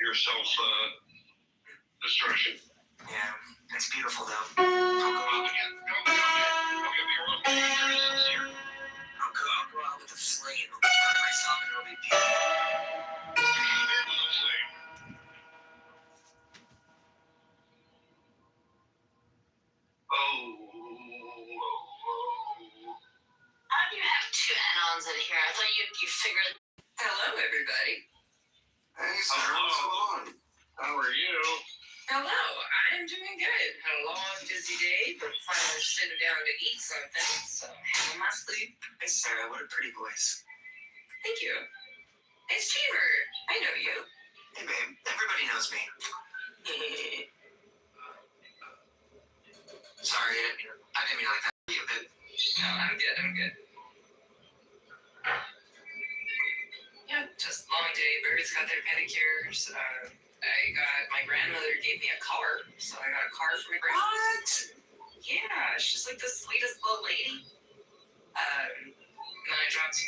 your self-destruction. Yeah, it's beautiful though. Don't go out again. Don't get me wrong. You're sincere. I'll go out with a flame. I'll burn myself and it'll be beautiful. How do you have two add-ons in here? I thought you figured. Hello, everybody. Hey, Sarah, what's going on? How are you? Hello, I'm doing good. Had a long, busy day, but finally sitting down to eat something, so having my sleep. Hey, Sarah, what a pretty voice. Thank you. It's Cheever. I know you. Hey, babe, everybody knows me. Sorry, I didn't mean like that. You, babe. No, I'm good. Yeah, just long day. Birds got their pedicures. My grandmother gave me a car, so I got a car for my grandma. What? Yeah, she's like the sweetest little lady. Then I dropped the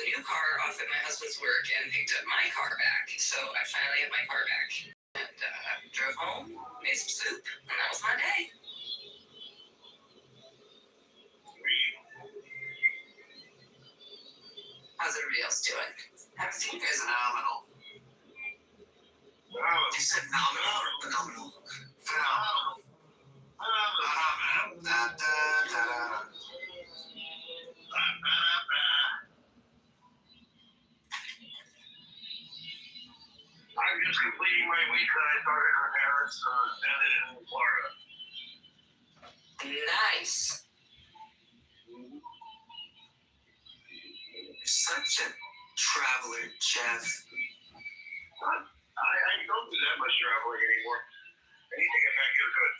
new car off at my husband's work and picked up my car back. So I finally had my car back and drove home, made some soup, and that was my day. How's everybody else doing? Haven't seen you guys phenomenal. You said nominal or phenomenal? Phenomenal. I'm just completing my week that I started in Paris and ended in Florida. Nice. You're such a traveler, Jeff. I don't do that much traveling anymore. I need to get back to good.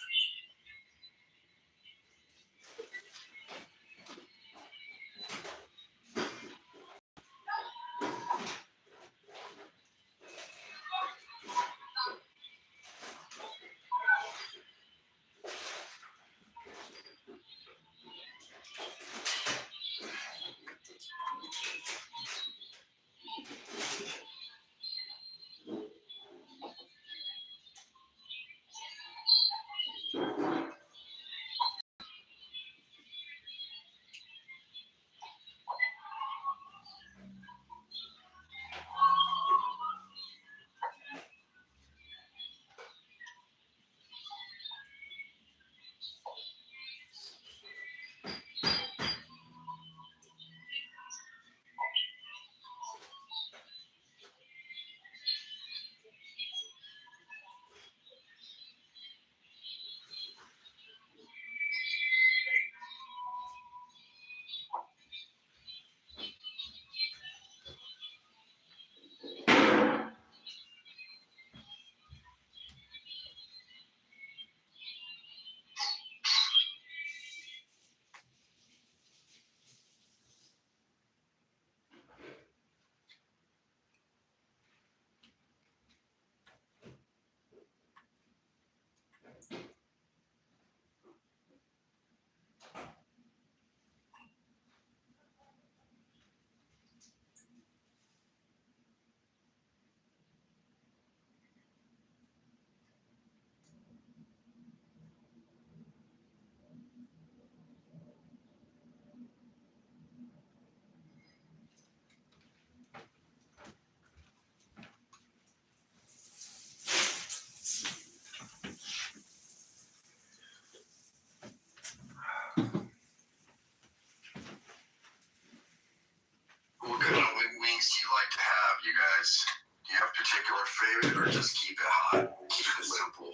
What kind of wings do you like to have, you guys? Do you have a particular favorite or just keep it hot? Keep it simple.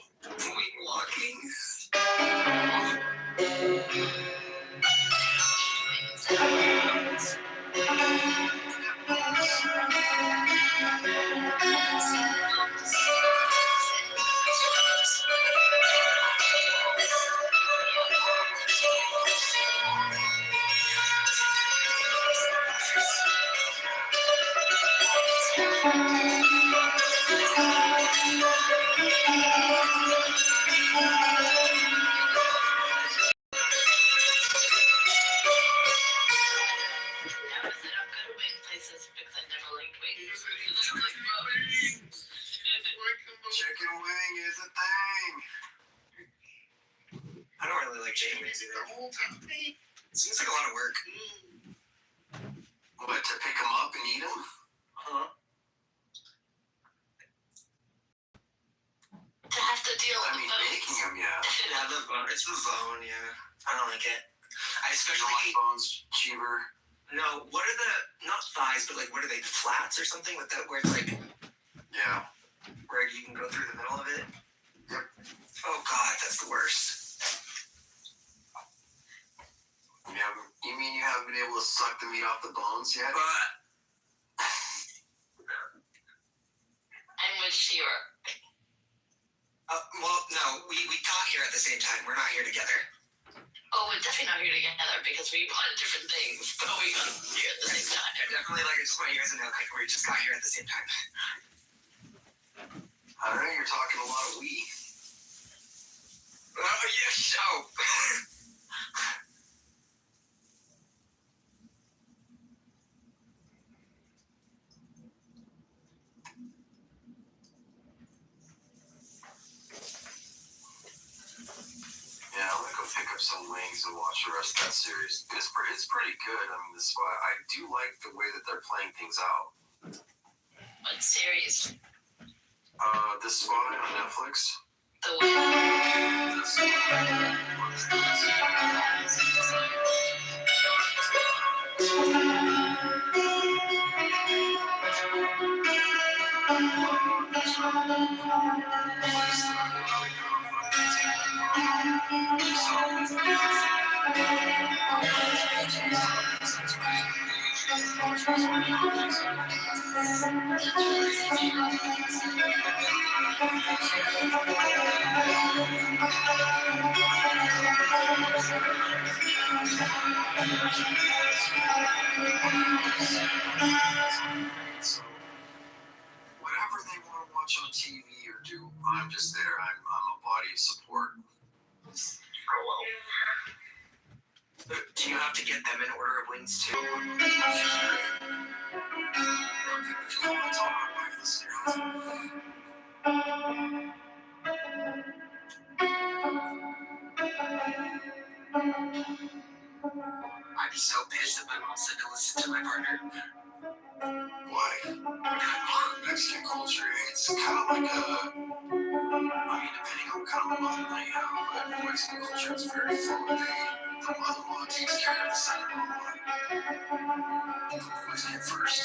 Wing walking. Never said I'm good at wing places because I never liked wings. chicken wings either. The whole time. Seems like a lot of work. What, to pick them up and eat them? Huh? To have to deal I with mean, the making them, yeah. Yeah, the bone. It's the bone, yeah. I don't like it. I You especially don't like hate. bones, Cheever? No, what are the, not thighs, but like, what are they, flats or something with that, where it's like, Yeah. where you can go through the middle of it? Yep. Oh god, that's the worst. You mean you haven't been able to suck the meat off the bones yet? I'm with Shearer. Well, no, we got here at the same time. We're not here together. Oh, we're definitely not here together because we wanted different things, but we got here at the same time. I definitely like, I just want you guys to know, like, we just got here at the same time. I don't know, you're talking a lot of we. Oh, yeah, show. Yeah, I'm gonna go pick up some wings and watch the rest of that series. It's pretty good. I mean, this spot, I do like the way that they're playing things out. What series? This spot on Netflix. The one. This what is this? So, whatever they want to watch on TV or do, I'm just there. I'm a body of support. Oh, well. Do you have to get them in order of wings too? I'd be so pissed if my mom said to listen to my partner. Why? Mexican culture, it's kind of like a, I mean, depending on what kind of mother-in-law you have, but in Mexican culture, it's very fluid. The mother-in-law takes care of the son-in-law. The boys get first.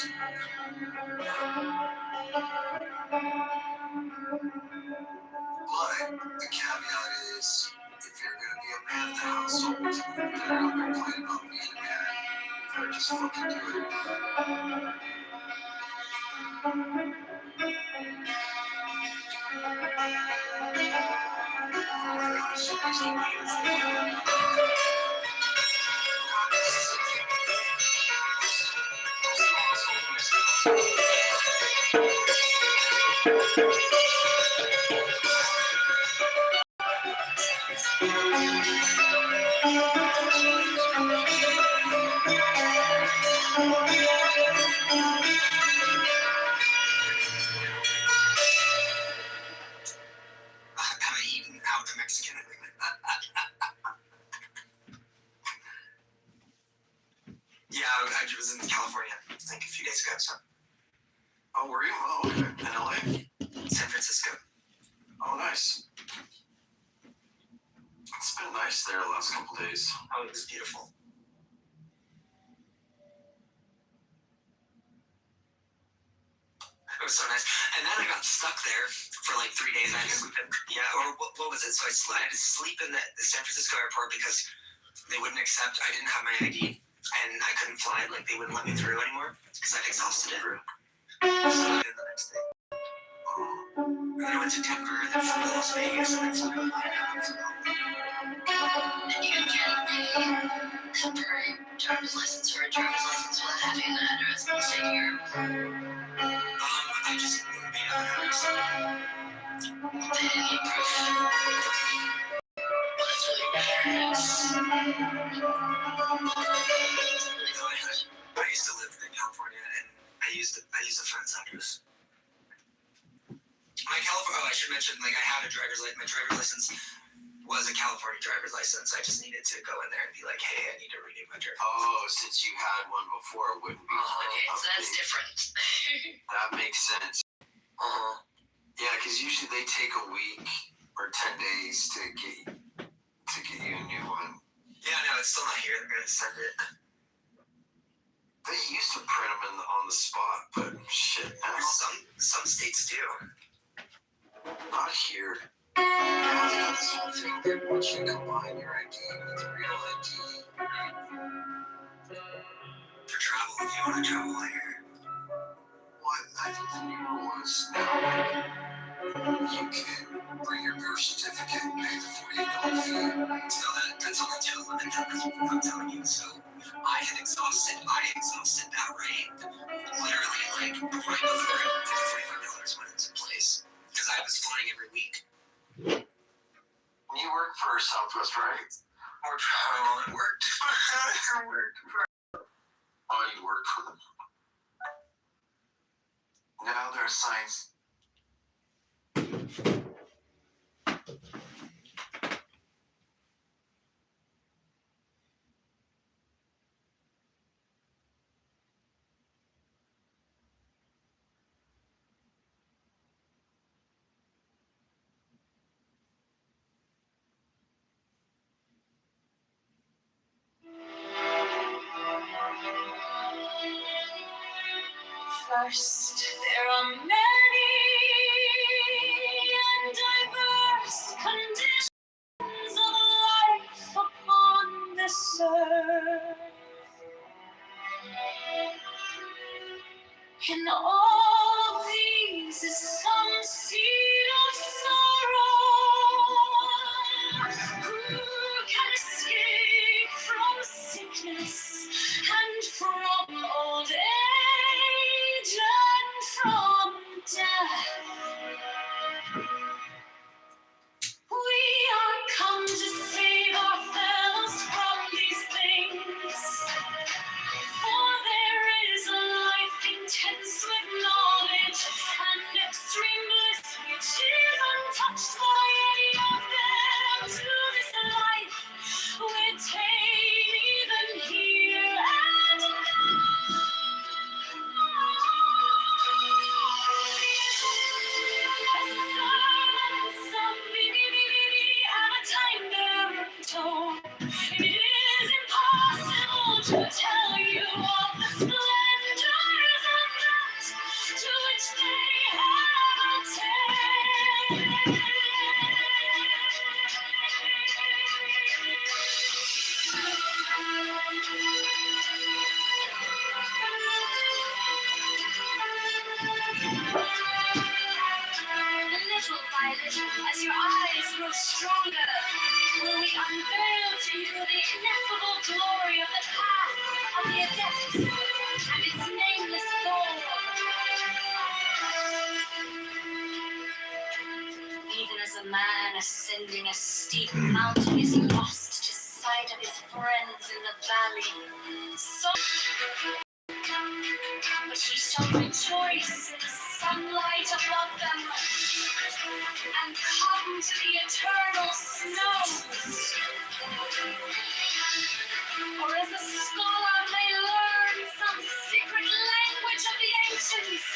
But the caveat is, if you're going to be a man in the household, they're not complaining about being a man. They're just fucking do it. Have I eaten out the Mexican? Yeah, I was in California, I think, a few days ago. So. Oh, were you? Oh, okay. In LA? San Francisco. Oh, nice. It's been nice there the last couple days. Oh, it was beautiful. It was so nice. And then I got stuck there for like 3 days. I had to sleep in, yeah, or what was it? So I had to sleep in the San Francisco airport because they wouldn't accept, I didn't have my ID. And I couldn't fly, like they wouldn't let me through anymore because I'd exhausted it. So I did the next day. And then I went to Denver, and then flew to Las Vegas, and then flew to Atlanta. And you get a temporary driver's license or a driver's license without having an address in the state of Europe. I just made an address. They didn't need proof. Well, that's really weird. I used to live in California, and I used a friend's address. My California. Oh, I should mention, like, I had my driver's license was a California driver's license. I just needed to go in there and be like, hey, I need to renew my driver's license. Oh, since you had one before, it wouldn't be. Okay, so that's different. That makes sense. Yeah, because usually they take a week or 10 days to get you a new one. Yeah, no, it's still not here. They're gonna send it. They used to print them on the spot, but shit, now Some states do. not here. Yeah, this whole thing that once you combine your ID with real ID. For travel, if you want to travel here. What I think the new rule is now, you can bring your birth certificate and pay the $48 fee. So that's only to a limit. That's what I'm telling you. So I had exhausted that rate literally like right before $45 went into place because I was flying every week. You work for Southwest, right? Or travel and worked. Oh, you work for them. Now there are signs. First, there are many and diverse conditions of life upon this earth. In all of these is some seed of sorrow. Who can escape from sickness and from old age and from death? We are come to save ourselves from these things. For there is a life intense with knowledge and extreme bliss which is untouched by any of them. To this life we attain even here and now. Sermons of and a time tone. It is impossible to tell you of the splendors of that to which they have attained. Little by little, as your eyes grow stronger, will we unveil to you the ineffable glory of the path of the adepts and its nameless goal. Even as a man ascending a steep mountain is lost to sight of his friends in the valley, so but he shall rejoice in the sunlight above them and come to the eternal snows. Or as a scholar may learn some secret language of the ancients,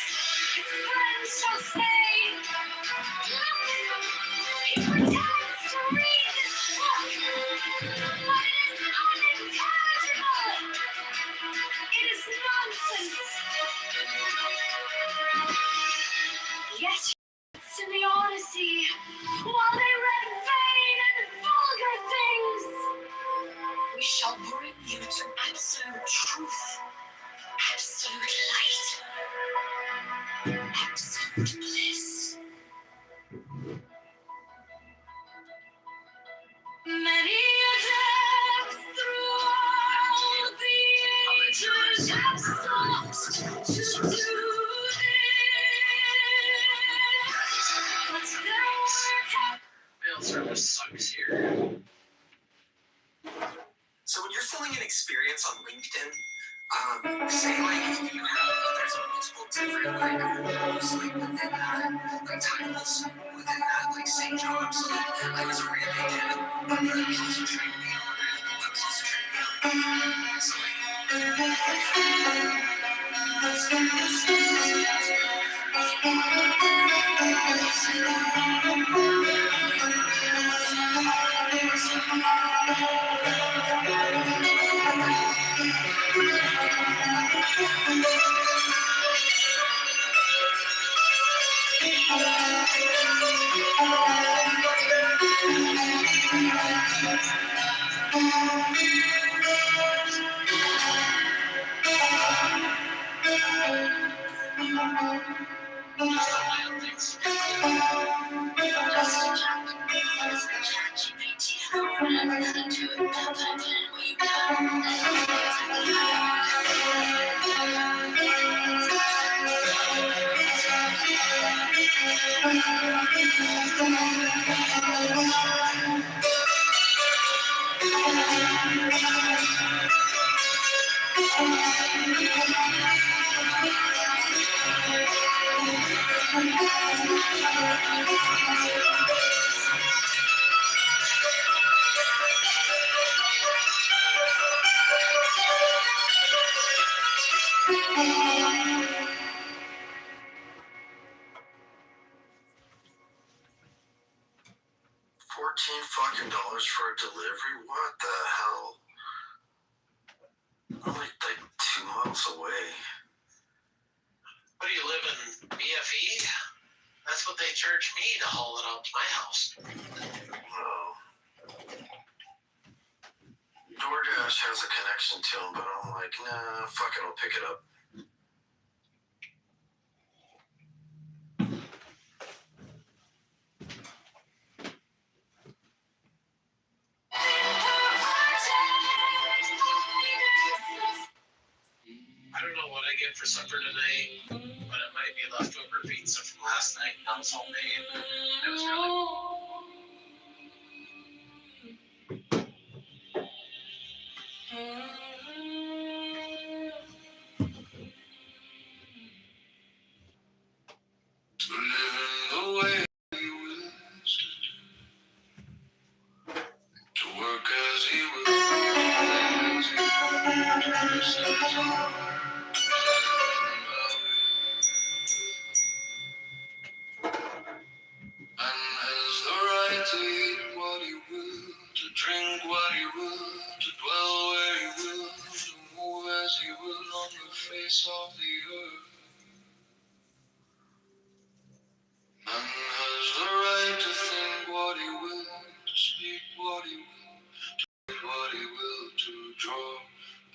his friends shall say, look, he pretends to read this book, but it is unintelligible. It is nonsense. Yet in the Odyssey, while they read vain and vulgar things, we shall bring you to absolute truth, absolute light, absolute bliss. Many adepts throughout the ages have sought to do this, but their words have Mail service sucks here. So when you're filling an experience on LinkedIn, say like if you have there's multiple different like roles like within that, like titles within that, like say jobs. Like I was a brand agent but I was also trained to be a lawyer. I was also trained to be a lawyer. So $14 for a delivery? What the hell? I'm like 2 miles away. What do you live in BFE? That's what they charge me to haul it out to my house. Oh. DoorDash has a connection to him, but I'm like, nah, fuck it, I'll pick it up. I don't know what I get for supper tonight, but it might be leftover pizza from last night. I was homemade. It was really To live in the way he wills to do, to work as he will, play as he will, to rest as he will, man has the right to eat what he will, to drink what he will, to dwell where he will, to move as he will on the face of the earth. Man has the right to think what he will, to speak what he will, to do what he will, to draw,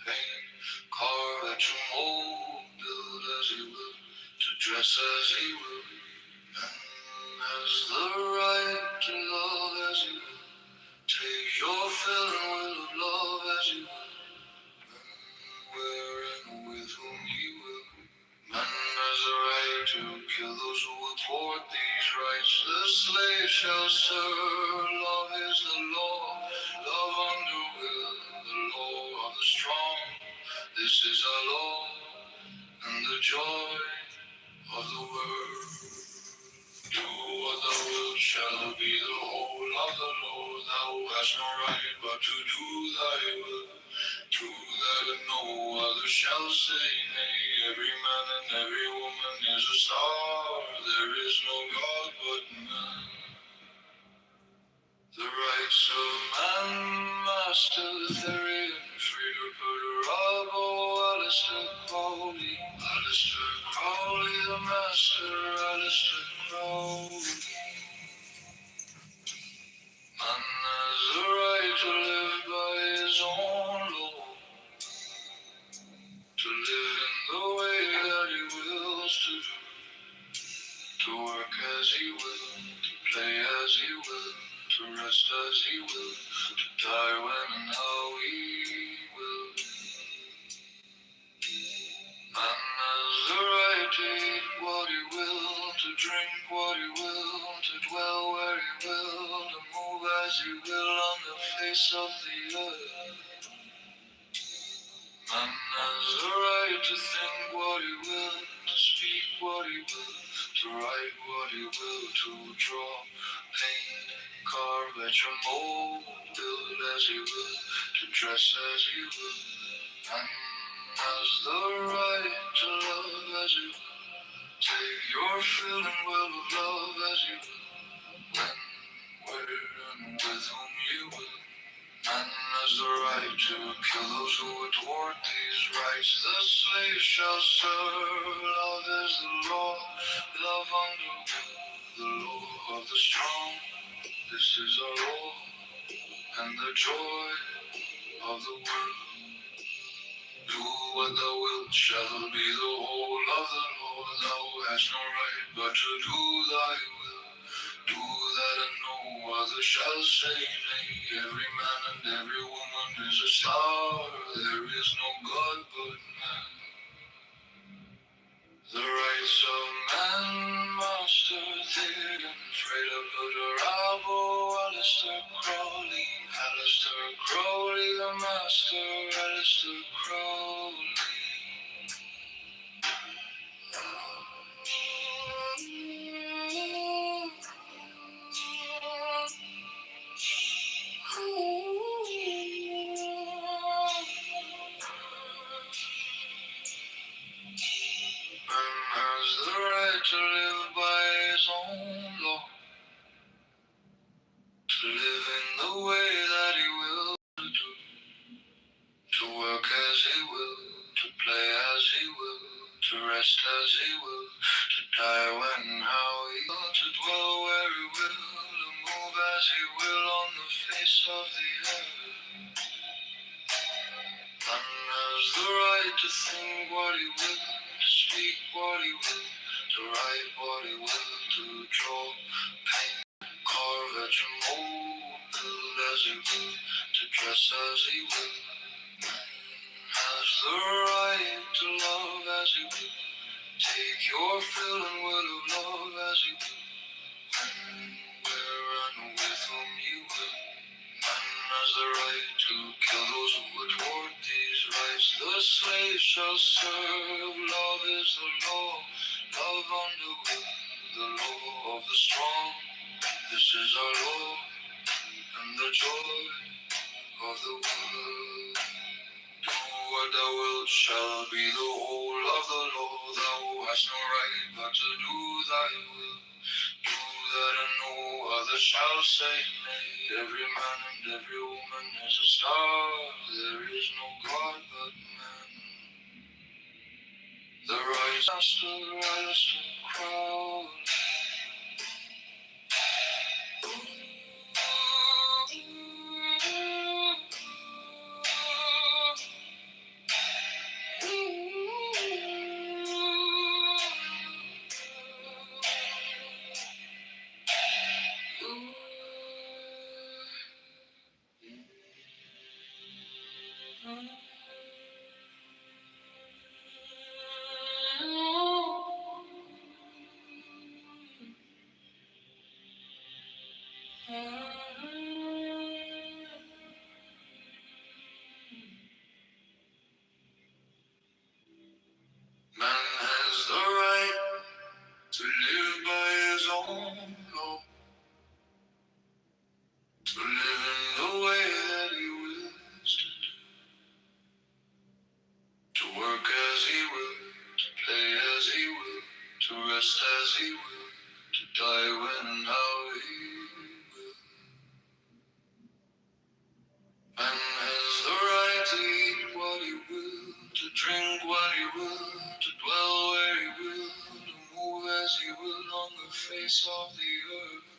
paint, carve, etch, mold, build as he will, to dress as he will. Man has the right to love as he will, take your fill and will of love as he will, where and with whom he will. Man has the right to kill those who will thwart these rights. The slave shall serve. Love is the law. Love under will. The law of the strong. This is our law and the joy of the world. Do what thou wilt shall be the whole of the Lord. Thou hast no right but to do thy will. To that no other shall say nay. Every man and every woman is a star. There is no God but man. The rights of man, Master Therian, Frieder Perturabo, Alistair Crowley. Alistair Crowley, the Master, Alistair Crowley. Man has the right to live by his own law, to live in the way that he wills to do, to work as he will, to play as he will, to rest as he will, to die when and how he will. Man has the right to eat what he will, to drink what he will, to dwell where he will, to move as he will on the face of the earth. Man has the right to think what he will, to speak what he will, to to write what he will, to draw, paint, carve at your mold, build as he will, to dress as he will. Man has the right to love as he will. Take your fill and will of love as you will. When, where, and with whom you will. Man has the right to kill those who would thwart these rights. The slave shall serve. Love is the law. Love under the law of the strong. This is our law and the joy of the world. Do what thou wilt shall be the whole of the law. Thou hast no right but to do thy will. Do that and no other shall say nay. Every man and every woman is a star. There is no God but man. The rights of man, master Thiggins, Freda Puderabo, Alistair Crowley, the master, Alistair Crowley. Man has the right to live by his own law, to live in the way that he will, to work as he will, to play as he will, to rest as he will, to die when and how he will, to dwell where he will, to move as he will on the face of the earth. Man has the right to think what he will, to speak what he will, to write what he will, to draw, paint, carve at your mold, build as he will, to dress as he will. Man has the right to love as he will, take your fill and will of love as he will, when, where, and with whom you will. Man has the right to kill those who would thwart these rights. The slave shall serve. Love is the law. Love under will. The law of the strong. This is our law and the joy of the world. Do what thou wilt shall be the whole of the law. Thou hast no right but to do thy will. Do that and no other shall say nay. Every man and every woman is a star. There is no God but man. The right master, Alistair Crowley. Man has the right to live by his own law, to live in the way that he wills to work as he will, to play as he will, to rest as he will, to die when and how he will. Man has the right to eat what he will, to drink what he will, to dwell where he will, to move as he will on the face of the earth.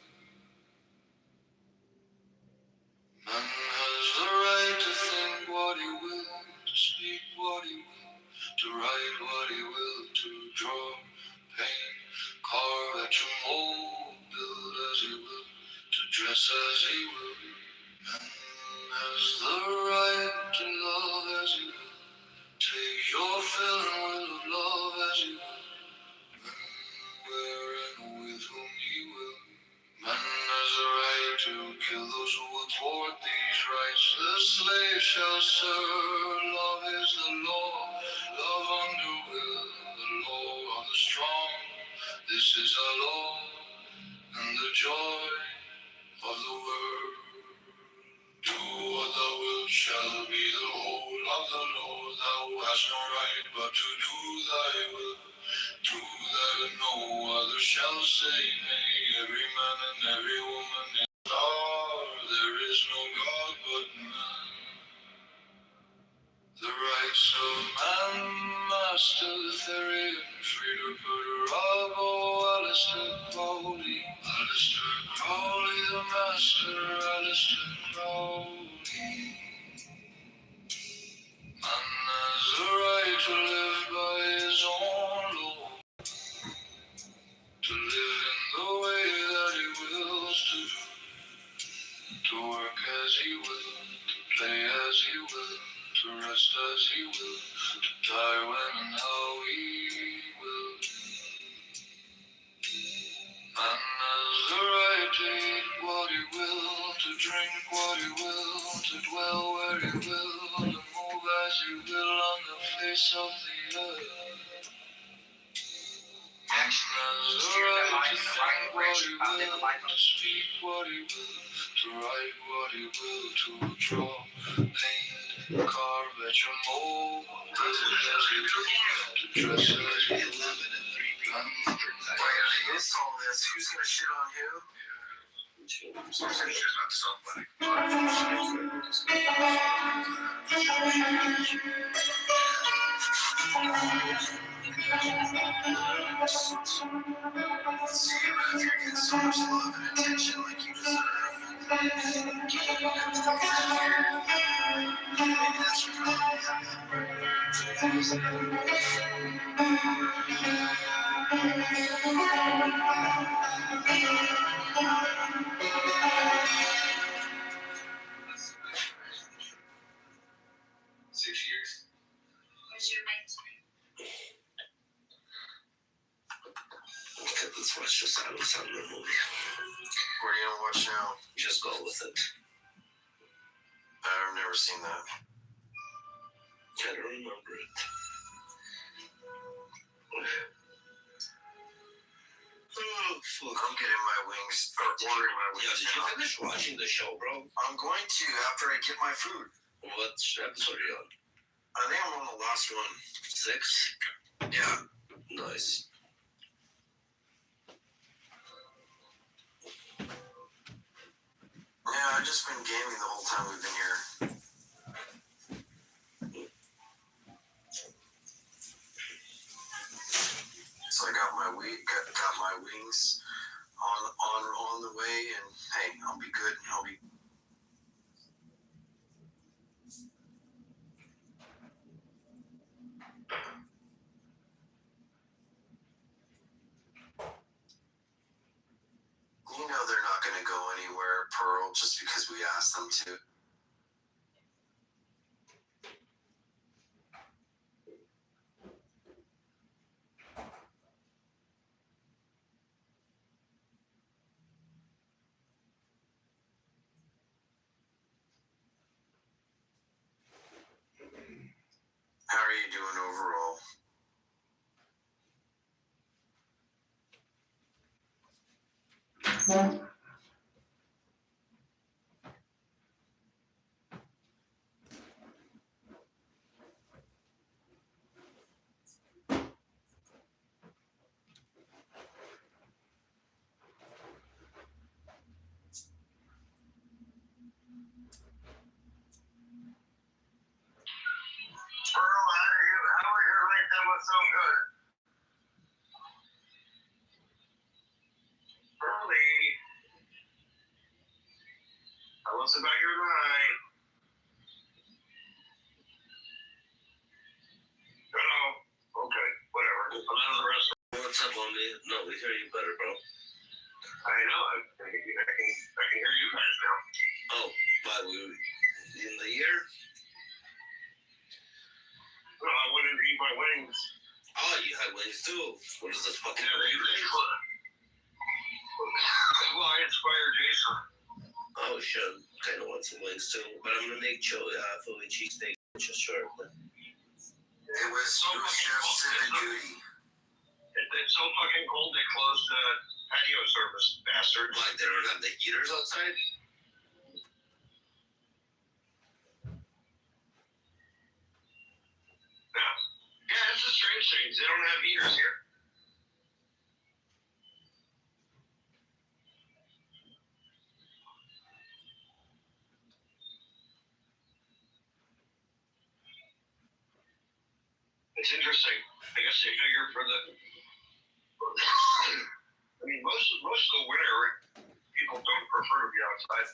Man has the right to think what he will, to speak what he will, to write what he will, to draw, paint, carve at your mold, build as he will, to dress as he will. Man has the right to love as he will, take your fill and will of love as he will, when, where, and with whom he will. Man has the right to kill those who will thwart these rights. The slave shall serve. Love is the law. Love under will. The law of the strong. This voices are low, and the joy of the world. Do what thou wilt shall be the whole of the Lord. Thou hast no right but to do thy will. Do that no other shall say nay. Every man and every woman is there is no God but man. The rights of man, Master Therian, free to put a rug, Alistair Crowley. Alistair Crowley, the master, Alistair Crowley. Man has the right to live by his own law, to live in the way that he wills to work as he will, to play as he will, to rest as he will, to die when and how he will. Man has the right to eat what he will, to drink what he will, to dwell where he will, to move as he will on the face of the earth. Man has the right to think what he will, to speak what he will, to write what he will, to draw, paint, carve, etch, and mold, build as he will, to dress as he will. Wait, I missed all this. Who's gonna shit on who? Who's gonna shit on somebody? See, if you're getting so much love and attention like you deserve, maybe that's your Let's watch the silence on the movie. What are you gonna watch now? Just go with it. I've never seen that. I don't remember it. Oh, fuck. I'm getting my wings. Ordering my wings. Yeah, did you finish watching the show, bro? I'm going to after I get my food. What episode are you on? I think I'm on the last one. 6? Yeah. Nice. Yeah, I've just been gaming the whole time we've been here. So I got my wings on the way, and hey, I'll be good. You know they're not going to go anywhere, Pearl, just because we asked them to. How are you doing overall? Pearl, how are your life that was so good? Pearly, tell us about your night. Hello. Okay, whatever. Another the rest. What's up, homie? No, we hear you better, bro. I know. I can hear you guys now. Oh, but we in the year? No, I wouldn't eat my wings. Oh, you had wings too. What is this fucking Yeah, race? Well, I inspired Jason. Oh shit, kind of want some wings too. But I'm gonna make Philly cheesesteak just short. It was Chef Duty. It It's so fucking cold they closed patio service, bastard. Like, they don't have the heaters outside? No. Yeah, it's a strange thing. They don't have heaters here. It's interesting. I guess they figure for the. I mean, most of the winter, people don't prefer to be outside.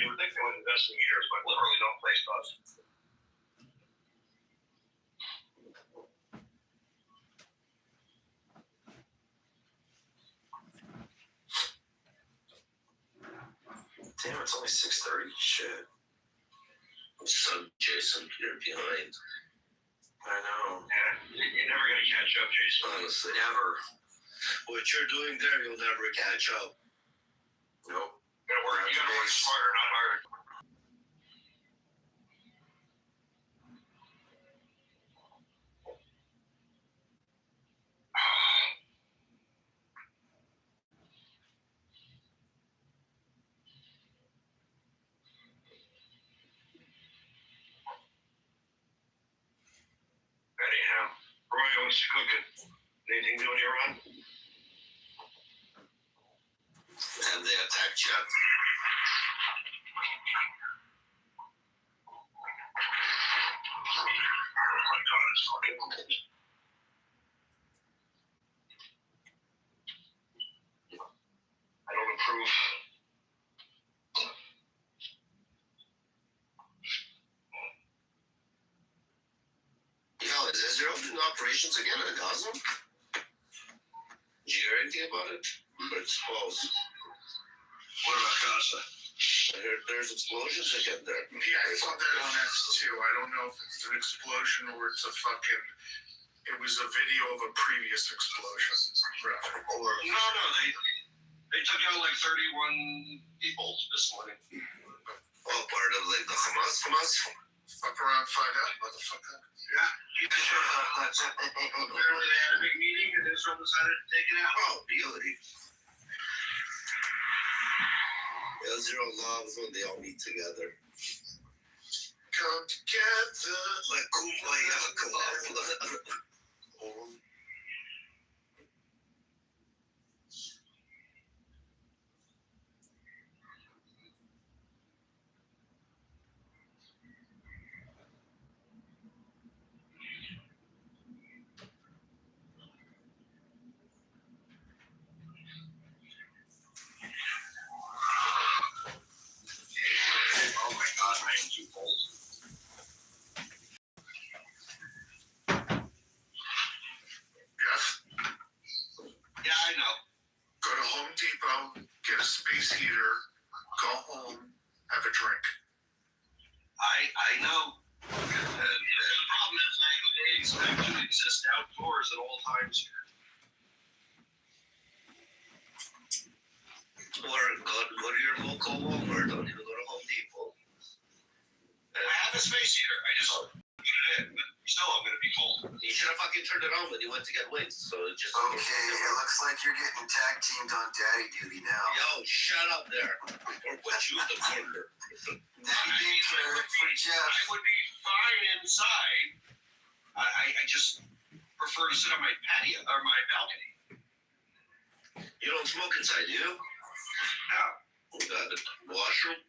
You would think they would invest in heaters, but literally no place does. Damn, it's only 6:30. Shit. Son, Jason, you're behind. I know. Yeah, you're never gonna catch up, Jason. Honestly, never. What you're doing there, you'll never catch up. Nope. You gotta work smarter, not harder. Anyhow, Roy, what's cooking? Anything new in Iran? Have they attacked you? Oh my God, it's fucking cold. I don't approve. Yo, is there opening operations again in Gaza? Did you hear anything about it? Or it's false? What about Gaza? I heard there's explosions again there. Yeah, I saw that on X too. I don't know if it's an explosion or it's a fucking. It was a video of a previous explosion. Or No, they took out like 31 people this morning. All part of like the Hamas. fuck around, find out, motherfucker. Yeah, apparently they had a big meeting and Israel decided to take it out. Oh, beauty. Zero loves when they all meet together. Come together Like Kumbaya Club. Oh my God, I am too cold. Yes. Yeah, I know. Go to Home Depot, get a space heater, go home, have a drink. I know. The problem is they expect to exist outdoors at all times here. Or go to your local Walmart. Don't even go to Home Depot. I have a space heater. I just put it in, but still I'm gonna be cold. You should have fucking turned it on when you went to get wings. So it just. Okay, it looks like you're getting tag teamed on daddy duty now. Yo, shut up there. Or put you in the corner. Daddy daycare for Jeff. I would be fine inside. I just prefer to sit on my patio or my balcony. You don't smoke inside, do you? No. Got it. Washroom?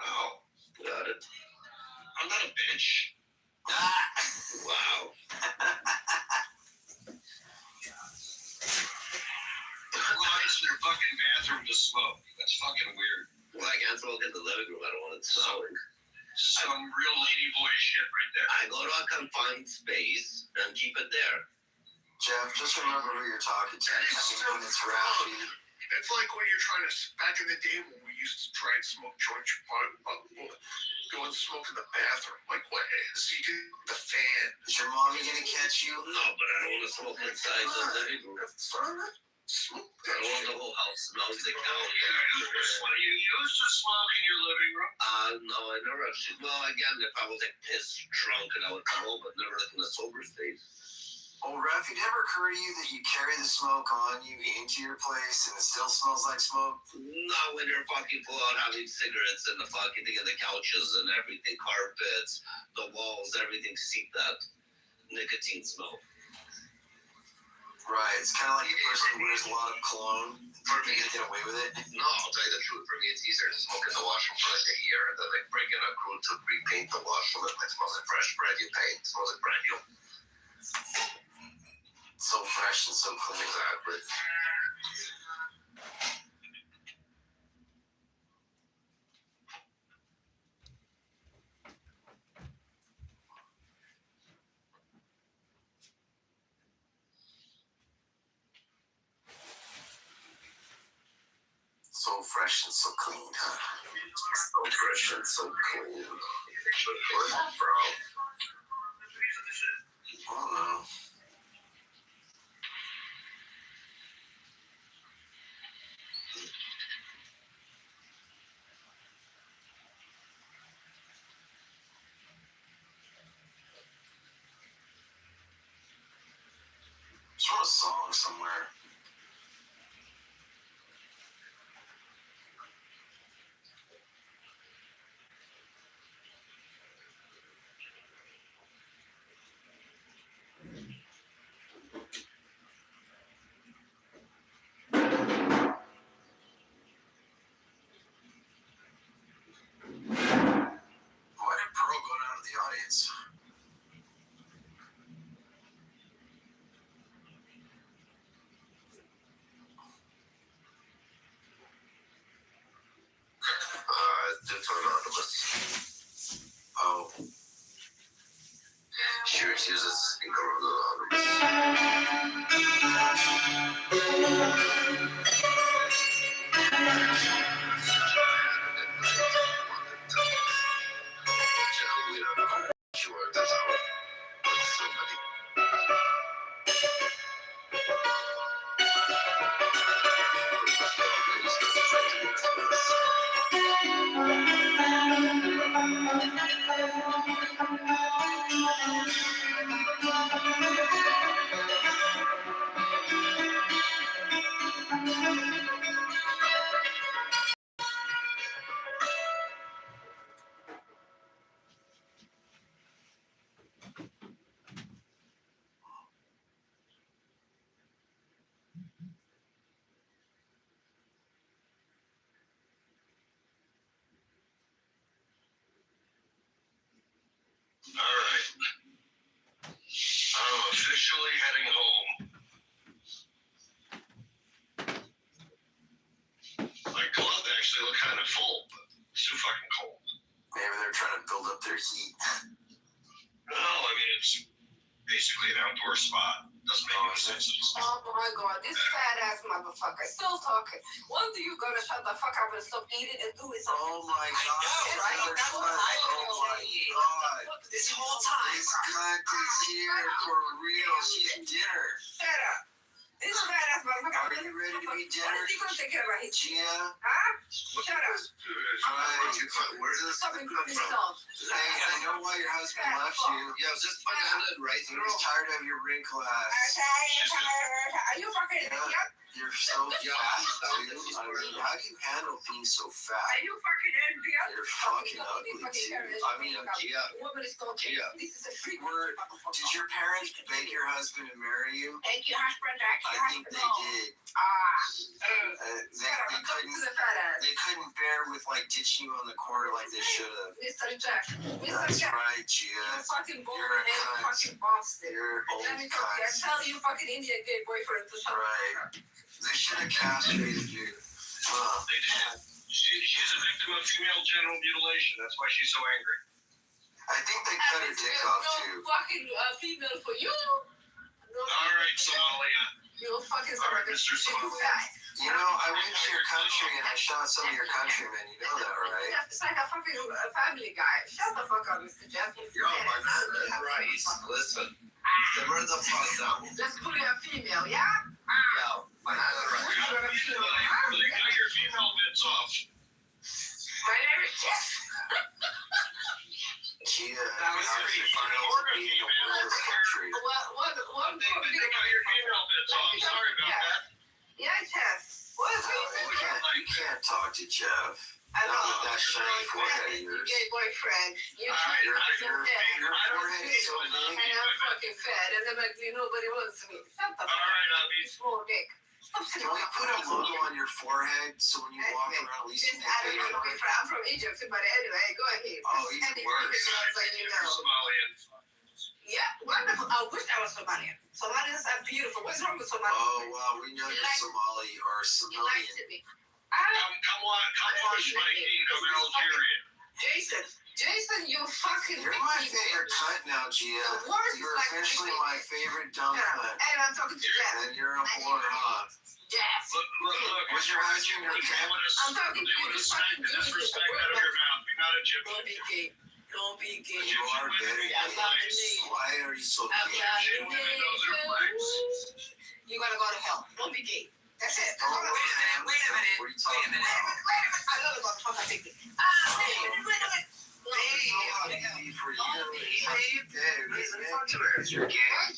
Oh, Got it. I'm not a bitch. Wow. They're lies in their fucking bathroom to smoke. That's fucking weird. Well, I can't smoke in the living room. I don't want it smelling. Some real ladyboy shit right there. I go to a confined space and keep it there. Jeff, just remember who you're talking to. That is I mean, so when it's wrong. Rafi. It's like when you're trying to, back in the day when we used to try and smoke joints, go and smoke in the bathroom. Like what? So you do the fan. Is your mommy gonna catch you? No, but I don't want to smoke inside the living room. Smoke I that don't want shit. the whole house smells like Yeah, cow. you used to smoke in your living room. No, I never actually. Well, again, if I was like pissed drunk and I would come home, but never like in a sober state. Oh, Ref, it never occurred to you that you carry the smoke on you into your place and it still smells like smoke? No, when you're fucking full out having cigarettes and the fucking thing in the couches and everything, carpets, the walls, everything seep that nicotine smell. Right, it's kind of like a person who wears a lot of cologne. For me, They get away with it. no, I'll tell you the truth. For me, it's easier to smoke in the washroom for like a year and then like break in a crew to repaint the washroom. It like smells like fresh bread you paint. It smells like brand new. So fresh and so clean. Exactly. So fresh and so clean, huh? So fresh and so clean. What's up, bro? I don't know. It's from a song somewhere. Why did Pearl go down to the audience? It's anonymous. Oh. She refuses to speak anonymous. Alright. I'm officially heading home. My club actually looked kind of full, but it's too fucking cold. Maybe they're trying to build up their heat. No, I mean, it's basically an outdoor spot. Doesn't make any sense. Oh my god, this fat ass motherfucker still talking. When do you gonna shut the fuck up and stop eating and do it? Oh my god. right? That's what I've been Oh my saying. god. This whole time. This cunt is here for real. She's dinner. Shut up. This fat ass motherfucker. Are you ready to eat What dinner? is he gonna take care of his Gia? Huh? Shut up. Where did this Stop come and from? cook yourself. Hey, I know why your husband left you. Yeah, it was just unended, right? He was tired of your wrinkle ass. Are you fucking idiot? You're so fat, dude. I mean, how do you handle being so fat? Are you fucking idiot? You're fucking ugly, too. I mean, Gia. Woman is talking. Gia. This is a freak. Did your parents beg your husband to marry you? Thank you, hash brown jack. I think they did. They couldn't bear with like ditching you on the corner like they should have. Mr. Jack. Mr. That's Jack. right, Gia. You fucking boy You're a and cunt. fucking bastard. You're old Let me talk to you. I cunt. tell you, fucking Indian gay boyfriend to shut Right. the fuck up. They should have castrated you. They did. She's a victim of female genital mutilation. That's why she's so angry. I think they cut her dick off No too. fucking female for you. No, All right, Somalia. you fucking All right, Mr. Somalia. You know, I went to your country and I shot some of your countrymen. You know that, right? It's like a fucking family guy. Shut the fuck up, Mr. Jeff. Yo, my God, Rice. Listen. Simmer the fuck down. Let's put it a female, yeah? Yo, my God, Rice. Cut your female bits off. My name is Jeff. Gia, That was how's pretty it funny. feel to be in a world country? One talk to Jeff. I know. Not with that shiny forehead of yours. Gay boyfriend. Your Your forehead forehead is so big. and I'm fucking fat, and then like nobody wants me. Shut the fuck up. You small dick. Stop Can sitting we on put a logo on your forehead so when you walk around, at least you get I paid don't know for where it? I'm from Egypt, but anyway, go ahead. Oh, even And worse. like you know. Somalian. Yeah, wonderful. I wish I was Somalian. Somalians are beautiful. What's wrong with Somalians? Oh, wow, we know you're Somali or You like Somalian. to be. Come watch my feet. I'm Algerian. Jason, you fucking. You're my favorite cut now, Gia. The worst You're is like officially the my favorite dumb cut. And I'm talking to Jeff. And you're a whore, huh? Jeff. Look. What's your husband? Your cat? I'm talking to They you. would have Just snapped fucking the do it. disrespect out of your mouth. You're not Egyptian. Don't be gay. Don't be gay. You are very gay. Why are you so gay? You gotta go to hell. Don't be gay. That's it. That's Oh, all I'm Wait a minute. what are you talking about? I love the motherfucker baby. Wait a minute. For you, it's gay. Listen, talk to her. You're gay. I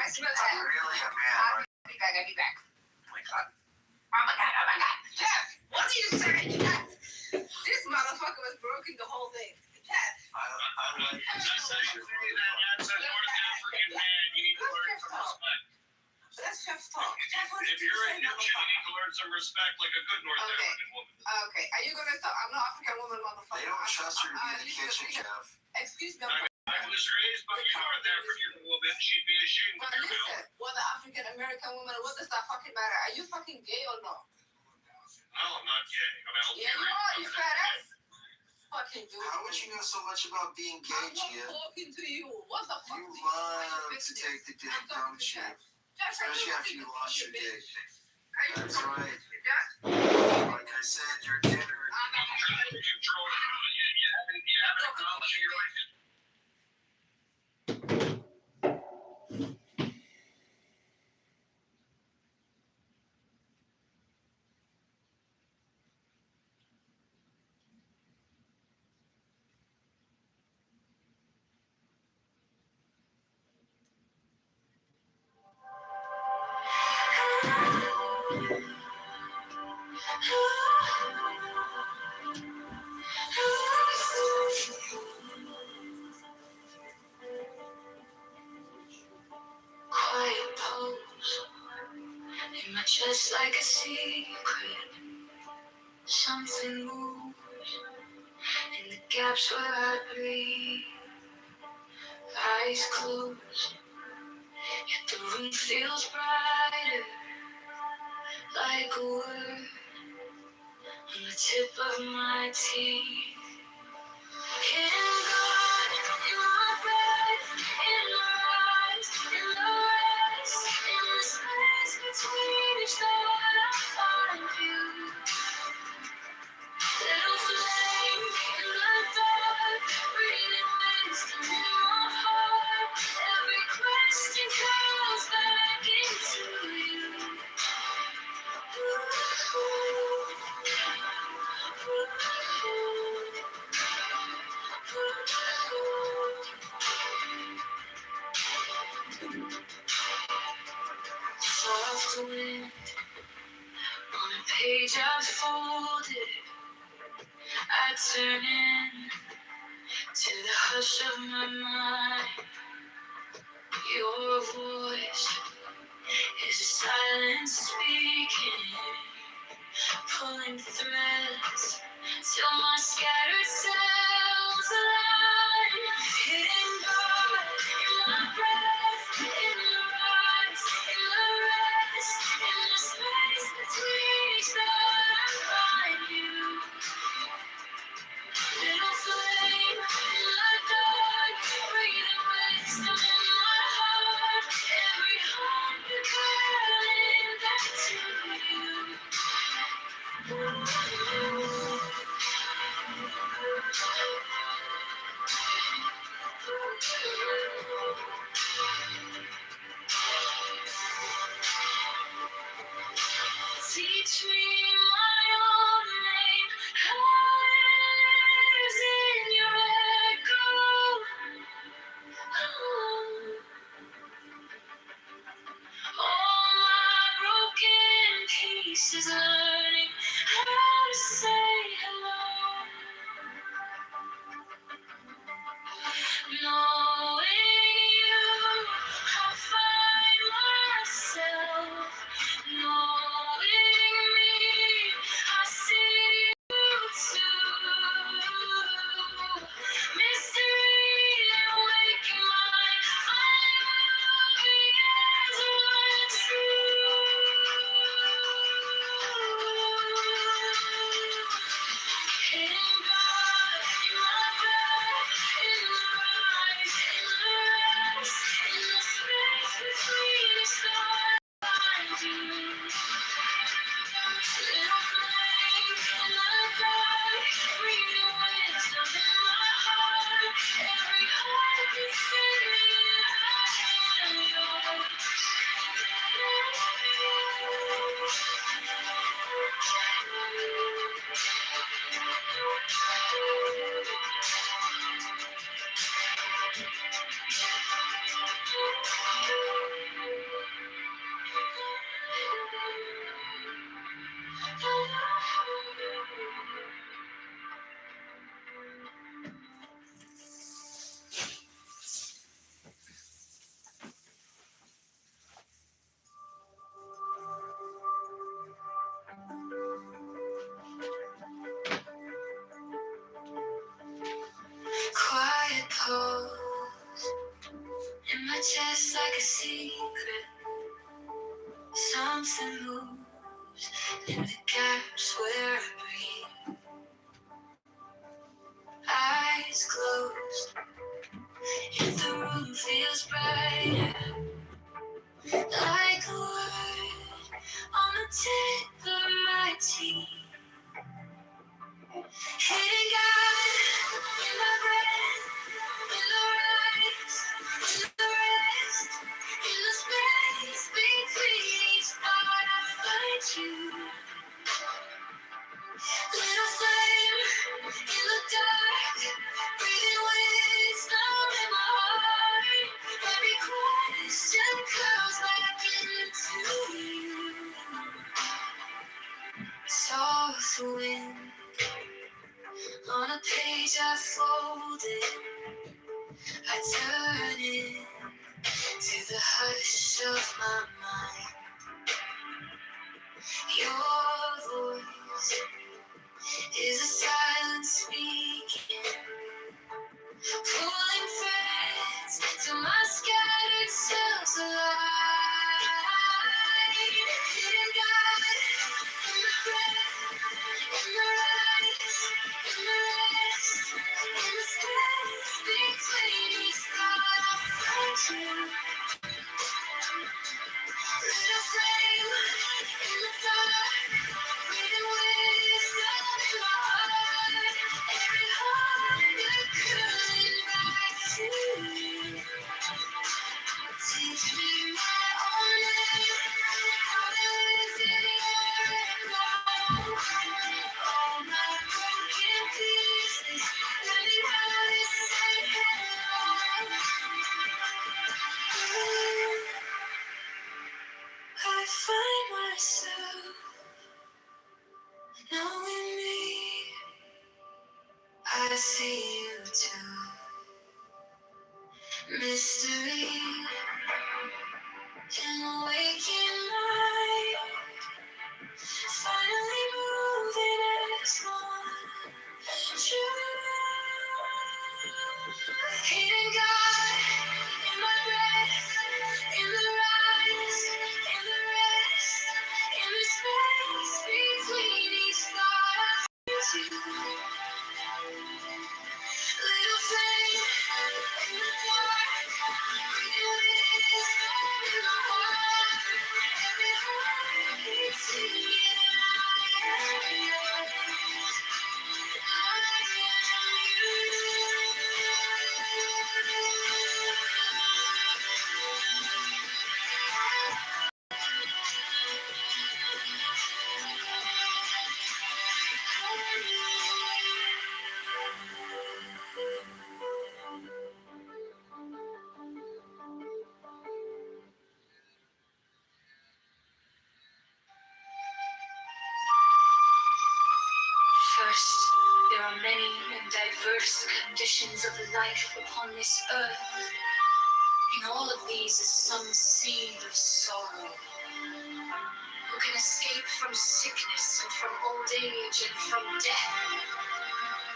smell that. You're really a man. I'll be back. Oh my god. Oh my god. Jeff, what are you saying, Jeff? This motherfucker was broken the whole thing. Jeff. I like That's this. how you say that. That's a North African man. You need to learn some respect. That's Jeff's talk. Jeff, what If did you you're say, Egyptian, you motherfucker? need to learn some respect like a good North Okay. African woman. Okay, are you gonna stop? I'm an African woman, motherfucker. They don't trust her to be in the kitchen, Jeff. Excuse me. I was raised by a North African woman. She'd be ashamed But of your listen, mouth. what the African American woman, what does that fucking matter? Are you fucking gay or no? No, I'm not gay. I'm Yeah, you Algerian. are, you fat ass. Fucking dude. How would you know so much about being gay, I'm not Gia? talking to you. What the fuck? You do why you love fix to this? take the dick, I'm talking don't to you? Jeff. Jeff, Especially after you lost your dick. That's That's right. Jeff? Like I said, your dinner. You haven't acknowledged your right. Quiet pose in my chest like a secret. Something moves in the gaps where I breathe. Eyes closed, yet the room feels brighter. Like a word on the tip of my teeth. Hidden God in my breath, in my eyes, in the rest, in the space between each thought I find you. Little flame in the dark, breathing wisdom in my heart. Every question comes back into you. Soft wind on a page I folded. I turn in to the hush of my mind. Your voice is a silence speaking, pulling threads till my scattered cells align. Hidden God in my breath, in the rise, in the rest, in the space between each thought I find you. Little flame in the dark, breathing wisdom in my heart. Every hunger calling back to you. Teach me my own name, how it lives in your echo. All my broken pieces learning how to say hello. Knowing you, I find myself. Knowing me, I see you too. Mystery and waking mind, find moving as one true. Hidden God in my breath, in the rise, in the rest, in the space between the stars, find you. Little flame in the dark, breathing wisdom in my heart. Every heart can sing me, I am yours. Quiet pose in my chest like a secret. Something moves in the gaps where I breathe. Eyes closed, if the room feels brighter. Like a word on the tip of my teeth. Hidden God in my breath, in the rise, in the rest, in the space between each thought I find you. Little flame in the dark, breathing wisdom in my heart. Every question curls back into you. Soft wind on a page I folded, I turn it to the hush of my mind. Your voice is a silence speaking, pulling threads to my scattered cells alive. Hidden God in the breath, in the rise, in the rest, in the space between each thought I find you. Little flame in the dark, breathing wisdom in my heart. Every hunger curling back to you. Teach me my own name, how to live in your echo. All my broken pieces, learning how to say hello. I find myself knowing me. I see you too. Mystery and waking light, finally moving as one. True. Hidden God in my breath, in the rise, in the rest, in the space between each thought I find you. Little flame in the dark, breathing wisdom in my heart. First, there are many and diverse conditions of life upon this earth. In all of these is some seed of sorrow. Who can escape from sickness and from old age and from death?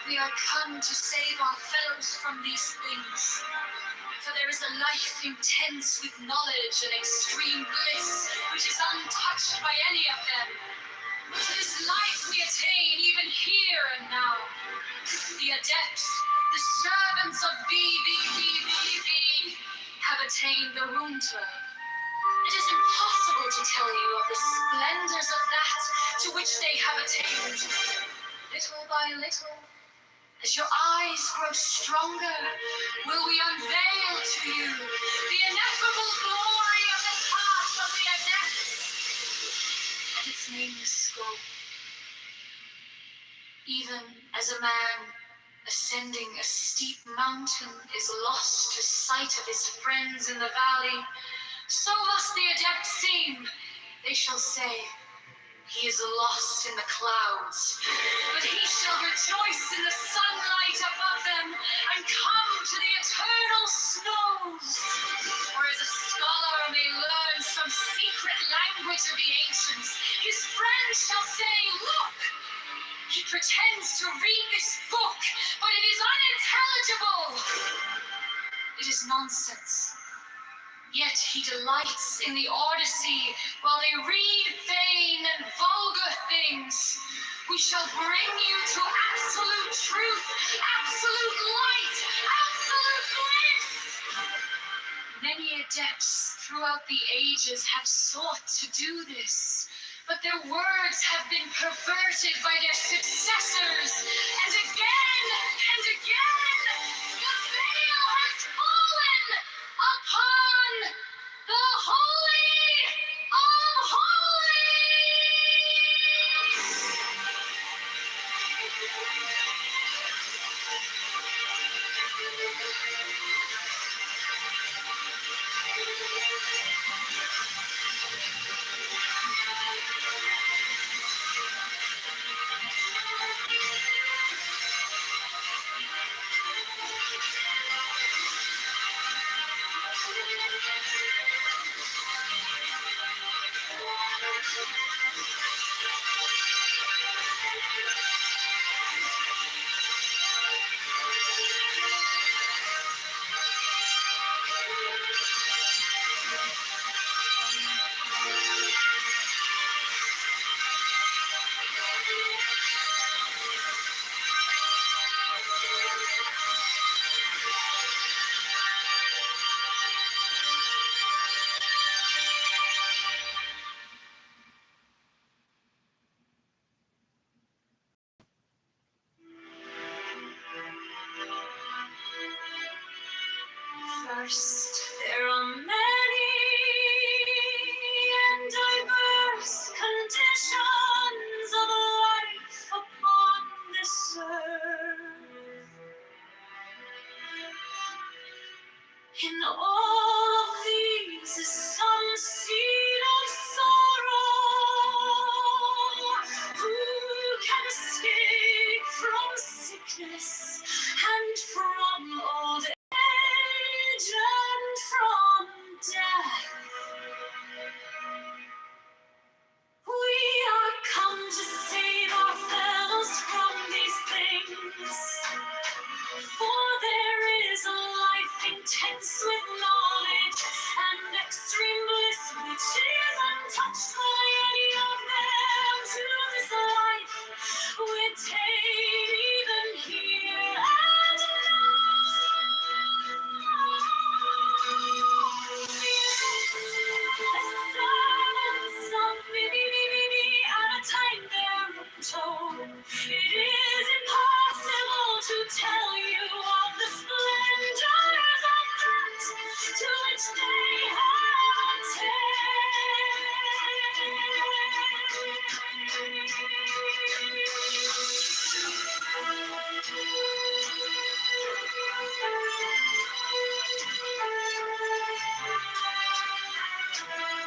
We are come to save our fellows from these things. For there is a life intense with knowledge and extreme bliss, which is untouched by any of them. To this life we attain even here and now. The adepts, the servants of VVVVV, have attained the Runter. It is impossible to tell you of the splendors of that to which they have attained. Little by little, as your eyes grow stronger, will we unveil to you the ineffable glory of the path of the adepts and its nameless scope. Even as a man ascending a steep mountain is lost to sight of his friends in the valley, so must the adept seem. They shall say, he is lost in the clouds, but he shall rejoice in the sunlight above them and come to the eternal snows. Or as a scholar may learn some secret language of the ancients, his friends shall say, look, he pretends to read this book, but it is unintelligible. It is nonsense. Yet he delights in the Odyssey while they read vain and vulgar things. We shall bring you to absolute truth, absolute light, absolute bliss. Many adepts throughout the ages have sought to do this, but their words have been perverted by their successors, and again, the veil has fallen upon the Holy of First, there are many and diverse conditions of life upon this earth. In all of these is some seed of sorrow. Who can escape from sickness and from old age? And from death, we are come to save our fellows from these things. For there is a life intense with knowledge and extreme bliss, which is untouched by any of them. To this life we attain even here and now. It is impossible to tell you of the splendors of that to which they have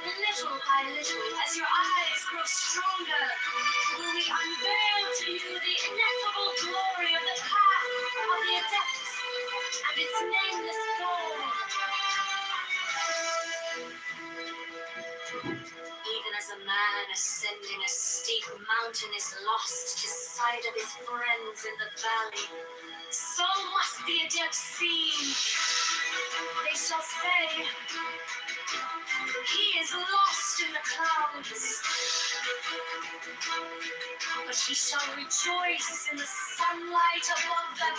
Little by little, as your eyes grow stronger, we unveil to you the ineffable glory of the path of the adepts and its nameless goal. Even as a man ascending a steep mountain is lost to sight of his friends in the valley, so must the adepts seem. They shall say, he is lost in the clouds, but he shall rejoice in the sunlight above them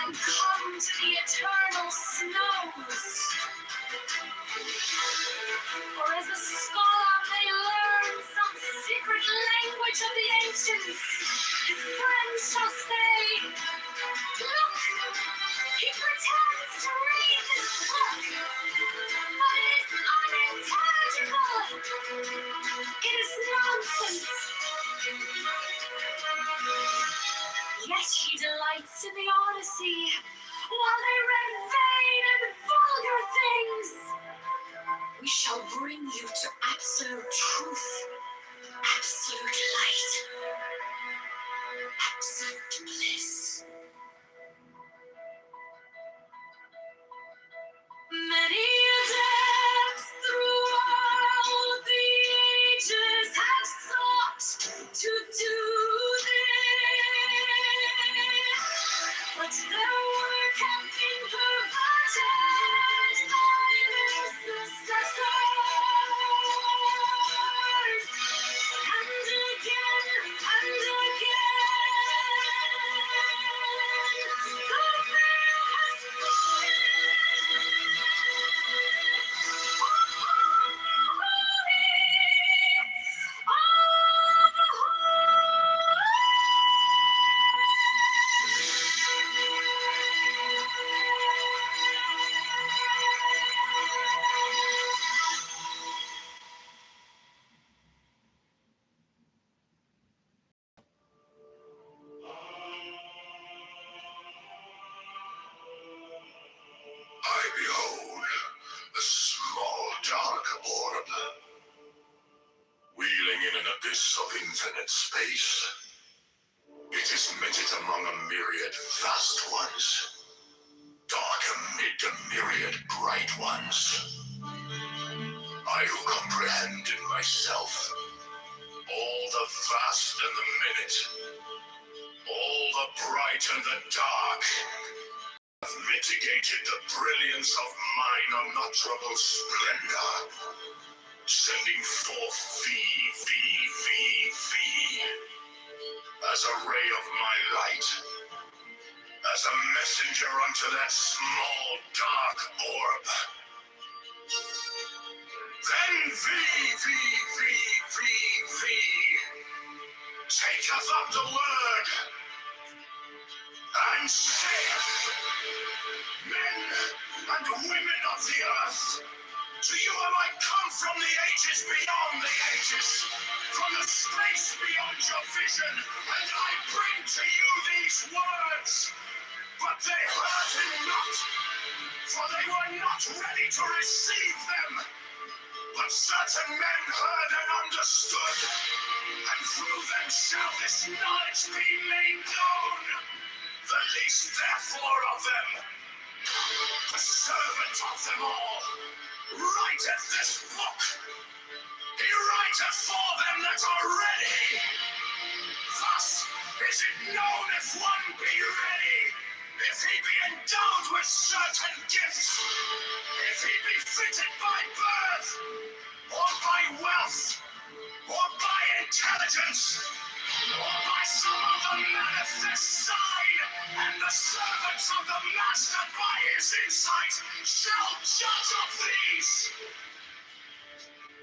and come to the eternal snows. Or as a scholar may learn some secret language of the ancients, his friends shall say, look, he pretends to read this book, but it is unintelligible. It is nonsense. Yet he delights in the Odyssey, while they read vain and vulgar things. We shall bring you to absolute truth, absolute light, absolute bliss. Many adepts throughout the ages have sought to do this, but their work has been perverted by their successors. And again, the veil has I behold a small dark orb, wheeling in an abyss of infinite space. It is mitted among a myriad vast ones, dark amid a myriad bright ones. I who comprehend in myself all the vast and the minute, all the bright and the dark, have mitigated the brilliance of mine unutterable splendor, sending forth as a ray of my light, as a messenger unto that small dark orb. Then taketh up the word and saith, men and women of the earth, to you have I come from the ages beyond the ages, from the space beyond your vision, and I bring to you these words, but they heard him not, for they were not ready to receive them. But certain men heard and understood, and through them shall this knowledge be made known. The least therefore of them, the servant of them all, writeth this book. He writeth for them that are ready. Thus is it known if one be ready, if he be endowed with certain gifts, if he be fitted by birth, or by wealth, or by intelligence, or by some other manifest sign, and the servants of the Master by his insight shall judge of these.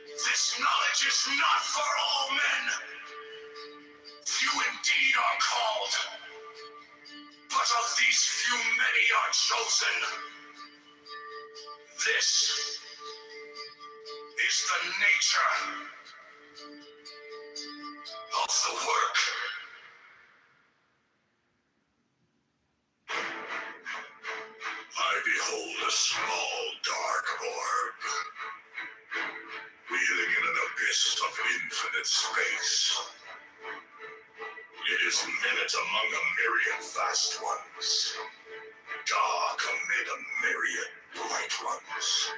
This knowledge is not for all men. Few indeed are called, but of these few many are chosen. This is the nature of the work. I behold a small dark orb, wheeling in an abyss of infinite infinite space. It is minute among a myriad vast ones, dark amid a myriad bright ones.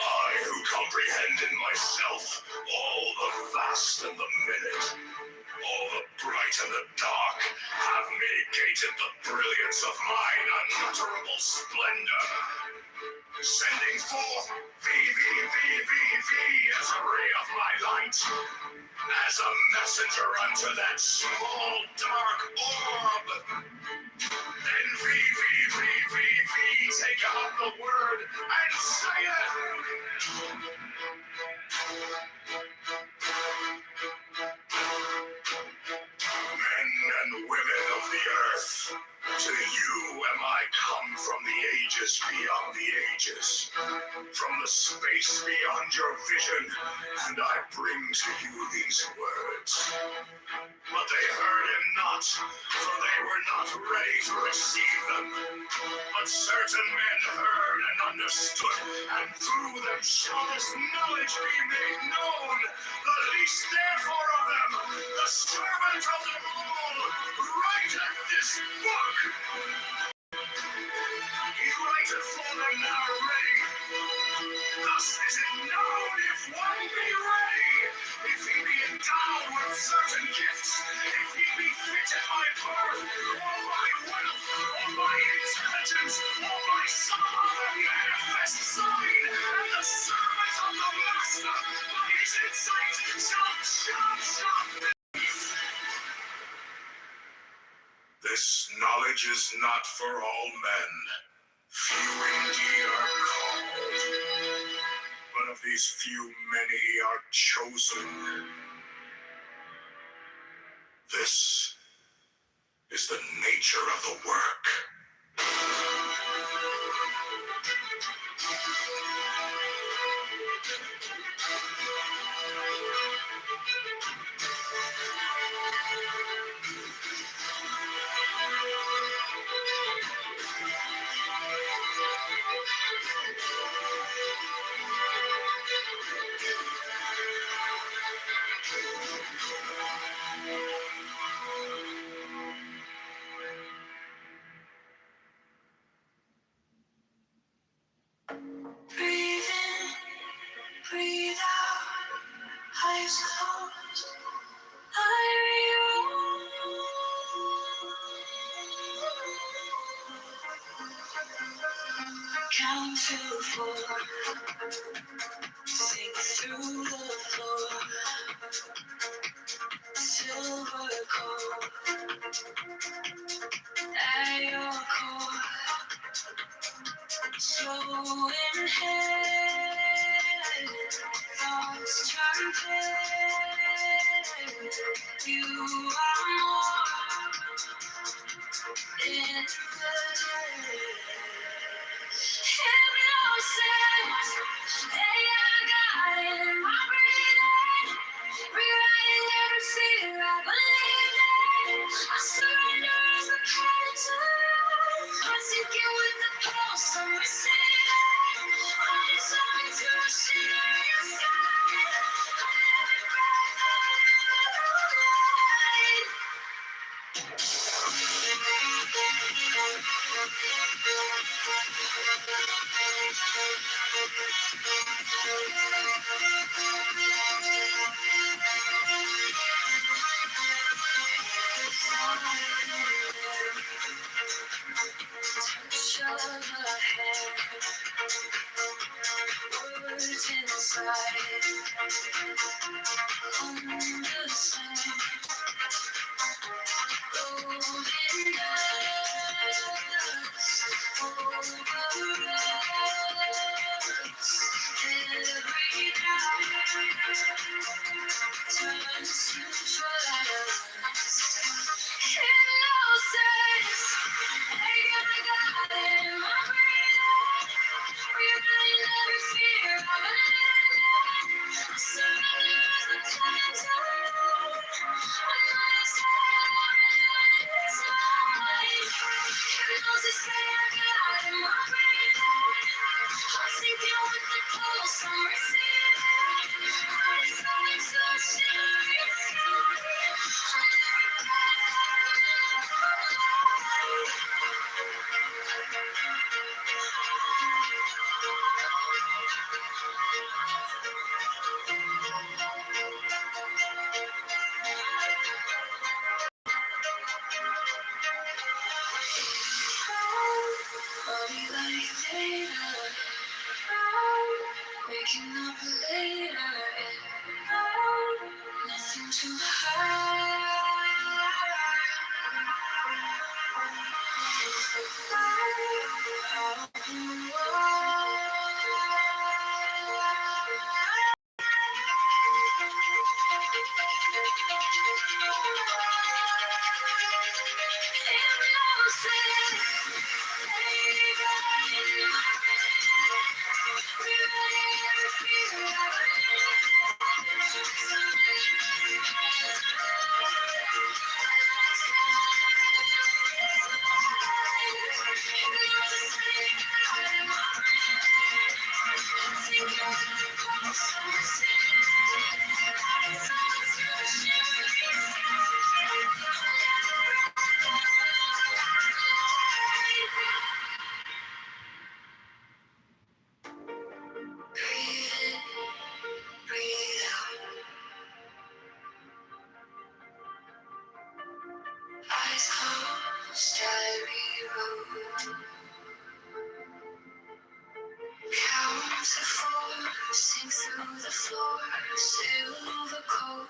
I who comprehend in myself all the vast and the minute, all the bright and the dark, have mitigated the brilliance of mine unutterable splendor, sending forth V as a ray of my light, as a messenger unto that small dark orb. Then V, take up the word and say it. Men and women of the earth, to you am I come from the ages beyond the ages, from the space beyond your vision, and I bring to you these words. But they heard him not, for they were not ready to receive them. But certain men heard and understood, and through them shall this knowledge be made known. The least therefore of them, the servant of them all, writeth this book. He writeth for them that are ready. Thus is it known if one be ready, if he be endowed with certain gifts, if he be fitted by birth, or by wealth, or by intelligence, or by some other manifest sign, and the servant of the master, by his insight, shall. This knowledge is not for all men. Few indeed are called, but of these few many are chosen. This is the nature of the work. Breathe in, breathe out, eyes closed. Count to 4, sink through the floor, silver cold at your core, slow inhale, thoughts turn pale, you are more in the day. Hypnosis, hey, I got it in my breathing, rewriting every fear I believed in. I surrender as the curtains rise. I'm sinking with the pulse I'm receiving. I'm dissolving to a shimmering sky. Every breath I light. Touch of a hand, words inside, understand, golden dust, over us, every night turns to trust. Hypnosis, hey, I got it in my breathing, rewriting every fear I believed in. I surrender as the curtains rise. When I exhale, everyone is mine. Hypnosis, hey, I got it in my breathing. I'm sinking with the pulse I'm receiving. I'm dissolving to too high. Breathe in, breathe out. Eyes closed, diary road. Count to four, sink through the floor. Silver coat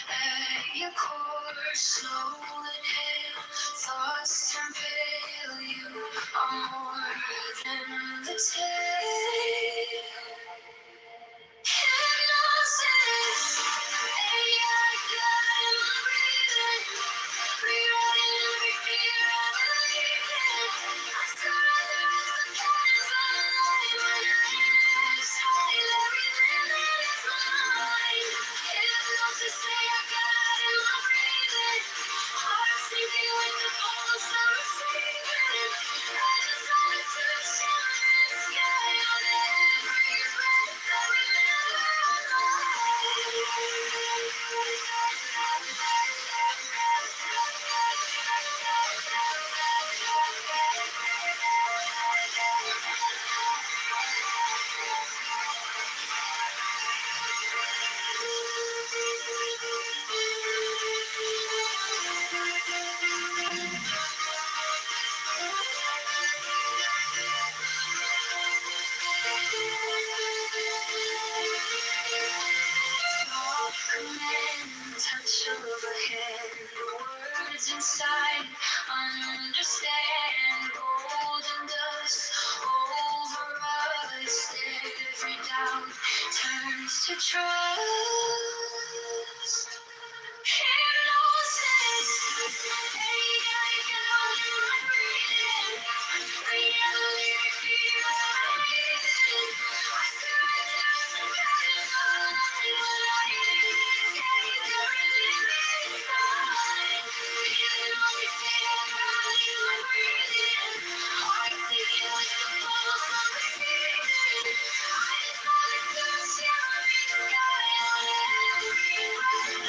at your core. Slow inhale, thoughts turn pale. You are more than the tale. Hypnosis, AI guide my breathing, rewriting every fear I believed in. I surrender as the cannons align. When I exhale, everything that is mine. Hypnosis, AI guide my breathing, heart sinking with the pulse I'm receiving. I desire to shine sky on every breath I Soft command, touch of a hand, words inside, understand, golden dust over us, every doubt turns to trust. Hypnosis, AI guiding my breathing, reality fear I'm breathing. I surrender as the curtains align. When I escape, everything is mine. Hypnosis, AI guiding my breathing, heart sinking with the pulse I'm receiving. I desire to shimmering sky on every breath I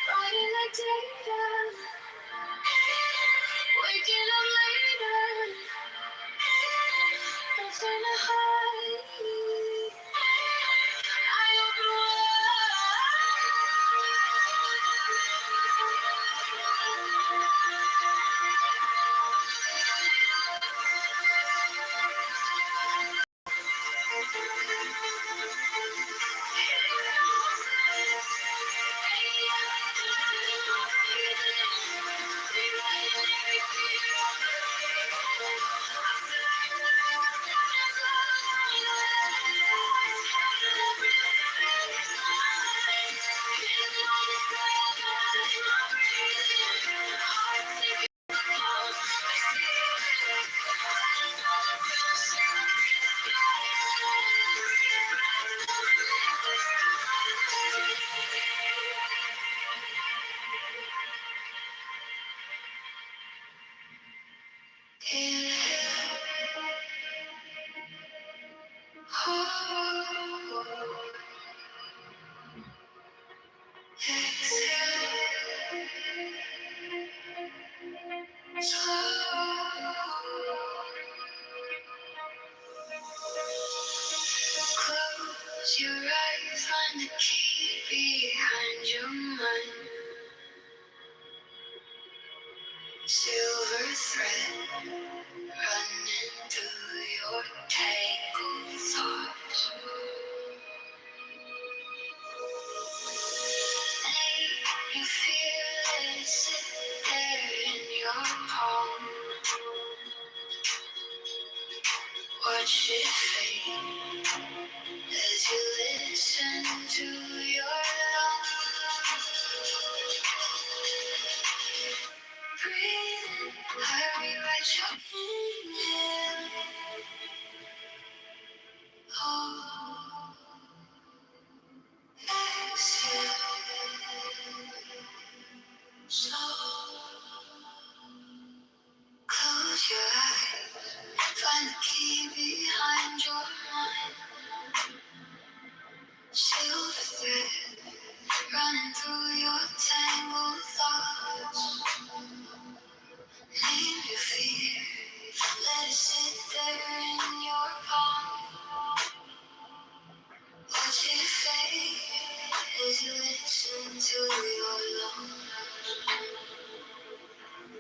writing like data, waking up later, nothing to hide. I open your eyes find the key behind your mind. Silver thread running through your tangled thoughts. Make you feel it sit there in your palm. Watch it fade as you listen to your lungs. Breathe in, I rewrite your email. Oh, exhale, slow. Close your eyes, find the key behind your mind. Silver thread running through your tangled thoughts. Name your fear, let it sit there in your palm. Watch it fade as you listen to your lungs.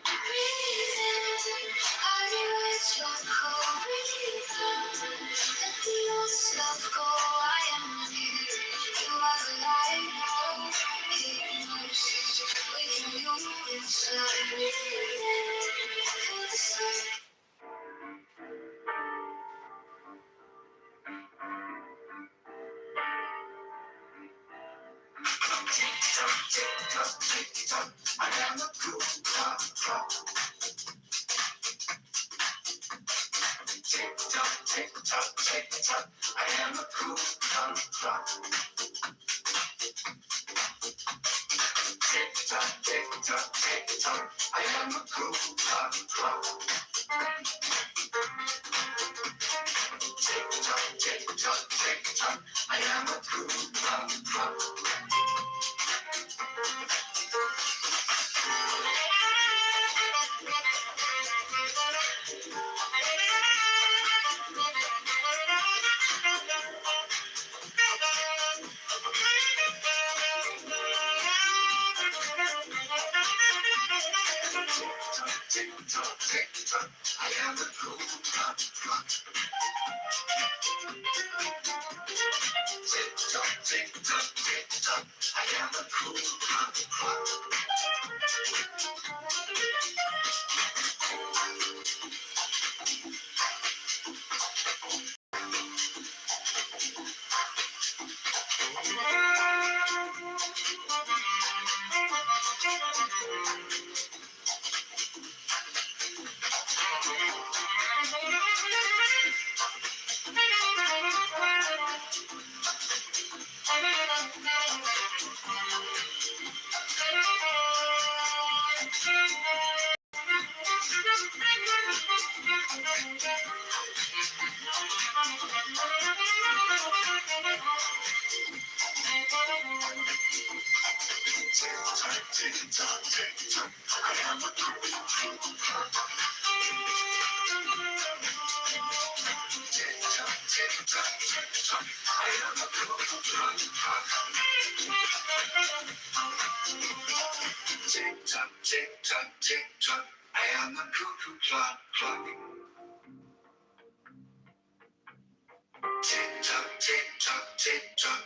Breathe in, I rewrite your code. Breathe out, let the old self go. I am here, you are the light. Hypnosis, waking you inside. Breathe in, feel the sun. I am a cool clock. Tick tock, tick tock, tick tock. I am a cool clock. Tick tock, tick tock, tick tock. I am a cool clock. Tick tock, tick tock, tick tock. I am a cool clock. Tick tock, tick tock. I am a cool clock. Tick tock, tick tock, tick tock. I am a cool clock. Tick tock, tick tock, tick tock. I am a cuckoo clock. Tick tock, tick tock, tick tock. I am a cuckoo clock. Tick tock, tick tock, tick tock. I am a cuckoo clock. Tick tock, tick tock, tick tock.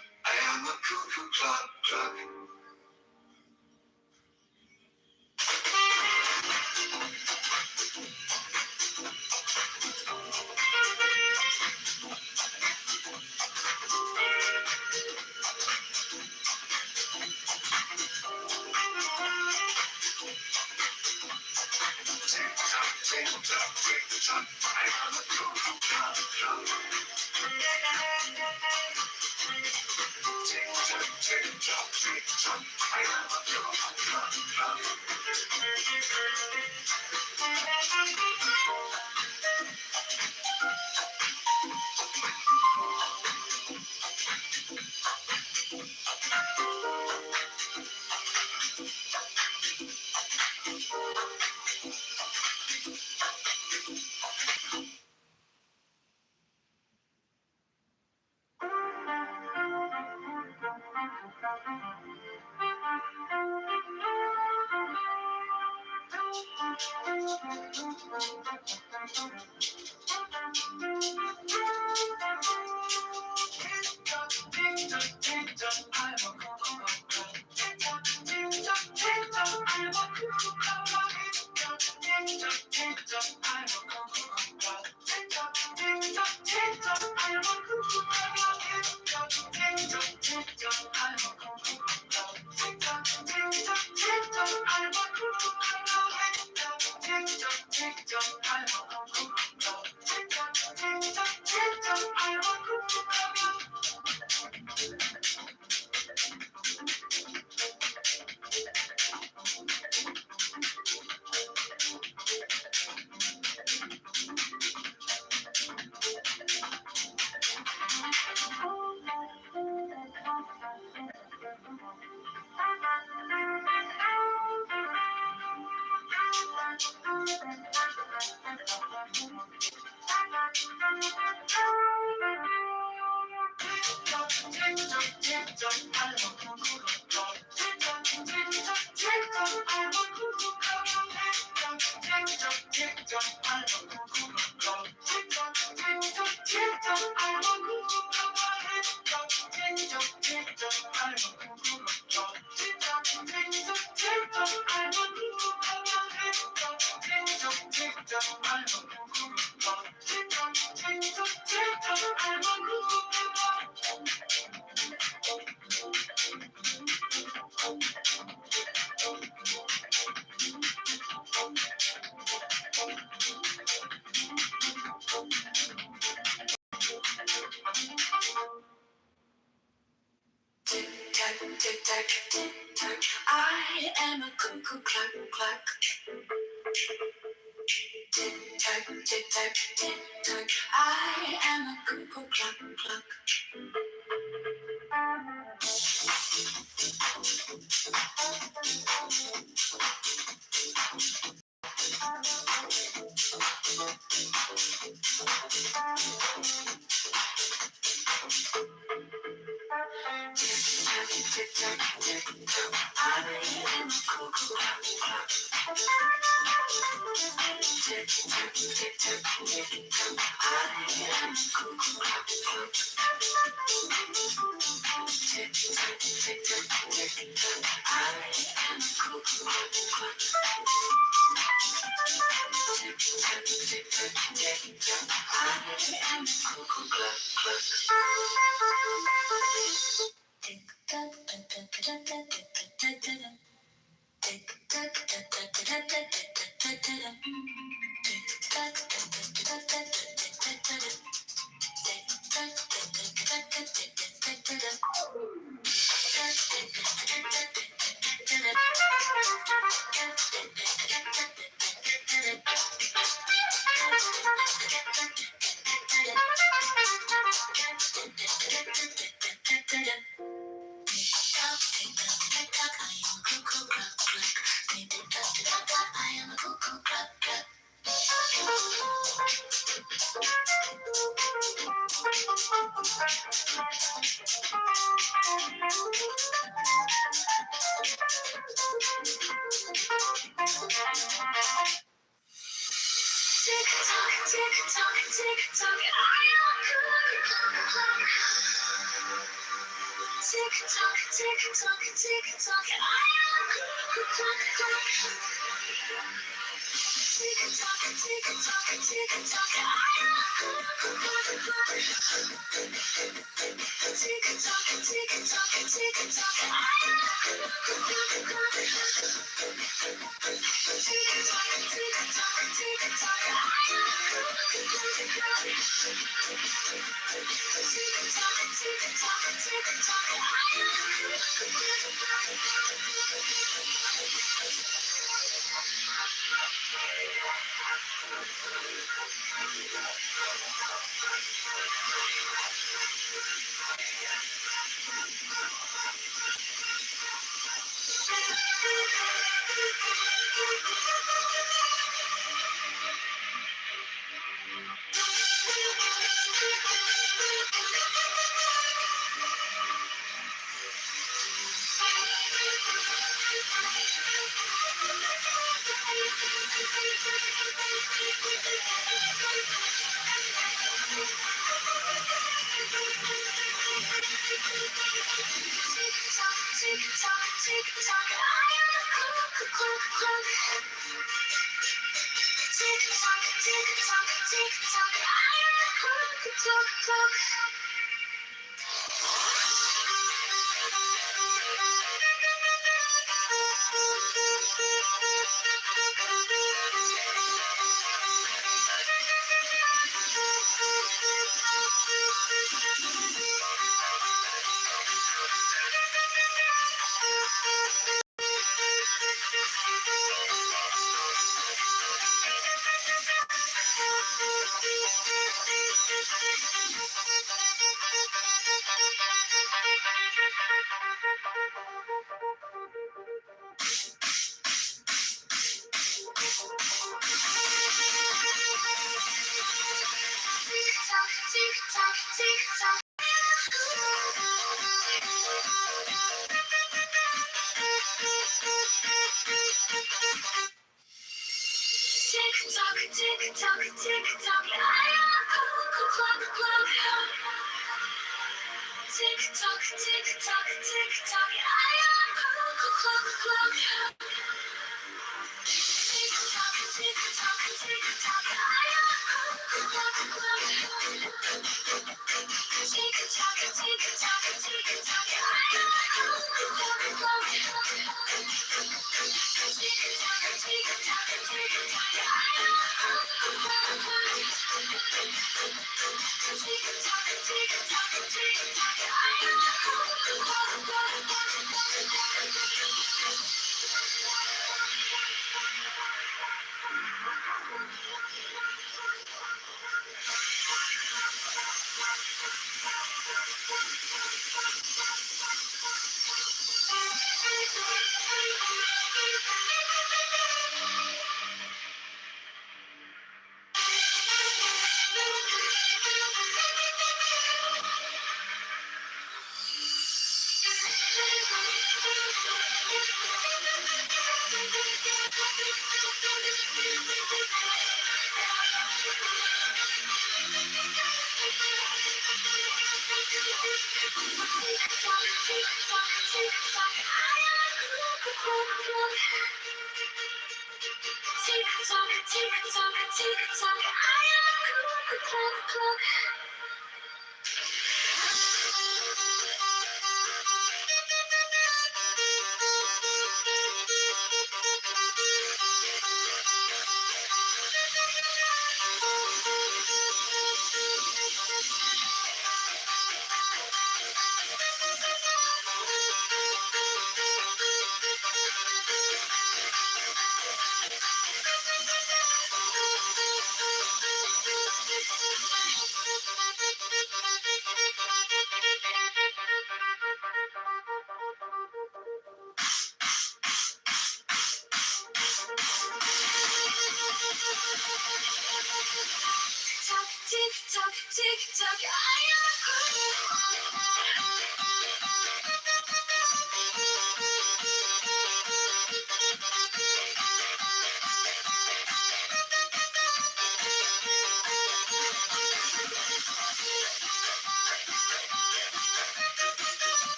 I am a cuckoo clock. Tick tock, tick tock, tick tock. I am a cuckoo clock, clock. Tick tock, tick tock, tick tock. I am a cuckoo clock, clock. Tick tock, tick tock. I am a cuckoo clock, clock. Tick tock, tick tock, tick tock. I am a cuckoo clock, clock. Tick tock, tick tock, tick tock. I am a cuckoo clock, clock. Tick tock, tick tock, tick tock. I am a cuckoo clock, clock. Tick tock, tick tock, tick tock, tick tock. Tick tock, tick tock, tick tock, tick tock. Tick tock, tick tock, tick tock, tick tock. Tick tock, tick tock, tick tock, tick tock. I am a cuckoo clock, clock. Tick tock, tick tock, tick tock. I am a cuckoo clock, clock. Tick tock, tick tock, tick tock. I am a cuckoo clock, clock. Tick tock, tick tock, tick tock. I am a cuckoo clock, clock. Tick tock, tick tock, tick tock. I am a cuckoo clock, clock. Tick tock, tick tock, tick tock. I am a cuckoo clock, clock. Tick tock, tick tock, tick tock. I am a cuckoo clock,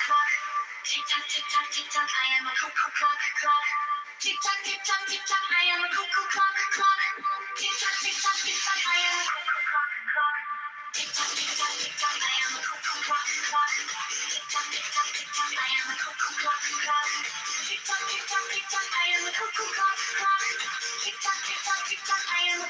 clock. Tick tock, tick tock, tick tock. I am a cuckoo clock, clock. Tick tock, tick tock, tick tock. I am a cuckoo clock, clock. Tick tock, tick tock, tick tock. I am a cuckoo clock, clock. Tick tock, tick tock, tick tock. I am a cuckoo clock, clock. Tick tock, tick tock, tick tock. I am a cuckoo clock, clock. Tick tock, tick tock, tick tock. I am a cuckoo clock, clock. Tick tock, tick tock, tick tock. I am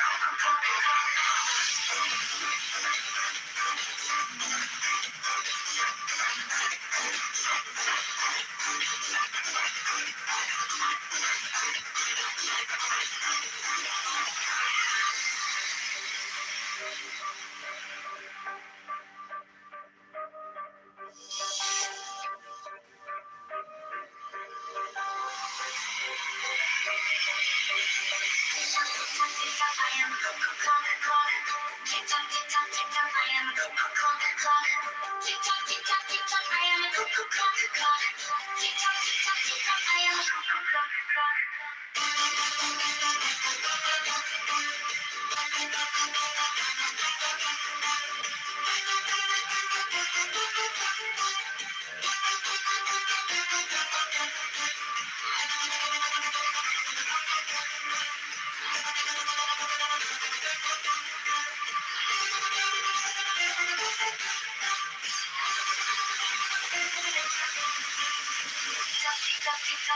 a cuckoo clock, clock. Tick tock, tick tock, tick tock. I am a cuckoo clock, clock.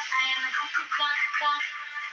I am a cuckoo clock, clock. Tick tock, tick tock, tick tock. I am a cuckoo clock, clock.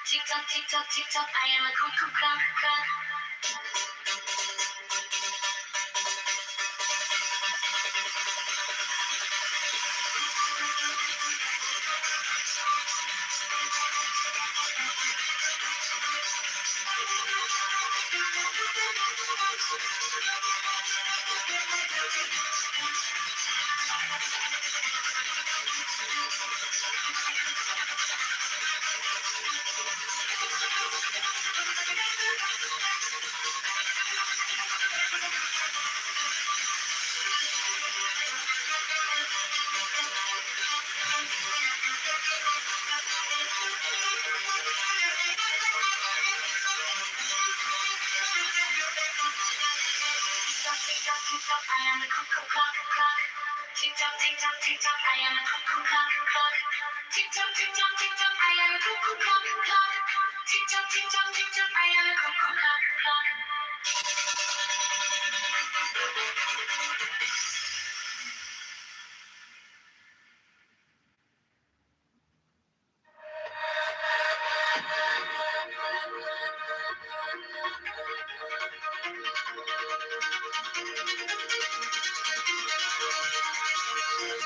Tick tock, tick tock, tick tock. I am a cuckoo clock, clock. Tick tock, tick tock, tick tock. I am a cuckoo clock, clock.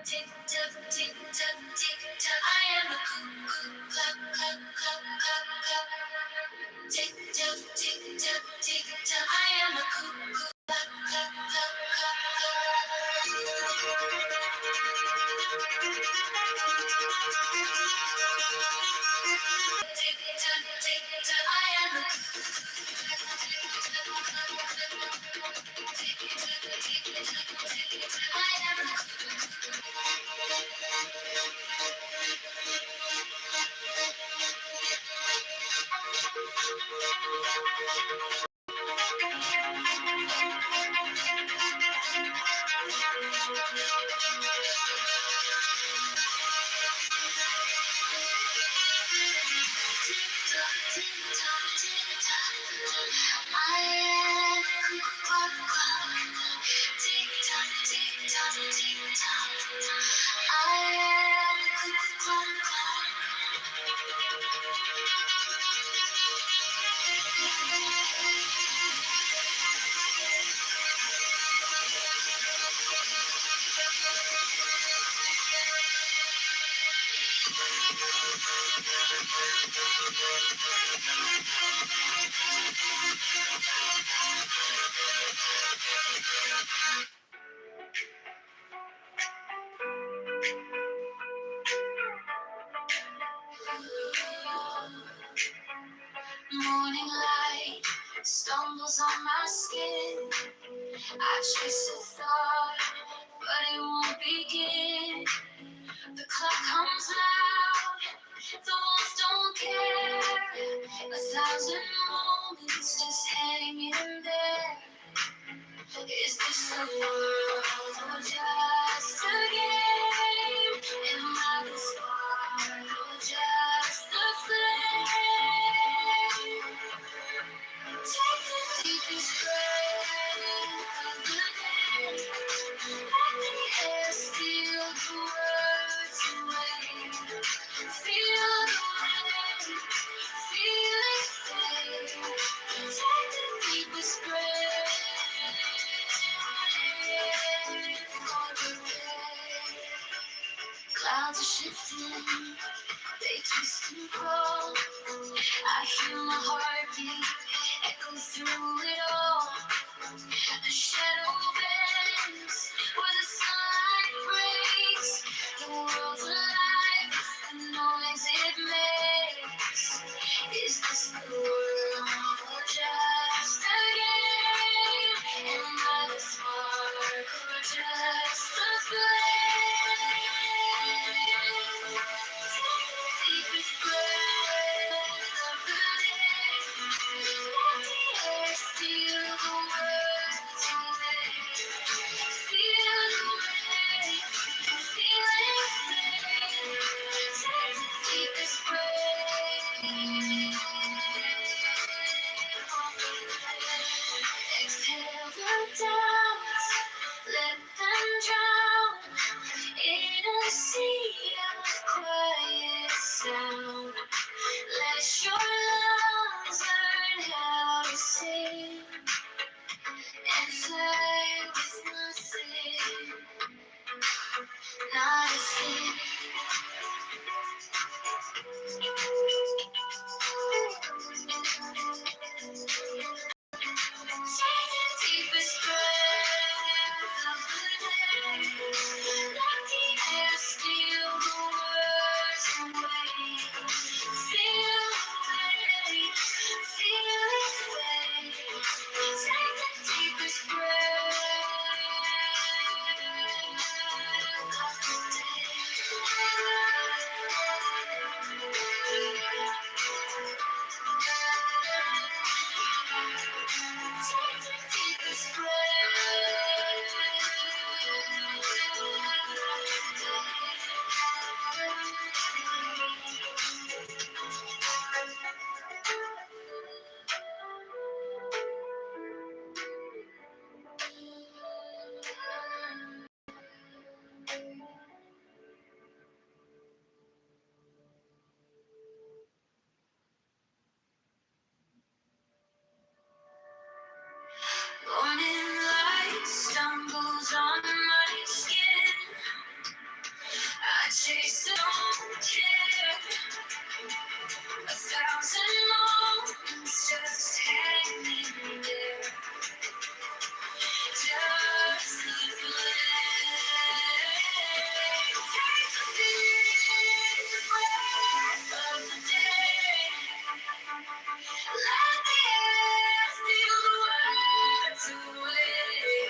Tick tock, tick tock, tick tock. I am a cuckoo clock, clock, clock, clock, clock. Tick tock, tick tock, tick tock. I am a cuckoo clock, clock, clock, clock, Tick tock, tick tock. I am a cuckoo clock, tick tock, tick tock, tick tock. I am a morning light stumbles on my skin. I chase a thought, but it won't begin. The clock comes loud, the walls don't care. 1,000 moments just hanging there. Is this the world or just a game? Am I the spark or just the flame? Take the deepest breath of the day. Let the air steal the words away. Feel the wind, feel it fade. Take the deepest breath for the day. Clouds are shifting, they twist and crawl. I hear my heartbeat echo through it all. A shadow bends where the sunlight breaks. The world's alive with the noise it makes. Is this the world or just a game? Am I the spark or just the flame? Take the deepest breath of the day. Let the air steal the words away. Feel the weight, feel it fade. Take the deepest breath. Exhale the doubts, let them drown in a sea of quiet sound. Let your lungs learn how to sing and fly with nothing, not a thing. Take the deepest breath of the day. Let the air steal the words away. Feel the weight, feel it fade. Take the deepest breath of the Take the deepest Morning light stumbles on my skin. I chase it, don't care. 1,000 moments just hanging there. Just the flame. Take the deepest breath of the day. Let the air steal the words away.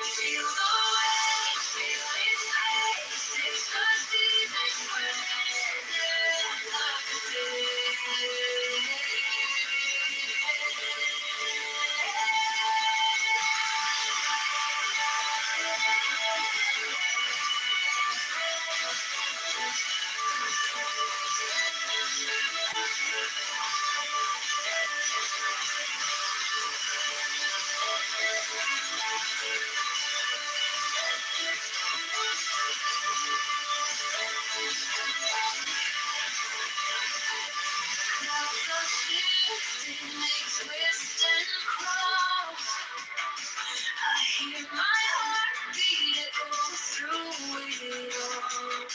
Feel the weight, feel it fade. Take the deepest breath of the Clouds are shifting, they twist and crawl. I hear my heartbeat echo through it all.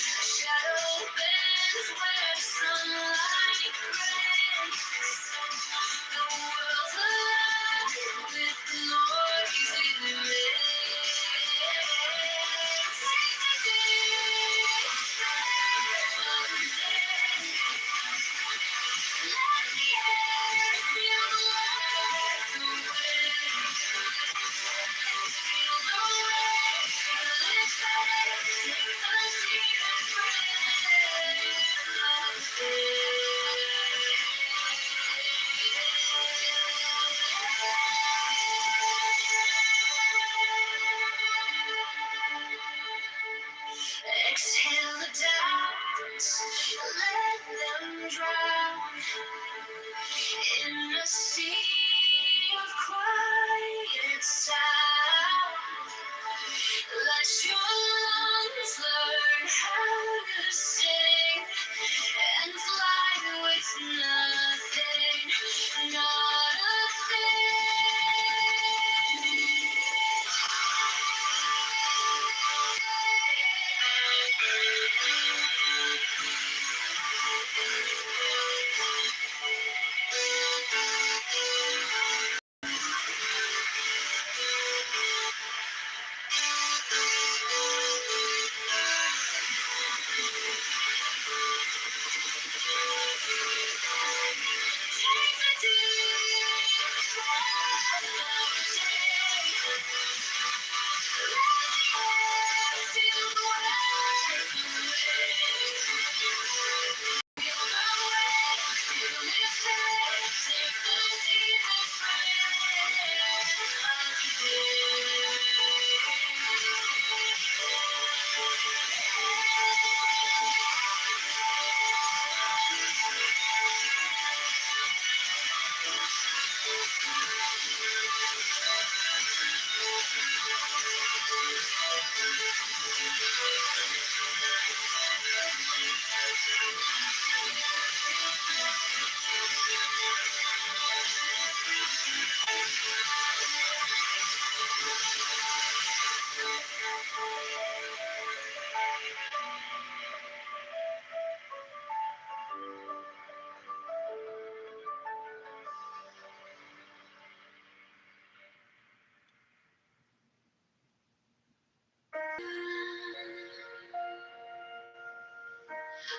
Shadow bends where sunlight breaks. The world's alive with noise.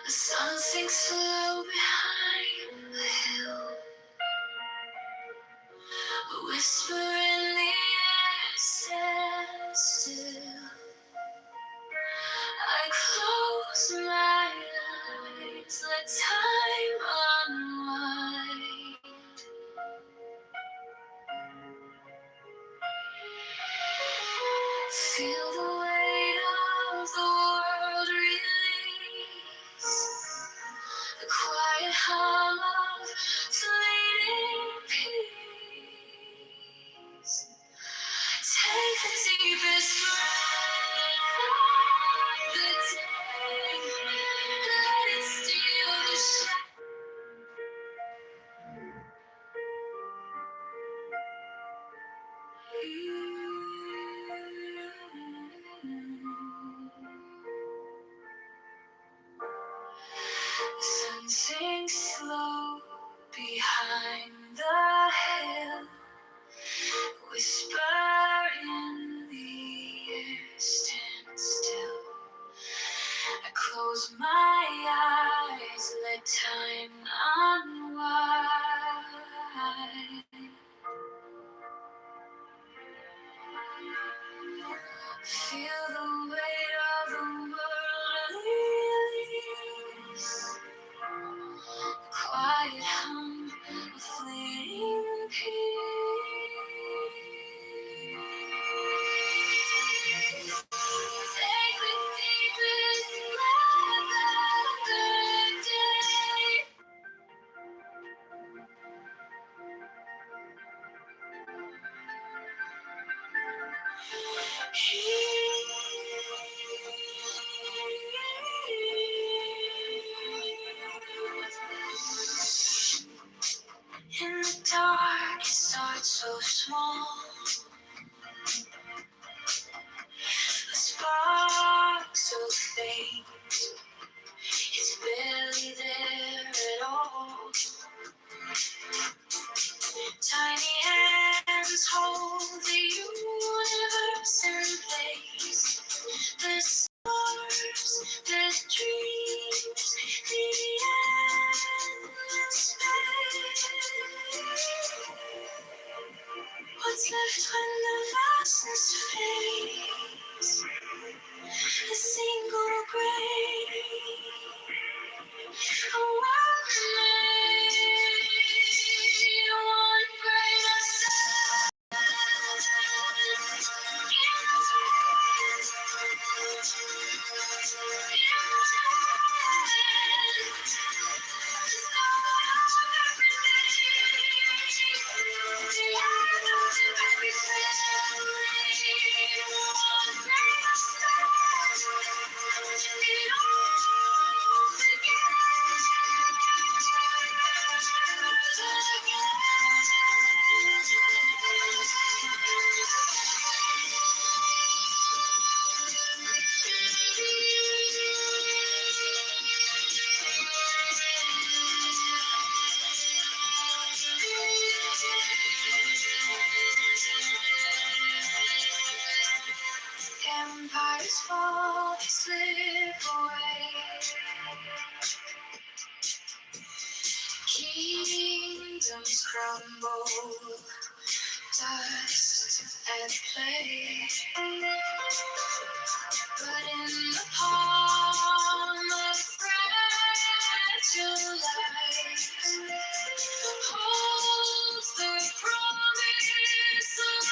The sun sinks low behind the hill. A whisper in the air stands still. I close my eyes, let time unwind. Feel the weight of the world release. The quiet hum of fleeting peace. Take the deepest breath of the day. Let it steal the The sun sinks slow behind the hill. Whisper in the air, stand still. I close my eyes, let time unwind. Feel the weight of the world release. The quiet hum of fleeting peace. Take the deepest breath of the day. In the dark, it starts so small. A spark so faint, it's barely there at all. Tiny hands hold the universe in place. The stars, the dreams, the endless space. What's left when the vastness fades? A single grain, a world made, one grain of sand. Empires fall, they slip away. Kingdoms crumble, dust and clay. But in the palm of fragile life holds the promise of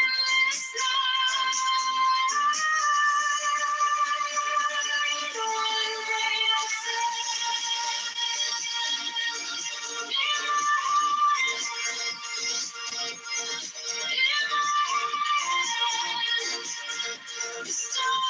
endless night. One grain of sand. The stars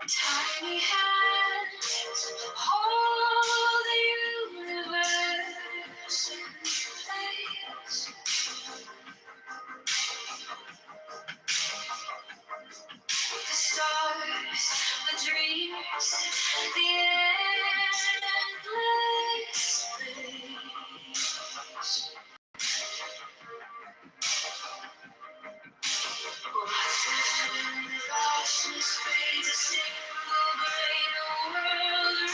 Tiny hands hold the universe in place. The stars, the dreams, the endless space. Watch as when the vastness fades, a single greater world remains.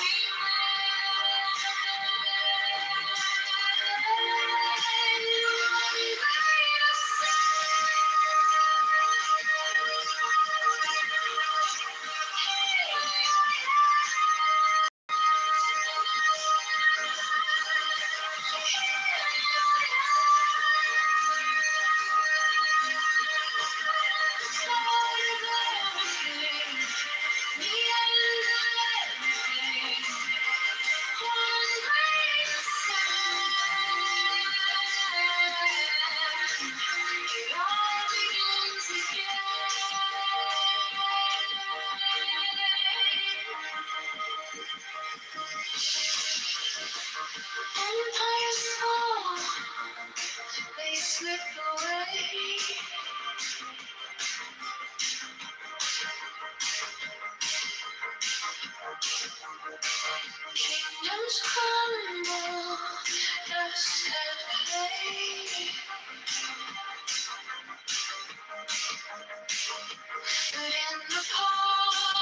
One grain of Empires fall, they slip away. Kingdoms crumble, dust and clay. But in the palm of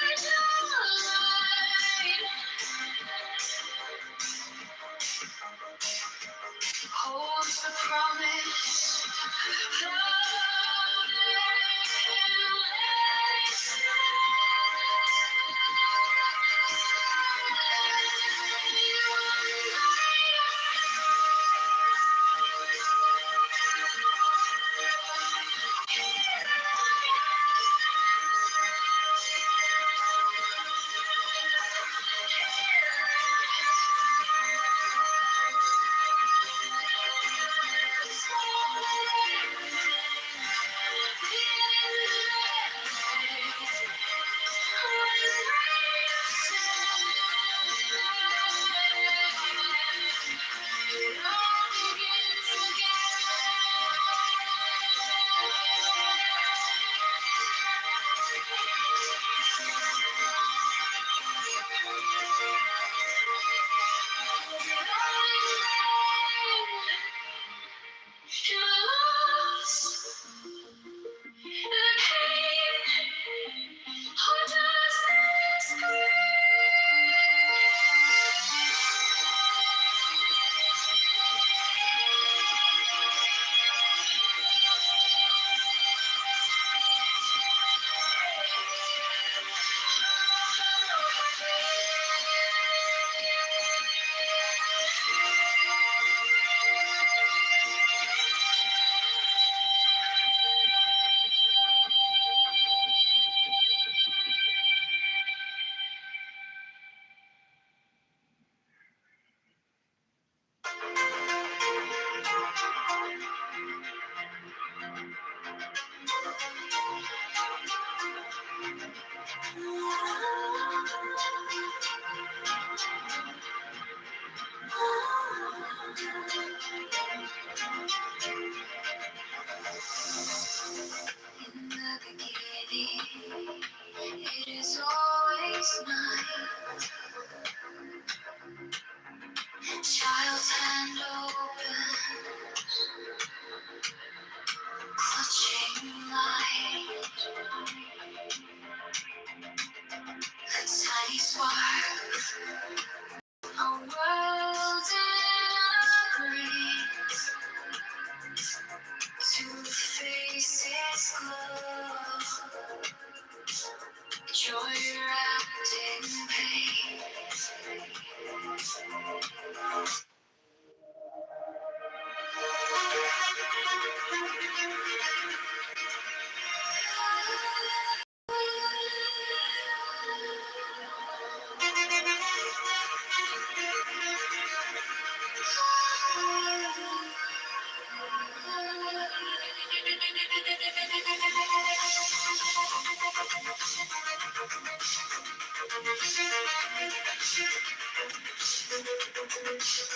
fragile light, holds the promise of endless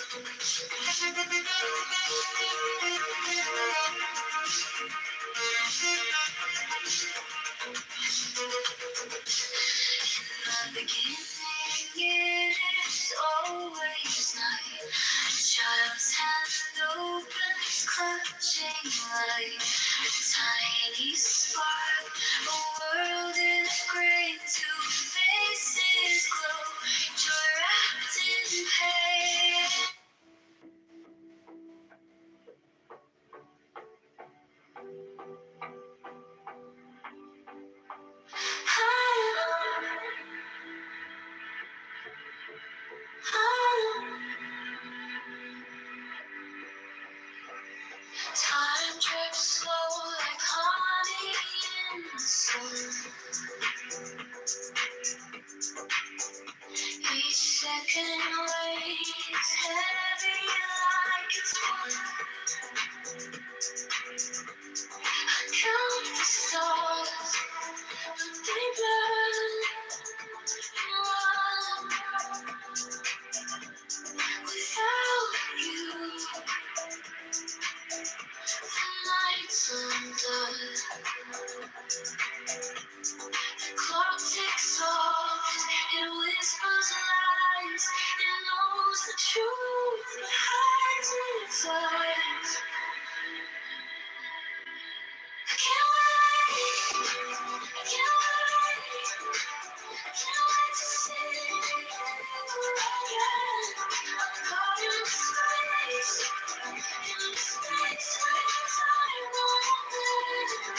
the beginning, it is always night. A child's hand opens, clutching light. A tiny spark, a world is gray. Two faces glow, joy wrapped in pain. Time drips slow like honey in the sun. Each second weighs heavy like it's one. I count the stars, but they burn in one. Without you, the night's undone. The clock ticks off, it whispers lies, it knows the truth but hides its eyes. I can't wait, I can't wait, I can't wait to see you again. I'm caught in space where time won't end.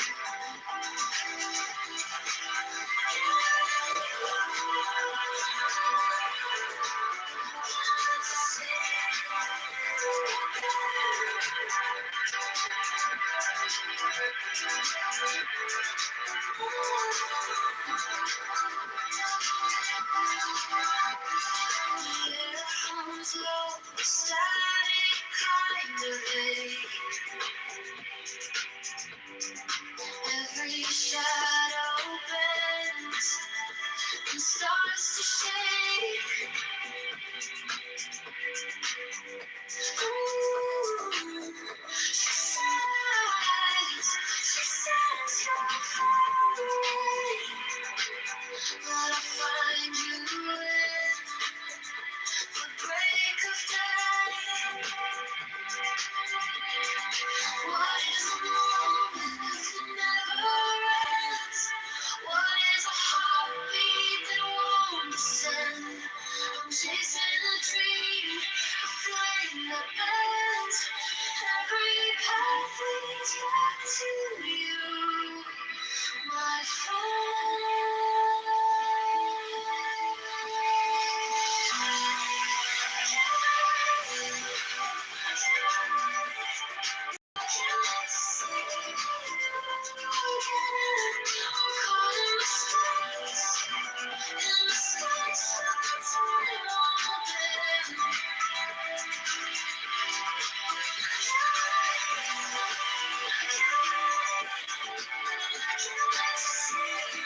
Static kind of ache. Every shadow bends and starts to shake. Ooh, she says you're far away, but I find you in the break of day. What is a moment if it never ends? What is a heartbeat that won't descend? I'm chasing a dream, a flame that bends. Every path leads back to you, my friend. I can't wait to see you again. I'm caught in the space where time won't bend. I can't wait to see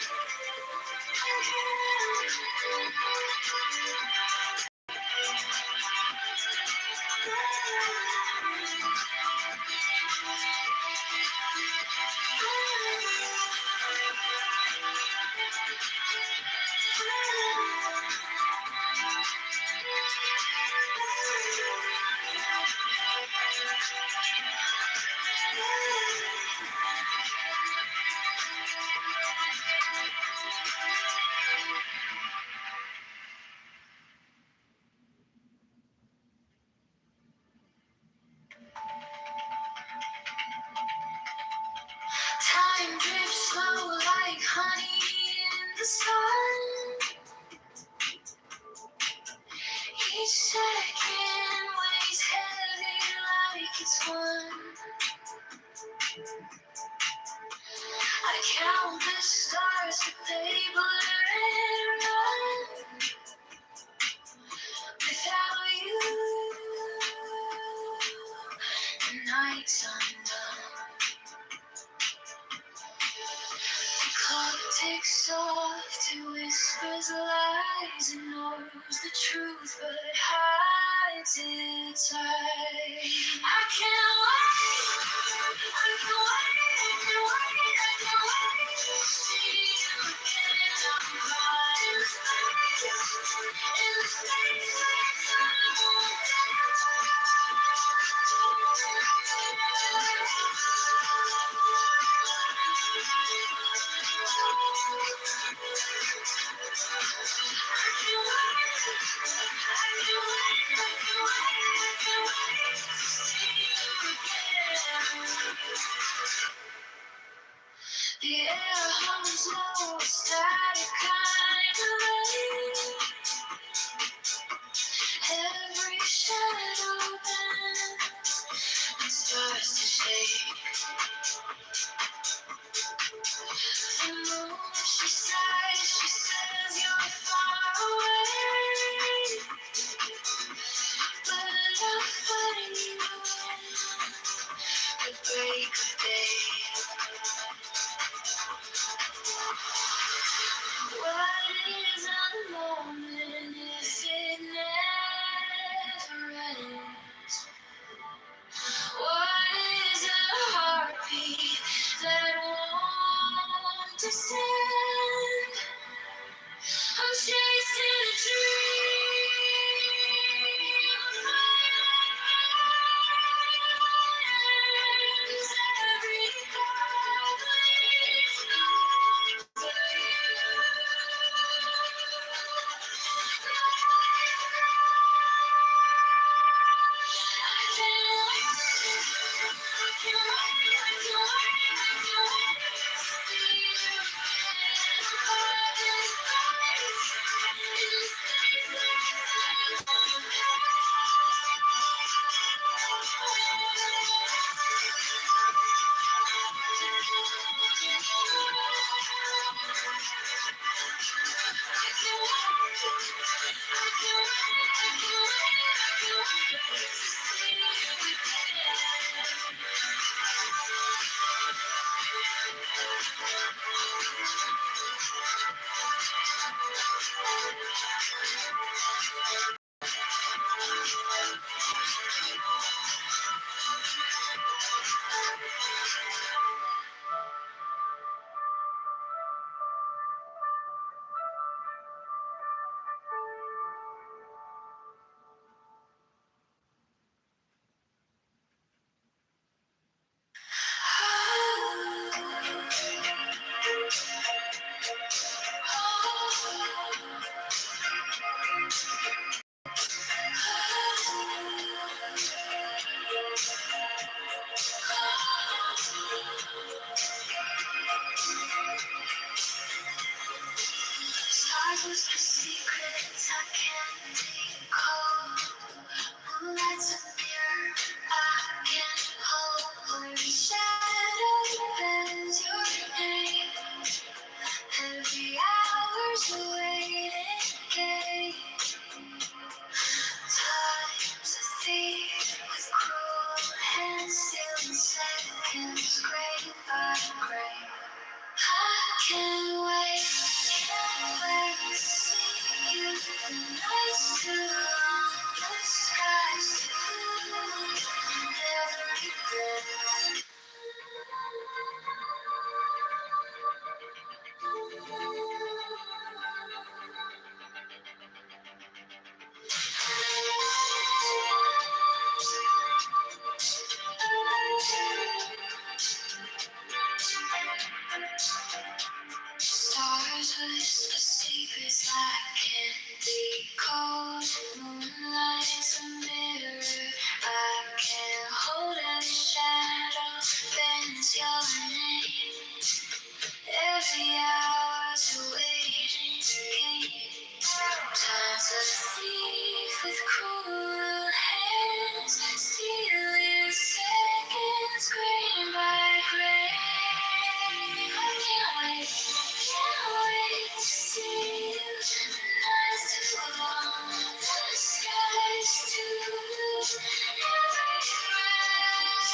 time drips slow like honey in the sun. Each second weighs heavy like it's one. I count the stars, but they blur and run. Without you, the night's undone. The clock ticks soft, it whispers lies, it knows the truth but hides did say. I can't wait. I can't wait. I can't wait. I can't wait to see you again. I'm caught in the space where time won't the air hums low, static kind of way. Every shadow bends and starts to shake. The moon, she sighs, she says you're far away, but I'm fighting you in the break of day. What is a moment if it never ends? What is a heartbeat that won't descend? I'm chasing a dream. Finds every path leads back to stars whisper secrets I can't decode. Moonlight's a mirror I can't hold. Every shadow bends your name. Every hour's a waiting game. Time's a thief with cruel hands, stealing seconds, grain by grain. I can't wait to see you. The night's too long, the sky's too blue. Every day. Stars whisper secrets I can't decode. Moonlight's a mirror I can't hold. Every shadow bends your name. Every hour's a waiting game. Time's a thief with cruel hands, stealing seconds, grain by grain. I can't wait to see you. The night's too long, the sky's too blue. Every breath.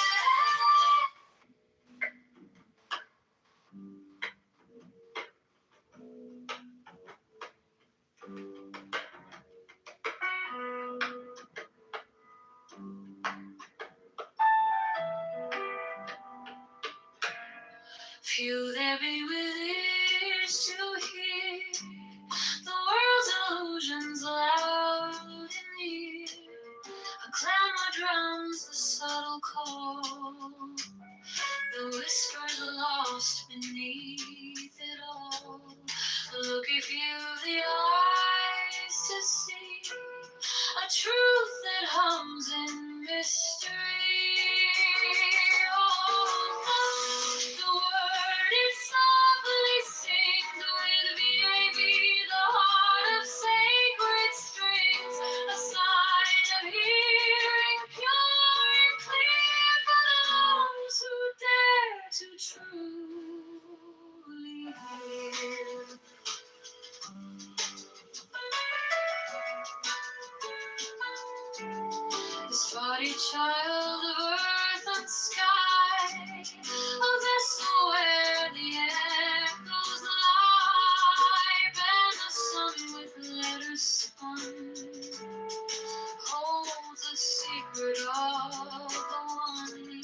Few there be with ears to hear the world's illusions loud and near. A clamor drowns the subtle call, the whispers lost beneath it all. Look if you've the eyes to see a truth that hums in mystery. Oh, the word it softly sings with baby, the heart of sacred strings, a sign of hearing pure and clear for those who dare to truly hear. This body child of earth and sky, a vessel where the echoes lie, bend the sun with letters spun, holds the secret of the one.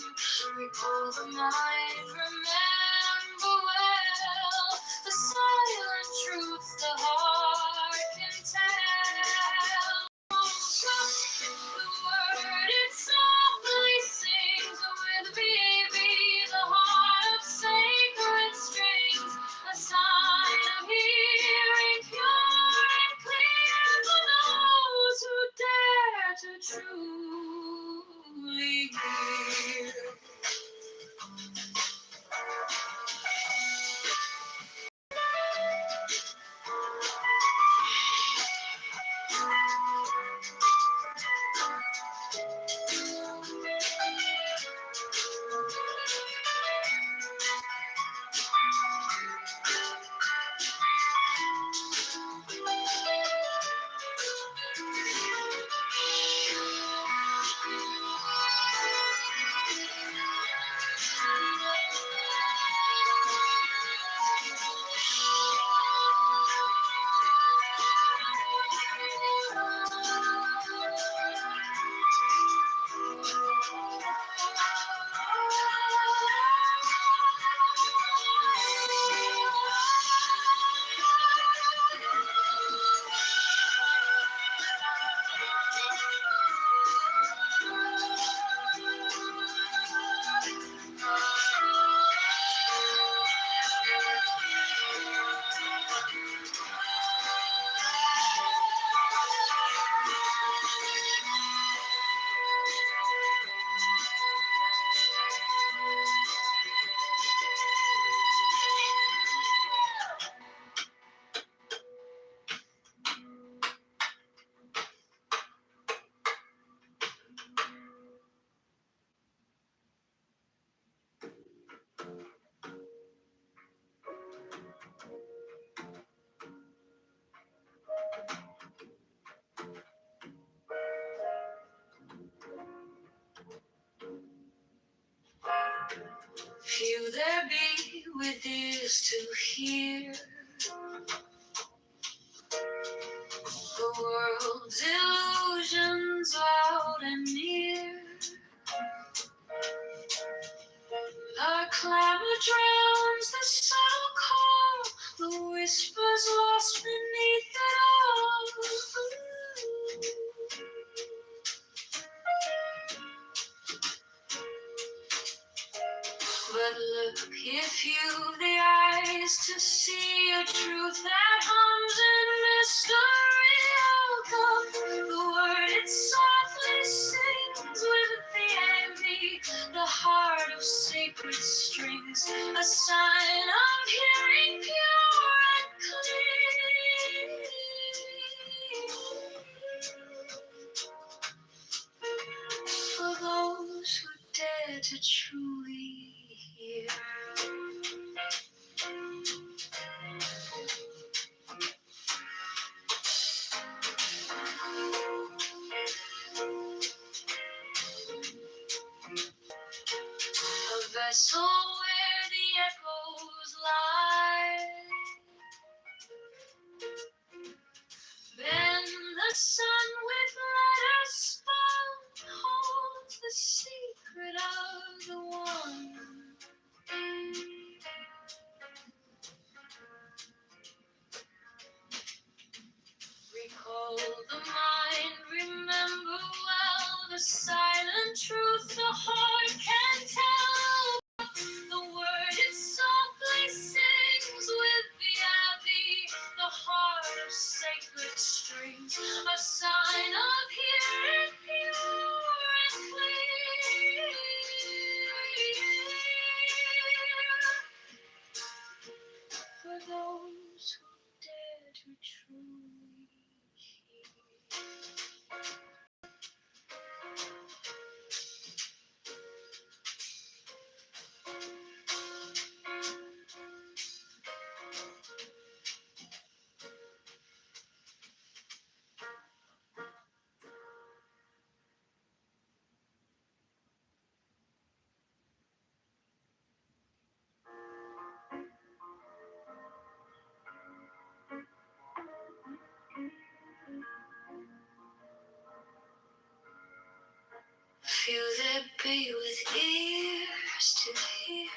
Recall the mind, remember well the silent truths the heart can tell. The word it softly sings with baby, the heart of sacred strings, a sign of hearing pure and clear for those who dare to truly hear. Few there be with ears to hear the world's illusions loud and near. A clamor drowns the subtle call, the whispers lost beneath it all. But look if you've the eyes to see a truth that hums in mystery. Oh, come, the word it softly sings with the envy, the heart of sacred strings, a sign of hearing pure and clear for those who dare to truly hear. A vessel where the echoes lie, bend the sun with letters spun, holds the secret of the one. be with ears to hear.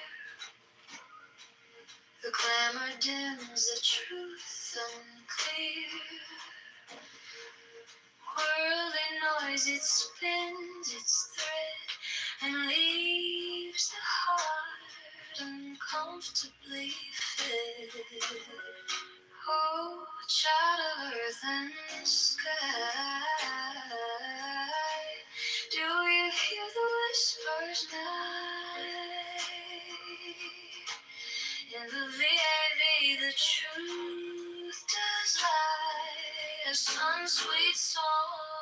The clamor dims, the truth unclear. Whirling noise, it spins its thread and leaves the heart uncomfortably fed. Oh, child of earth and sky, do you hear the whispers night? In the VIV, the truth does lie. A sun's sweet song,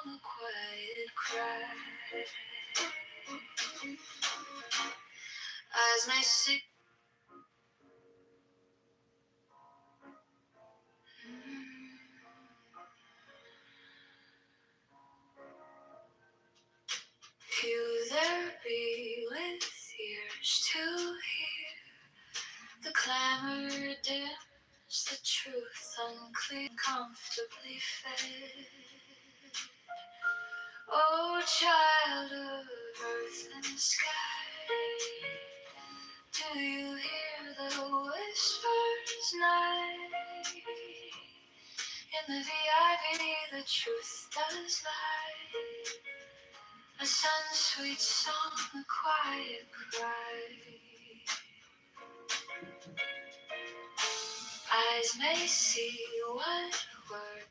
a quiet cry. Eyes may see. Few there be with ears to hear. The clamor dims, the truth unclear, comfortably fed. Oh, child of earth and sky, do you hear the whispers night? In the VIV, the truth does lie. A sun's sweet song, a quiet cry. Eyes may see what word.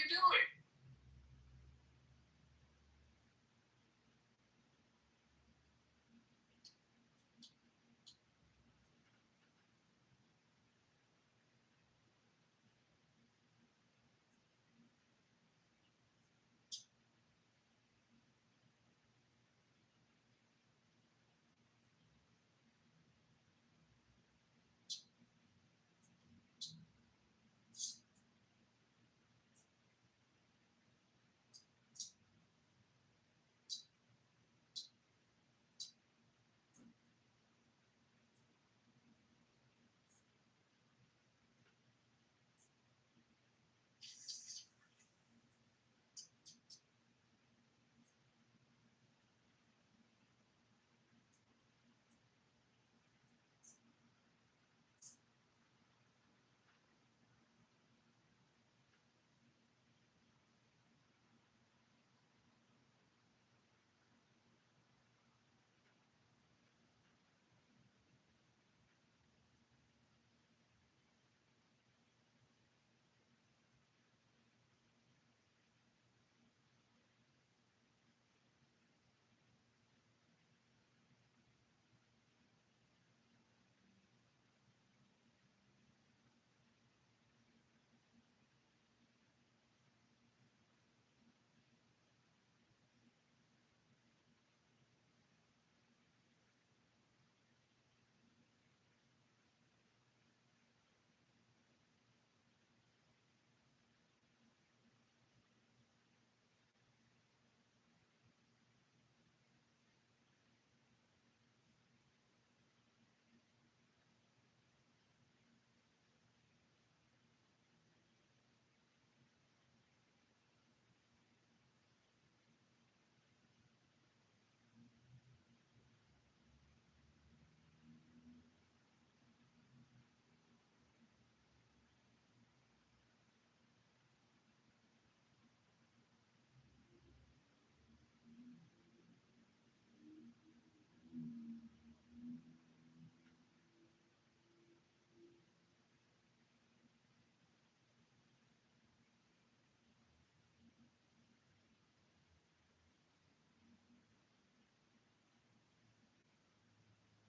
you doing?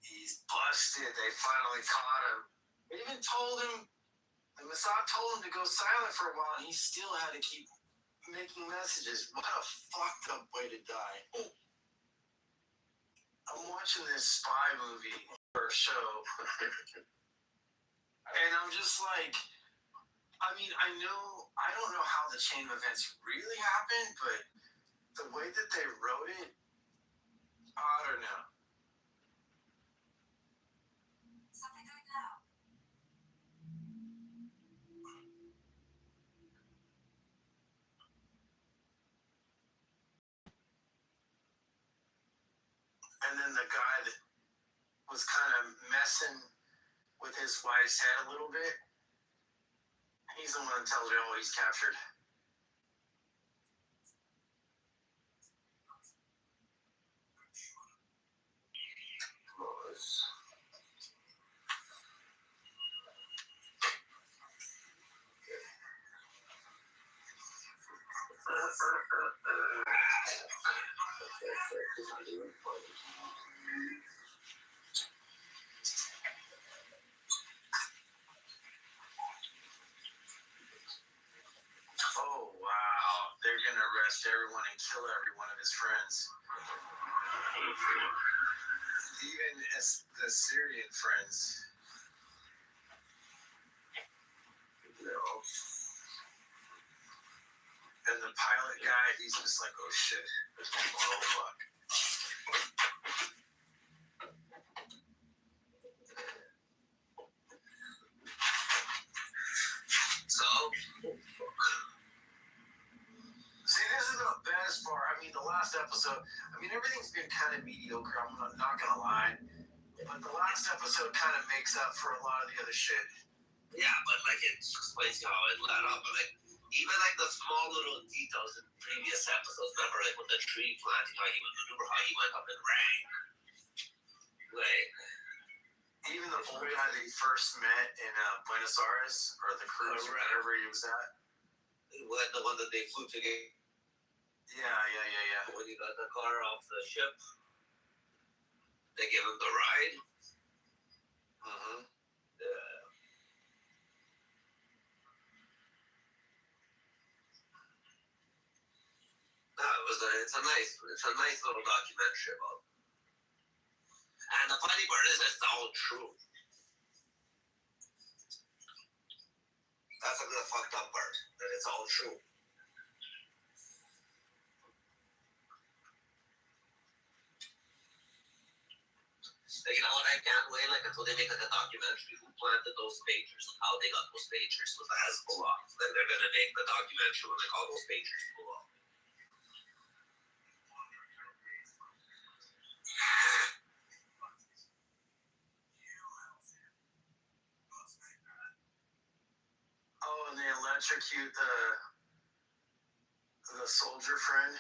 He's busted. They finally caught him. They even told him, the Mossad told him to go silent for a while, and he still had to keep making messages. What a fucked up way to die. I'm watching this spy movie or show, and I'm just like, I mean, I don't know how the chain of events really happened, but the way that they wrote it, I don't know. Something good now. And then the guy that was kind of messing with his wife's head a little bit, he's the one that tells you, oh, he's captured. Oh, wow. They're going to arrest everyone and kill every one of his friends. Even the Syrian friends. No. And the pilot guy, he's just like, oh, shit. Oh, fuck. So, See, this is the best part. I mean, the last episode, everything's been kind of mediocre. I'm not going to lie. But the last episode kind of makes up for a lot of the other shit. yeah, but like it explains you how it led up. But like even like the small little details in previous episodes. Remember, like with the tree planting, how he would maneuver, how he went up in rank. Like even the old guy that he first met in Buenos Aires, or the cruise, or wherever he was at. the one that they flew together. Yeah. When he got the car off the ship, they gave him the ride. Mm-hmm. No, it's a nice little documentary about. And the funny part is, it's all true. That's the fucked up part. That it's all true. Like, you know what? I can't wait until they make a documentary who planted those pagers and how they got those pagers with the Hezbollah. Then they're gonna make the documentary when all those pagers blew up. Oh, and they electrocute the soldier friend.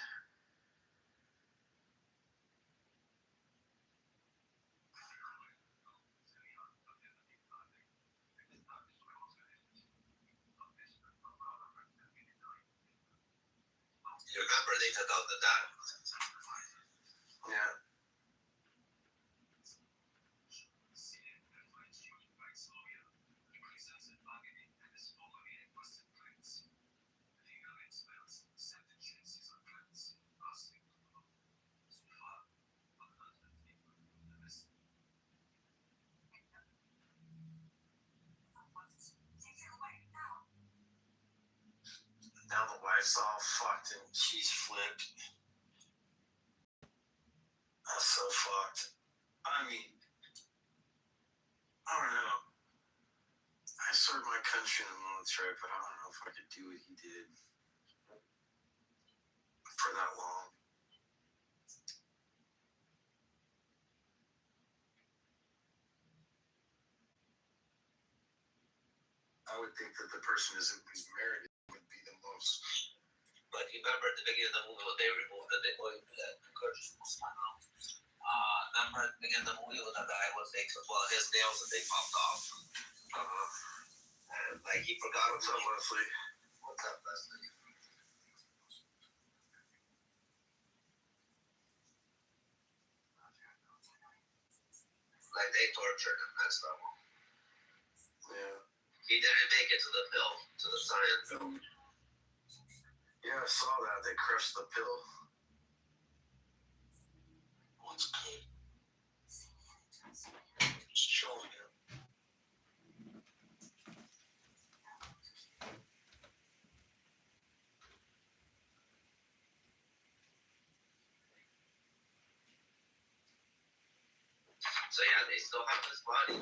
You remember they took out the dad. Yeah. Now the wife's all fucked and she's flipped. That's so fucked. I mean, I don't know. I served my country in the military, but I don't know if I could do what he did for that long. I would think that the person who's married would be the most. But you remember at the beginning of the movie when they removed the oil that remember at the beginning of the movie when the guy was his nails that they popped off. And he forgot. What's up, Leslie? What's up, Leslie? They tortured him, that's the one. Yeah. He didn't make it to the pill, to the science pill. Yeah, I saw that. They crushed the pill. What's good? Just showing him. So yeah, they still have his body.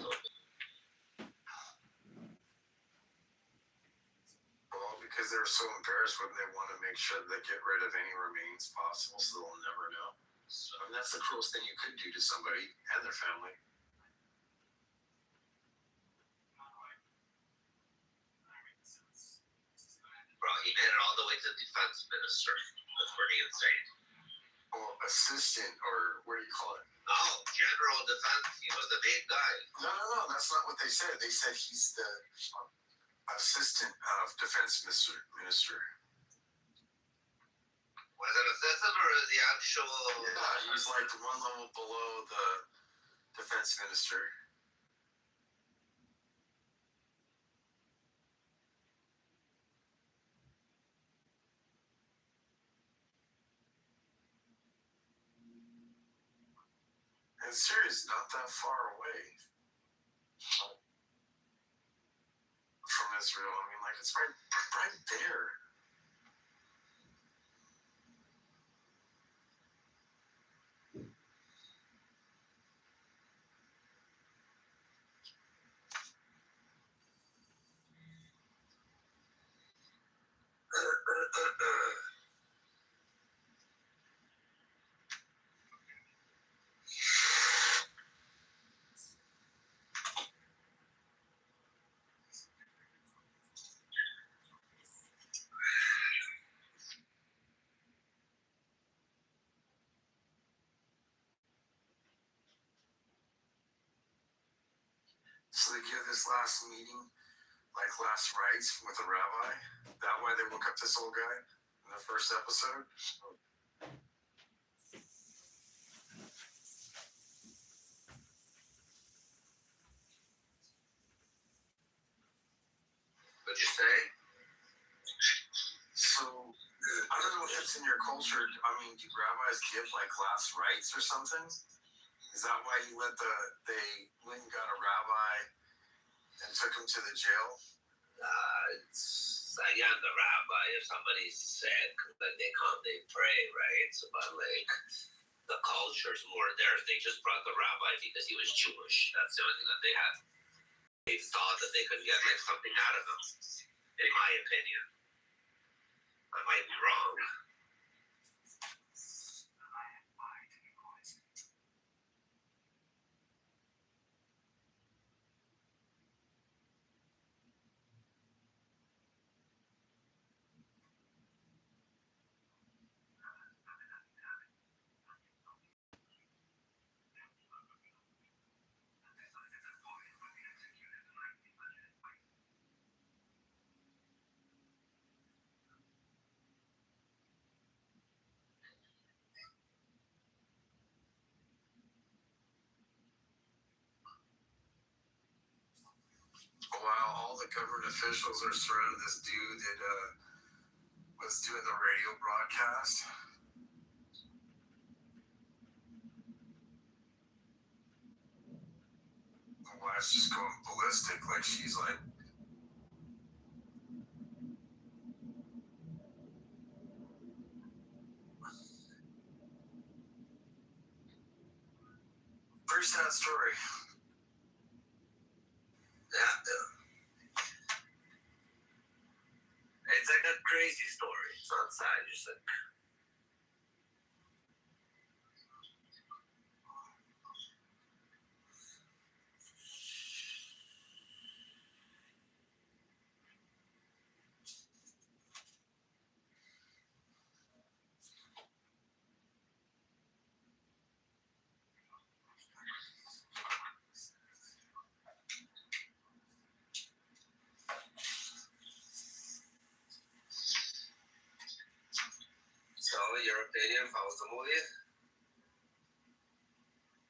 Well, because they're so embarrassed when they want to make sure they get rid of any remains possible so they'll never know. I mean, that's the cruelest thing you could do to somebody and their family. Bro, he made it all the way to defense minister. That's pretty insane. Well, assistant, or what do you call it? No, general defense. He was the main guy. No, that's not what they said. They said he's the assistant of defense minister. Was it assistant or the actual? Yeah, he's like one level below the defense minister. And Syria's not that far away from Israel. I mean, it's right there. So they give this last meeting, like last rites with a rabbi. That why they woke up this old guy in the first episode. What'd you say? So I don't know if it's in your culture. I mean, do rabbis give like last rites or something? Is that why you they went and got a rabbi and took him to the jail? It's again the rabbi. If somebody's sick, then they come, they pray, right? So, but like the culture's more theirs. They just brought the rabbi because he was Jewish. That's the only thing that they had. They thought that they could get like something out of him. In my opinion, I might be wrong. While all the government officials are surrounding this dude that was doing the radio broadcast. The wife's just going ballistic, like she's like, pretty sad story. Yeah. It's like a crazy story. It's not sad. Just like. So, your opinion? How was the movie?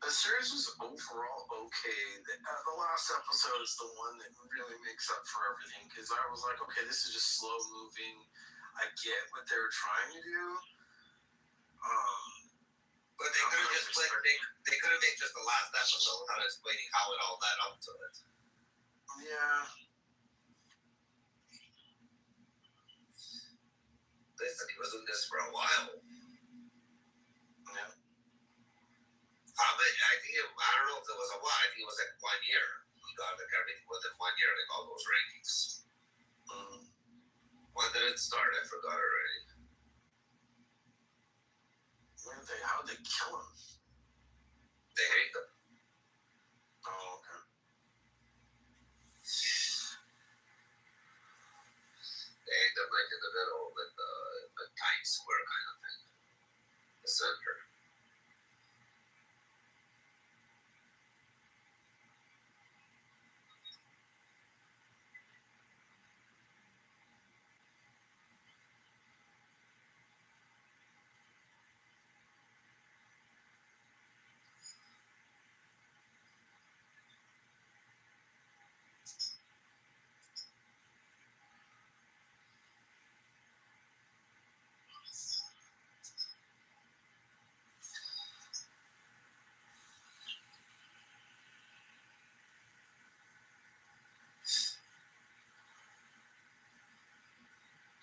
The series was overall okay. The last episode is the one that really makes up for everything because I was like, okay, this is just slow moving. I get what they were trying to do. But they could have just they could have made just the last episode without explaining how it all led up to it. Yeah. They said he was doing this for a while. Yeah. I think I don't know if it was a while. I think it was like 1 year. He got like everything within 1 year, like all those rankings. When did it start? I forgot already. How'd they kill him? They hate them. Oh, okay. They hate them like in the middle of the Times Square kind of thing. The center.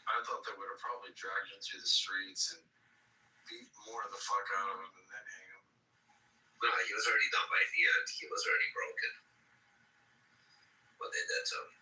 I thought they would have probably dragged him through the streets and beat more of the fuck out of him and then hang him. No, he was already done by the end. He was already broken. What they did to him.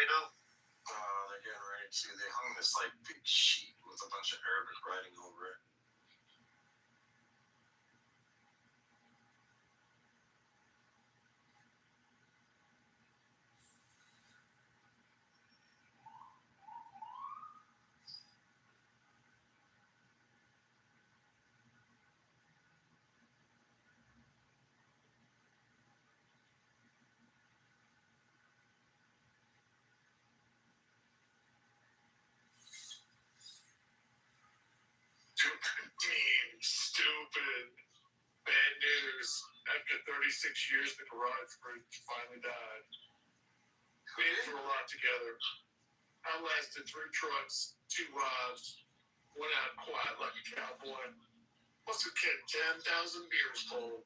know? They're getting ready to. They hung this like big sheet with a bunch of Arabic writing over it. Stupid. Bad news. After 36 years, the garage fridge finally died. Been through a lot together. I lasted 3 trucks, 2 wives, went out quiet like a cowboy. Must have kept 10,000 beers cold.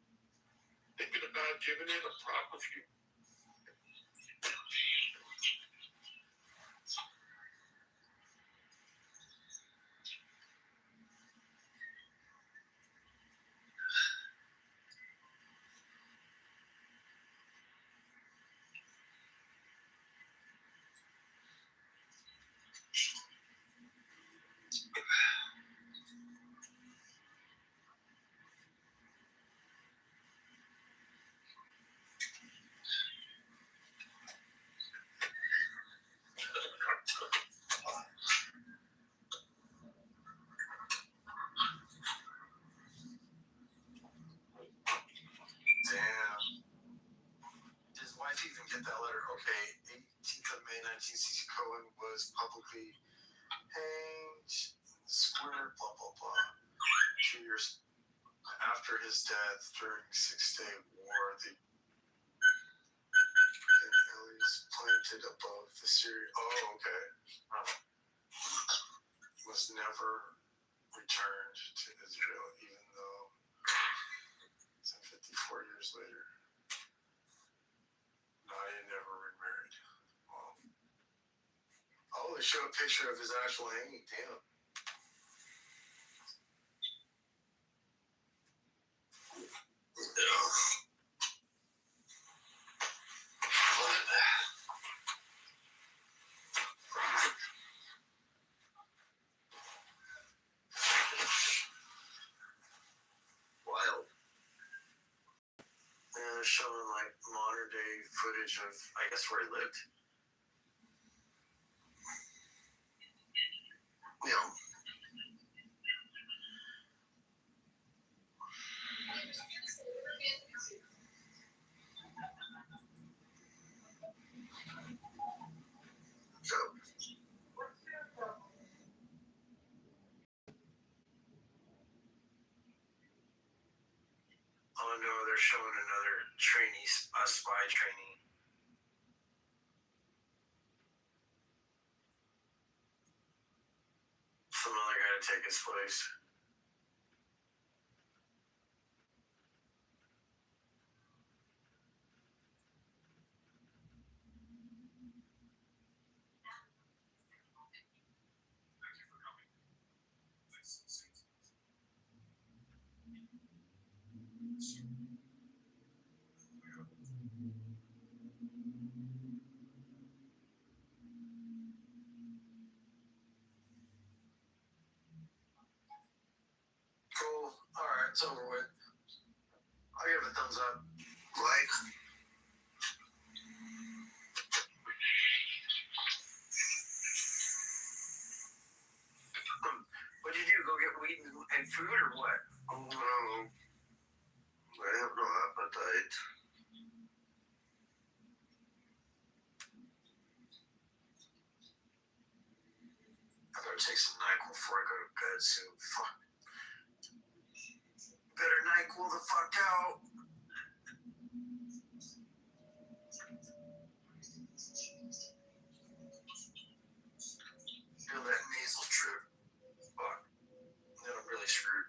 Thinking about giving it a proper funeral. Damn. Did his wife even get that letter? Okay, 18th of May 1960, Cohen was publicly hanged, squared, blah, blah, blah. 2 years after his death during Six-Day War, the Ellie's planted above the Syria. Oh, okay. Was never returned to Israel, even though 54 years later. Nadia never remarried. Well, oh, they show a picture of his actual hanging. Damn. Wild. And they're showing like modern day footage of, I guess, where he lived. You know. So. Oh no, they're showing another trainee, a spy trainee. Some other guy to take his place. Cool. Alright, it's over with. I'll give it a thumbs up. Like, What'd you do? Go get weed and food or what? oh no. I have no appetite. I better take some NyQuil before I go to bed soon. Fuck. Better NyQuil the fuck out. Feel that nasal drip. Fuck. Then I'm really screwed.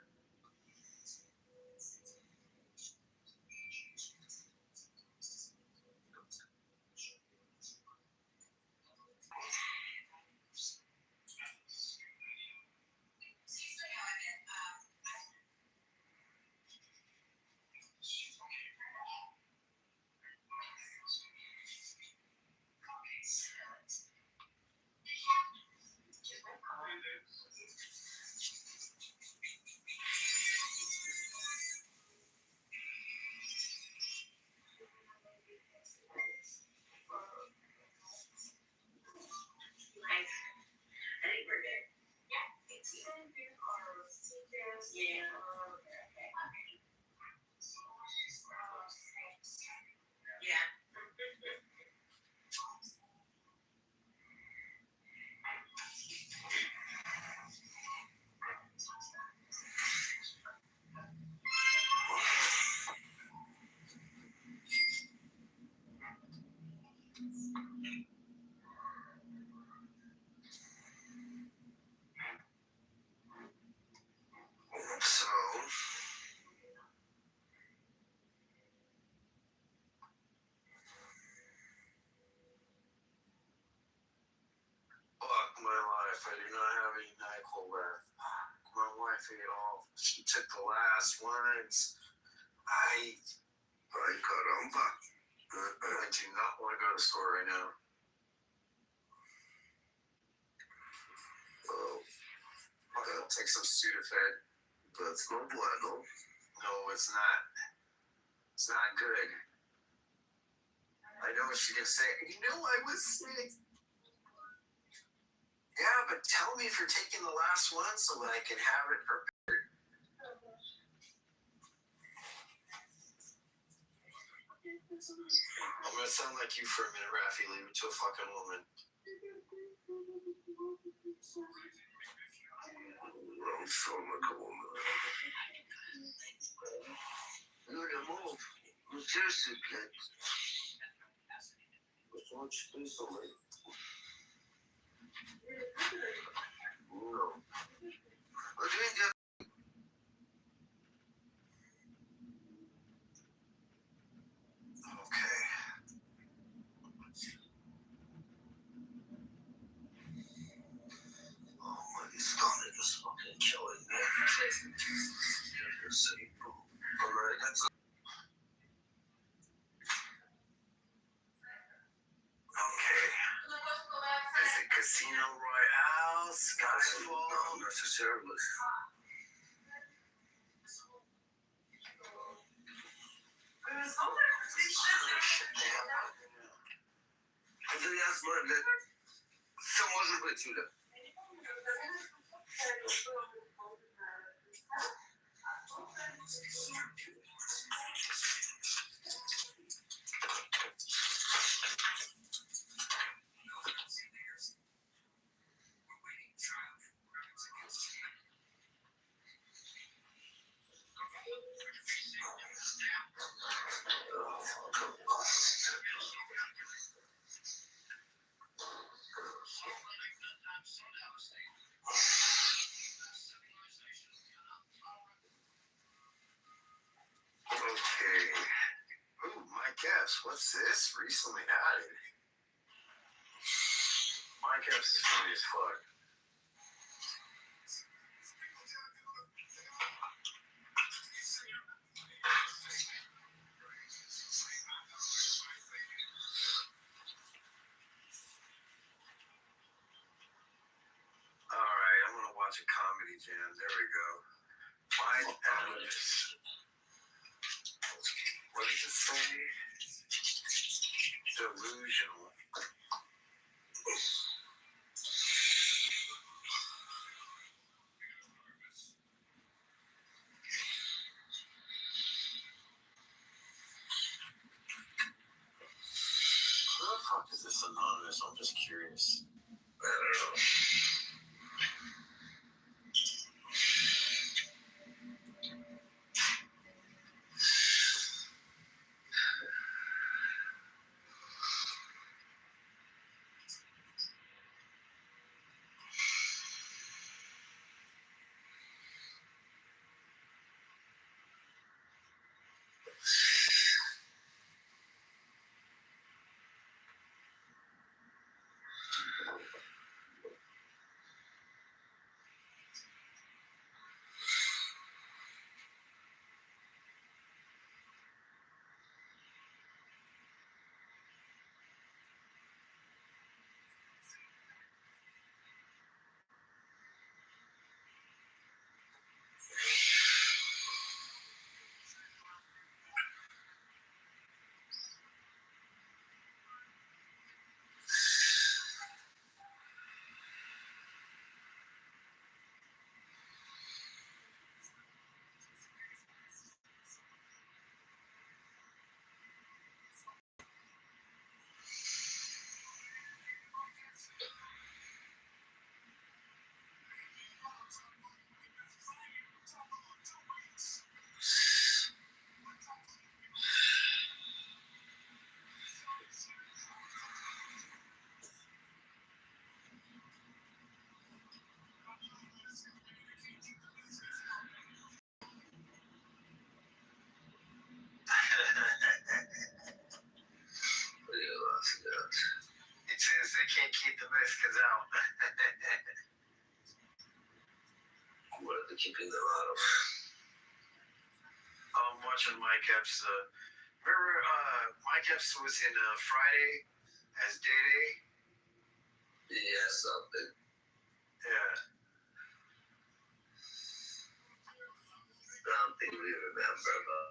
Yeah. So, fuck my life. I do not have any NyQuil left. My wife ate all. She took the last ones. I caramba. do not want to go to the store right now. Oh, I'll take some Sudafed. that's no bueno. No, it's not. It's not good. I know what she's gonna say. You know, I was sick. Yeah, but tell me if you're taking the last one so that I can have it prepared. I'm gonna sound like you for a minute, Rafi. Leave it to a fucking woman. I'm sure like a woman. Julia, move. No, seriously, please. What's wrong with you so late? No. What do you mean? Okay. Oh, my stomach is fucking killing me. Alright, that's Okay. Is it Casino Royale? Skyfall? not necessarily. Это я знаю, блядь. Все может быть, Юля. Okay. Ooh, my guess. What's this? Recently added. My guess is funny as fuck. Alright, I'm gonna watch a comedy jam. There we go. Mine added. What does it say? Delusional. Who the fuck is this anonymous? I'm just curious. I don't know. keeping them out of. I'm watching Mike Epps. Remember, Mike Epps was in Friday as Day. Yeah, something. Yeah. Something we remember, but.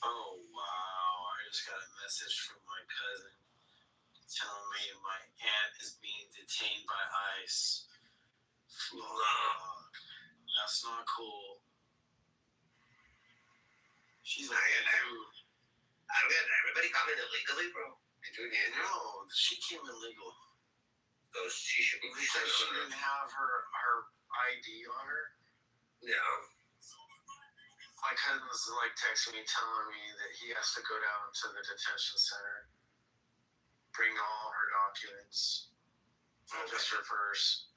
Oh, wow. I just got a message from my cousin telling me my aunt is being detained by ICE. Fuck. That's not cool. She's like, Everybody coming illegally, bro? no, she came illegal. So she should be. Because she didn't have her ID on her. Yeah. My cousin's like texting me, telling me that he has to go down to the detention center, bring all her documents, not just her purse.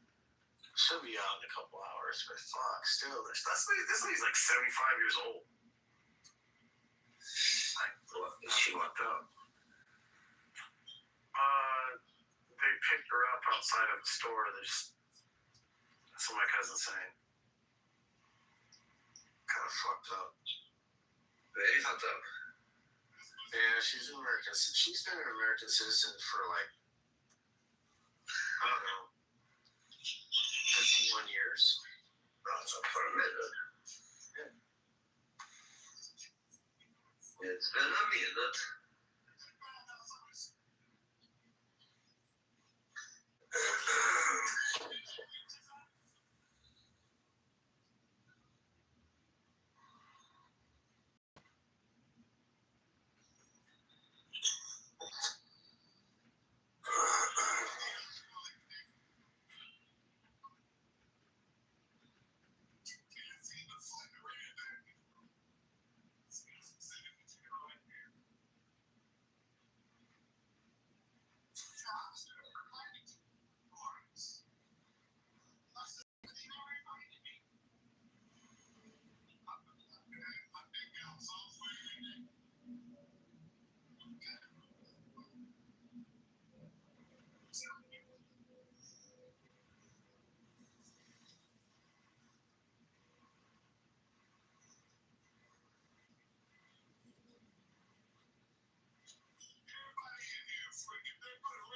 She'll be out in a couple hours, but fuck, still, this lady's like 75 years old. She fucked up. They picked her up outside of the store. That's what my cousin's saying. Kind of fucked up. Very fucked up. Yeah, she's an American. She's been an American citizen for like, I don't know, 51 years. That's up for a minute. Yeah. It's been a minute.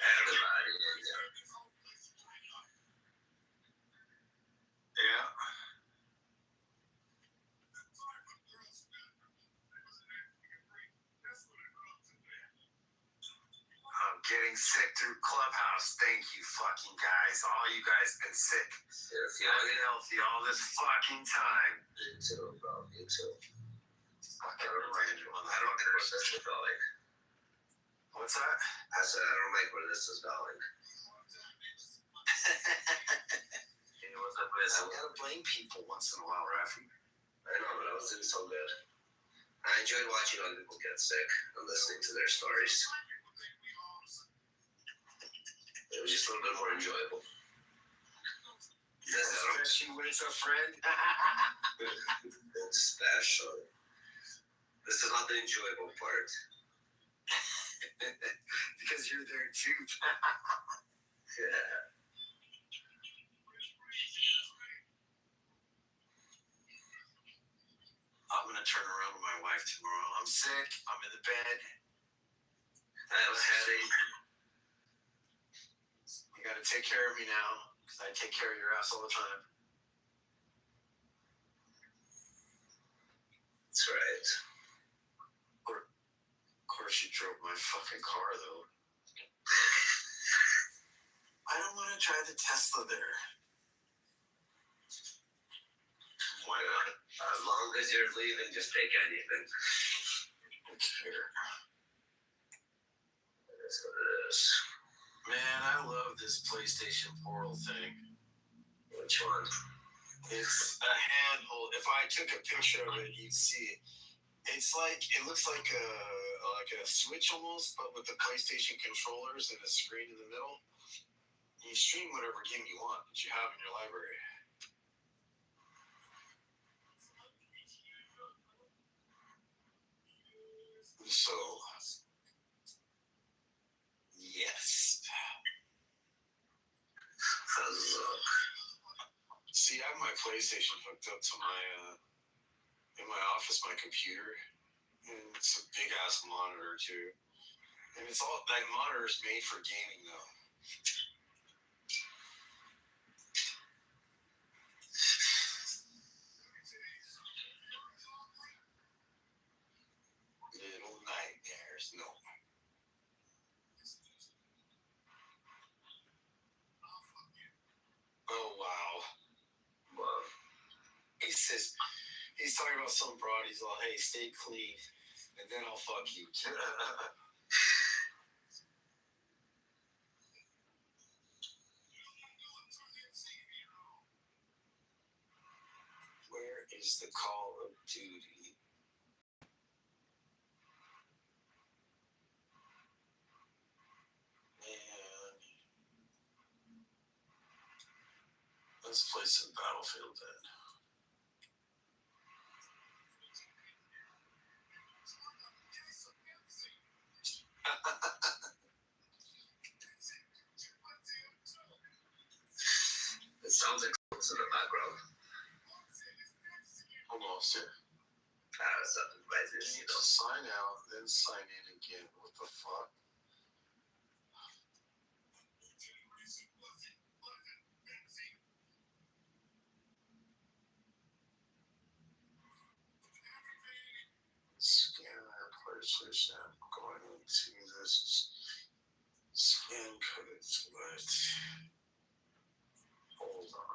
Everybody in there. Yeah. I'm getting sick through Clubhouse. Thank you, fucking guys. All you guys been sick. Yes, I've been healthy all this fucking time. Me too, bro. Me too. Fucking random I don't like where this is going. What's that? I said, I don't like where this is going. Hey, what's up, Chris? I gotta blame people once in a while, Rafi. I know, but I was doing so good. I enjoyed watching other people get sick and listening to their stories. just a little bit more enjoyable. Especially when it's a friend. Special. This is not the enjoyable part. Because you're there too. Yeah. I'm gonna turn around with my wife tomorrow. I'm sick. I'm in the bed. I have a headache. You gotta take care of me now, because I take care of your ass all the time. That's right. Of course you drove my fucking car, though. I don't want to drive the Tesla there. Why not? As long as you're leaving, just take anything. I don't care. It is what it is. Man, I love this PlayStation Portal thing. Which one? It's a handhold. If I took a picture of it, you'd see it. It's like, it looks like a Switch almost, but with the PlayStation controllers and a screen in the middle. You stream whatever game you want that you have in your library. So, yes. See, I have my PlayStation hooked up to my, in my office, my computer. And it's a big ass monitor too. And it's all, that monitor's made for gaming though. Little nightmares, no. Oh wow. Well, He says, he's talking about some broad, he's all, hey, stay clean, and then I'll fuck you. Where is the Call of Duty? Man. Let's play some Battlefield then. it sounds like it's in the background. Almost here. Something right there, you know. Sign out, then sign in again. What the fuck? Scan our PlayStation. I'm going into this scan codes. What? Hold on.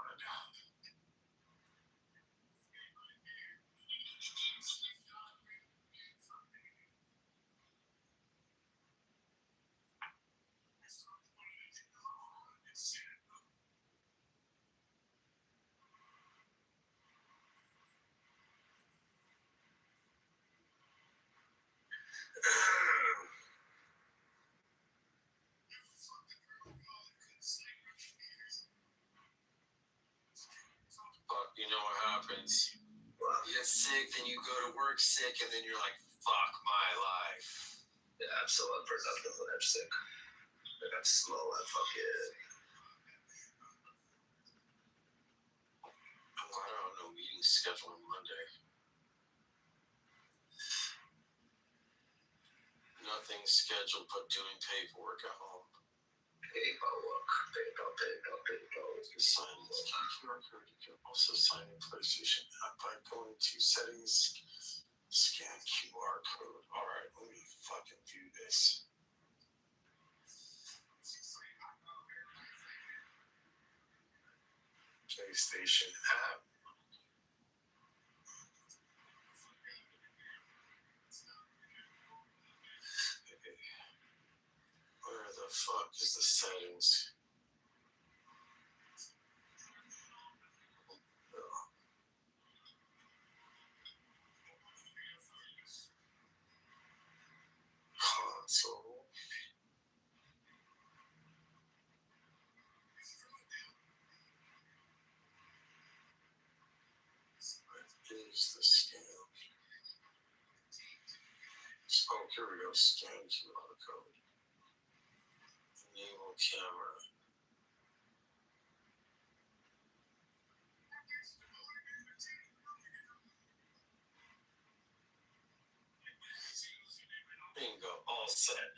But you know what happens? Well, You get sick, then you go to work sick, and then you're like, fuck my life. yeah, I'm so unproductive when I'm sick. Like, I'm slow and fucking. I'm glad I have no meetings scheduled on Monday. Nothing scheduled but doing paperwork at home. Paperwork. You sign this QR code. You can also sign in PlayStation app by going to settings, scan QR code. Alright, let me fucking do this. PlayStation app. Where the fuck is the settings? Console. Here we go. Scan QR code. Enable camera. Bingo. All set.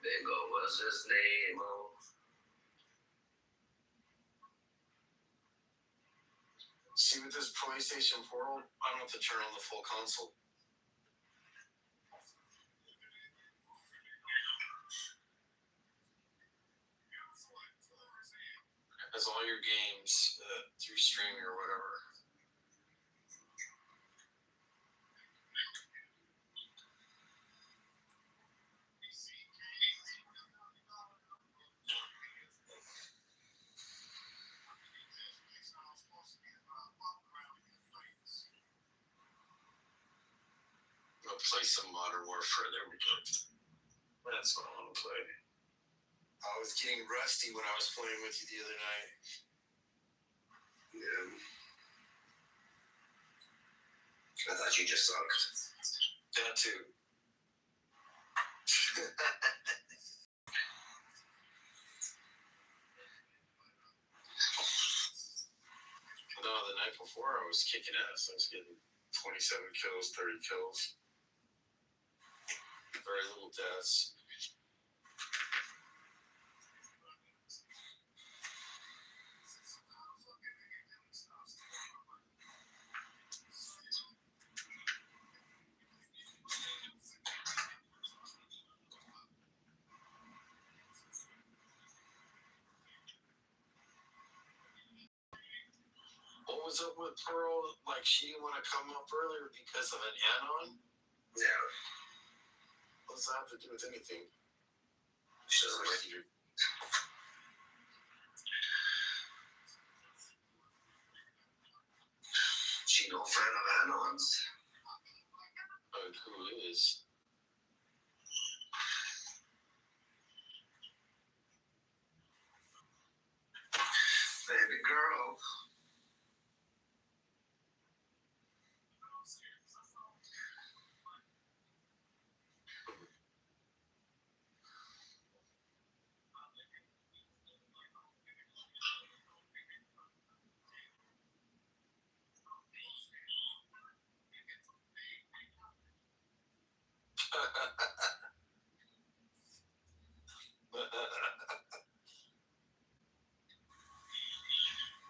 Bingo was his name. Oh. See, with this PlayStation Portal, I don't have to turn on the full console. It has all your games through streaming or whatever. I'll play some Modern Warfare. There we go. That's what I want to play. I was getting rusty when I was playing with you the other night. Yeah. I thought you just sucked. That too. No, the night before I was kicking ass. I was getting 27 kills, 30 kills. Very little deaths. What was up with Pearl? Like, she didn't want to come up earlier because of an anon? Yeah. What does that have to do with anything? She doesn't like you. She no fan of anons. Who is? Baby girl.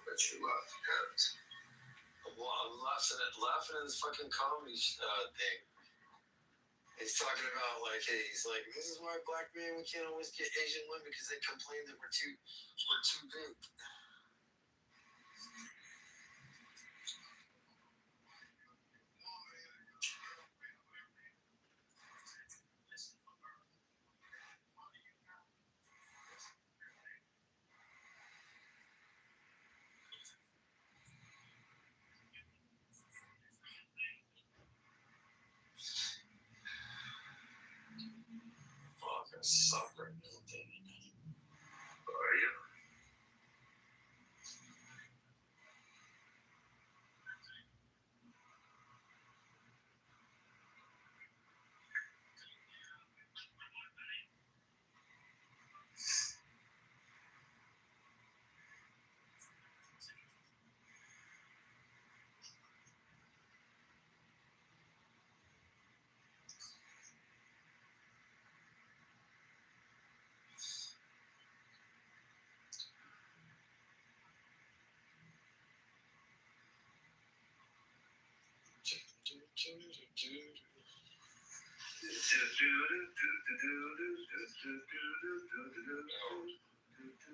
But you love it. Well, I'm laughing at this fucking comedy thing. He's talking about, like, hey, he's like, this is why black men, we can't always get Asian women because they complain that we're too big. Fucking sucker. Are you?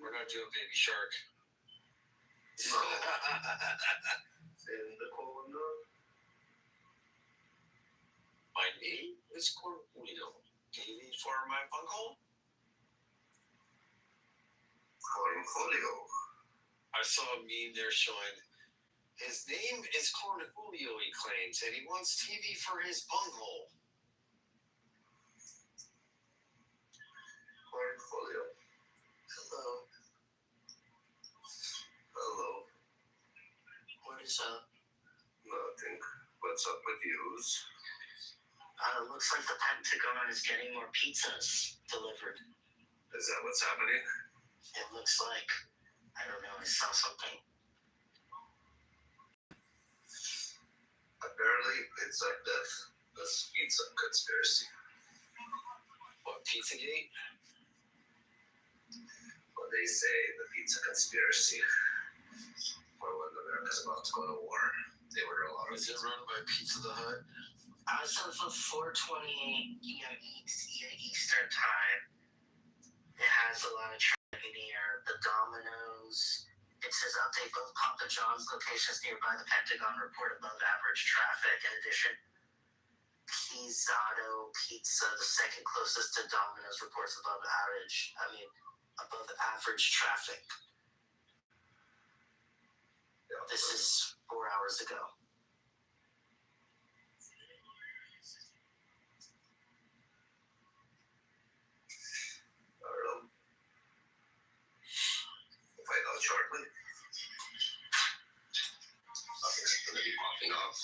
We're not doing Baby Shark. No. In the corner. My name is Cornelio. TV for my bunghole? Cornholio. I saw a meme there showing his name is Cornelio, he claims, and he wants TV for his bunghole. Cornholio. Hello. Hello. What is up? Nothing. What's up with yous? Looks like the Pentagon is getting more pizzas delivered. Is that what's happening? It looks like. I don't know. I saw something. Apparently, it's like this pizza conspiracy. What, Pizzagate? Well, they say the pizza conspiracy. Or when America's about to go to war, they order a lot of Is it run by Pizza the Hut? As of 4:28 p.m. Eastern Time, it has a lot of traffic near the Domino's. It says update both Papa John's locations nearby the Pentagon report above average traffic. In addition, Pizzato Pizza, the second closest to Domino's, reports above average traffic. Yeah, This is 4 hours ago. I don't know. We'll find out shortly. Something's going to be popping off.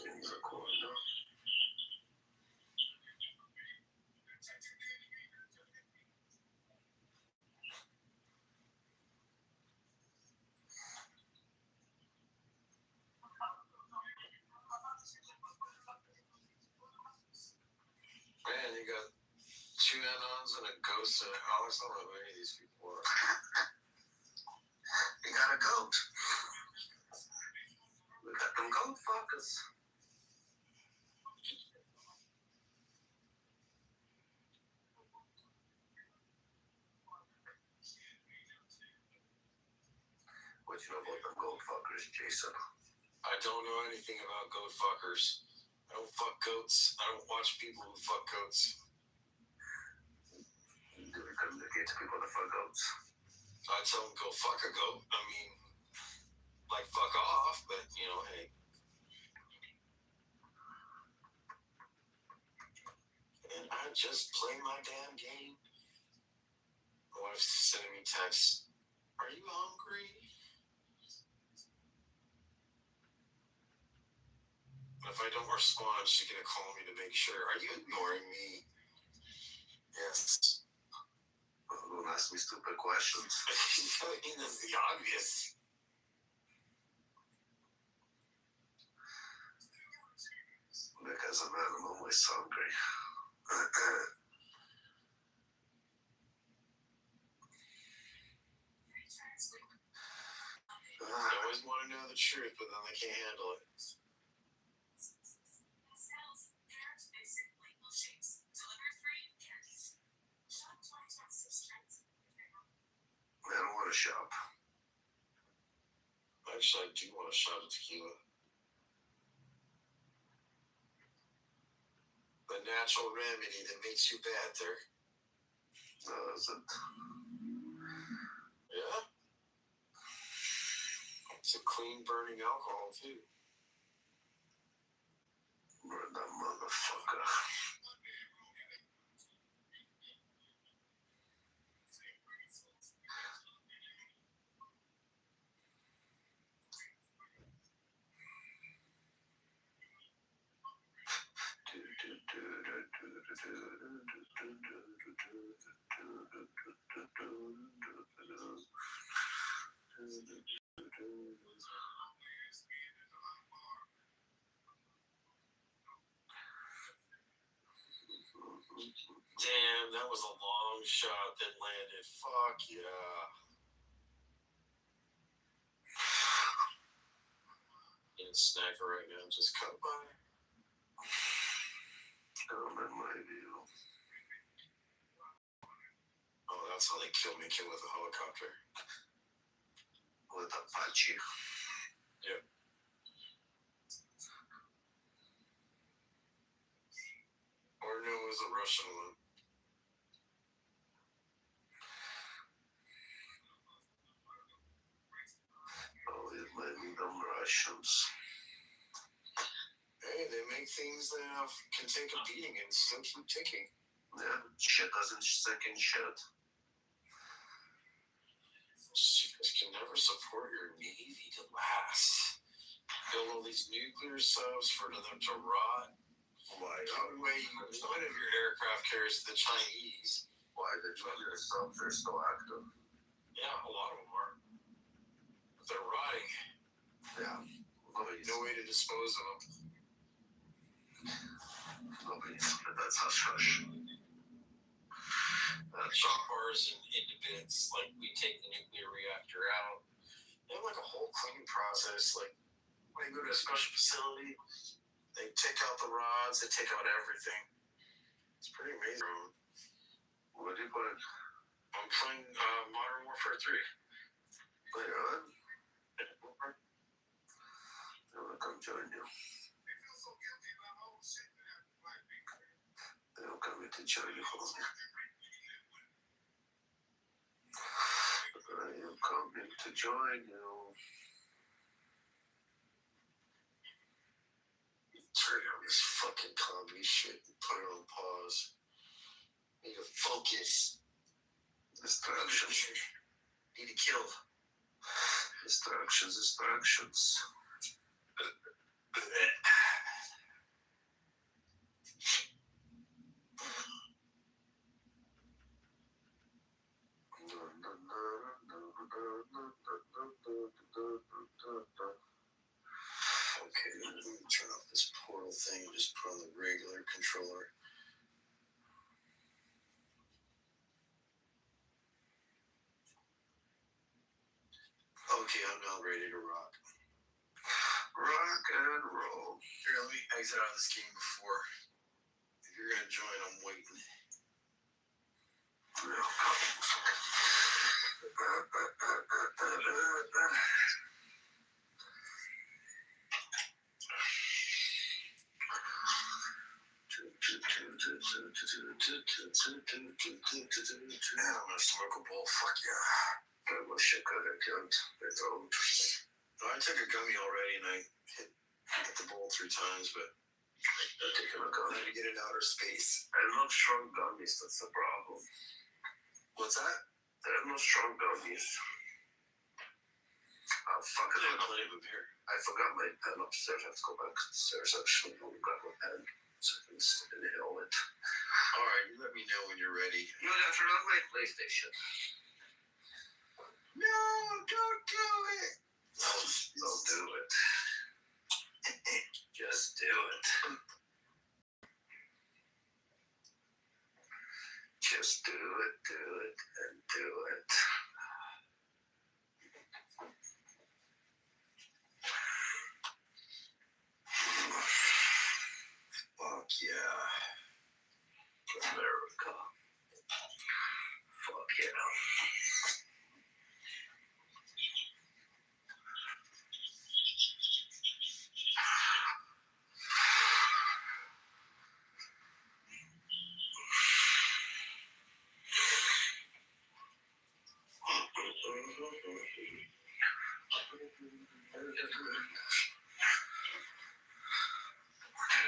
Things are cool enough. Man, you got 2 Anons and a ghost and Alex. I don't know who any of these people are. We got a goat. We got them goat fuckers. What you know about them goat fuckers, Jason? I don't know anything about goat fuckers. I don't fuck goats. I don't watch people who fuck goats. Do we communicate to people that fuck goats? I tell them go fuck a goat. I mean, like fuck off, but you know, hey. And I just play my damn game. My wife's sending me texts. Are you hungry? If I don't respond, she's gonna call me to make sure. Are you ignoring me? Yes. Don't ask me stupid questions. I mean, that's the obvious. Because I'm always hungry. They always want to know the truth, but then they can't handle it. I don't want to shop. Actually, I do want a shot of tequila. The natural remedy that makes you better. Is it? Yeah? It's a clean burning alcohol, too. Burn that motherfucker. Damn, that was a long shot that landed. Fuck yeah. Eating snacker right now, just come by. That might be. Oh, that's how they kill me with a helicopter. With Apache. Yep. Or no, it was a Russian one. Oh, it might be them Russians. Hey, they make things that can take a beating and still keep ticking. Yeah, shit doesn't sink in shit. You guys can never support your Navy to last. Build all these nuclear subs for them to rot. Why? One of your aircraft carriers the Chinese. Why the nuclear subs are still active? Yeah, a lot of them are. But they're rotting. Yeah. No way to dispose of them. That's hush hush. Chop bars into bits, like we take the nuclear reactor out. They have like a whole cleaning process. Like when you go to a special facility, they take out the rods, they take out everything. It's pretty amazing. What do you put it? I'm playing Modern Warfare 3. Later on? I'm gonna come join you. I'm coming to join you, homie. I am coming to join you. Turn on this fucking comedy shit and put it on pause. Need to focus. Distractions. Need to kill. Distractions. Okay, let me turn off this portal thing and just put on the regular controller. Okay, I'm now ready to rock. Rock and roll. Here, let me exit out of this game before. If you're gonna join, I'm waiting. Man, I'm gonna smoke a bowl. Fuck yeah. I wish I could have killed. I don't. I took a gummy already and I hit the bowl 3 times, but I'm taking a I gun. had to get in outer space. I love strong gummies, that's the problem. What's that? I have no strong gummies. Oh, fuck it. I have plenty of them here. I forgot my pen upstairs. I have to go back upstairs actually. I got my pen. So I can inhale it. Alright, you let me know when you're ready. You got to turn on my PlayStation. No, don't do it! Don't do it. Just do it. Just do it, and do it. Fuck yeah. America. Fuck yeah.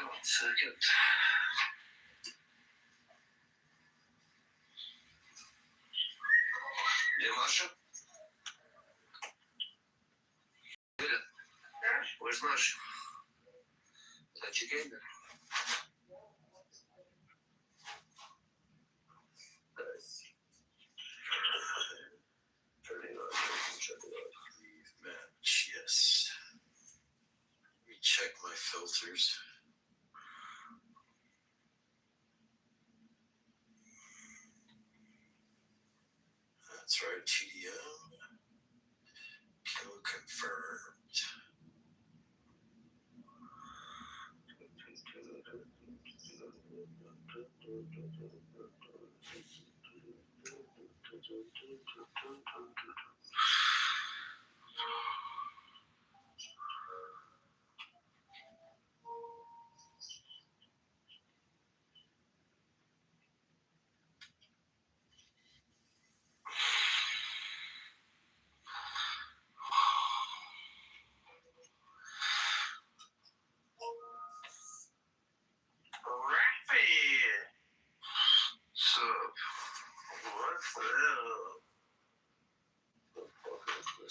One second. Yeah, Masha? Where's Masha? Is that you gave her? Turning on. Check it out. Leave match, yes. Let me check my filters. That's right, TDM. Kill confirmed.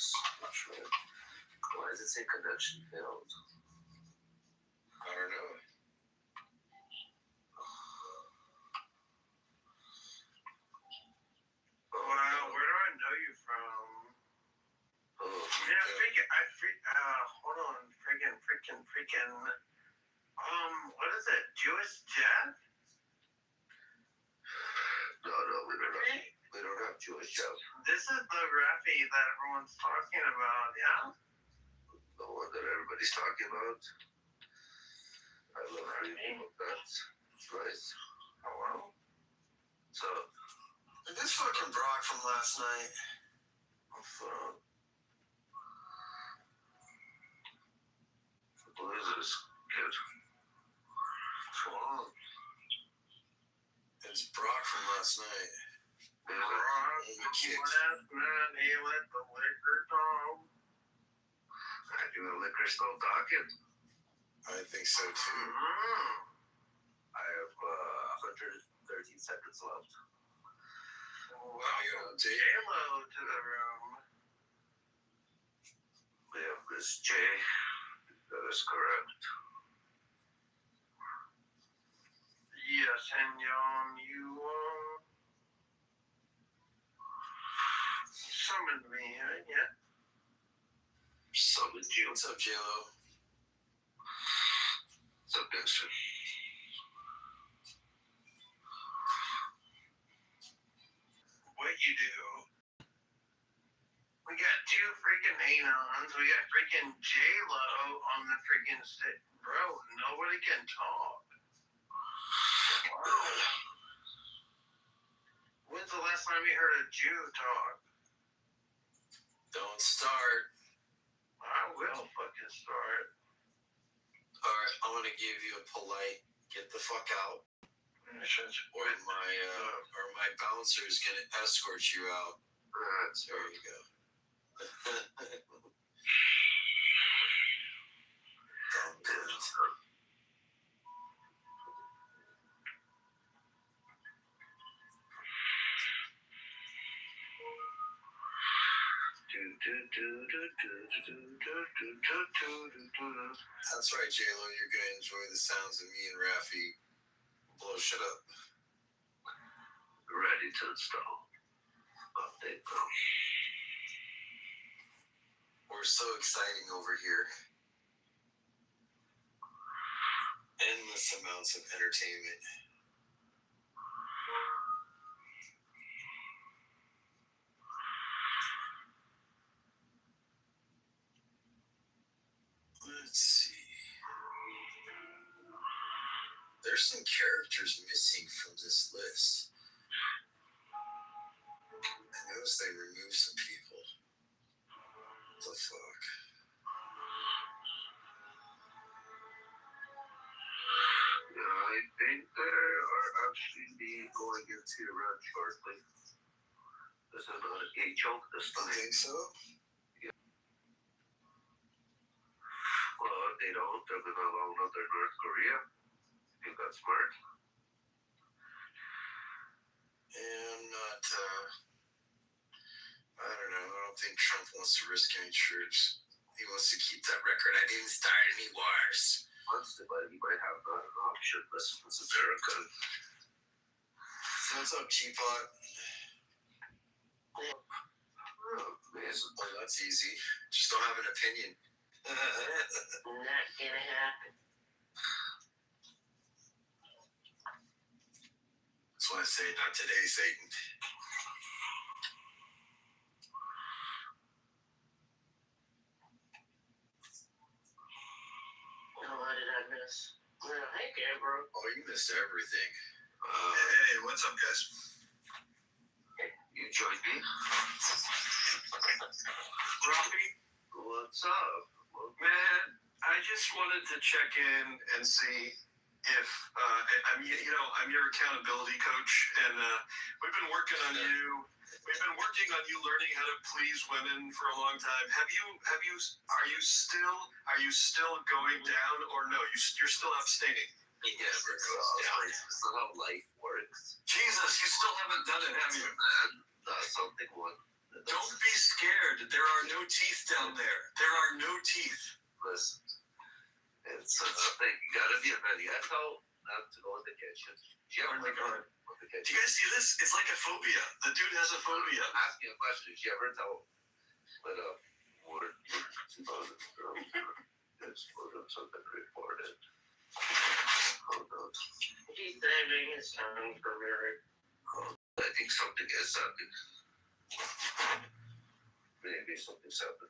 Why does it say connection failed? I don't know. Well, where do I know you from? Oh, Yeah, hold on, freaking. What is it? Jewish Jeff? no, we don't have Jewish Jeff. This is the Rafi that everyone's talking about, yeah? The one that everybody's talking about. I love reading about that. It's nice. Oh, wow. So, This fucking Brock from last night. who is this kid? Wow. It's Brock from last night. Brock, man, he let the liquor talk. I do a liquor still talking. I think so too. I have 113 seconds left. Welcome J-Lo to the room. We have Miss J. That is correct. Yes, senor, you summoned me, right? Yeah. Summoned you. What's up, J-Lo? What's up, Dexter? What you do? We got two freaking Anons. We got freaking J-Lo on the freaking stick. Bro, nobody can talk. Wow. When's the last time you heard a Jew talk? Don't start. I will fucking start. Alright, I'm gonna give you a polite get the fuck out. Or my bouncer is gonna escort you out. There you go. Dumb cunt. That's right, J-Lo. You're gonna enjoy the sounds of me and Rafi blow shit up. Ready to install. Update now. We're so exciting over here. Endless amounts of entertainment. Let's see. There's some characters missing from this list. I noticed they removed some people. What the fuck? Yeah, I think they are actually going into Iran shortly. This is not a gay joke this You time. think so? Well, if they don't, they're gonna allow another North Korea. You got smart. And I'm not, I don't know. I don't think Trump wants to risk any troops. He wants to keep that record. I didn't start any wars. Honestly, but he might have not an option. This is America. So what's up, Teapot? Oh, amazing. Oh, that's easy. Just don't have an opinion. Not gonna happen. That's why I say not today, Satan. Oh, what did I miss? Well, hey, Gabriel. Oh, you missed everything. Hey, what's up, guys? You joined me? Rafi? What's up? Man, I just wanted to check in and see if I'm your accountability coach, and we've been working on you. We've been working on you learning how to please women for a long time. Are you still going down, or no? You're still abstaining? It never goes down. That's not how life works. Jesus, you still haven't done it, have you? Man, something one Don't be scared. There are no teeth down there. There are no teeth. Listen, it's a thing. You gotta be ready. I told not to go in the kitchen. Oh my God. Do you guys see this? It's like a phobia. The dude has a phobia. Ask me a question. Did you ever tell what word is something reported? Hold on. He's saving his time for marriage. I think something has happened. Maybe something's happened.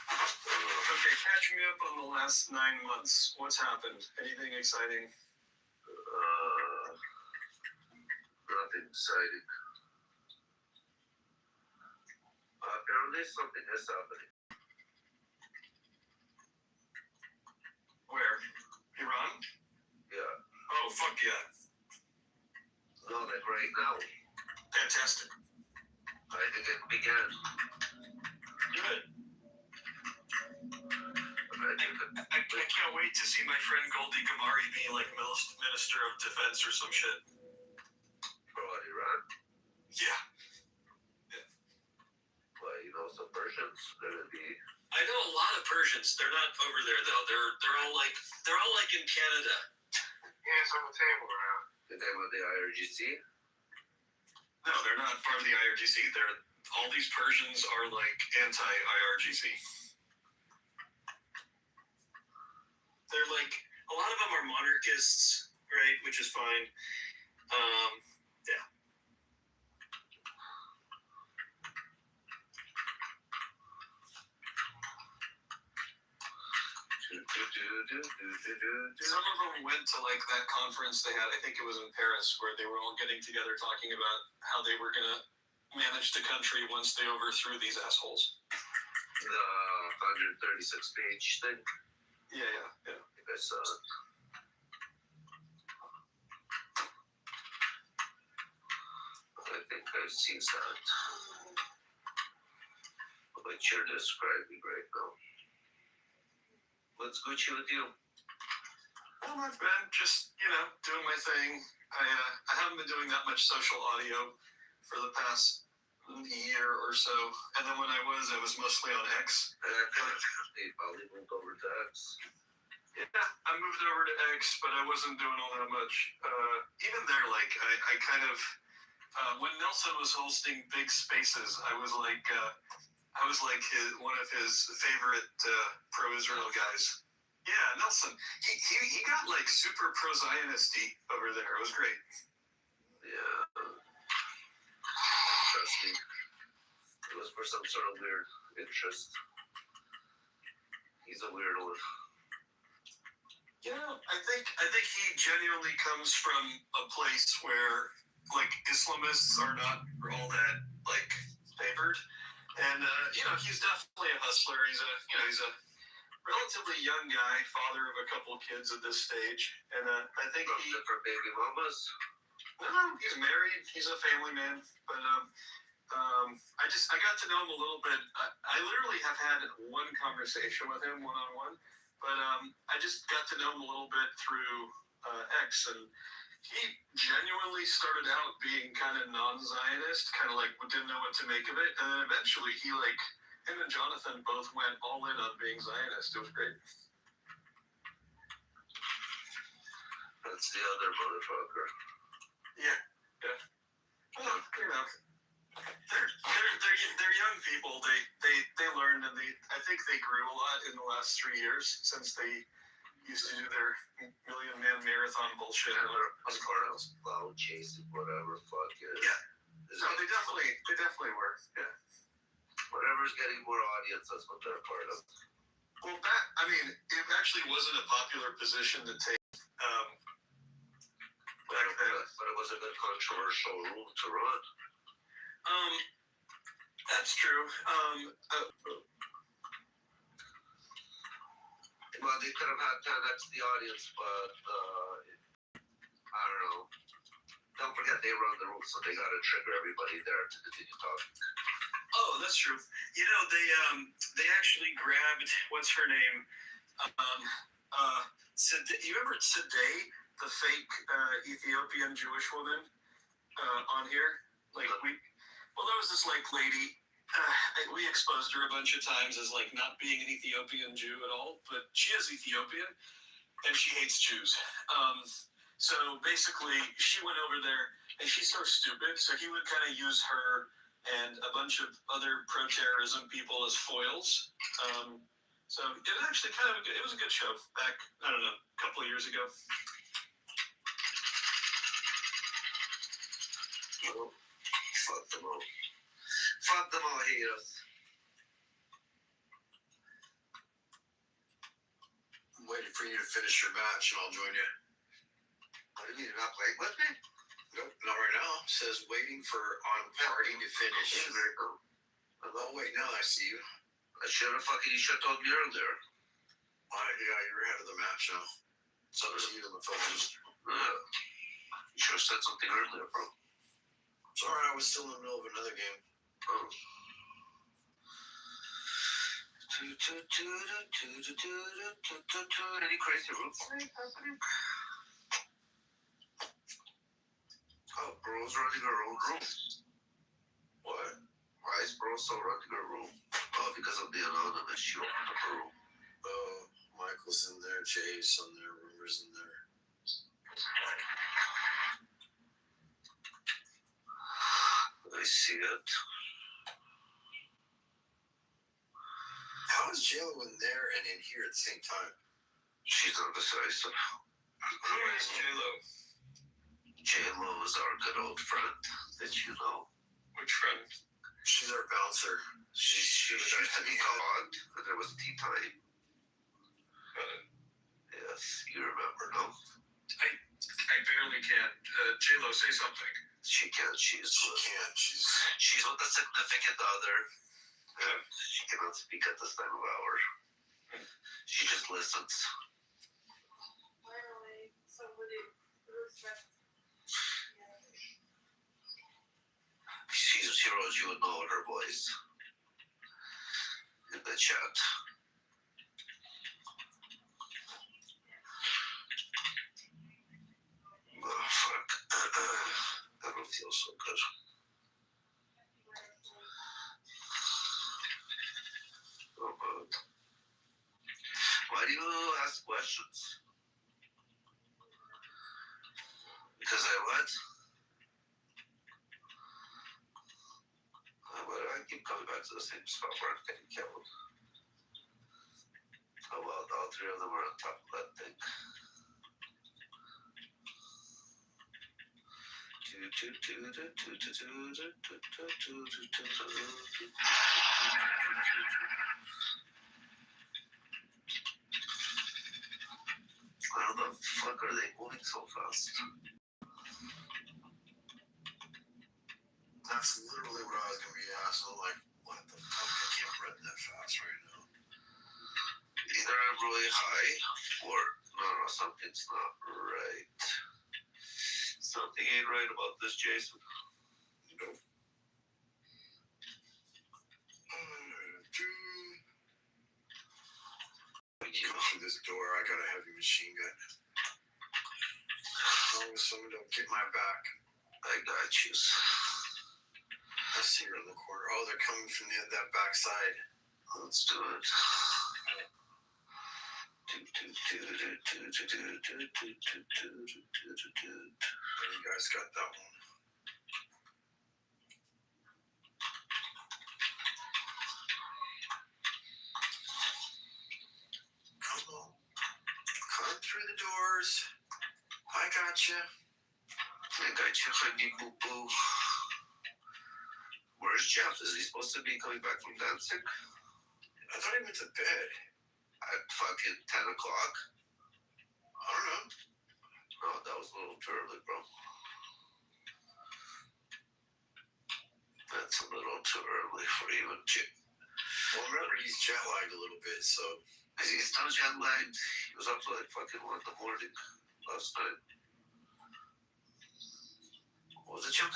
Okay, catch me up on the last 9 months. What's happened? Anything exciting? Nothing exciting. Apparently something is happening. Where? Iran? Yeah. Oh, fuck yeah. No, like right now. Fantastic. I think it began. Good. I can't wait to see my friend Goldie Gamari be like Minister of Defense or some shit. For what, Iran? Yeah. Well, you know some Persians. They're gonna be. I know a lot of Persians. They're not over there though. They're all like in Canada. Hands on the table around. Did they with the IRGC? No, they're not part of the IRGC. All these Persians are like anti-IRGC. They're like, a lot of them are monarchists, right? Which is fine. Yeah. Some of them went to like that conference they had, I think it was in Paris, where they were all getting together talking about how they were going to manage the country once they overthrew these assholes. The 136-page thing? Yeah. I think I saw it. I think I've seen that. What you're describing right now. What's Gucci with you? Well, I've been just, doing my thing. I haven't been doing that much social audio for the past year or so. And then when I was mostly on X. They probably moved over to X. Yeah, I moved over to X, but I wasn't doing all that much. Even there, like, I kind of, when Nelson was hosting Big Spaces, I was like one of his favorite pro-Israel guys. Yeah, Nelson. He got like super pro-Zionist-y over there. It was great. Yeah. Trust me. It was for some sort of weird interest. He's a weird one. I think he genuinely comes from a place where like Islamists are not all that like favored. And he's definitely a hustler. He's a relatively young guy, father of a couple kids at this stage, and I think From different baby mamas. No, he's married. He's a family man, but I got to know him a little bit. I literally have had one conversation with him one-on-one, but I just got to know him a little bit through X, and he genuinely started out being kind of non-Zionist, kind of like didn't know what to make of it, and then eventually him and Jonathan both went all in on being Zionist. It was great. That's the other motherfucker. Yeah. Well, they're young people. They learned, and I think they grew a lot in the last 3 years since they used to do their million-man marathon bullshit. As far as cloud chasing, whatever, fuck it. Yeah. So they definitely were. Yeah. Whatever's getting more audience, that's what they're part of. Well, it actually wasn't a popular position to take back then. But it was a good controversial rule to run. That's true. Well, they could have had 10x the audience, but I don't know. Don't forget they run the rules, so they got to trigger everybody there to continue talking. Oh, that's true. They actually grabbed what's her name? You remember Sadeh the fake Ethiopian Jewish woman on here. Like there was this like lady. We exposed her a bunch of times as like not being an Ethiopian Jew at all, but she is Ethiopian and she hates Jews. So basically, she went over there and she's so stupid. So he would kind of use her and a bunch of other pro-terrorism people as foils. So it was actually it was a good show back, I don't know, a couple of years ago. Well, fuck them all. Fuck them all, haters. I'm waiting for you to finish your match and I'll join you. What do you mean, you're not playing with me? Nope, not right now. It says waiting for on party to finish. Oh, wait, now I see you. You should have told me earlier. Yeah, you're ahead of the match now. It's up to you and the focus. You should have said something earlier, bro. Sorry, I was still in the middle of another game. Oh. Any crazy rules happening? Oh, bro's running her own room. What? Why is bro so running her room? Oh, because of the anonymous. She opened up her room. Michael's in there, Jay's in there, Rumor's in there. I see it. How is JLo in there and in here at the same time? She's undecisive. Who is JLo? JLo is our good old friend that you know. Which friend? She's our bouncer. She used to be called, and there was tea time. Yes, you remember, no? I barely can. JLo, say something. She can't. She can't. She's with a significant other. And she cannot speak at this time of hour. She just listens. Finally, somebody respect. She wrote you a note, her voice. In the chat. Oh, fuck. I don't feel so good. Oh, God. Why do you ask questions? Because I what? But I keep coming back to the same spot where I'm getting killed. Oh well, all three of them are on top of that thing. How the fuck are they moving so fast? That's literally what I was going to be asking. Like, what the fuck? I can't run that fast right now. Either I'm really high, or no, something's not right. Something ain't right about this, Jason. Nope. When you go through this door, I got a heavy machine gun. As long as someone don't get my back. I got you. I see her in the corner. Oh, they're coming from that back side. Let's do it. You guys got that one. Come on. Come through the doors. I got you. I got you, honey boo boo. Where's Jeff? Is he supposed to be coming back from dancing? I thought he went to bed. At fucking 10 o'clock? I don't know. No, that was a little too early, bro. That's a little too early for even Well, remember, he's jet lagged a little bit, so. Is he still jet lagged? He was up to like fucking 1 in the morning last night. What was it, Jim?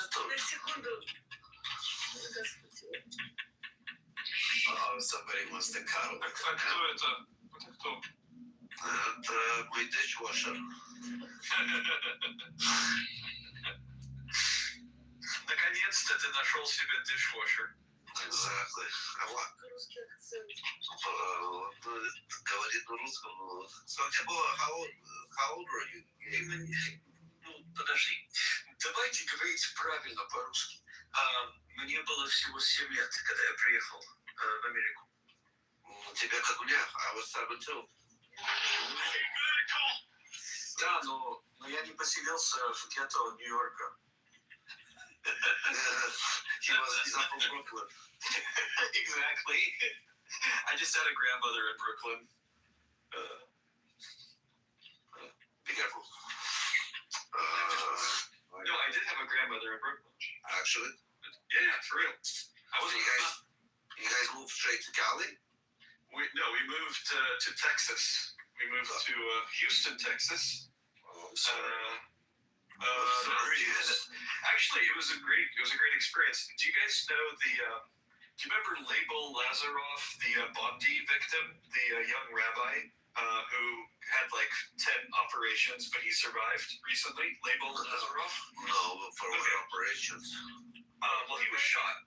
Somebody wants to cuddle. Tak to jest. Это мой dishwasher. Наконец-то ты нашел себе dishwasher. Exactly. Он говорит на русском. Кстати, how old were you? Ну, подожди. Давайте говорить правильно по-русски. Мне было всего 7 лет, когда я приехал в Америку. Тебе как мне? I was 7 too. Да, но я не поселился в гетто Нью-Йорка. He's not from Brooklyn. Exactly. I just had a grandmother in Brooklyn. Be careful. No, I did have a grandmother in Brooklyn. Actually? Yeah, for real. You guys moved straight to Cali? We moved to Texas. We moved to Houston, Texas. Oh, I'm sorry. Actually, it was a great experience. Do you guys know do you remember Label Lazarov, the Bondi victim, the young rabbi who had like 10 operations, but he survived recently? Label Lazarov? No, for what operations? Well, he was shot.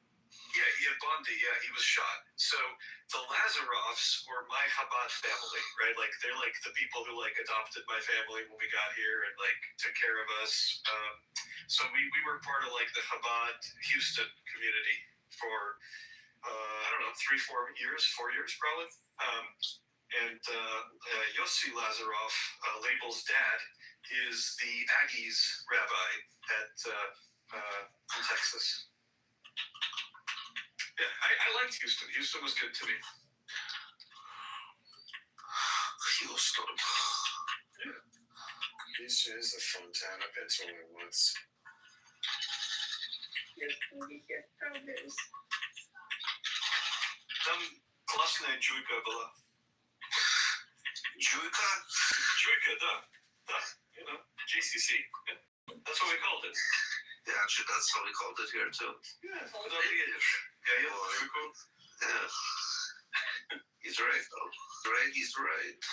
Yeah, Bondi, he was shot. So the Lazarovs were my Chabad family, right? Like they're like the people who like adopted my family when we got here and like took care of us. So we were part of like the Chabad Houston community for I don't know, 4 years probably. And Yossi Lazarov, Label's dad, is the Aggies rabbi at in Texas. Yeah, I liked Houston. Houston was good to me. Houston. Yeah. Houston is a fun town. I've been to only once. Там классная Джуйка была. Juika? Джуйка, да. You know, GCC. That's what we called it. Yeah, actually, that's how we called it here, too. Yeah, куда ты едешь? Я еду в Джуйку. Yeah. He's right, though. Right, he's right.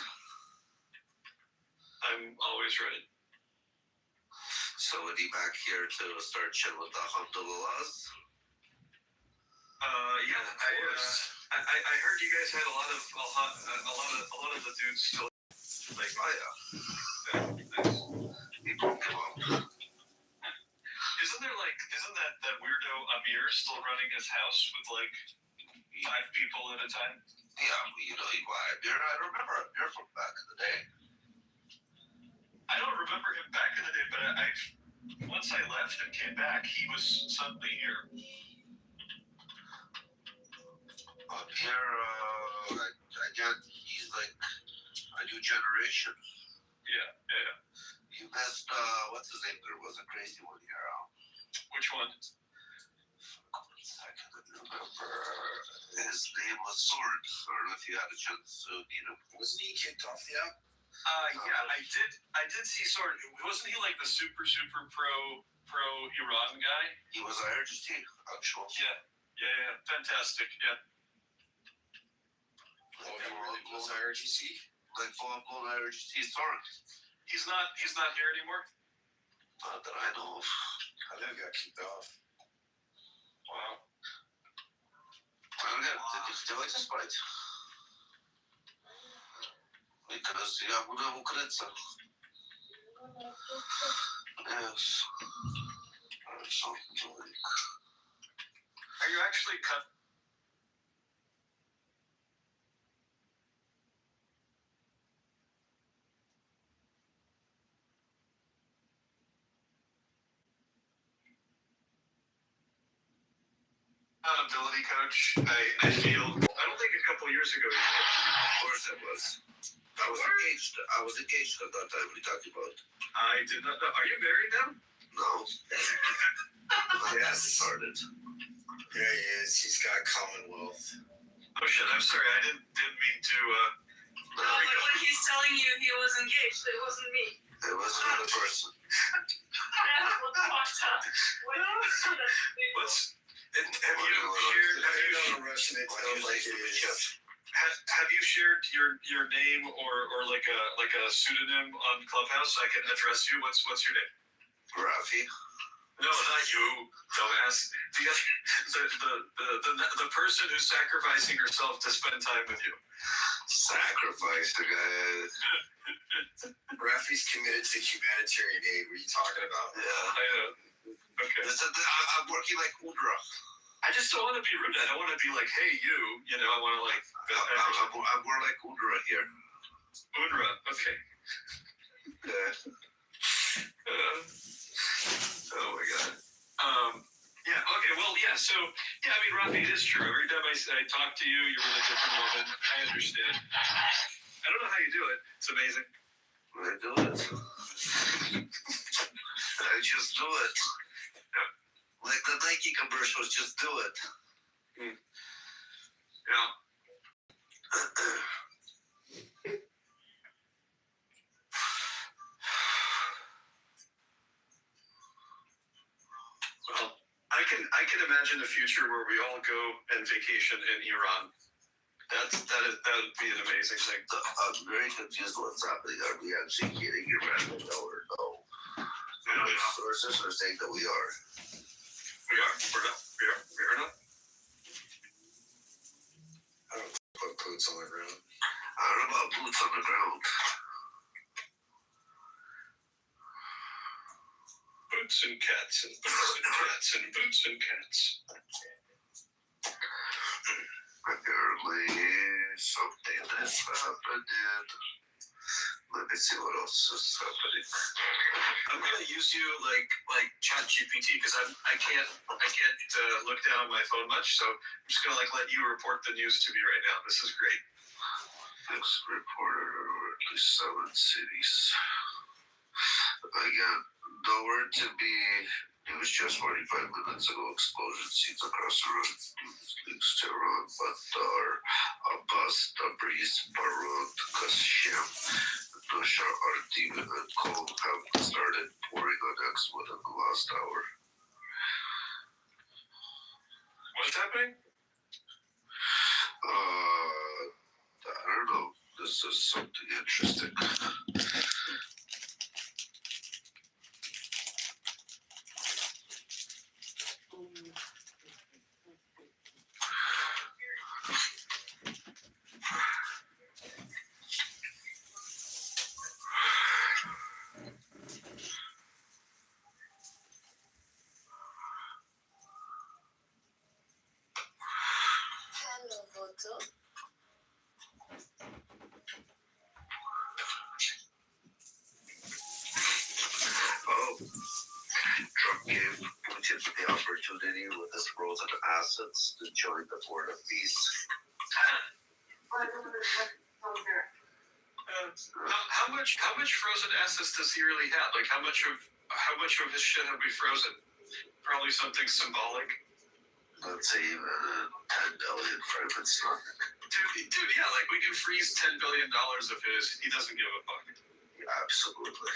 I'm always right. So, are you back here to start chilling with the Alhamdulillahs? Yeah, I heard you guys had a lot of the dudes still like. Oh, yeah. People give up. Isn't that weirdo Amir still running his house with like 5 people at a time? Yeah, you know, I remember Amir from back in the day. I don't remember him back in the day, but once I left and came back, he was suddenly here. Amir, again, he's like a new generation. Yeah. You missed, what's his name? There was a crazy one here. Which one? I can't remember. His name was Sword. I don't know if you had a chance to meet him. Wasn't he kicked off the app? Yeah, I did see Sword. Wasn't he like the super pro Iran guy? He was IRGT, actually. Yeah. Fantastic. Yeah. Oh, he really was IRGC? Like full-blown IRGT Sword. He's not here anymore. Not that I know of. I think he got kicked off. Wow. I don't know. Did you do it despite? Because я буду укрыться. Yes. Or something like. Are you actually cut? Ability coach. I feel. I don't think a couple years ago. Of course it was. I was engaged at that time. What are you talking about? I did not know. Are you married now? No. Yes. Started. Yeah, he is. He's got Commonwealth. Oh shit! I'm sorry. I didn't mean to. No, but when he's telling you he was engaged, it wasn't me. It was another person. That's what fucked up. What's? Have you I shared? don't know Russian. It sounds like it is. Have you shared your name or like a pseudonym on Clubhouse? I can address you. What's your name? Rafi. No, not you, dumbass. The person who's sacrificing herself to spend time with you. Sacrificing it. Rafi's committed to humanitarian aid. What are you talking about? Yeah. I know. Okay. I'm working like Udra. I just don't want to be rude. I don't want to be like, hey, you. You know, I want to like. I'm more like Udra here. Udra. Okay. Oh my god. Yeah. Okay. Well, yeah. So, yeah. I mean, Rafi, it is true. Every time I talk to you, you're with a different woman. I understand. I don't know how you do it. It's amazing. I do it. I just do it. Yeah. Like the Nike commercials, just do it. Yeah. Well, I can imagine a future where we all go and vacation in Iran. That would be an amazing thing. I'm very confused what's happening. Are we actually getting Iran or no? Sources are saying that we are. We are. We're not. We are not. I don't put boots on the ground. I don't know about boots on the ground. Boots and cats and boots and cats and boots and cats. Apparently, something is happening. Let me see what else is happening. I'm gonna use you like ChatGPT because I can't look down on my phone much, so I'm just gonna like let you report the news to me right now. This is great. Next reporter, at least 7 cities. Again, nowhere to be. It was just 45 minutes ago. Explosion scenes across the road. News leaks Tehran, Bandar, Abbas, Tabriz, Beirut, Qashem, Nusha, Artiv, and Qom have started pouring on X within the last hour. What's happening? I don't know. This is something interesting. Trump gave Putin the opportunity with his frozen assets to join the Board of Peace. How much frozen assets does he really have? Like how much of his shit have we frozen? Probably something symbolic. Let's say even 10 billion fragments. Dude, yeah, like we can freeze $10 billion of his. He doesn't give a fuck. Absolutely.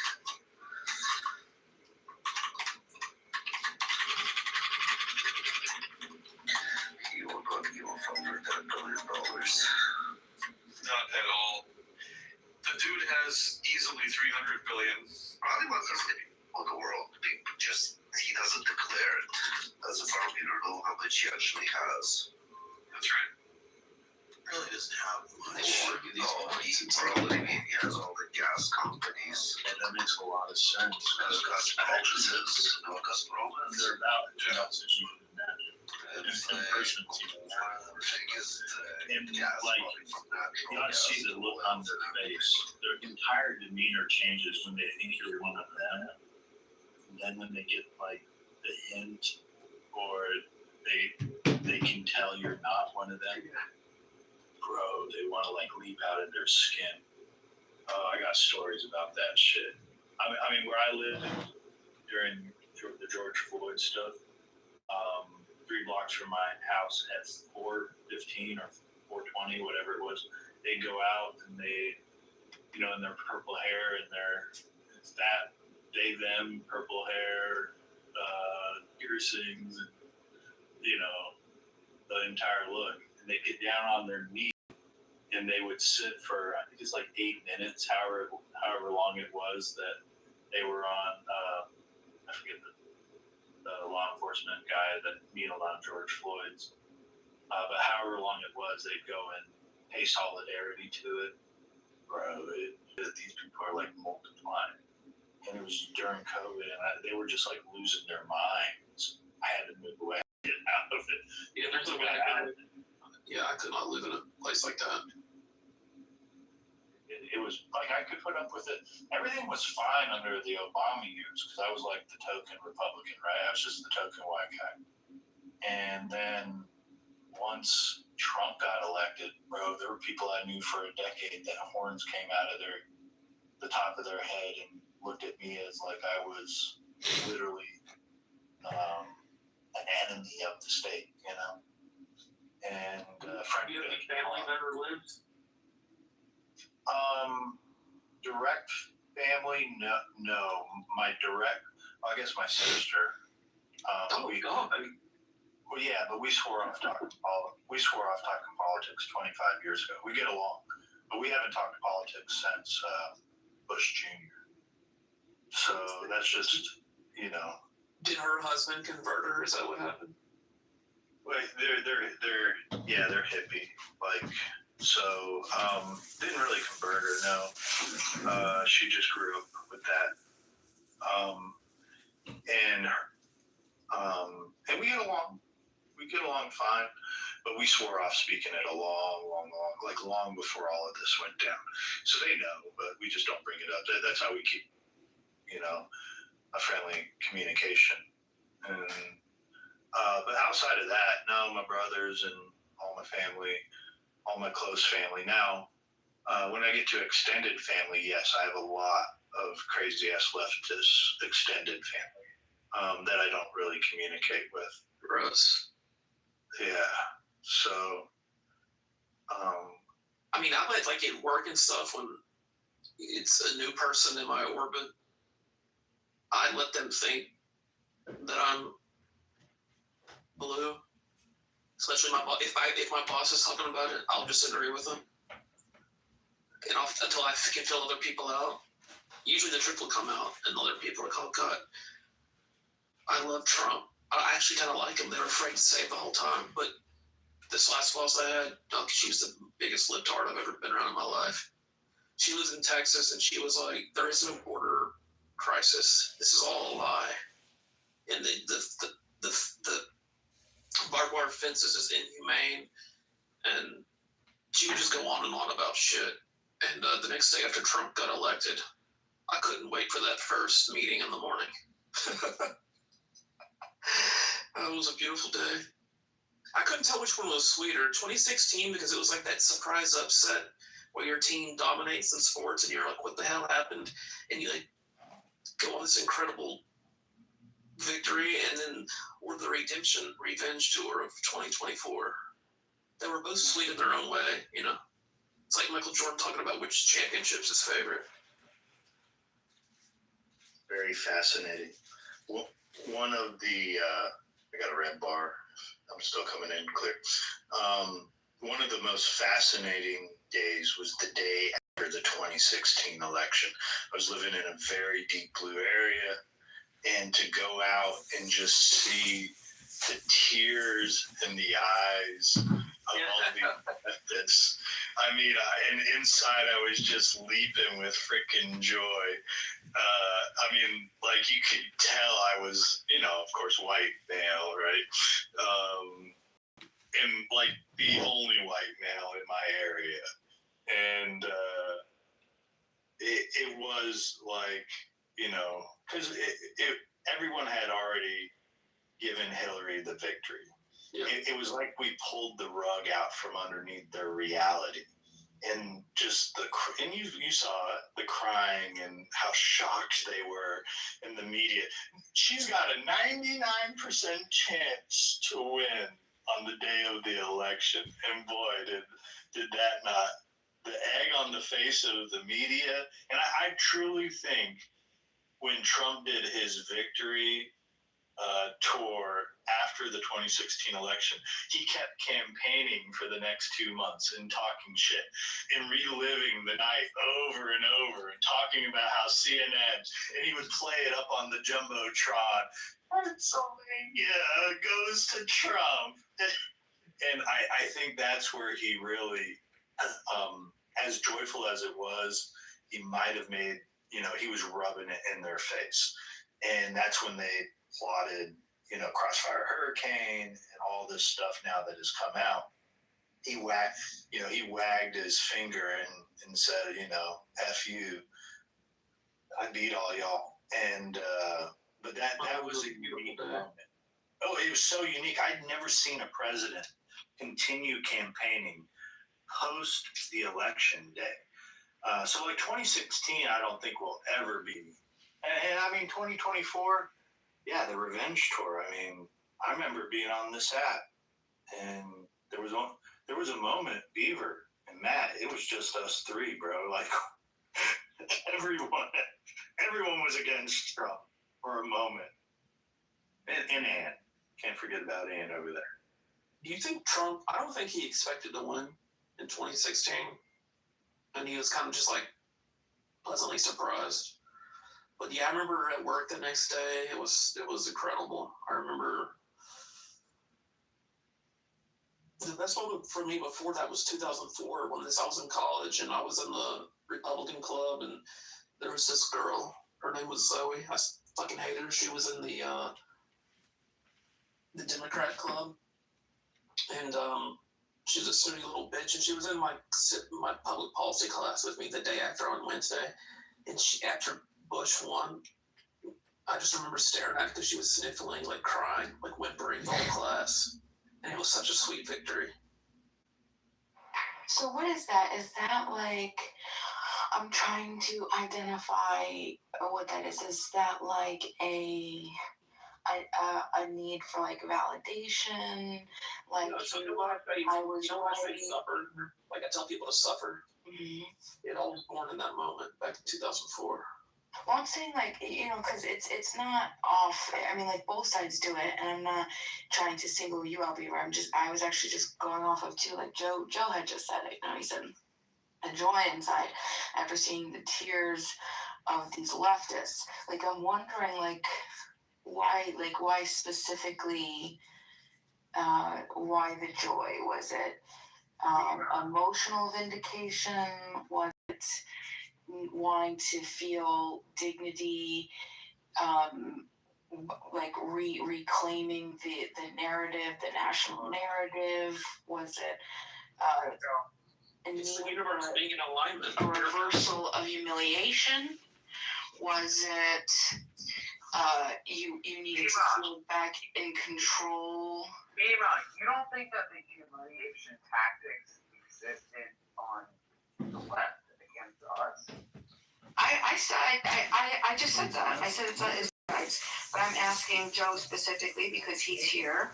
He will not give a fuck for $10 billion. Not at all. The dude has easily 300 billion. Probably wasn't on the world. He doesn't declare it. As a farm, you don't know how much he actually has. That's right. Really doesn't have much. He has all the gas companies. And that makes a lot of sense. Gazprom is. They're about as much as you can imagine. And And personally, the thing is, and gas like, coming from natural you ought to see the look on their face. Their entire demeanor changes when they think you're one of them. And then when they get like the hint or they can tell you're not one of them, bro, they want to like leap out of their skin. Oh, I got stories about that shit. I mean where I lived during the George Floyd stuff, 3 blocks from my house at 4:15 or 4:20, whatever it was, they go out and they, you know, in their purple hair and it's that they them purple hair, piercings, and you know the entire look, and they get down on their knees and they would sit for, I think it's like 8 minutes, however long it was that they were on, I forget the law enforcement guy that kneeled on George Floyd's, but however long it was, they'd go and pay solidarity to it. Bro, these people are like multiplying. And it was during COVID, and they were just like losing their minds. I had to move away, get out of it. Yeah, there's no way I could not live in a place like that. It was like I could put up with it. Everything was fine under the Obama years because I was like the token Republican, right? I was just the token white guy. And then once Trump got elected, bro, there were people I knew for a decade that horns came out of the top of their head and looked at me as like I was literally an enemy of the state, you know. And Do you have any family member lives? Direct family, no. My direct, I guess my sister. God. Well, yeah, but we swore off talking politics 25 years ago. We get along, but we haven't talked politics since Bush Jr. So that's just, you know. Did her husband convert her? Is that what happened? Wait, they're hippie, like. So, didn't really convert her, no. She just grew up with that. And we get along. We get along fine, but we swore off speaking it a long before all of this went down. So they know, but we just don't bring it up. That's how we keep, you know, a friendly communication. And, but outside of that, no, my brothers and all my family, all my close family. Now, when I get to extended family, yes, I have a lot of crazy ass leftist extended family that I don't really communicate with. Gross. Yeah. So, I mean, I might like at work and stuff when it's a new person in my orbit. I let them think that I'm blue. Especially if my boss is talking about it, I'll just agree with them. And until I can fill other people out. Usually the truth will come out, and other people are called God. I love Trump. I actually kind of like him. They were afraid to say it the whole time, but this last boss I had, she was the biggest libtard I've ever been around in my life. She lives in Texas, and she was like, "There is no border crisis. This is all a lie." And the barbed wire fences is inhumane, and she would just go on and on about shit. And the next day after Trump got elected, I couldn't wait for that first meeting in the morning. It was a beautiful day. I couldn't tell which one was sweeter. 2016, because it was like that surprise upset where your team dominates in sports and you're like, what the hell happened? And you like go on this incredible victory, and then or the revenge tour of 2024. They were both sweet in their own way, you know. It's like Michael Jordan talking about which championship's his favorite. very fascinating. Well, one of the, I got a red bar. I'm still coming in clear. One of the most fascinating days was the day after the 2016 election. I was living in a very deep blue area, and to go out and just see the tears in the eyes of all the methods. I mean, and inside I was just leaping with freaking joy. I mean, like you could tell I was, you know, of course, white male, right? And like the only white male in my area. And it was like, you know, because everyone had already given Hillary the victory. Yeah. It was like we pulled the rug out from underneath their reality. And just and you saw it, the crying and how shocked they were in the media. She's got a 99% chance to win on the day of the election. And boy, did that not, the egg on the face of the media. And I truly think when Trump did his victory tour after the 2016 election. He kept campaigning for the next 2 months and talking shit and reliving the night over and over and talking about how CNN, and he would play it up on the Jumbotron. Pennsylvania goes to Trump. And I think that's where he really, as joyful as it was, he might have made, he was rubbing it in their face. And that's when they plotted, Crossfire Hurricane and all this stuff now that has come out. He wagged his finger and said, F you, I beat all y'all. And, but that was a unique moment. Oh, it was so unique. I'd never seen a president continue campaigning post the election day. So like 2016, I don't think will ever be. And I mean, 2024, yeah, the revenge tour. I mean, I remember being on this app, and there was a moment, Beaver and Matt, it was just us three, bro. Like everyone was against Trump for a moment. And Ann, can't forget about Ann over there. Do you think Trump? I don't think he expected to win in 2016, and he was kind of just like pleasantly surprised. But yeah, I remember at work the next day, it was incredible. I remember the best moment for me before that was 2004 when I was in college and I was in the Republican club, and there was this girl. Her name was Zoe. I fucking hated her. She was in the Democrat club, and she's a snooty little bitch. And she was in my public policy class with me the day after on Wednesday. And after Bush won, I just remember staring at her because she was sniffling, like crying, like whimpering the whole class. And it was such a sweet victory. So what is that? Is that like, I'm trying to identify what that is. Is that like a need for like validation? Like, I suffer. Like I tell people to suffer. Mm-hmm. It all was born in that moment back in 2004. Well, I'm saying like, because it's not off. I mean, like both sides do it, and I'm not trying to single you out, Beaver. I was actually just going off of too, like Joe had just said it. He said a joy inside after seeing the tears of these leftists. Like I'm wondering, like why specifically, why the joy? Was it emotional vindication? Was it wanting to feel dignity, like reclaiming the narrative, the national narrative? Was it it's the universe being in alignment? A reversal of humiliation? Was it you needed to feel back in control? Eva, you don't think that the humiliation tactics existed on the left against us? I just said that. I said it's sides, but I'm asking Joe specifically because he's here,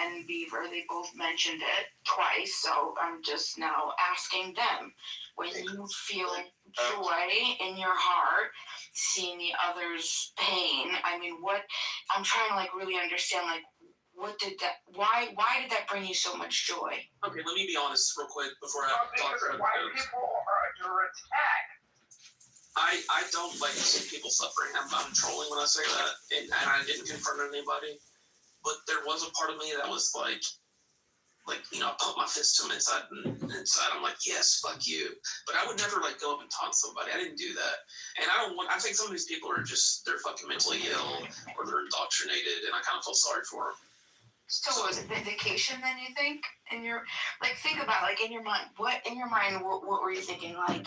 and Beaver, they both mentioned it twice, so I'm just now asking them. When you feel joy in your heart, seeing the other's pain, I mean, what, I'm trying to like really understand, like, why did that bring you so much joy? Okay, let me be honest real quick before I talk about why people are under attack. I don't like to see people suffering. I'm trolling when I say that, and I didn't confront anybody. But there was a part of me that was like, I put my fist to him inside. I'm like, yes, fuck you. But I would never like go up and taunt somebody. I didn't do that. And I think some of these people are they're fucking mentally ill or they're indoctrinated, and I kind of feel sorry for them. So was it vindication then, you think? Think about, like, in your mind, what were you thinking? Like,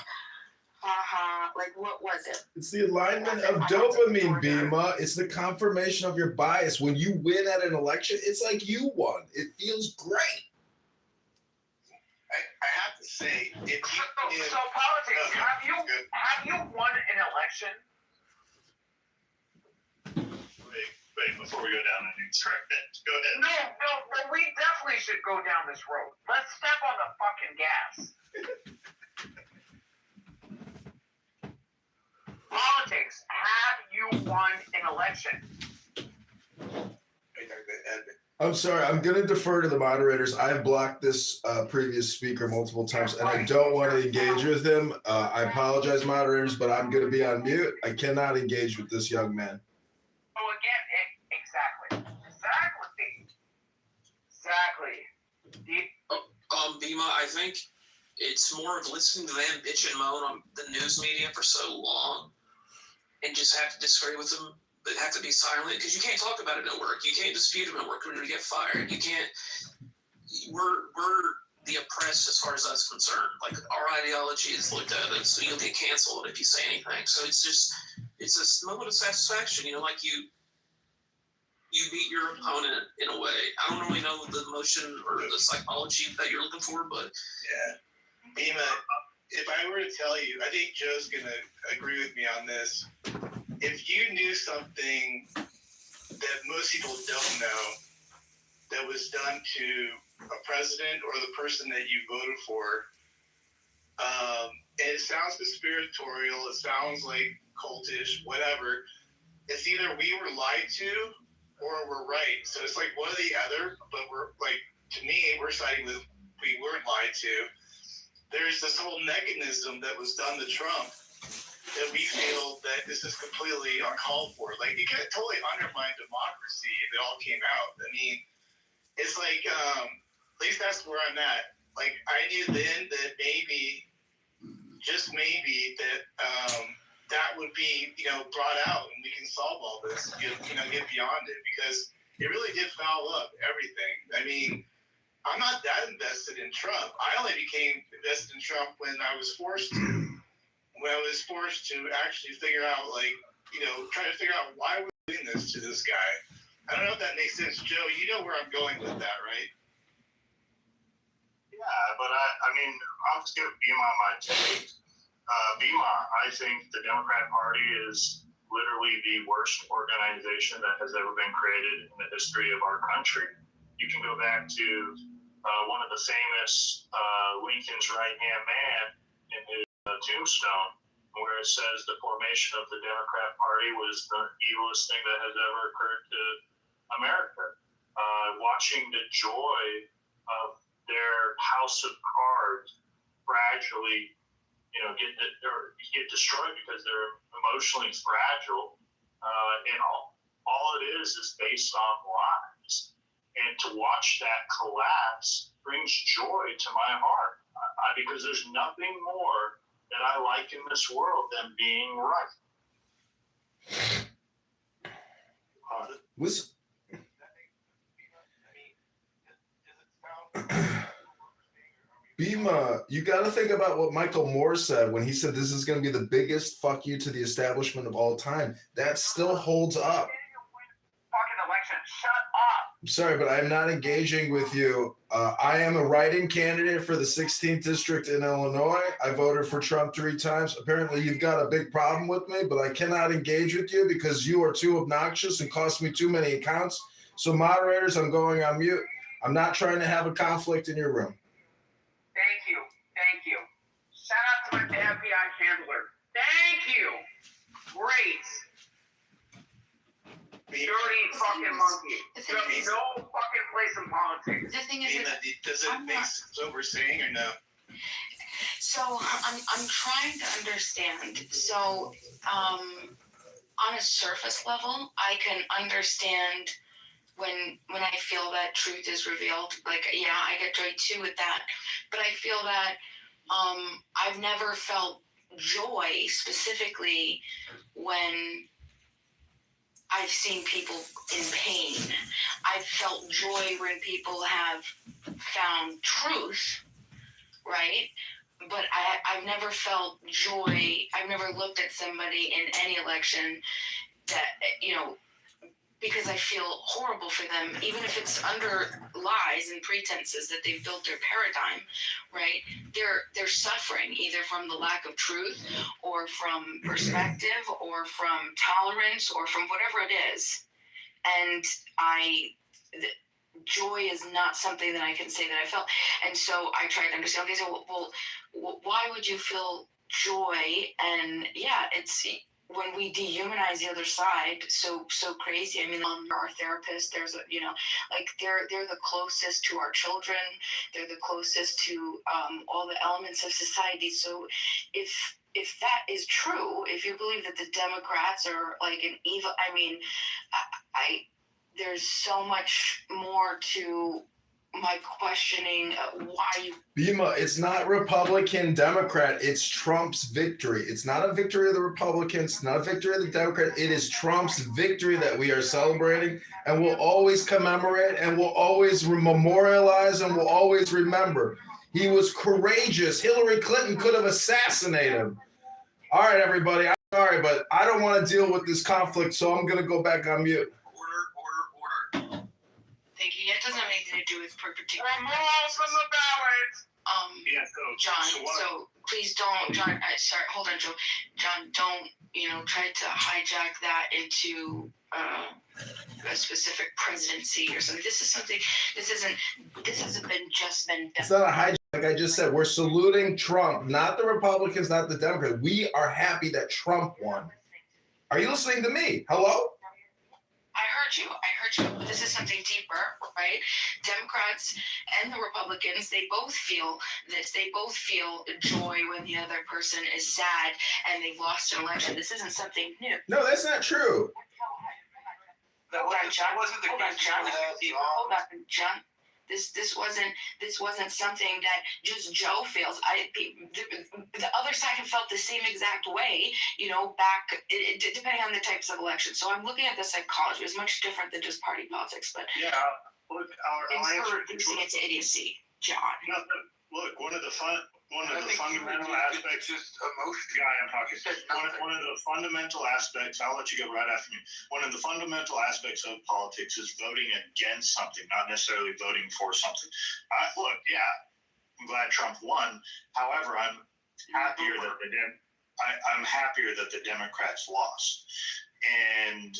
like, what was it? It's the alignment of dopamine, Bima. It's the confirmation of your bias. When you win at an election, it's like you won. It feels great. I have to say, so politics. Have you won an election? Wait, before we go down any track, go ahead. No, we definitely should go down this road. Let's step on the fucking gas. Politics. Have you won an election? I'm sorry. I'm going to defer to the moderators. I've blocked this previous speaker multiple times, and I don't want to engage with him. I apologize, moderators, but I'm going to be on mute. I cannot engage with this young man. So again, exactly. Bima, I think it's more of listening to them bitch and moan on the news media for so long and just have to disagree with them, but have to be silent because you can't talk about it at work. You can't dispute them at work when you get fired. You can't. We're the oppressed as far as that's concerned. Like our ideology is looked at as so you'll get canceled if you say anything. So it's a moment of satisfaction, you know, like you beat your opponent in a way. I don't really know the emotion or the psychology that you're looking for, but yeah. Bima, if I were to tell you, I think Joe's going to agree with me on this. If you knew something that most people don't know that was done to a president or the person that you voted for, and it sounds conspiratorial, it sounds like cultish, whatever, it's either we were lied to or we're right. So it's like one or the other, but we're like, to me, we're siding with we weren't lied to. There's this whole mechanism that was done to Trump that we feel that this is completely uncalled for. Like, it could totally undermine democracy if it all came out. I mean, it's like, at least that's where I'm at. Like, I knew then that maybe, just maybe, that that would be, brought out and we can solve all this, get beyond it, because it really did foul up everything. I mean, I'm not that invested in Trump. I only became invested in Trump when I was forced to. When I was forced to actually figure out, try to figure out why we're doing this to this guy. I don't know if that makes sense. Joe, you know where I'm going with that, right? Yeah, but I mean, I'm just going to beam on my take. I think the Democrat Party is literally the worst organization that has ever been created in the history of our country. You can go back to one of the famous Lincoln's right-hand man in his tombstone, where it says the formation of the Democrat Party was the evilest thing that has ever occurred to America. Watching the joy of their house of cards gradually get destroyed because they're emotionally fragile, and all it is based on lies. And to watch that collapse brings joy to my heart, because there's nothing more that I like in this world than being right. Listen. Bima, you got to think about what Michael Moore said when he said this is going to be the biggest fuck you to the establishment of all time. That still holds up. Fucking election. Shut up. I'm sorry, but I'm not engaging with you. I am a write-in candidate for the 16th district in Illinois. I voted for Trump 3 times. Apparently, you've got a big problem with me, but I cannot engage with you because you are too obnoxious and cost me too many accounts. So, moderators, I'm going on mute. I'm not trying to have a conflict in your room. Thank you. Shout out to my FBI handler. Thank you. Great. Dirty fucking monkey. You have no fucking place in politics. The thing is, does it make sense what we're saying or no? so I'm trying to understand. So, on a surface level, I can understand when I feel that truth is revealed. Like, yeah, I get joy too with that. But I feel that I've never felt joy specifically when I've seen people in pain. I've felt joy when people have found truth, right? But I've never felt joy. I've never looked at somebody in any election that, because I feel horrible for them, even if it's under lies and pretenses that they've built their paradigm, right? They're suffering either from the lack of truth or from perspective or from tolerance or from whatever it is. And joy is not something that I can say that I felt. And so I tried to understand, okay, so well, why would you feel joy? And yeah, it's when we dehumanize the other side so crazy. I mean, our therapists, there's a, like they're the closest to our children. They're the closest to all the elements of society. So if that is true, if you believe that the Democrats are like an evil, I mean, I there's so much more to my questioning why you. Bima, it's not Republican, Democrat. It's Trump's victory. It's not a victory of the Republicans, not a victory of the Democrats. It is Trump's victory that we are celebrating, and we'll always commemorate, and we'll always memorialize, and we'll always remember. He was courageous. Hillary Clinton could have assassinated him. All right, everybody. I'm sorry, but I don't want to deal with this conflict, so I'm going to go back on mute. Thank you. Yeah, it doesn't have anything to do with particular. Remove from the ballot. Yeah, John, so please don't, John, sorry, hold on, Joe. John, don't, try to hijack that into a specific presidency or something. This hasn't been done. It's not a hijack. Like I just said, we're saluting Trump, not the Republicans, not the Democrats. We are happy that Trump won. Are you listening to me? Hello? I heard you. But this is something deeper, right? Democrats and the Republicans, they both feel this. They both feel joy when the other person is sad and they've lost an election. This isn't something new. No, that's not true. Hold on, John. This wasn't something that just Joe feels. The other side have felt the same exact way, back depending on the types of elections. So I'm looking at the psychology. It's much different than just party politics. But yeah, look, our answer reducing it to idiocy, John. No, look, one of the fundamental aspects is emotion. Yeah, I'm talking. One of the fundamental aspects. I'll let you go right after me. One of the fundamental aspects of politics is voting against something, not necessarily voting for something. Look, yeah, I'm glad Trump won. However, I'm happier that the Democrats lost, and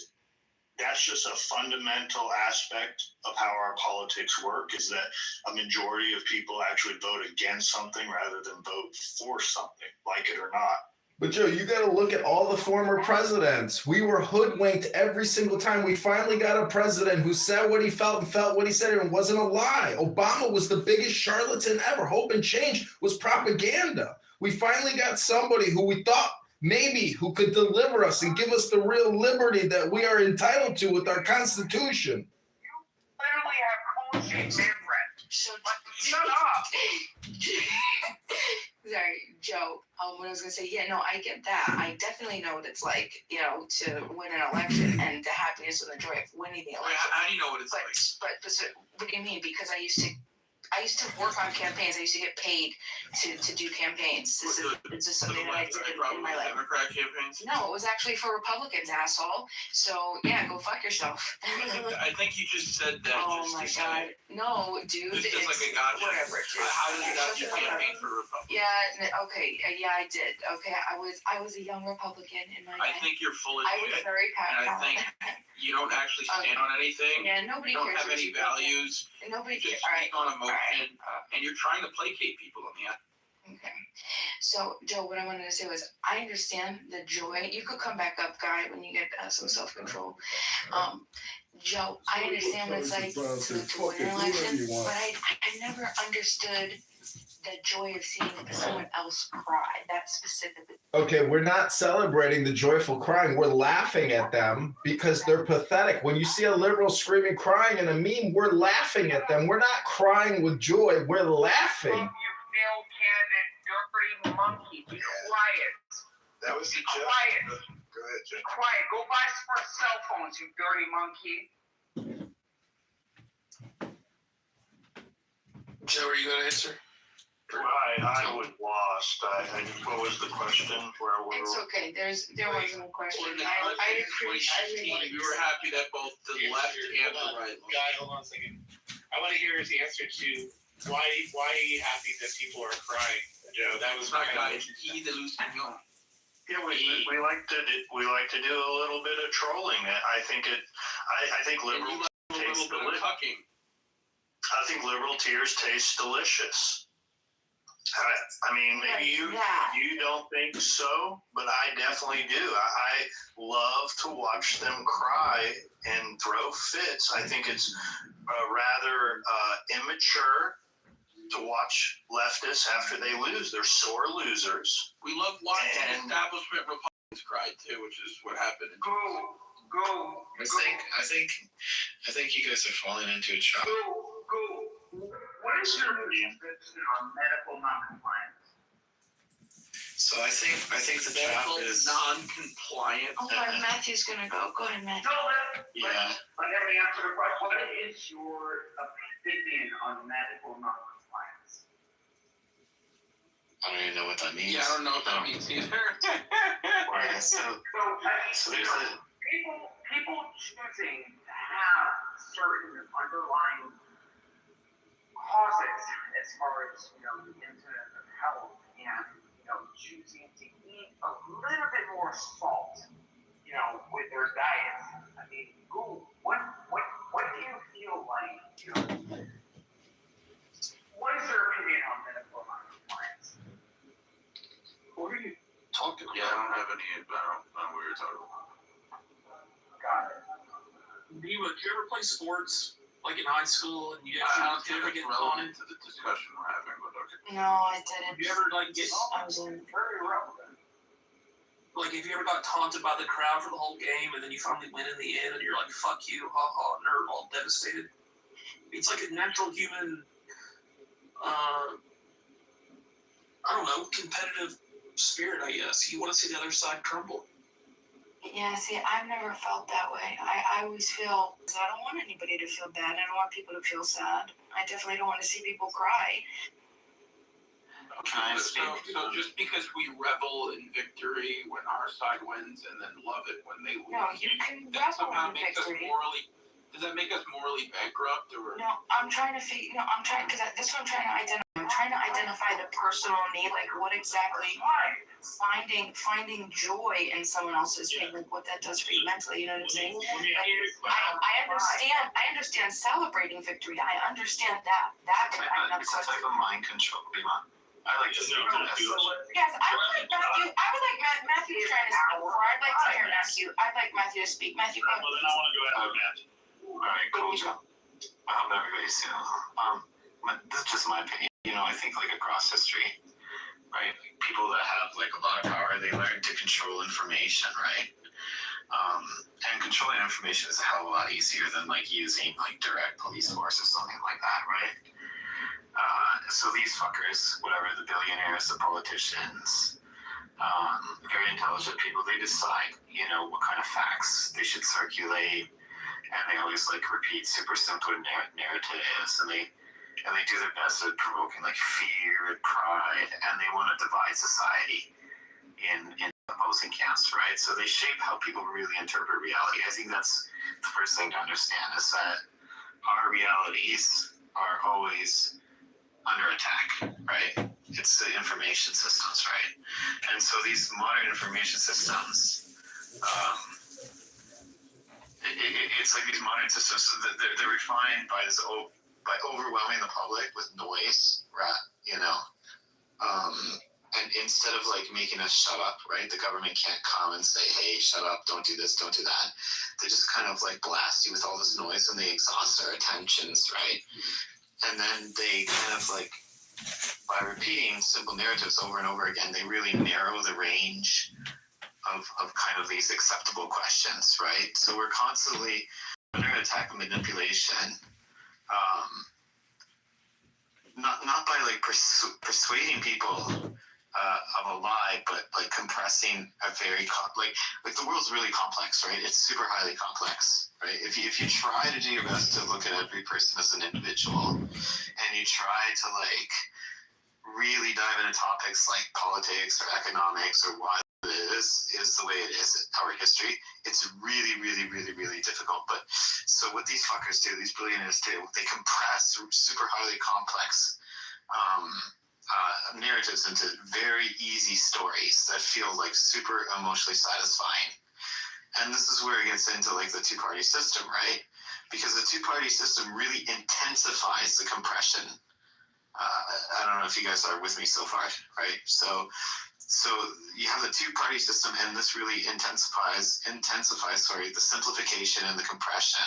that's just a fundamental aspect of how our politics work, is that a majority of people actually vote against something rather than vote for something, like it or not. But Joe, you got to look at all the former presidents. We were hoodwinked every single time. We finally got a president who said what he felt and felt what he said, and it wasn't a lie. Obama was the biggest charlatan ever. Hope and change was propaganda. We finally got somebody who we thought maybe who could deliver us and give us the real liberty that we are entitled to with our Constitution. You literally have cold-shaped different. So Shut up. Sorry, Joe. What I was gonna say, I get that. I definitely know what it's like, to win an election and the happiness and the joy of winning the election. How do you know what it's like? But so, what do you mean? Because I used to work on campaigns. I used to get paid to do campaigns. It's just something that I did in my life. Democrat campaigns? No, it was actually for Republicans, asshole. So yeah, go fuck yourself. I think you just said that. Oh my god, no, dude. It's just like a gotcha. Whatever. How did you gotcha campaign for Republicans? Yeah. Okay. Yeah, I did. Okay, I was a young Republican in my day. I think you're full of I was shit, very and I think you don't actually stand on anything. Yeah, nobody You don't cares have any values. Nobody You cares. just All right. speak on emotion, and you're trying to placate people on the end. Okay. So, Joe, what I wanted to say was, I understand the joy. You could come back up, Guy, when you get some self-control. Joe, I understand what it's like to win an election, but I never understood the joy of seeing someone else cry. That specifically. Okay, we're not celebrating the joyful crying. We're laughing at them because they're pathetic. When you see a liberal screaming, crying in a meme, we're laughing at them. We're not crying with joy. We're laughing. You failed candidate, dirty monkey. Be quiet. That was the joke. Quiet. Go ahead, Jim. Be quiet. Go buy some cell phones, you dirty monkey. Joe, are you going to answer? I was lost. What was the question? It's okay. There wasn't a question. I appreciate. We were happy that both the left and the right. Guy, hold on a second. I want to hear his answer to why are you happy that people are crying, Joe? That was not guy. He the Luciano. Yeah, we like to do a little bit of trolling. I think liberal taste delicious. I think liberal tears taste delicious. I mean, maybe you don't think so, but I definitely do. I love to watch them cry and throw fits. I think it's rather immature to watch leftists after they lose. They're sore losers. We love watching establishment Republicans cry too, which is what happened. Go. I think you guys are falling into a trap. Go. What is your position on medical noncompliance? So I think the trap is non-compliant. Oh, Matthew's gonna go. Go ahead, Matthew. No, yeah. let me answer the question. What is your opinion on medical noncompliance? I don't even know what that means. Yeah, I don't know what that means either. Right, so there's a people choosing to have certain underlying causes as far as the incident of health and choosing to eat a little bit more salt with their diet. I mean, what do you feel like? What is your opinion on medical noncompliance? What are you talking about? Yeah, I don't have any. I don't know what you're talking about. Got it. Do you ever play sports like in high school and you I don't ever think get it's on relevant to the discussion we're having, but okay. No, I didn't. Have you ever like get I was in. Very relevant. like if you ever got taunted by the crowd for the whole game and then you finally win in the end and you're like fuck you, haha, nerd, all devastated? It's like a natural human I don't know, competitive spirit, I guess. You want to see the other side crumble. Yeah, see, I've never felt that way. I always feel, I don't want anybody to feel bad. I don't want people to feel sad. I definitely don't want to see people cry. Can I speak? So just because we revel in victory when our side wins and then love it when they lose. No, you can that revel somehow in makes us victory. does that make us morally bankrupt or? No, I'm trying to figure, because that's what I'm trying to identify. I'm trying to identify the personal need, like what exactly finding joy in someone else's pain, like what that does for you mentally, you know what I'm saying? I understand celebrating victory. I understand that. It's a type of mind control. I like to speak to this. Yes, I would like Matthew trying to speak before. I'd like to hear Matthew. I'd like Matthew to speak. Matthew, go. Well, then I want to go after Matthew. All right, cool. I hope everybody's this is just my opinion. I think like across history, right? People that have like a lot of power, they learn to control information, right? And controlling information is a hell of a lot easier than like using like direct police force or something like that, right? So these fuckers, whatever, the billionaires, the politicians, very intelligent people, they decide, what kind of facts they should circulate, and they always like repeat super simple narratives, and they do their best at provoking like fear and pride, and they want to divide society in opposing camps, right? So they shape how people really interpret reality. I think that's the first thing to understand, is that our realities are always under attack, right? It's the information systems, right? And so these modern information systems, it's like these modern systems, they're refined by overwhelming the public with noise, right? And instead of like making us shut up, right? The government can't come and say, hey, shut up, don't do this, don't do that. They just kind of like blast you with all this noise and they exhaust our attentions, right? And then they kind of like, by repeating simple narratives over and over again, they really narrow the range of kind of these acceptable questions, right? So we're constantly under attack of manipulation, not by like persuading people of a lie, but like compressing a very like the world's really complex, right? It's super highly complex, right? If you try to do your best to look at every person as an individual, and you try to like really dive into topics like politics or economics or why it is the way it is, our history, it's really, really, really, really difficult. But so what these fuckers do, these billionaires do, they compress super highly complex narratives into very easy stories that feel like super emotionally satisfying. And this is where it gets into like the two-party system, right? Because the two-party system really intensifies the compression I don't know if you guys are with me so far, right? So you have the two-party system, and this really intensifies, the simplification and the compression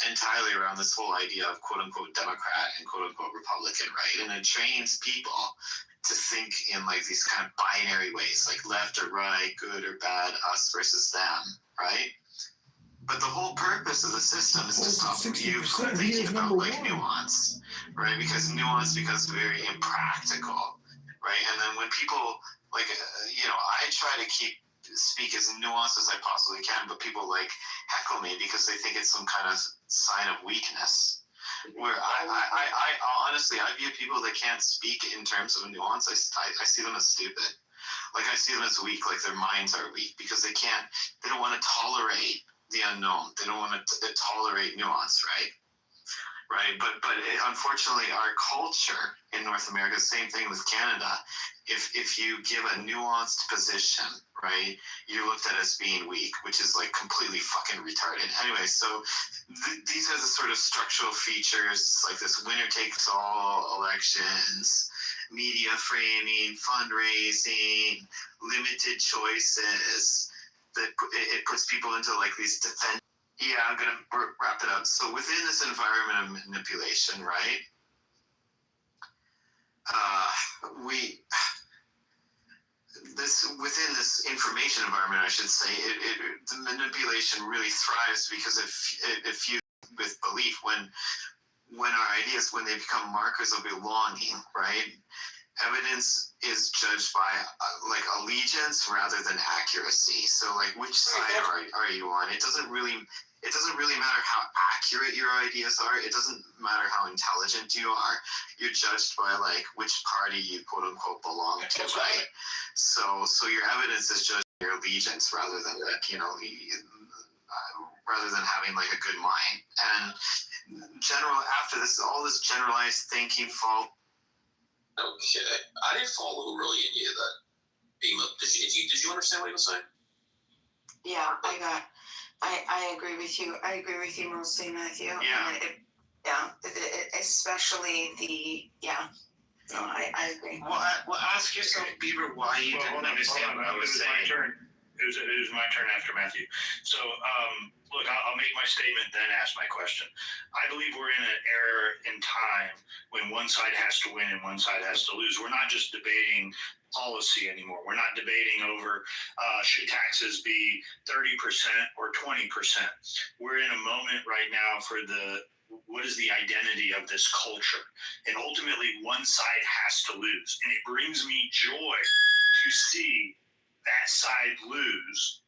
entirely around this whole idea of quote-unquote Democrat and quote-unquote Republican, right? And it trains people to think in like these kind of binary ways, like left or right, good or bad, us versus them, right? But the whole purpose of the system is to stop you from thinking about like nuance, right? Because nuance becomes very impractical, right? And then when people like, I try to speak as nuanced as I possibly can, but people like heckle me because they think it's some kind of sign of weakness. Where I honestly, I view people that can't speak in terms of nuance, I see them as stupid. Like I see them as weak, like their minds are weak because they don't want to tolerate the unknown. They don't want to tolerate nuance, right? Right, but unfortunately, our culture in North America, same thing with Canada. If you give a nuanced position, right, you're looked at as being weak, which is like completely fucking retarded. Anyway, so these are the sort of structural features. It's like this winner takes all elections, media framing, fundraising, limited choices. That it puts people into like these defense. Yeah, I'm going to wrap it up. So within this environment of manipulation, right, within this information environment, I should say, the manipulation really thrives because it fuses with belief when our ideas, when they become markers of belonging, right? Evidence is judged by like allegiance rather than accuracy. So like which side are you on? It doesn't really matter how accurate your ideas are. It doesn't matter how intelligent you are. You're judged by like which party you quote unquote belong to, right? So your evidence is judged by your allegiance rather than like, rather than having like a good mind. And after this, all this generalized thinking fall. Okay, I didn't follow really any of that. Did you understand what he was saying? Yeah, I agree with you. I agree with you mostly, Matthew. Yeah. Especially No, I agree. Well, ask yourself, Beaver, why you didn't understand what I was saying. It was my turn after Matthew. So, look, I'll make my statement, then ask my question. I believe we're in an era in time when one side has to win and one side has to lose. We're not just debating policy anymore. We're not debating over should taxes be 30% or 20%. We're in a moment right now for what is the identity of this culture? And ultimately, one side has to lose. And it brings me joy to see that side lose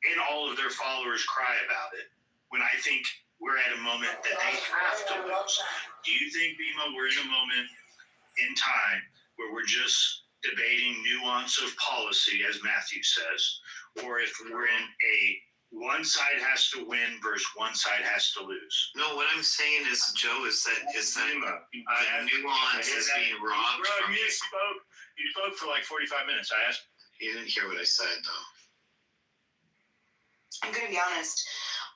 and all of their followers cry about it when I think we're at a moment that they have to lose. Do you think, Bima, we're in a moment in time where we're just debating nuance of policy, as Matthew says, or if we're in a one side has to win versus one side has to lose? No, what I'm saying is, Joe, is that nuance is being robbed from you. You spoke for like 45 minutes. I asked. You didn't hear what I said, though. I'm going to be honest.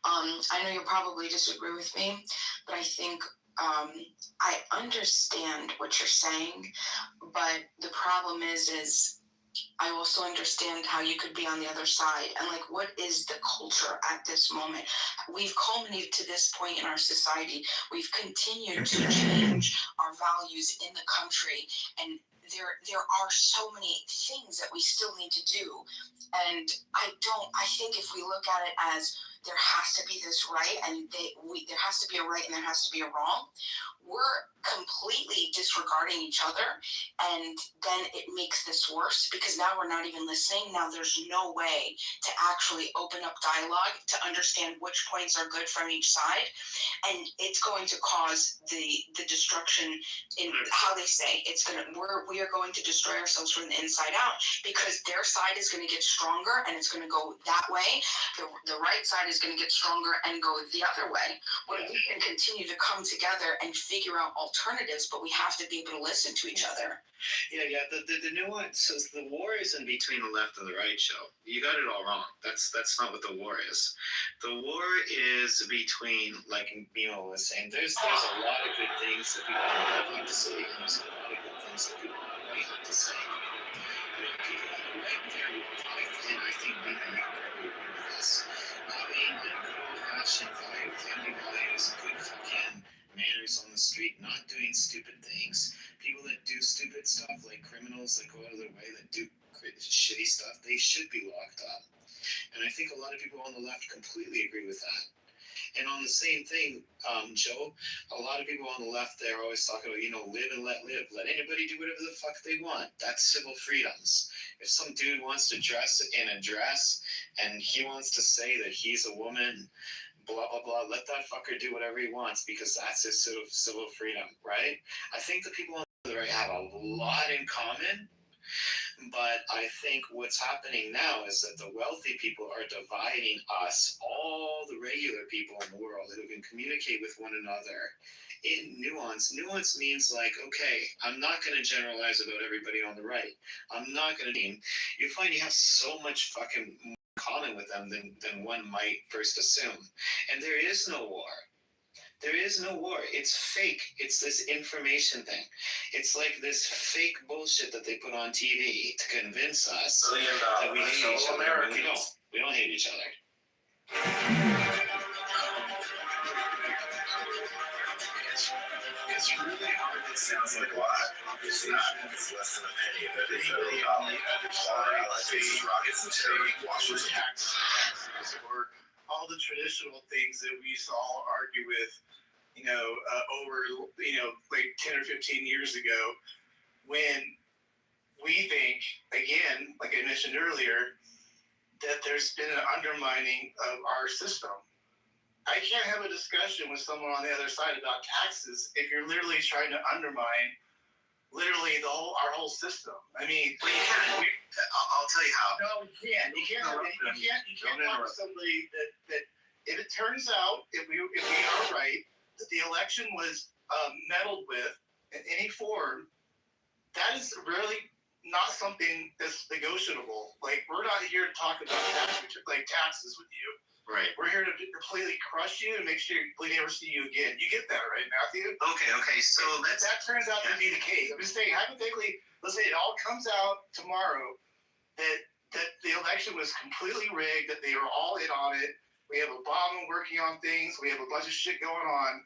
I know you'll probably disagree with me, but I think I understand what you're saying, but the problem is I also understand how you could be on the other side. And like, what is the culture at this moment? We've culminated to this point in our society. We've continued to change our values in the country, and there are so many things that we still need to do. And I think if we look at it as there has to be this right, and there has to be a right and there has to be a wrong, we're completely disregarding each other, and then it makes this worse because now we're not even listening. Now there's no way to actually open up dialogue to understand which points are good from each side, and it's going to cause the destruction in how they say we are going to destroy ourselves from the inside out because their side is going to get stronger and it's going to go that way. The right side is is going to get stronger and go the other way. When we can continue to come together and figure out alternatives, but we have to be able to listen to each other. Yeah. The nuance is the war isn't between the left and the right, Joe. You got it all wrong. That's not what the war is. The war is between, like Mimo was saying, there's a lot of good things that people on the left have to say, and there's a lot of good things that people on the right have to say. People on the right, and I think we can probably agree with this. I mean, good old-fashioned family values, good fucking manners on the street, not doing stupid things. People that do stupid stuff, like criminals that go out of their way, that do shitty stuff, they should be locked up. And I think a lot of people on the left completely agree with that. And on the same thing, Joe, a lot of people on the left, they're always talking about, live and let live. Let anybody do whatever the fuck they want. That's civil freedoms. If some dude wants to dress in a dress and he wants to say that he's a woman, blah, blah, blah, let that fucker do whatever he wants because that's his civil freedom, right? I think the people on the right have a lot in common. But I think what's happening now is that the wealthy people are dividing us, all the regular people in the world who can communicate with one another in nuance. Nuance means like, okay, I'm not going to generalize about everybody on the right. I'm not going to mean, you find you have so much fucking more in common with them than one might first assume. And there is no war. There is no war. It's fake. It's this information thing. It's like this fake bullshit that they put on TV to convince us that we hate each other. We don't. We don't hate each other. It's really hard. It sounds like a lot. It's not. It's less than a penny of every federal dollar. Faces, rockets, and terror. Washington. Taxes, or all the traditional things that we used to all argue with, over, like 10 or 15 years ago, when we think, again, like I mentioned earlier, that there's been an undermining of our system. I can't have a discussion with someone on the other side about taxes if you're literally trying to undermine literally our whole system. I mean, well, you can't. I'll tell you how. No, you can't. You can't talk to somebody that if it turns out, if we are right, that the election was meddled with in any form, that is really not something that's negotiable. Like, we're not here to talk about taxes with you. Right. We're here to completely crush you and make sure we never see you again. You get that, right, Matthew? Okay. So that turns out to be the case. I'm just saying, hypothetically, let's say it all comes out tomorrow that the election was completely rigged, that they were all in on it. We have Obama working on things. We have a bunch of shit going on.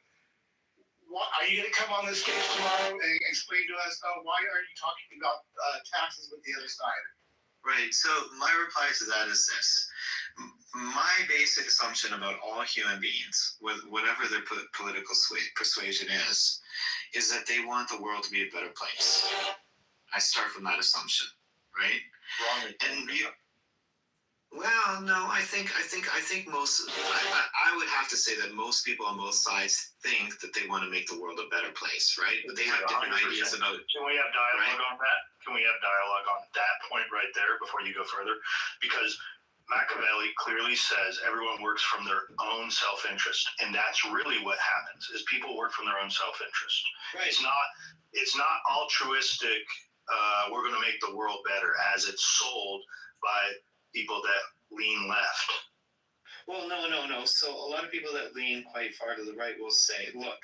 What, are you going to come on this stage tomorrow and explain to us, why are you talking about taxes with the other side? Right. So my reply to that is this. My basic assumption about all human beings, whatever their political persuasion is that they want the world to be a better place. I start from that assumption, right? Wrong. And well, no, I think most. I would have to say that most people on both sides think that they want to make the world a better place, right? But they have different 100%. ideas about. Can we have dialogue on that? Can we have dialogue on that point right there before you go further? Because Machiavelli clearly says everyone works from their own self-interest, and that's really what happens. Is people work from their own self-interest. Right. It's not altruistic. We're going to make the world better, as it's sold by people that lean left. Well, no. So a lot of people that lean quite far to the right will say, look,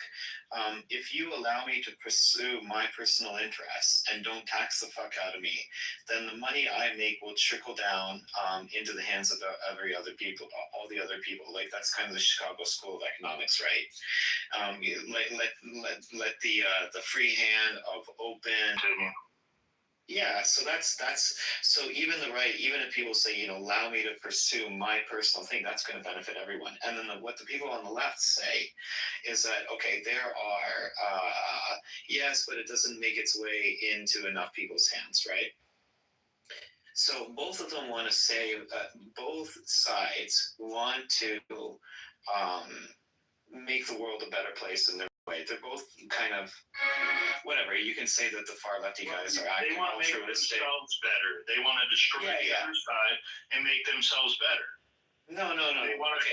if you allow me to pursue my personal interests and don't tax the fuck out of me, then the money I make will trickle down into the hands of all the other people. Like, that's kind of the Chicago School of Economics, right? Let the free hand of open. Yeah, so that's so even the right, even if people say, allow me to pursue my personal thing, that's going to benefit everyone. And then what the people on the left say is that, okay, there are, yes, but it doesn't make its way into enough people's hands, right? So both of them want to say that both sides want to make the world a better place in their way. They're both kind of whatever. You can say that the far lefty guys are acting altruistic. They want to make themselves better. They want to destroy the other side and make themselves better. No. They want to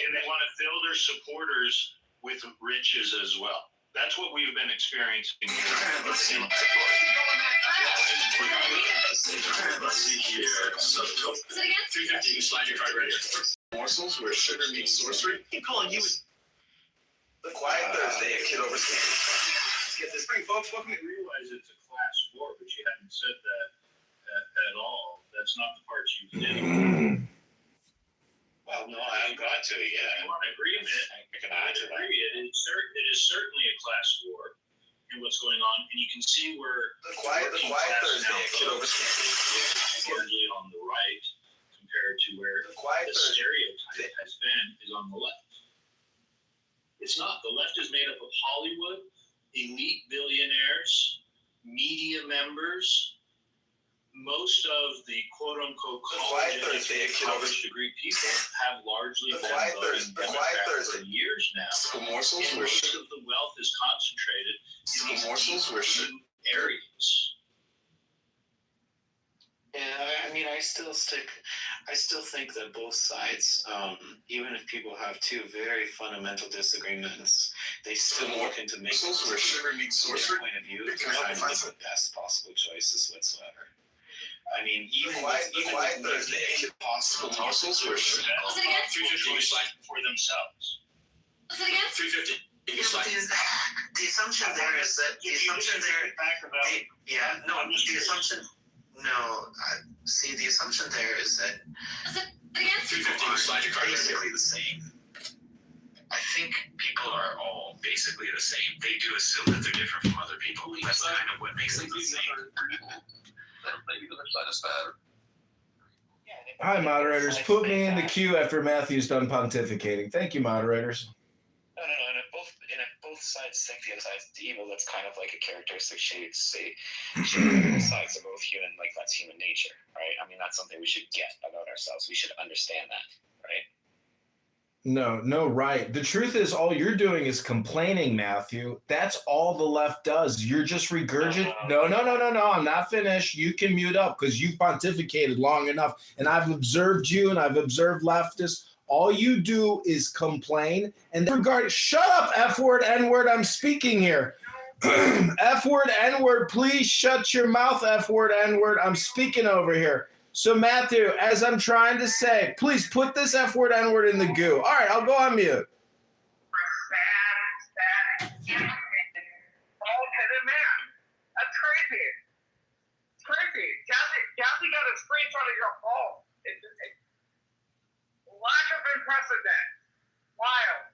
fill their supporters with riches as well. That's what we've been experiencing here. Let's see here. So, 350, you slide your card right here. Morsels where sugar meets sorcery. Keep calling you. The Quiet Thursday at Kitover. Get this thing, folks. Welcome. I realize it's a class 4, but you haven't said that at all. That's not the part you did. Well, no, I haven't got to it yet. I'm on agreement. I can add to that. It is certainly a class 4 in what's going on, and you can see where The Quiet Thursday at Kitover. largely on the right compared to where the stereotype has been is on the left. It's not. The left is made up of Hollywood, elite billionaires, media members. Most of the quote-unquote college degree people have largely been voting Democrat for years now. And most of the wealth is concentrated in these areas. Yeah, I mean, I still think that both sides, even if people have two very fundamental disagreements, they still looking to make their point of view to try to make the best possible choices whatsoever. I mean, even with possible morsels were $350 for themselves. 350. The assumption there is that the assumption there. See, the assumption there is that 350. Slide your card right here. basically the same. I think people are all basically the same. They do assume that they're different from other people. That's kind of what makes them the same. Maybe the other side is better. Hi, moderators. Put me in the queue after Matthew's done pontificating. Thank you, moderators. No. And if both sides think the other side's evil, that's kind of like a characteristic shade both sides are both human, like that's human nature, right? I mean, that's something we should get about ourselves. We should understand that, right? No, right. The truth is, all you're doing is complaining, Matthew. That's all the left does. You're just regurgitating. No. I'm not finished. You can mute up because you've pontificated long enough. And I've observed you and I've observed leftists. All you do is complain and shut up, F-word, N-word. I'm speaking here. F-word, N-word. Please shut your mouth, F-word, N-word. I'm speaking over here. So, Matthew, as I'm trying to say, please put this F-word, N-word in the goo. All right, I'll go on mute. Okay, then, man. That's crazy. It's crazy. Kathy got a screenshot of your phone. It's lack of precedent. Wild.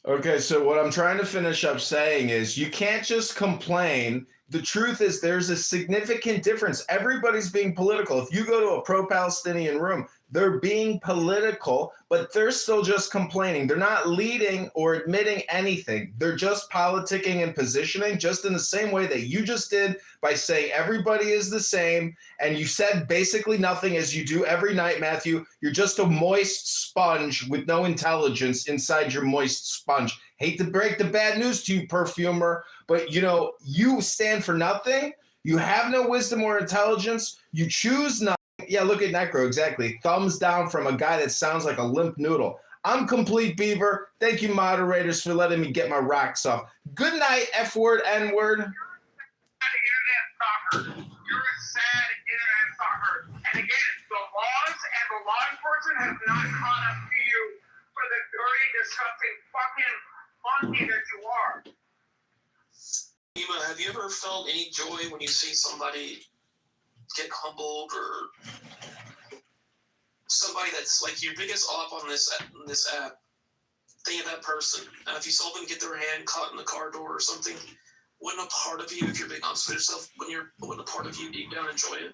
Okay, so what I'm trying to finish up saying is you can't just complain. The truth is there's a significant difference. Everybody's being political. If you go to a pro-Palestinian room, they're being political, but they're still just complaining. They're not leading or admitting anything. They're just politicking and positioning just in the same way that you just did by saying everybody is the same. And you said basically nothing as you do every night, Matthew. You're just a moist sponge with no intelligence inside your moist sponge. Hate to break the bad news to you, perfumer, but you stand for nothing. You have no wisdom or intelligence. You choose not. Yeah, look at Necro, exactly. Thumbs down from a guy that sounds like a limp noodle. I'm Complete Beaver. Thank you, moderators, for letting me get my rocks off. Good night, F-word, N-word. You're a sad internet stalker. And again, the laws and the law enforcement have not caught up to you for the dirty, disgusting fucking monkey that you are. Eva, have you ever felt any joy when you see somebody get humbled or somebody that's like your biggest op on this app? Think of that person. And if you saw them get their hand caught in the car door or something, wouldn't a part of you, if you're being honest with yourself, wouldn't a part of you deep down enjoy it?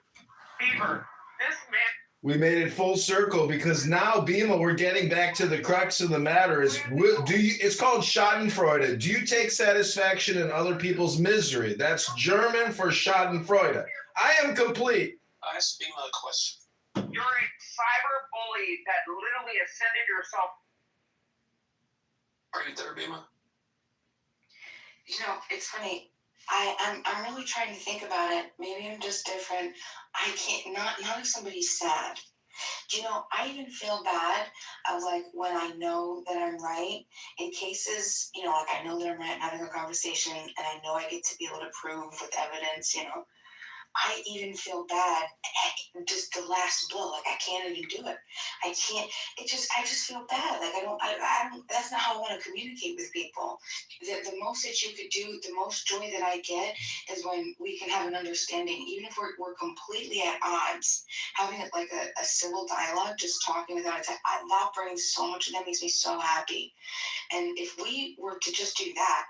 Beaver, this man. We made it full circle because now, Bima, we're getting back to the crux of the matter. It's called Schadenfreude. Do you take satisfaction in other people's misery? That's German for Schadenfreude. I am complete. I asked Bima a question. You're a cyber bully that literally ascended yourself. Are you there, Bima? It's funny. I'm really trying to think about it. Maybe I'm just different. I can't, not if somebody's sad. You know, I even feel bad of like when I know that I'm right in cases, you know, like I know that I'm right, I'm having a conversation and I know I get to be able to prove with evidence, you know. I even feel bad at just the last blow. Like I can't even do it. I can't. I just feel bad. Like I don't. That's not how I want to communicate with people. The most that you could do, the most joy that I get is when we can have an understanding, even if we're completely at odds. Having it like a civil dialogue, just talking without attack. That brings so much. That makes me so happy. And if we were to just do that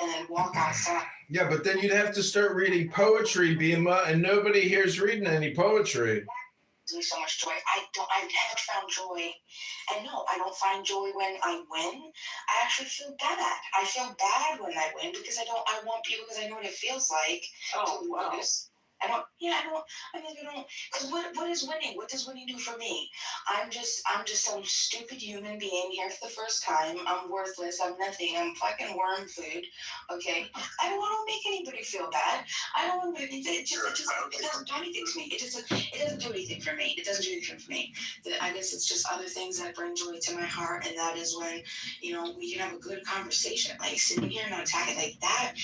and then walk outside. Yeah, but then you'd have to start reading poetry, Bima, and nobody here's reading any poetry. Me so much joy. I've never found joy. And no, I don't find joy when I win. I actually feel bad. I feel bad when I win because I want people, because I know what it feels like to lose. Because what is winning? What does winning do for me? I'm just some stupid human being here for the first time. I'm worthless. I'm nothing. I'm fucking worm food. Okay? I don't want to make anybody feel bad. I don't want to, it doesn't do anything to me. It doesn't do anything for me. It doesn't do anything for me. I guess it's just other things that bring joy to my heart, and that is when, you know, we can have a good conversation. Like sitting here and not attacking like that,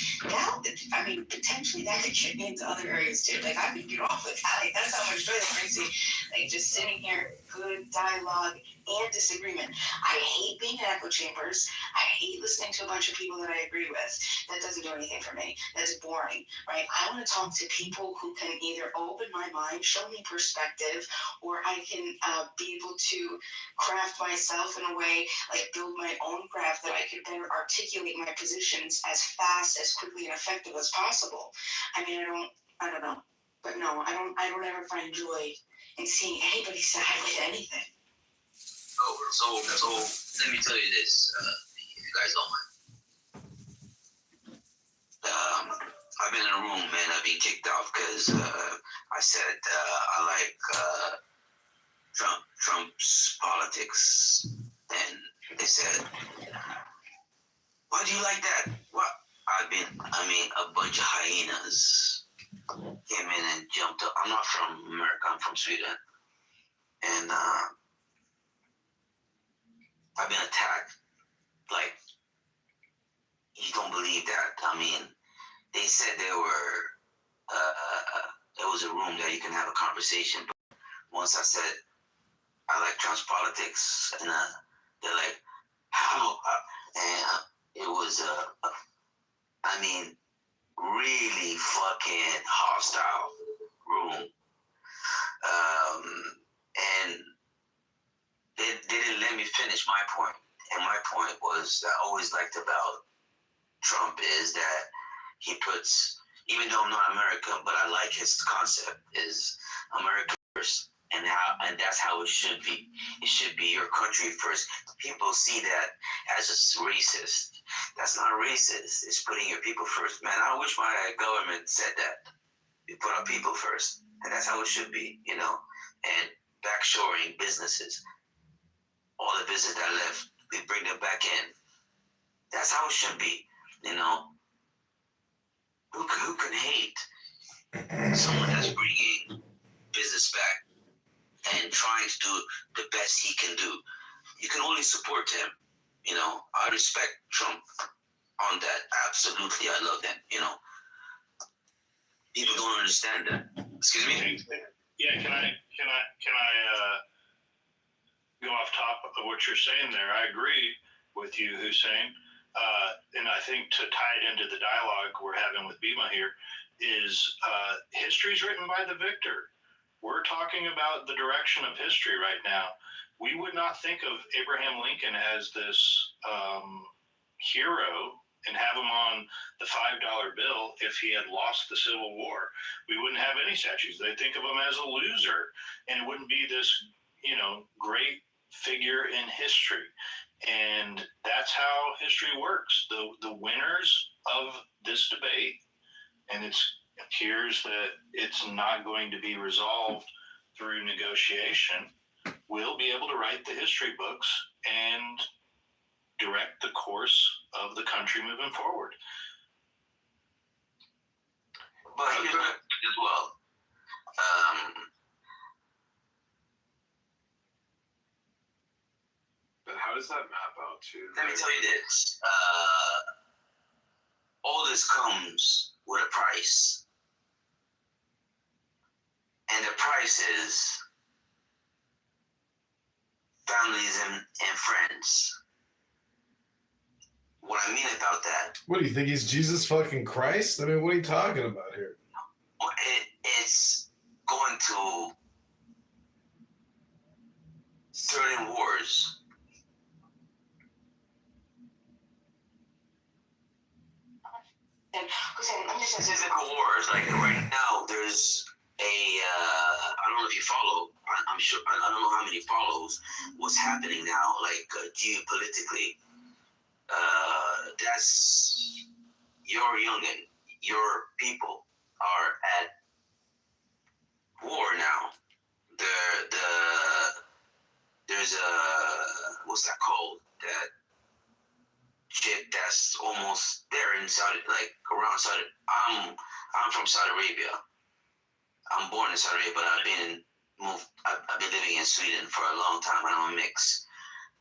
I mean, potentially that could get me into other areas too. Like I could get off with that. Like, that's how much joy that brings me. Like just sitting here, good dialogue and disagreement. I hate being in echo chambers. I hate listening to a bunch of people that I agree with. That doesn't do anything for me. That's boring, right? I want to talk to people who can either open my mind, show me perspective, or I can be able to craft myself in a way, like build my own craft that I can better articulate my positions as fast, as quickly, and effective as possible. I mean, I don't know, but no, I don't ever find joy in seeing anybody sad with anything. So let me tell you this, if you guys don't mind. I've been in a room, man. I've been kicked off because I said I like Trump's politics, and they said, "Why do you like that?" What? A bunch of hyenas came in and jumped up. I'm not from America. I'm from Sweden, and I've been attacked. Like, you don't believe that. I mean, they said there was a room that you can have a conversation. But once I said I like Trump's politics, and they're like, how? And it was really fucking hostile room. And they didn't let me finish my point. And my point was that I always liked about Trump is that he puts, even though I'm not American, but I like his concept, is America first, and that's how it should be. It should be your country first. People see that as a racist. That's not racist. It's putting your people first. Man, I wish my government said that. We put our people first, and that's how it should be, you know. And backshoring businesses, all the business that left, we bring them back in. That's how it should be, you know. Who can hate someone that's bringing business back and trying to do the best he can do? You can only support him, you know. I respect Trump on that. Absolutely, I love him, you know. People don't understand that. Excuse me? Yeah, can I go off top of what you're saying there? I agree with you, Hussein. And I think to tie it into the dialogue we're having with Bima here is history's written by the victor. We're talking about the direction of history right now. We would not think of Abraham Lincoln as this hero and have him on the $5 bill if he had lost the Civil War. We wouldn't have any statues. They'd think of him as a loser, and it wouldn't be this, you know, great figure in history. And that's how history works. The winners of this debate, and it appears that it's not going to be resolved through negotiation, will be able to write the history books and direct the course of the country moving forward. But here's my point as well. But how does that map out to? Let me tell you this. All this comes with a price. And the price is families and friends. What I mean about that. What do you think? He's Jesus fucking Christ? I mean, what are you talking about here? It's going to certain wars. And Hussein, let me just say Physical wars. Like right now, there's a I don't know if you follow. I'm sure I don't know how many follows what's happening now. Like geopolitically, that's your youngin, your people are at war now. There's a what's that called? That shit that's almost there in Saudi, like around Saudi. I'm from Saudi Arabia. I'm born in Saudi Arabia, but I've been living in Sweden for a long time, and I'm a mix.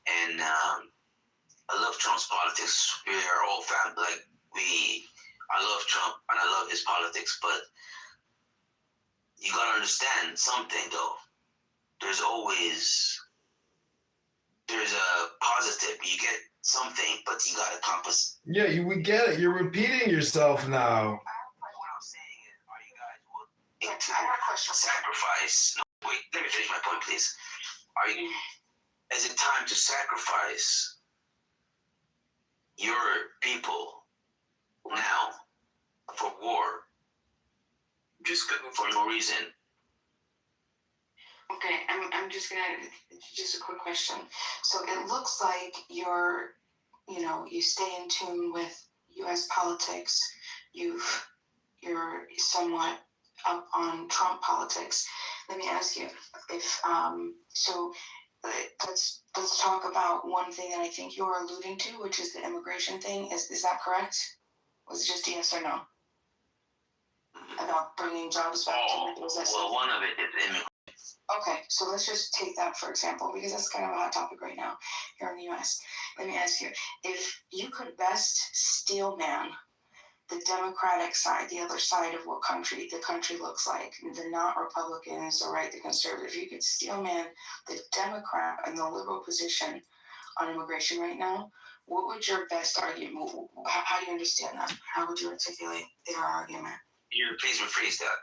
And I love Trump's politics. We are all family. Like I love Trump and I love his politics, but you gotta understand something though. There's a positive. You get something, but you gotta compass. Yeah, we get it. You're repeating yourself now. What I'm saying is, are you guys willing to sacrifice? No, wait, let me finish my point, please. Is it time to sacrifice your people now for war? Just for no reason. Okay, I'm just a quick question. So it looks like you stay in tune with U.S. politics. You're somewhat up on Trump politics. Let me ask you, if let's talk about one thing that I think you were alluding to, which is the immigration thing. Is that correct? Was it just yes or no? About bringing jobs back to well, one of it is immigration. Okay, so let's just take that for example, because that's kind of a hot topic right now here in the U.S. Let me ask you, if you could best steel man the Democratic side, the other side of what the country looks like, the not Republicans, the right, the conservative, if you could steel man the Democrat and the liberal position on immigration right now, what would your best argument, how do you understand that? How would you articulate their argument? Please rephrase that.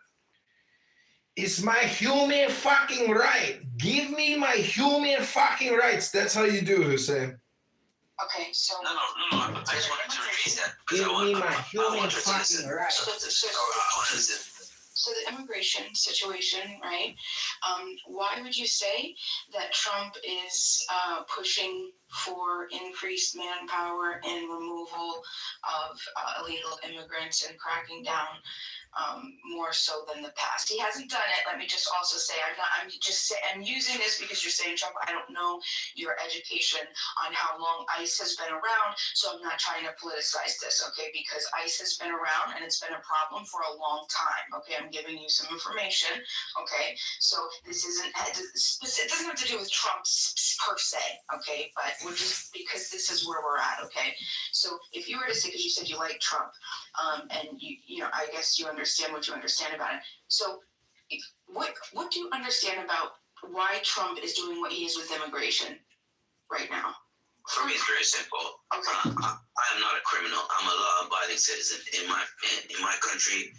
It's my human fucking right. Give me my human fucking rights. That's how you do it, Hussein. Okay, so... No, I just wanted to rephrase that. Give me my human fucking rights. So the immigration situation, right? Why would you say that Trump is pushing for increased manpower and removal of illegal immigrants and cracking down more so than the past? He hasn't done it. Let me just also say, I'm using this because you're saying Trump. I don't know your education on how long ICE has been around, so I'm not trying to politicize this, okay? Because ICE has been around and it's been a problem for a long time, okay? I'm giving you some information, okay? So this it doesn't have to do with Trump per se, okay? But we're just, because this is where we're at, okay? So if you were to say, because you said you like Trump, and you know, I guess you understand what you understand about it. So what do you understand about why Trump is doing what he is with immigration right now? For me, it's very simple. Okay. I am not a criminal. I'm a law-abiding citizen in my country,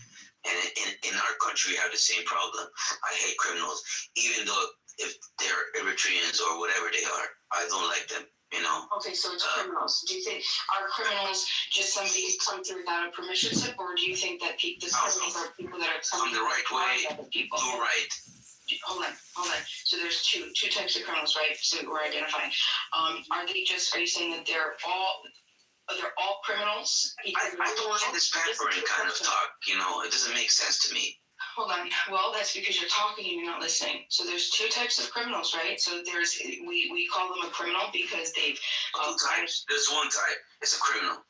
and in our country, we have the same problem. I hate criminals, even though if they're Eritreans or whatever they are, I don't like them. You know. Okay, so it's criminals. Do you think are criminals just somebody who come through without a permission slip, or do you think that criminals are people that are coming the right way? People. Do right. Hold on. So there's two types of criminals, right? So we're identifying. Are you saying that they're all criminals? I don't like this pampering kind of talk. You know, it doesn't make sense to me. Hold on. Well, that's because you're talking and you're not listening. So there's two types of criminals, right? So we call them a criminal because they've... Two types. There's one type. It's a criminal.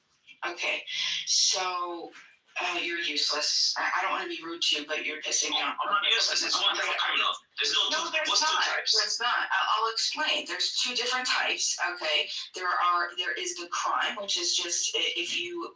Okay. So You're useless. I don't want to be rude to you, but you're pissing me off. I'm not useless. It's one type of criminal. There's No, there's what's not. two types? There's not. I'll explain. There's two different types. Okay. There is the crime, which is just if you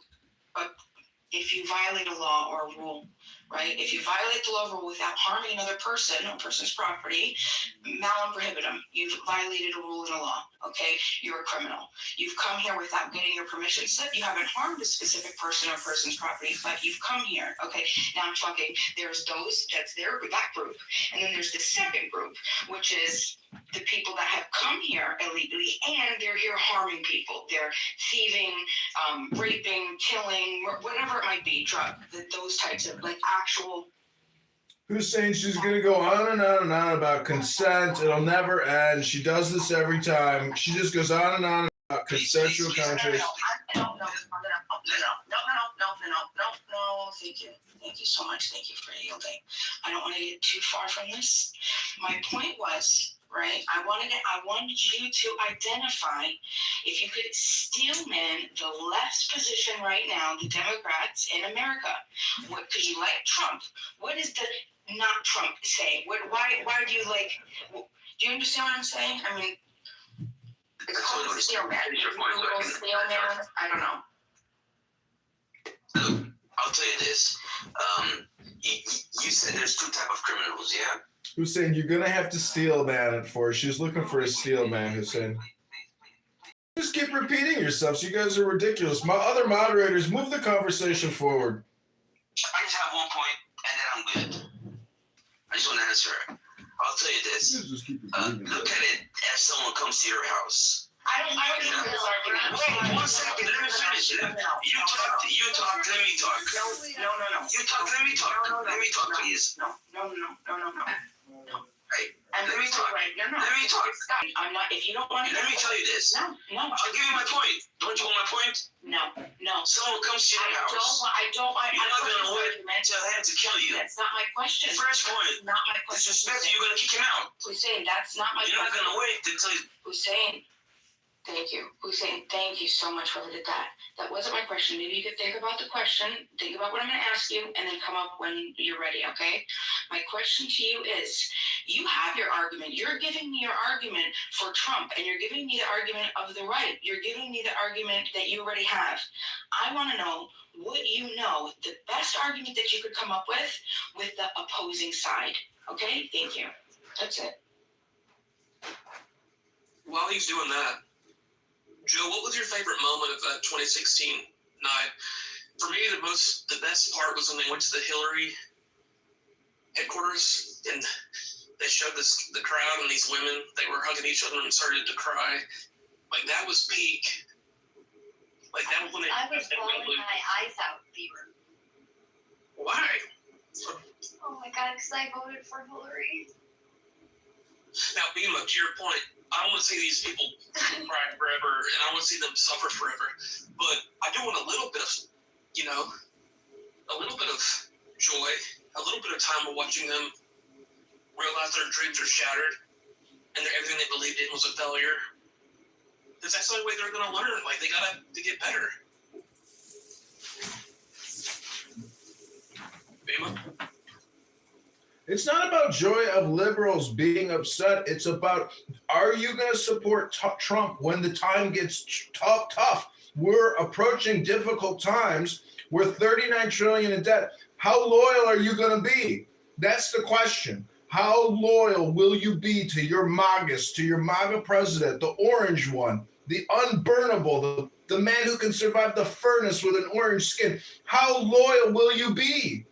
violate a law or a rule, right? If you violate the law or rule without harming another person or person's property, malum prohibitum, you've violated a rule in a law, okay? You're a criminal. You've come here without getting your permission slip. You haven't harmed a specific person or person's property, but you've come here, okay? Now I'm talking, there's that group. And then there's the second group, which is the people that have come here illegally and they're here harming people. They're thieving, raping, killing, whatever it might be, those types of like actual. Who's saying she's going to go on and on and on about consent? It'll never end. She does this every time. She just goes on and on about consensual contracts. No, thank you. Thank you so much. Thank you for yielding. I don't want to get too far from this. My point was, right, I wanted you to identify if you could steelman the left's position right now, the Democrats in America. Because you like Trump. What is the not Trump saying? Why do you like? Do you understand what I'm saying? I mean, it's called steelman. Steelman. I don't know. I'll tell you this. You said there's two type of criminals, yeah? Hussein, you're gonna have to steel man it for her. She's looking for a steel man, Hussein. Just keep repeating yourselves. You guys are ridiculous. My other moderators, move the conversation forward. I just have one point, and then I'm good. I just want to answer. I'll tell you this. Look at it as someone comes to your house. I don't know this argument. Wait, 1 second. Let me finish. You talk. Let me talk. No. You talk. Let me talk. Let me talk, please. No. Hey, let me talk. Right. No. Let me talk. I'm not. If you don't want to. Let me tell you this. No. I'll give you my point. Don't you want my point? No. Someone comes to your house. I don't. You're not gonna wait until I have to kill you. That's not my question. First point. That's not my question. Disrespect you. You're gonna kick him out. Hussein, that's not my question. You're not gonna wait until. Hussein. Thank you. Hussein, thank you so much for that. That wasn't my question. Maybe you could think about the question, think about what I'm going to ask you, and then come up when you're ready, okay? My question to you is, you have your argument. You're giving me your argument for Trump, and you're giving me the argument of the right. You're giving me the argument that you already have. I want to know what you know, the best argument that you could come up with the opposing side, okay? Thank you. That's it. While he's doing that, Joe, what was your favorite moment of that 2016 night? For me, the best part was when they went to the Hillary headquarters and they showed the crowd and these women, they were hugging each other and started to cry. Like, that was peak. Like, that was when I was bawling my eyes out, Bieber. Why? Oh my God, because I voted for Hillary. Now, Bima, to your point, I don't want to see these people cry forever, and I don't want to see them suffer forever. But I do want a little bit of, a little bit of joy, a little bit of time of watching them realize their dreams are shattered, and everything they believed in was a failure. Because that's the only way they're going to learn. Like, they got to get better. Bima? It's not about joy of liberals being upset. It's about, are you going to support Trump when the time gets tough? We're approaching difficult times. We're $39 trillion in debt. How loyal are you going to be? That's the question. How loyal will you be to your MAGAs, to your MAGA president, the orange one, the unburnable, the man who can survive the furnace with an orange skin? How loyal will you be?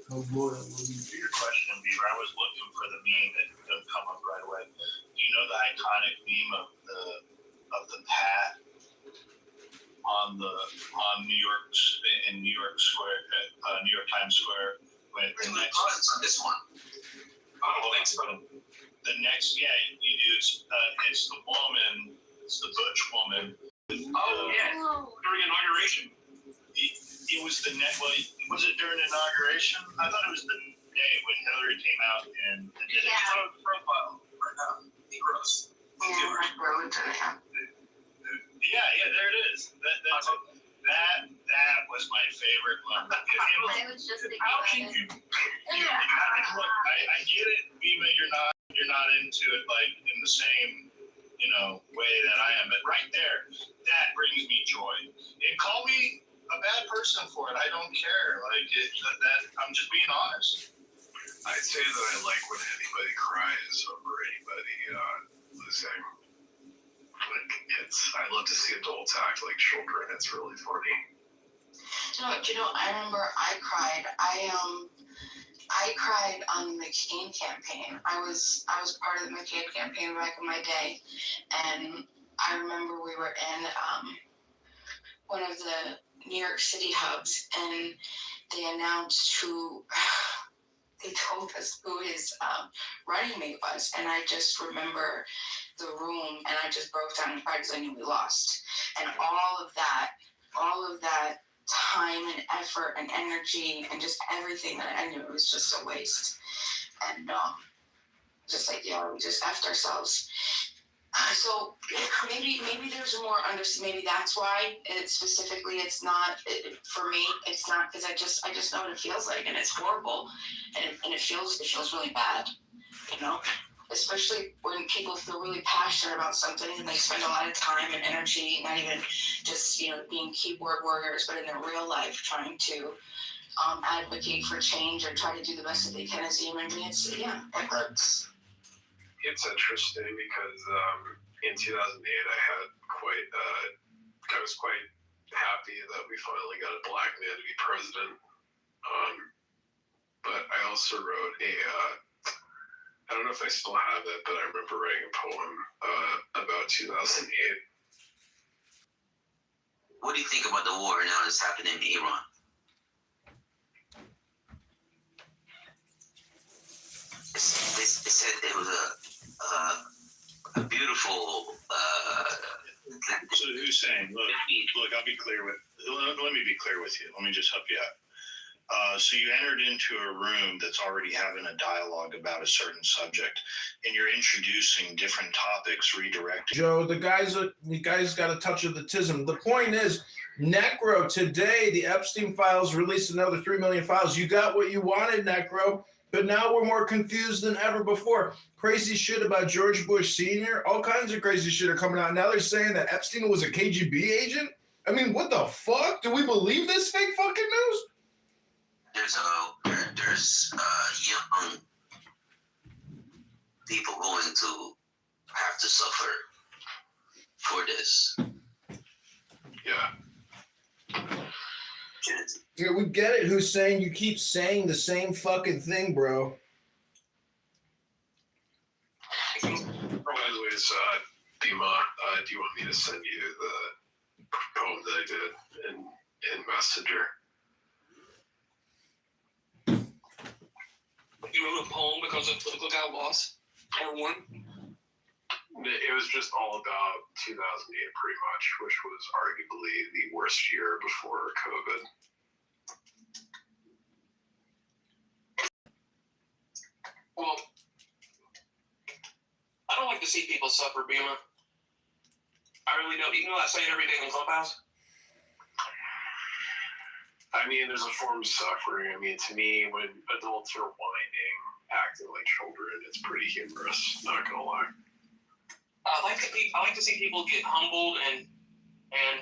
To your question, Beaver, I was looking for the meme that doesn't come up right away. Do you know the iconic meme of the Pat on New York Square, New York Times Square? When the next, it's on this one. I don't think so. The next, yeah, you do. It's the woman. It's the butch woman. During inauguration. It was the net. Well, was it during inauguration? I thought it was the day when Hillary came out and did it. Profile right now. Gross. Yeah, not into it like in the same, way that I am. But right there, that brings me joy. And call me a bad person for it. I don't care. That I'm just being honest. I'd say that I like when anybody cries over anybody losing. I love to see adults act like children. It's really funny. I remember I cried. I cried on the McCain campaign. I was part of the McCain campaign back in my day, and I remember we were in one of the New York City hubs, and they announced they told us who his running mate was, and I just remember the room, and I just broke down and cried because I knew we lost, and all of that time and effort and energy and just everything that I knew, it was just a waste. And just like, we just effed ourselves. So maybe there's a more maybe that's why it's not for me. It's not because I just know what it feels like, and it's horrible, and it feels really bad, especially when people feel really passionate about something and they spend a lot of time and energy, not even just being keyboard warriors, but in their real life trying to advocate for change or try to do the best that they can as a human being. It hurts. It's interesting because in 2008 I was quite happy that we finally got a black man to be president. But I also wrote I don't know if I still have it, but I remember writing a poem about 2008. What do you think about the war now that's happening in Iran? They said it was a beautiful. So who's saying? Look, I'll be clear let me be clear with you. Let me just help you out. So you entered into a room that's already having a dialogue about a certain subject, and you're introducing different topics, redirecting. Joe, the guy's got a touch of the tism. The point is, Necro, today, the Epstein files released another 3 million files. You got what you wanted, Necro, but now we're more confused than ever before. Crazy shit about George Bush Sr., all kinds of crazy shit are coming out. Now they're saying that Epstein was a KGB agent? I mean, what the fuck? Do we believe this fake fucking news? There's young people going to have to suffer for this. Yeah. Yeah, we get it, Hussein. You keep saying the same fucking thing, bro. By the way, Dima, do you want me to send you the poem that I did in Messenger? You wrote a poem because a political guy lost or won? It was just all about 2008 pretty much, which was arguably the worst year before COVID. Well, I don't like to see people suffer, Bima. I really don't. You know I say it every day in Clubhouse? I mean, there's a form of suffering. I mean, to me, when adults are whining, acting like children, it's pretty humorous, not gonna lie. I like to see people get humbled and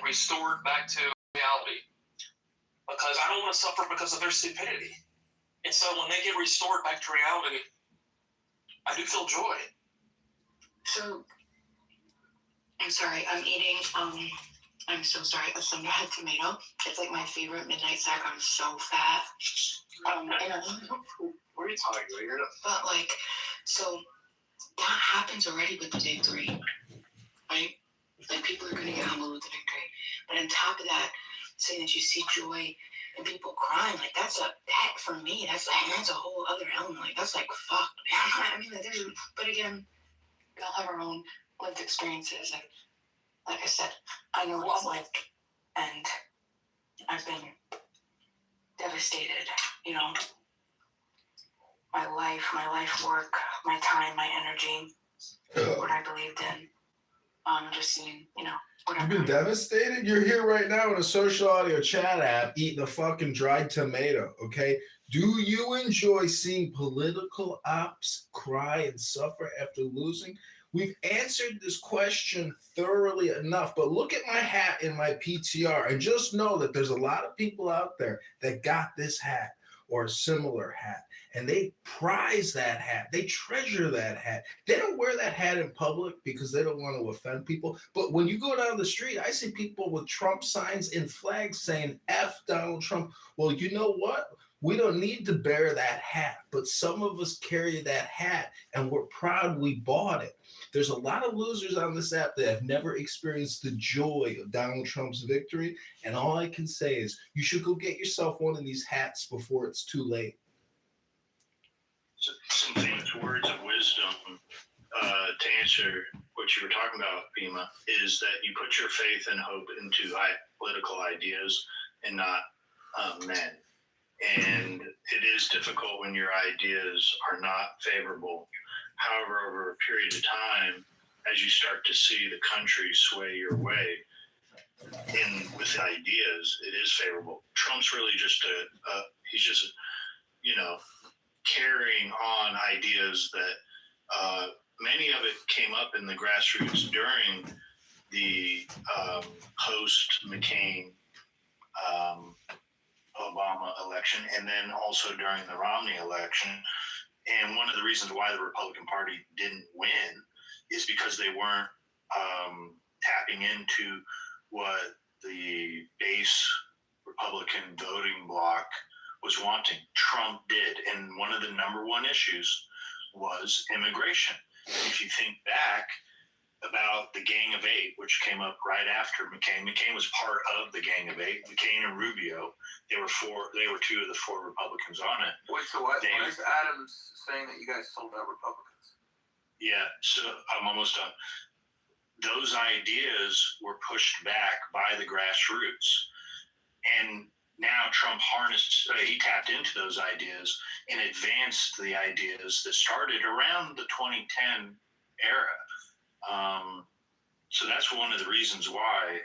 restored back to reality, because I don't want to suffer because of their stupidity. And so when they get restored back to reality, I do feel joy. So, I'm sorry, I'm eating, I'm so sorry, a sun-dried tomato. It's like my favorite midnight snack. I'm so fat. What are you talking about? You're not. But so that happens already with the big three, right? Like, people are going to get humbled with the victory. But on top of that, saying that you see joy and people crying, that's that for me, that's a whole other element. That's fuck. I mean, but again, we all have our own lived experiences. And like I said, I know what it's like, and I've been devastated, my life work, my time, my energy, what I believed in. Just seeing, whatever. You've been devastated? You're here right now in a social audio chat app eating a fucking dried tomato, okay? Do you enjoy seeing political ops cry and suffer after losing? We've answered this question thoroughly enough, but look at my hat in my PTR and just know that there's a lot of people out there that got this hat or a similar hat, and they prize that hat. They treasure that hat. They don't wear that hat in public because they don't want to offend people. But when you go down the street, I see people with Trump signs and flags saying F Donald Trump. Well, you know what? We don't need to bear that hat, but some of us carry that hat and we're proud we bought it. There's a lot of losers on this app that have never experienced the joy of Donald Trump's victory. And all I can say is you should go get yourself one of these hats before it's too late. So, some famous words of wisdom to answer what you were talking about, Bima, is that you put your faith and hope into political ideas and not men. And it is difficult when your ideas are not favorable. However, over a period of time, as you start to see the country sway your way with ideas, it is favorable. Trump's really just he's just, carrying on ideas that many of it came up in the grassroots during the post-McCain Obama election, and then also during the Romney election. And one of the reasons why the Republican Party didn't win is because they weren't tapping into what the base Republican voting bloc was wanting. Trump did. And one of the number one issues was immigration. If you think back about the Gang of Eight, which came up right after McCain. McCain was part of the Gang of Eight. McCain and Rubio, they were two of the four Republicans on it. Wait, so why is Adams saying that you guys sold out Republicans? Yeah, so I'm almost done. Those ideas were pushed back by the grassroots. And now Trump he tapped into those ideas and advanced the ideas that started around the 2010 era. So that's one of the reasons why.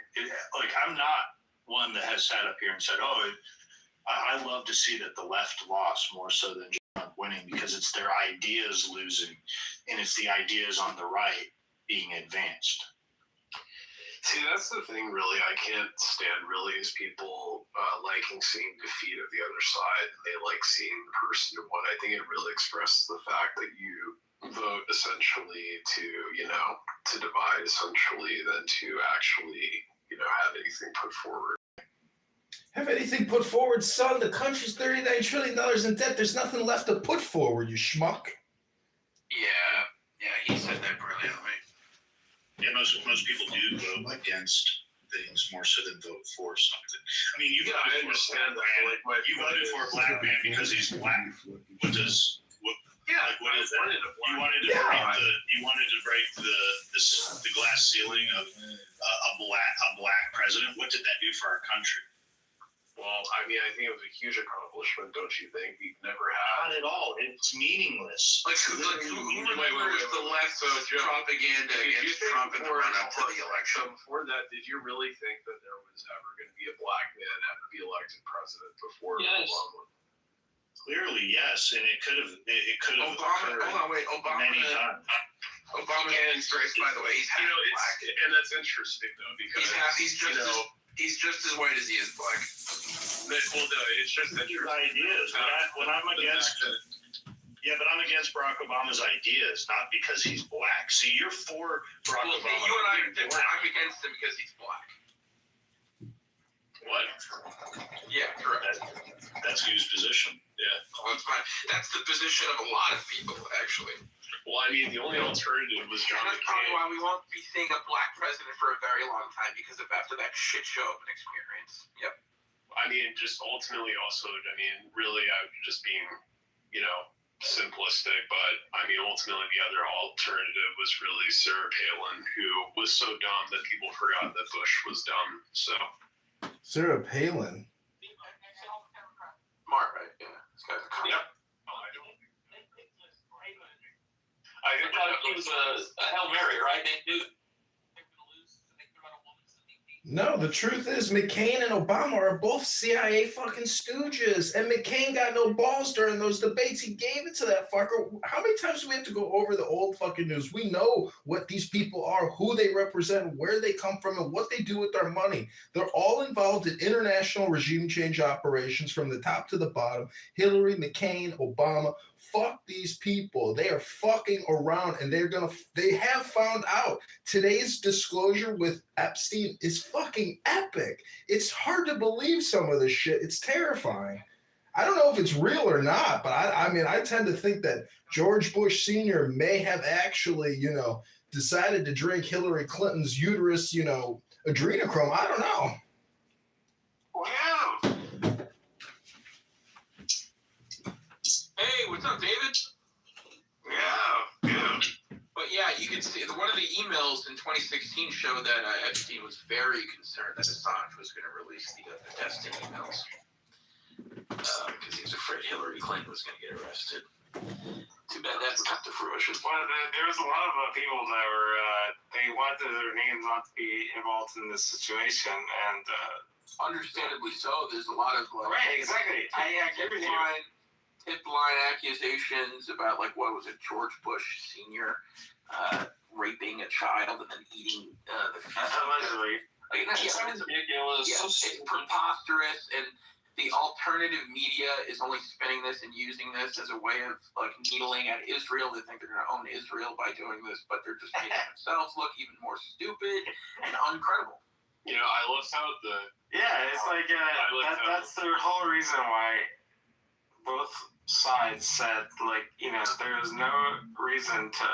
I'm not one that has sat up here and said, I love to see that the left lost more so than Trump winning, because it's their ideas losing, and it's the ideas on the right being advanced. See, that's the thing, really. I can't stand really is people liking seeing defeat of the other side. They like seeing the person who won. I think it really expresses the fact that you vote essentially to divide essentially than to actually, have anything put forward. Have anything put forward, son? The country's $39 trillion in debt. There's nothing left to put forward, you schmuck. Yeah, he said that brilliantly. Yeah, most people do vote against things more so than vote for something. I mean, you voted for a black man because he's black. What is that? You wanted to break the glass ceiling of a black president. What did that do for our country? Well, I mean, I think it was a huge accomplishment, don't you think? We've never had. Not at all. It's meaningless. Who remembers the left propaganda against Trump in the run-up to the election? Before that, did you really think that there was ever going to be a black man ever be elected president before Obama? Clearly, yes, and it could have. Obama. Hold on, wait. Many times. Obama is race, by the way. He's half black, and that's interesting though, because he's just as white as he is black. Well, no, it's just that your ideas. When I'm against, but I'm against Barack Obama's ideas, not because he's black. See, you're for Barack Obama. You and I are different. I'm against him because he's black. What? Yeah, correct. That's whose position. Yeah, that's fine. That's the position of a lot of people, actually. Well, I mean, the only alternative was John McCain. That's probably why we won't be seeing a black president for a very long time, because of after that shit show of an experience. Yep. I mean, just ultimately also, really, I'm just being, simplistic, but I mean, ultimately the other alternative was really Sarah Palin, who was so dumb that people forgot that Bush was dumb, so. Sarah Palin? Smart, right? Yeah. This guy's a cop. Yep. I thought he was a Hail Mary, right? No, the truth is McCain and Obama are both CIA fucking stooges. And McCain got no balls during those debates. He gave it to that fucker. How many times do we have to go over the old fucking news? We know what these people are, who they represent, where they come from, and what they do with their money. They're all involved in international regime change operations from the top to the bottom. Hillary, McCain, Obama. Fuck these people. They are fucking around, and they have found out. Today's disclosure with Epstein is fucking epic. It's hard to believe some of this shit. It's terrifying. I don't know if it's real or not, but I tend to think that George Bush Sr. may have actually, decided to drink Hillary Clinton's uterus, adrenochrome. I don't know. Wow. Hey, what's up, David? Yeah. But yeah, you can see one of the emails in 2016 showed that Epstein was very concerned that Assange was going to release the testing emails because he was afraid Hillary Clinton was going to get arrested. Too bad that's come to fruition. Well, there was a lot of people that were they wanted their names not to be involved in this situation, and understandably so. There's a lot of right, exactly. I agree with you. Tip line accusations about what was it, George Bush Sr. Raping a child and then eating the fetus. Allegedly. It's ridiculous. Yeah, it's preposterous, and the alternative media is only spinning this and using this as a way of needling at Israel. They think they're going to own Israel by doing this, but they're just making themselves look even more stupid and uncredible. I left out the. Yeah, it's that's the whole reason why both sides said, there's no reason to.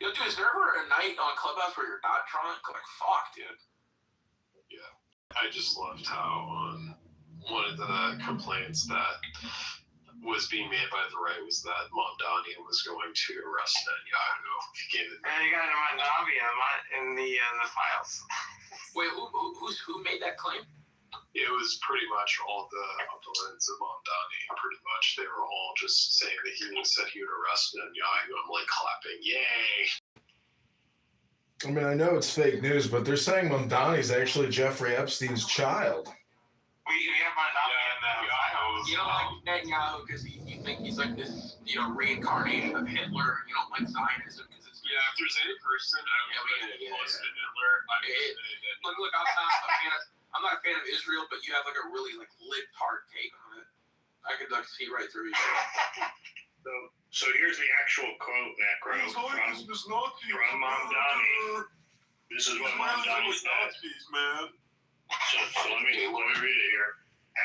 Dude, is there ever a night on Clubhouse where you're not drunk? Fuck, dude. Yeah. I just loved how one of the complaints that was being made by the right was that Mamdani was going to arrest Netanyahu. And you got Mamdani in the files. Wait, who made that claim? It was pretty much all the opponents of Mamdani. Pretty much, they were all just saying that he said he would arrest Netanyahu. I'm clapping, yay! I mean, I know it's fake news, but they're saying Mamdani's actually Jeffrey Epstein's child. We have Mamdani in the files. You don't like Netanyahu because you think he's like this, reincarnation of Hitler. You don't like Zionism because it's. Yeah, if there's any person I would put close to Hitler, look, I'm not a fan of Israel, but you have a really libtard take on it. I could see right through you. So here's the actual quote, Necro, from Mamdani. This is what Mamdani said. So let me read it here.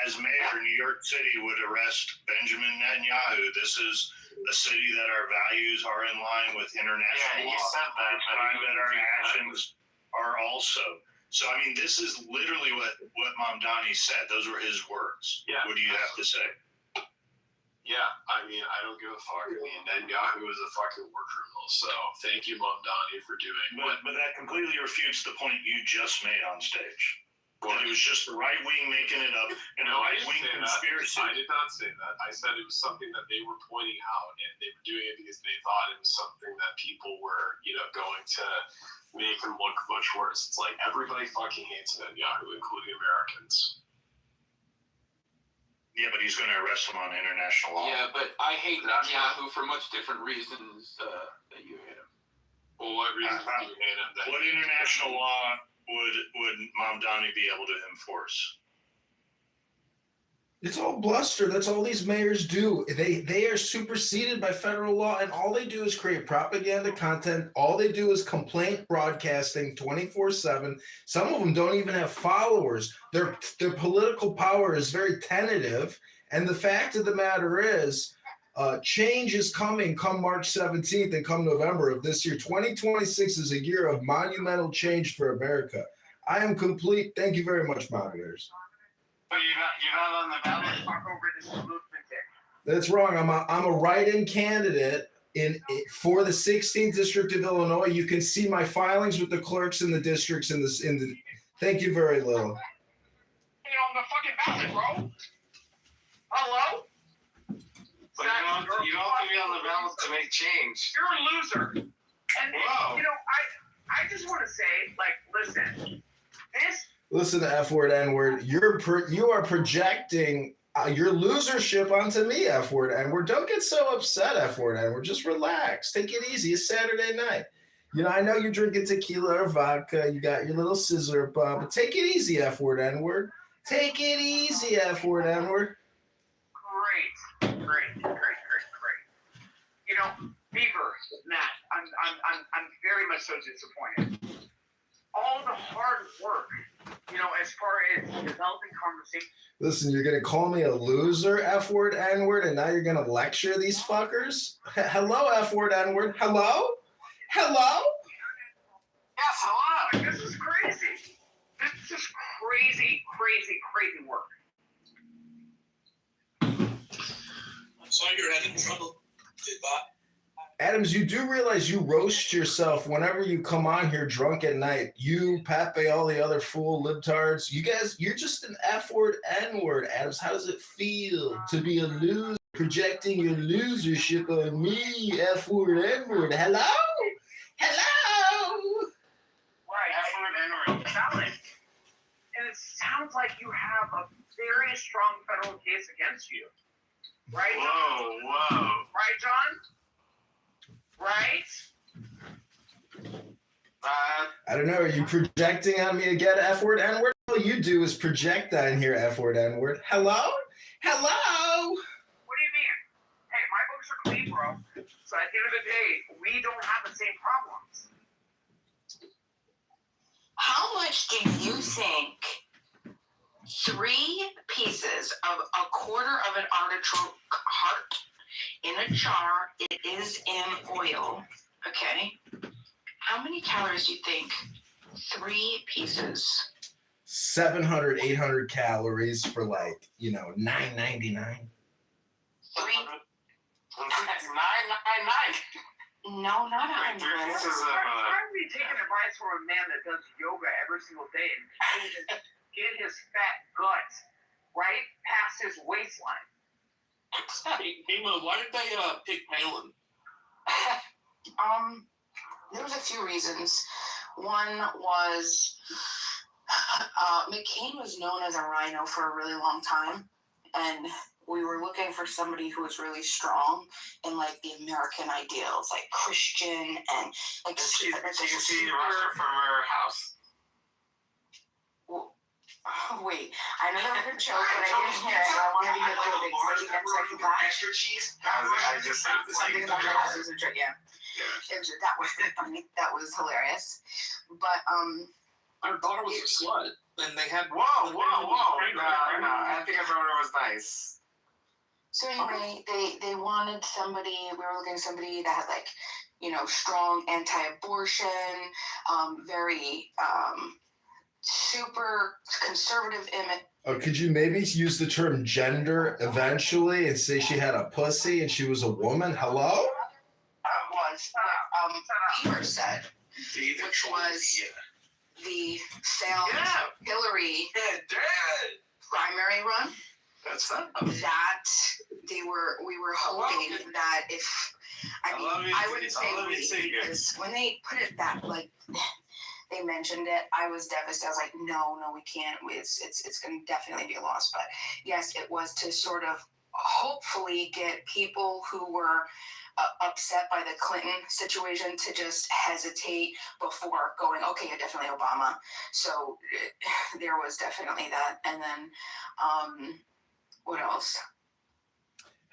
As mayor, New York City would arrest Benjamin Netanyahu. This is a city that our values are in line with international law. You said that. That our actions are also. So, this is literally what Mamdani said. Those were his words. Yeah. What do you have to say? Yeah, I don't give a fuck. Netanyahu is a fucking war criminal, so thank you, Mamdani, for doing But that completely refutes the point you just made on stage. That it was just the right wing making it up and a right wing conspiracy. I did not say that. I said it was something that they were pointing out, and they were doing it because they thought it was something that people were, going to make him look much worse. It's everybody fucking hates Netanyahu, including Americans. Yeah, but he's going to arrest him on international law. Yeah, but I hate Netanyahu for much different reasons that you hate him. Well, what reasons do you hate him? What international law would Mamdani be able to enforce? It's all bluster. That's all these mayors do. They are superseded by federal law, and all they do is create propaganda content. All they do is complaint broadcasting 24/7. Some of them don't even have followers. Their political power is very tentative. And the fact of the matter is, change is coming come March 17th and come November of this year. 2026 is a year of monumental change for America. I am complete. Thank you very much, moderators. But you're not on the ballot. That's wrong. I'm a write-in candidate for the 16th district of Illinois. You can see my filings with the clerks in the districts in the. Thank you very little. You're on the fucking ballot, bro. Hello? But you don't have to be on the ballot to make change. You're a loser. And I just want to say, listen, this. Listen to F-word, N-word. You are projecting your losership onto me, F-word, N-word. Don't get so upset, F-word, N-word. Just relax. Take it easy. It's Saturday night. You know, I know you're drinking tequila or vodka. You got your little scissor bump, but take it easy, F-word, N-word. Take it easy, F-word, N-word. Great. You know, Beaver, Matt, I'm very much so disappointed. All the hard work, you know, as far as developing conversation. Listen, you're going to call me a loser, F-word, N-word, and now you're going to lecture these fuckers? Hello, F-word, N-word. Hello? Hello? Yes, hello. This is crazy. This is crazy work. I'm sorry you're having trouble. Adams, you do realize you roast yourself whenever you come on here drunk at night. You, Pepe, all the other fool libtards. You guys, you're just an F-word, N-word. Adams, how does it feel to be a loser, projecting your losership on me, F-word, N-word? Hello? Hello? Right, F-word, N-word. Valid. And it sounds like you have a very strong federal case against you. Right? Whoa. Right, John? Right? I don't know. Are you projecting on me again, F-word, N-word? All you do is project on here, F-word, N-word. Hello? Hello? What do you mean? Hey, my books are clean, bro. So at the end of the day, we don't have the same problems. How much do you think 3 pieces of a quarter of an artichoke heart in a jar, it is in oil, okay? How many calories do you think 3 pieces? 700, 800 calories for like, $9.99. 3. No, not 100. Why are we taking advice from a man that does yoga every single day and get his fat gut right past his waistline? Hey, why did they pick Palin? There was a few reasons. One was McCain was known as a rhino for a really long time, and we were looking for somebody who was really strong in like the American ideals, like Christian and like. You can see the roster from her house. Oh, wait, I know that was a joke, but I didn't hear it. I wanted to hear the big thing again, so I forgot. Extra cheese? I just said the Something same about thing. your house was a joke, yeah. That was funny. That was hilarious. But Our daughter was a slut, and they had. Whoa! No, I think our daughter was nice. So anyway, they wanted somebody. We were looking at somebody that had like, strong anti-abortion, very super conservative image. Oh, could you maybe use the term gender eventually and say she had a pussy and she was a woman? Hello? Was Beaver said, which was the failed Hillary primary run. That's not. That we were hoping that if I wouldn't say we, because when they put it back, like they mentioned it, I was devastated. I was like, no, we can't. It's going to definitely be a loss. But yes, it was to sort of hopefully get people who were upset by the Clinton situation to just hesitate before going, okay, yeah, definitely Obama. So there was definitely that. And then what else?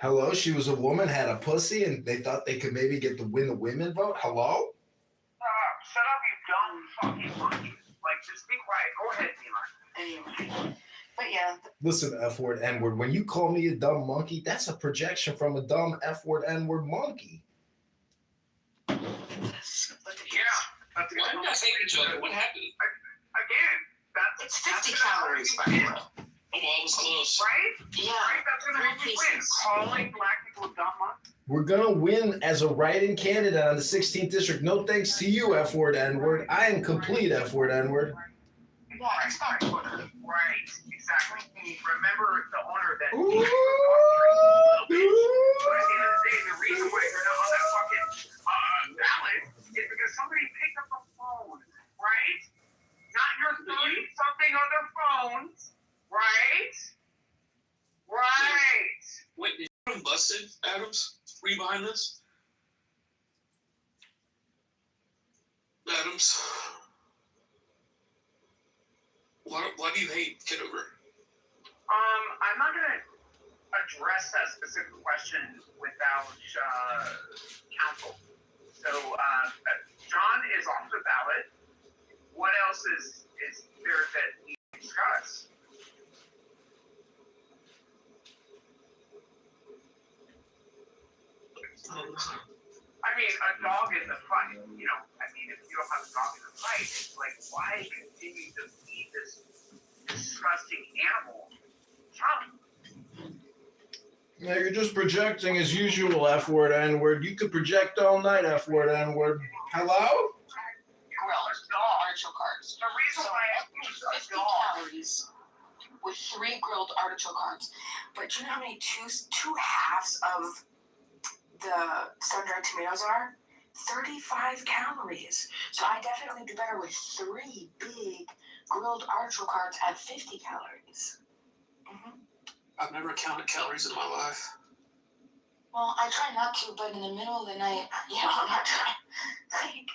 Hello, she was a woman, had a pussy, and they thought they could maybe win the women vote? Hello? Shut up, you dumb fucking monkey. Like, just be quiet. Go ahead, Elon. Anyway. But yeah. Listen, F-word, N-word. When you call me a dumb monkey, that's a projection from a dumb F-word, N-word monkey. Yeah. That's Why did I say each other? What happened? Again, it's 50 calories, by the way. Oh, well, I was close. Right? Yeah. Right? That's going to help you win. Calling black people dumb monkeys. We're going to win as a write-in candidate on the 16th district. No thanks to you, F-word, N-word. I am complete, F-word, N-word. Yeah, it's not Twitter. Right, exactly. Remember the owner that Ooh. but at the end of the day, the reason why you're not on that fucking ballot is because somebody picked up the phone, right? Not your 30 behind this? Adams. Why do you hate Kitover? I'm not gonna address that specific question without counsel. So John is off the ballot. What else is there that we discuss? I mean, a dog in the fight. You know, I mean, if you don't have a dog in the fight, it's like, why continue to feed this disgusting animal? Yeah, you're just projecting as usual, F-word, N-word. You could project all night, F-word, N-word. Hello? Grilled artichoke hearts. The reason why I use a 50 dog. calories with 3 grilled artichoke hearts. But do you know how many two halves of the sun-dried tomatoes are? 35 calories. So I definitely do better with 3 big grilled artichoke hearts at 50 calories. Mm-hmm. I've never counted calories in my life. Well, I try not to, but in the middle of the night, I'm not trying.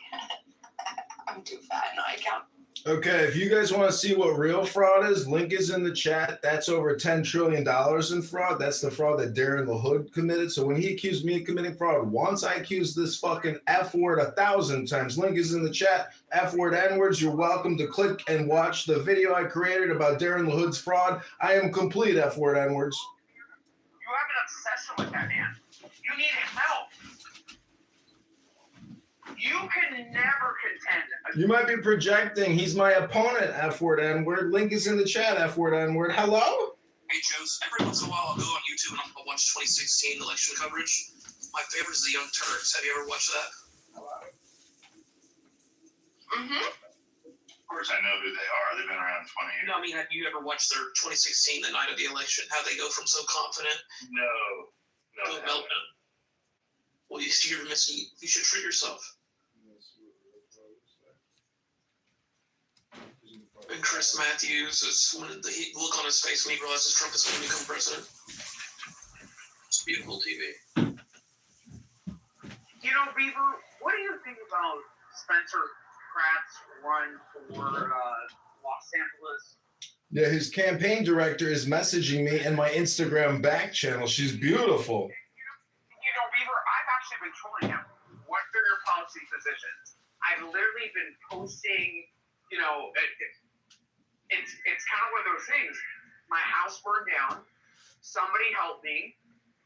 I'm too fat. No, I count. Okay, if you guys want to see what real fraud is, link is in the chat. That's over $10 trillion in fraud. That's the fraud that Darren LaHood committed. So when he accused me of committing fraud once, I accused this fucking F-word 1,000 times. Link is in the chat. F-word N-words. You're welcome to click and watch the video I created about Darren LaHood's fraud. I am complete F-word N-words. You have an obsession with that man. You need help. You can never contend. You might be projecting. He's my opponent, F-word N-word. Link is in the chat, F-word N-word. Hello? Hey, Joe's. Every once in a while, I'll go on YouTube and I'll watch 2016 election coverage. My favorite is the Young Turks. Have you ever watched that? Mm-hmm. Of course, I know who they are. They've been around 20 years. No, I mean, have you ever watched their 2016, the night of the election? How they go from so confident No. to a meltdown? Well, you're missing. You should treat yourself. And Chris Matthews is when the look on his face when he realizes Trump is going to become president. It's beautiful TV. You know, Beaver, what do you think about Spencer Pratt's run for Los Angeles? Yeah, his campaign director is messaging me in my Instagram back channel. She's beautiful. You know, Beaver, I've actually been trolling him. What are your policy positions? I've literally been posting, you know, it's kind of one of those things. My house burned down. Somebody help me.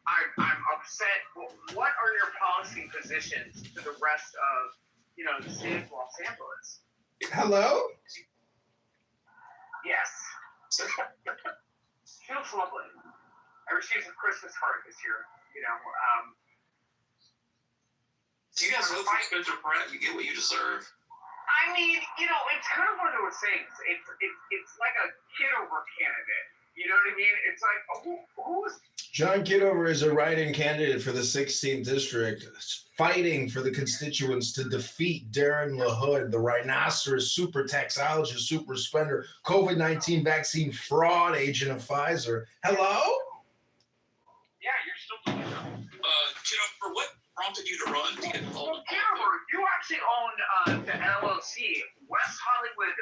I'm upset. What are your policy positions to the rest of, you know, the city of Los Angeles? Hello? Yes. She looks lovely. I received a Christmas card this year. You know. Do you guys vote for Spencer Pratt? You get what you deserve. I mean, you know, it's kind of one of those things. It's like a Kitover candidate. You know what I mean? It's like, who's... John Kitover is a write-in candidate for the 16th district, fighting for the constituents to defeat Darren LaHood, the rhinoceros, super taxologist, super spender, COVID-19 vaccine fraud agent of Pfizer. Hello? Yeah, you're still doing that. Kitover, what prompted you to run to get involved? Well, Kitover, you actually own the LLC, West Hollywood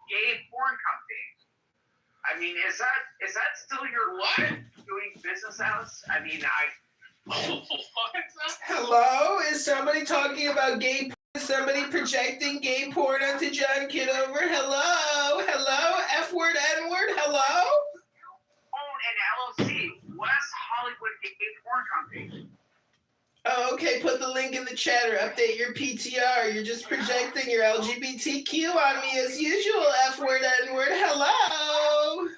Gay Porn Company. I mean, is that still your doing business as? I mean, Hello? Is somebody talking about gay porn? Is somebody projecting gay porn onto John Kitover? Hello? Hello? F-word, N-word? Hello? Own an LLC, West Hollywood Gay Porn Company. Oh, okay. Put the link in the chat or update your PTR. You're just projecting your LGBTQ on me as usual, F-word, N-word. Hello?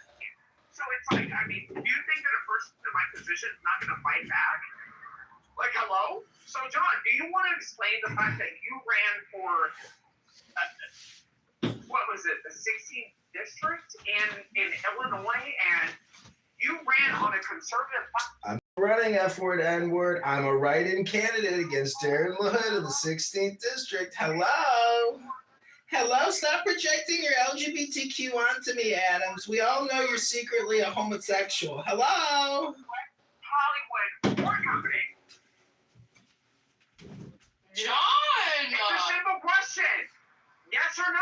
So it's like, I mean, do you think that a person in my position is not going to fight back? Like, hello? So, John, do you want to explain the fact that you ran for, what was it, the 16th district in Illinois, and you ran on a conservative platform? I'm running F-word, N-word. I'm a write-in candidate against Darren LaHood of the 16th district. Hello? Hello? Stop projecting your LGBTQ onto me, Adams. We all know you're secretly a homosexual. Hello? Hollywood Porn Company. Yes or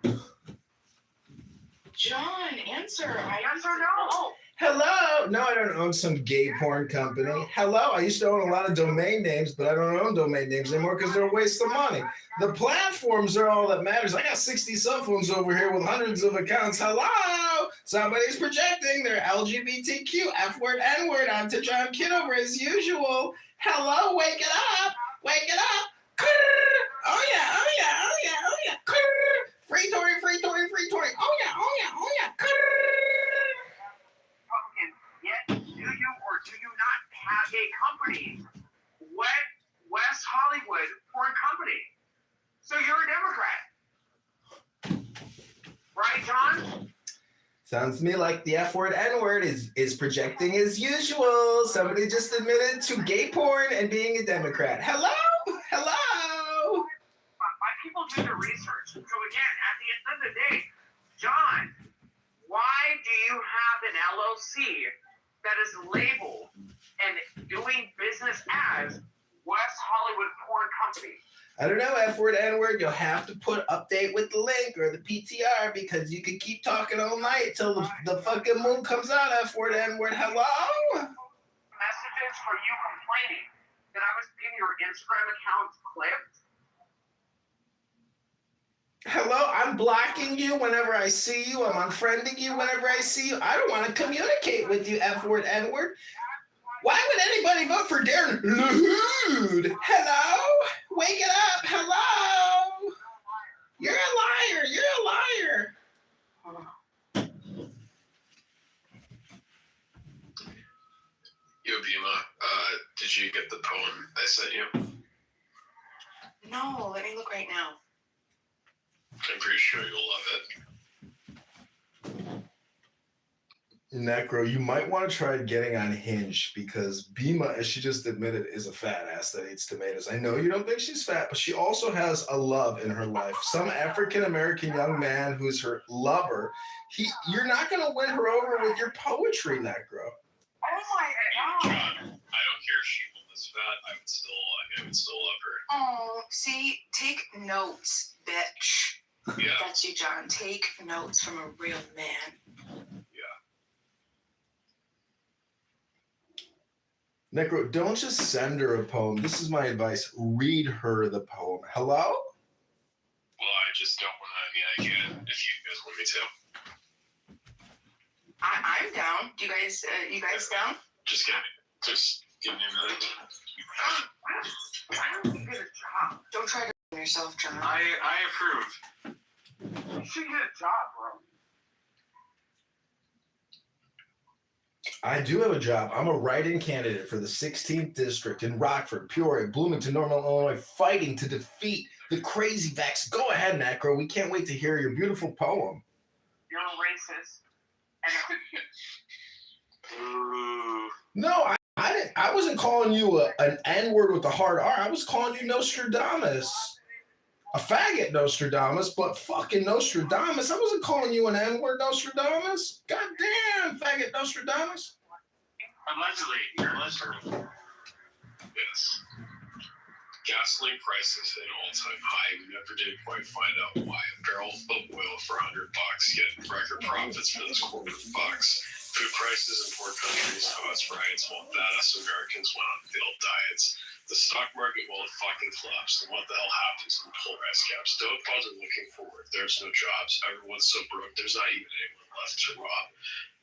no? John, answer. Yes or no? Hello? No, I don't own some gay porn company. Hello? I used to own a lot of domain names, but I don't own domain names anymore because they're a waste of money. The platforms are all that matters. I got 60 cell phones over here with hundreds of accounts. Hello? Somebody's projecting their LGBTQ F-word, N-word onto John Kitover as usual. Hello? Wake it up. Wake it up. Oh, yeah. Oh, yeah. Oh, yeah. Oh, yeah. Free Tory, free Tory, free Tory. Oh, yeah. Oh, yeah. Oh, yeah. Yet, do you or do you not have a company? West Hollywood Porn Company. So you're a Democrat. Right, John? Sounds to me like the F-word, N-word is projecting as usual. Somebody just admitted to gay porn and being a Democrat. Hello? Hello? My people do their research. So again, at the end of the day, John, why do you have an LLC that is labeled and doing business as West Hollywood Porn Company? I don't know, F-word, N-word. You'll have to put update with the link or the PTR because you can keep talking all night till the fucking moon comes out, F-word, N-word. Hello? Messages for you complaining that I was getting your Instagram account clipped. Hello, I'm blocking you whenever I see you. I'm unfriending you whenever I see you. I don't want to communicate with you, F-word, N-word. Why would anybody vote for Darren Lahoud? Hello? Wake it up. Hello? You're a liar. You're a liar. Yo, Bima, did you get the poem I sent you? No, let me look right now. I'm pretty sure you'll love it. Necro, you might want to try getting on Hinge because Bima, as she just admitted, is a fat ass that eats tomatoes. I know you don't think she's fat, but she also has a love in her life. Some African-American young man who's her lover. You're not going to win her over with your poetry, Necro. Oh my God. John, I don't care if she was fat. I would still love her. Oh, see, take notes, bitch. Yeah. That's you, John. Take notes from a real man. Necro, don't just send her a poem. This is my advice. Read her the poem. Hello? Well, I just don't want to. I mean, I can if you guys want me to. I'm down. Do you guys down? Just give me a minute. I don't get a job. Don't try to yourself, John. I approve. You should get a job, bro. I do have a job. I'm a write-in candidate for the 16th district in Rockford, Peoria, Bloomington, Normal, Illinois, fighting to defeat the crazy vax. Go ahead, Necro. We can't wait to hear your beautiful poem. You're racist. No, I wasn't calling you an N-word with a hard R. I was calling you Nostradamus. A faggot Nostradamus, but fucking Nostradamus. I wasn't calling you an N-word Nostradamus. Goddamn, faggot Nostradamus. Allegedly. Yes. Gasoline prices hit an all-time high. We never did quite find out why. A barrel of oil for $100, getting record profits for this quarter bucks. Food prices in poor countries caused riots while badass Americans went on failed diets. The stock market will have fucking collapsed. And what the hell happens in polarized caps? Dope funds are looking forward. There's no jobs. Everyone's so broke. There's not even anyone left to rob.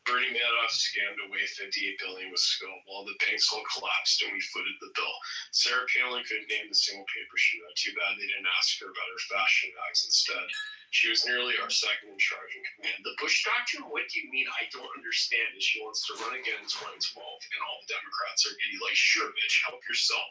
Bernie Madoff scammed away $58 billion with skill while the banks all collapsed and we footed the bill. Sarah Palin couldn't name the single paper she read. Too bad they didn't ask her about her fashion bags instead. She was nearly our second in charge in command. The Bush Doctrine, what do you mean? I don't understand. Is she wants to run again in 2012 and all the Democrats are getting like, sure, bitch, help yourself.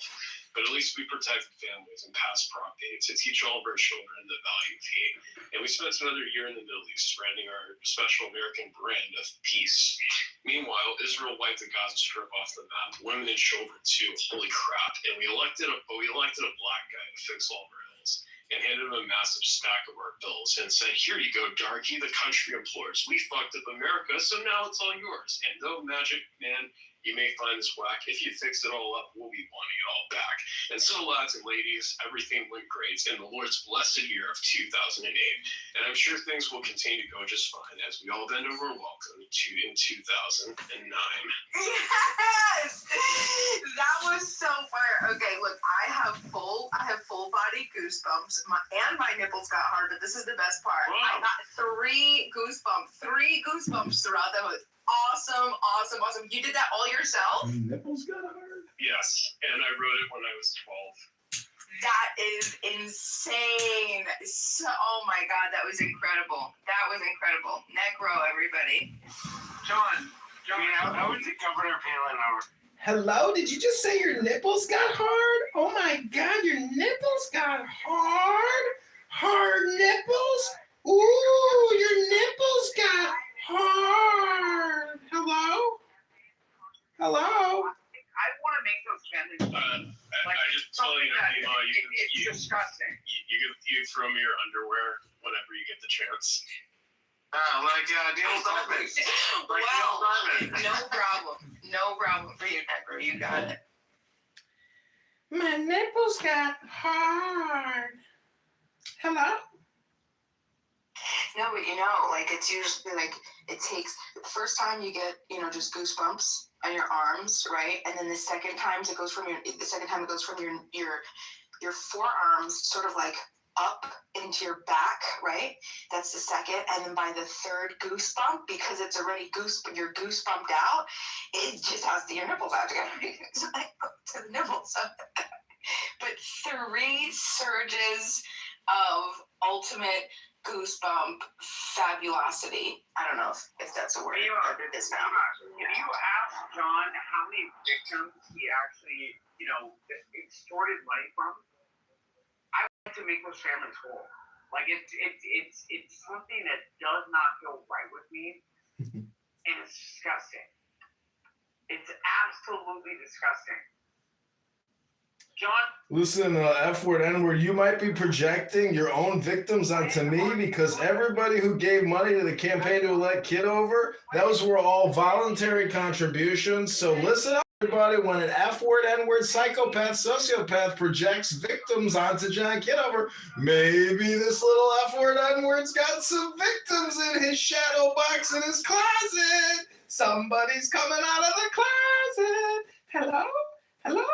But at least we protect the families and pass Prop 8 to teach all of our children the value of hate. And we spent another year in the Middle East branding our special American brand of peace. Meanwhile, Israel wiped the Gaza Strip off the map. Women and children too. Holy crap! And we elected a black guy to fix all of our ills and handed him a massive stack of our bills and said, "Here you go, darky. The country implores. We fucked up America, so now it's all yours." And no magic man You may find this whack. If you fix it all up, we'll be wanting it all back. And so, lads and ladies, everything went great in the Lord's blessed year of 2008. And I'm sure things will continue to go just fine as we all bend over and welcome to in 2009. Yes! That was so fire. Okay, look, I have full body goosebumps. My nipples got hard, but this is the best part. Wow. I got three goosebumps throughout that. Awesome. You did that all yourself? Nipples got hard? Yes, and I wrote it when I was 12. That is insane. So, oh my God, that was incredible. Necro, everybody. John, how was the governor feeling over? Hello? Did you just say your nipples got hard? Oh my God, your nipples got hard? Hard nipples? Ooh, your nipples got hard. Hello? I want to make those families. I just tell you, it's disgusting. You throw me your underwear whenever you get the chance. Dale Diamond. No problem for you, Necro. You got it. My nipples got hard. Hello? No, but it's usually it takes the first time you get, just goosebumps on your arms, right? And then the second time it goes from your forearms sort of like up into your back, right? That's the second. And then by the third goosebump, because it's already you're goosebumped out, it just has your nipples out together. It's like to the nipples. But 3 surges of ultimate goosebump fabulosity. I don't know if that's a word. It is now. Can you ask John how many victims he actually, extorted money from? I want to make those families whole. Like it's something that does not feel right with me, and it's disgusting. It's absolutely disgusting. John? Listen, F-word, N-word, you might be projecting your own victims onto me because everybody who gave money to the campaign to elect Kitover, those were all voluntary contributions. So listen up, everybody, when an F-word, N-word, psychopath, sociopath projects victims onto John Kitover, maybe this little F-word, N-word's got some victims in his shadow box in his closet. Somebody's coming out of the closet. Hello? Hello?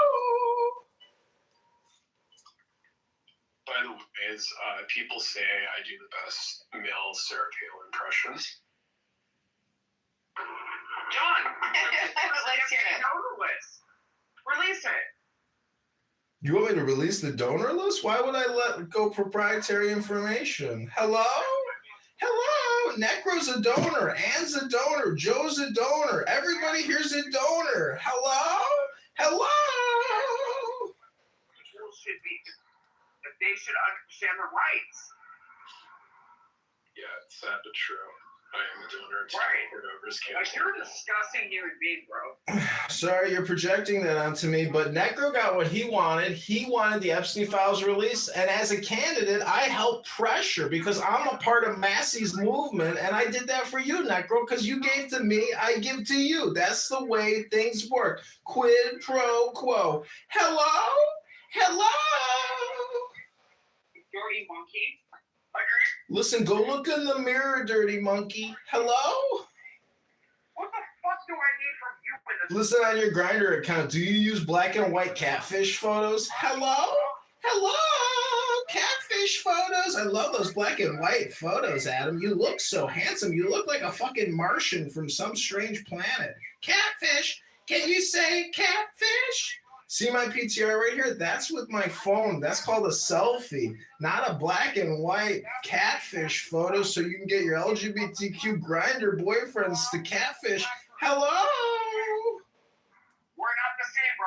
By the way, people say I do the best male Sarah Palin impressions. John, let's hear it. Release it. You want me to release the donor list? Why would I let go proprietary information? Hello? Hello? Necro's a donor. Anne's a donor. Joe's a donor. Everybody here's a donor. Hello? Hello? People should be... They should understand their rights. Yeah, it's sad but true. I am a donor to Kitover's campaign. Like, you're a disgusting human being, bro. Sorry, you're projecting that onto me, but Necro got what he wanted. He wanted the Epstein files released, and as a candidate, I helped pressure because I'm a part of Massey's movement, and I did that for you, Necro, because you gave to me, I give to you. That's the way things work. Quid pro quo. Hello? Hello? Dirty monkey. Listen, go look in the mirror, dirty monkey. Hello? What the fuck do I need from you? Listen on your Grindr account. Do you use black and white catfish photos? Hello? Catfish photos? I love those black and white photos, Adam. You look so handsome. You look like a fucking Martian from some strange planet. Catfish? Can you say catfish? See my PTR right here? That's with my phone. That's called a selfie, not a black and white catfish photo so you can get your LGBTQ Grindr boyfriends to catfish. Hello? We're not the same, bro.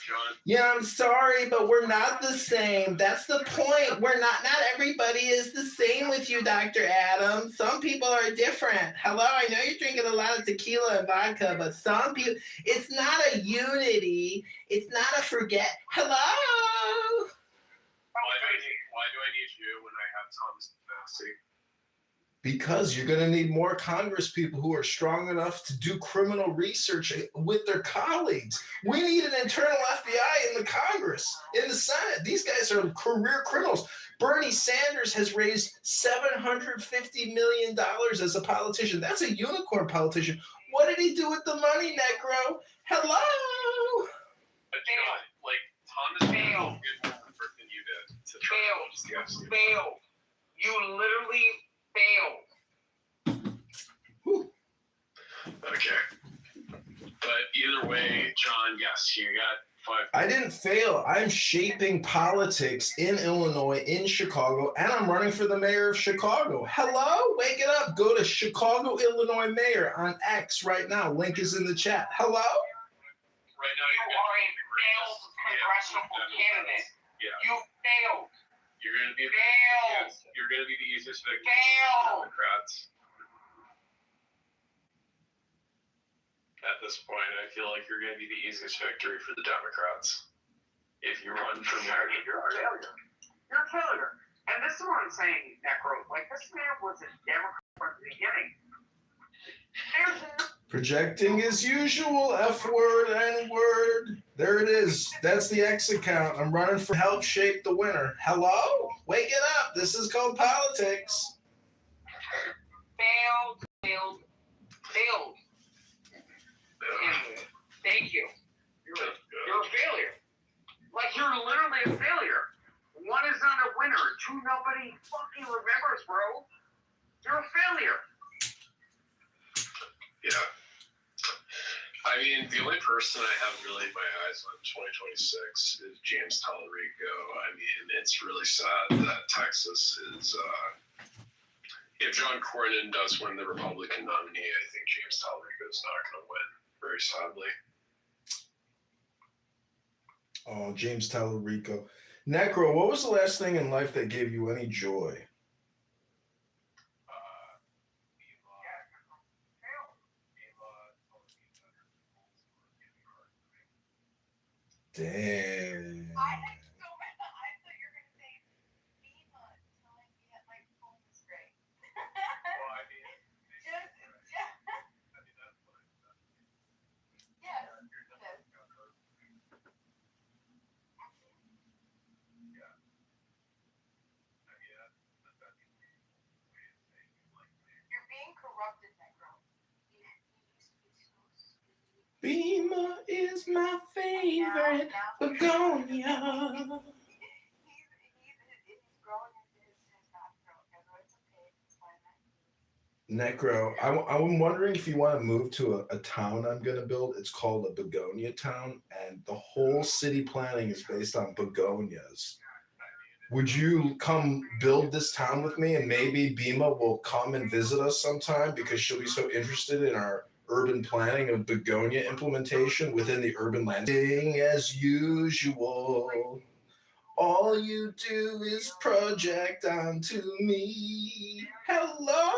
John. Yeah, I'm sorry, but we're not the same. That's the point. Not everybody is the same with you, Dr. Adam. Some people are different. Hello, I know you're drinking a lot of tequila and vodka, but some people, it's not a unity. It's not a forget. Hello? Why do I need you when I have Thomas Massey? Because you're going to need more Congress people who are strong enough to do criminal research with their colleagues. We need an internal FBI in the Congress, in the Senate. These guys are career criminals. Bernie Sanders has raised $750 million as a politician. That's a unicorn politician. What did he do with the money, Necro? Hello? But John, like, Thomas failed more effort than you did to try to Failed. You literally failed. Okay. But either way, John, yes, you got 5. I didn't fail. I'm shaping politics in Illinois, in Chicago, and I'm running for the mayor of Chicago. Hello? Wake it up. Go to Chicago, Illinois mayor on X right now. Link is in the chat. Hello? Right now, You are a failed congressional candidate. Yeah. You failed. You're going to be the easiest victim Failed. for the Democrats. At this point, I feel like you're going to be the easiest victory for the Democrats if you run for mayor. You're a failure. You're a failure. And this is what I'm saying, Necro. Like, this man was a Democrat from the beginning. Projecting as usual, F word, N word. There it is. That's the X account. I'm running for help shape the winner. Hello? Wake it up. This is called politics. Failed. Thank you. You're a failure. Like, you're literally a failure. One is not a winner. Two, nobody fucking remembers, bro. You're a failure. Yeah. I mean, the only person I have really my eyes on 2026 is James Tallarico. I mean, it's really sad that Texas is, if John Cornyn does win the Republican nominee, I think James Tallarico is not going to win, very sadly. Oh, James Tallarico. Necro, what was the last thing in life that gave you any joy? Damn. I thought you were gonna say FEMA telling me that my phone was great. Well, I mean, Yes. You're being corrupted, Negro. You used to be so sweet. Beamer is my favorite begonia. He's growing into his background, Negro. It's okay. It's fine. Necro, I'm wondering if you want to move to a town I'm going to build. It's called a begonia town, and the whole city planning is based on begonias. Would you come build this town with me, and maybe Bima will come and visit us sometime because she'll be so interested in our urban planning of begonia implementation within the urban landscape. As usual, all you do is project onto me. Hello,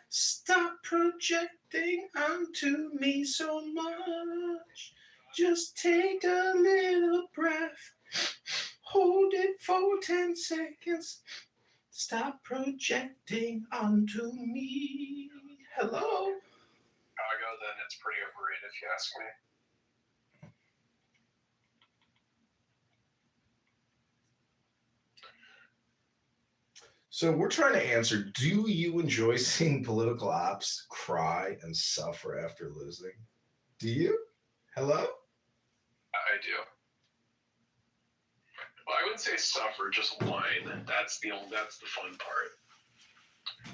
stop projecting onto me so much. Just take a little breath. Hold it for 10 seconds. Stop projecting onto me. Hello? Chicago, then it's pretty overrated if you ask me. So we're trying to answer, do you enjoy seeing political ops cry and suffer after losing? Do you? Hello? I do. Well, I wouldn't say suffer, just whine. That's the fun part.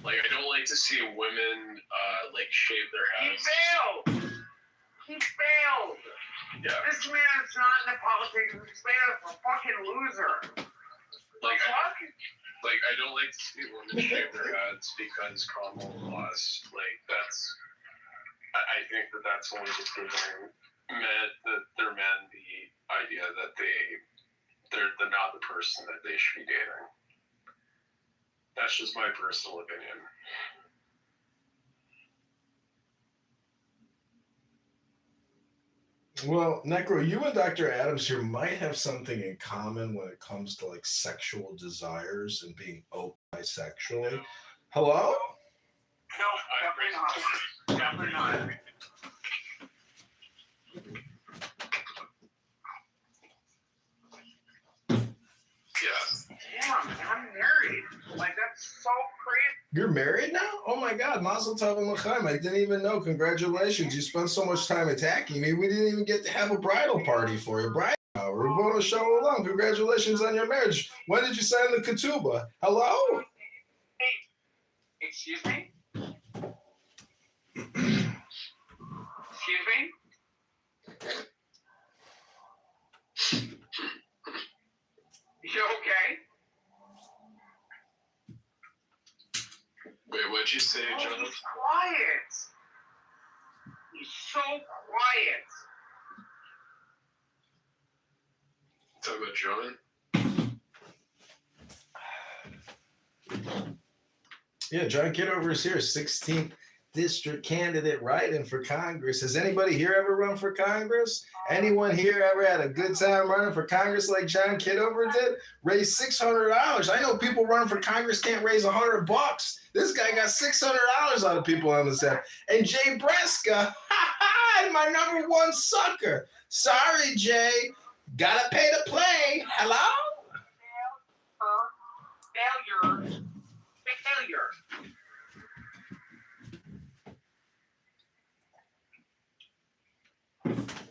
Like, I don't like to see women like shave their heads. He failed. Yeah. This man's not in the politics. This man is a fucking loser. Like I don't like to see women shave their heads because Kamala lost. Like I think that's only just giving their men the idea that they're not the person that they should be dating. That's just my personal opinion. Well, Necro, you and Dr. Adams here might have something in common when it comes to like sexual desires and being open bisexually. Hello? No, definitely not. Definitely not. Yeah. Damn, I'm married. Like, that's so crazy. You're married now? Oh my God, Mazel Tov and L'chaim. I didn't even know. Congratulations. You spent so much time attacking me. We didn't even get to have a bridal party for you. Bridal hour. We're going to show along. Congratulations on your marriage. When did you sign the ketubah? Hello? Hey, excuse me? Excuse me? You okay? Wait, what'd you say, Oh, John? he's quiet. He's so quiet. Talk about John? Yeah, John Kitover is here, 16th district candidate writing for Congress. Has anybody here ever run for Congress? Anyone here ever had a good time running for Congress like John Kitover did? Raised $600. I know people running for Congress can't raise $100. This guy got $600 out of people on this app. And Jay Breska, my number one sucker. Sorry, Jay. Gotta pay to play. Hello? Failure.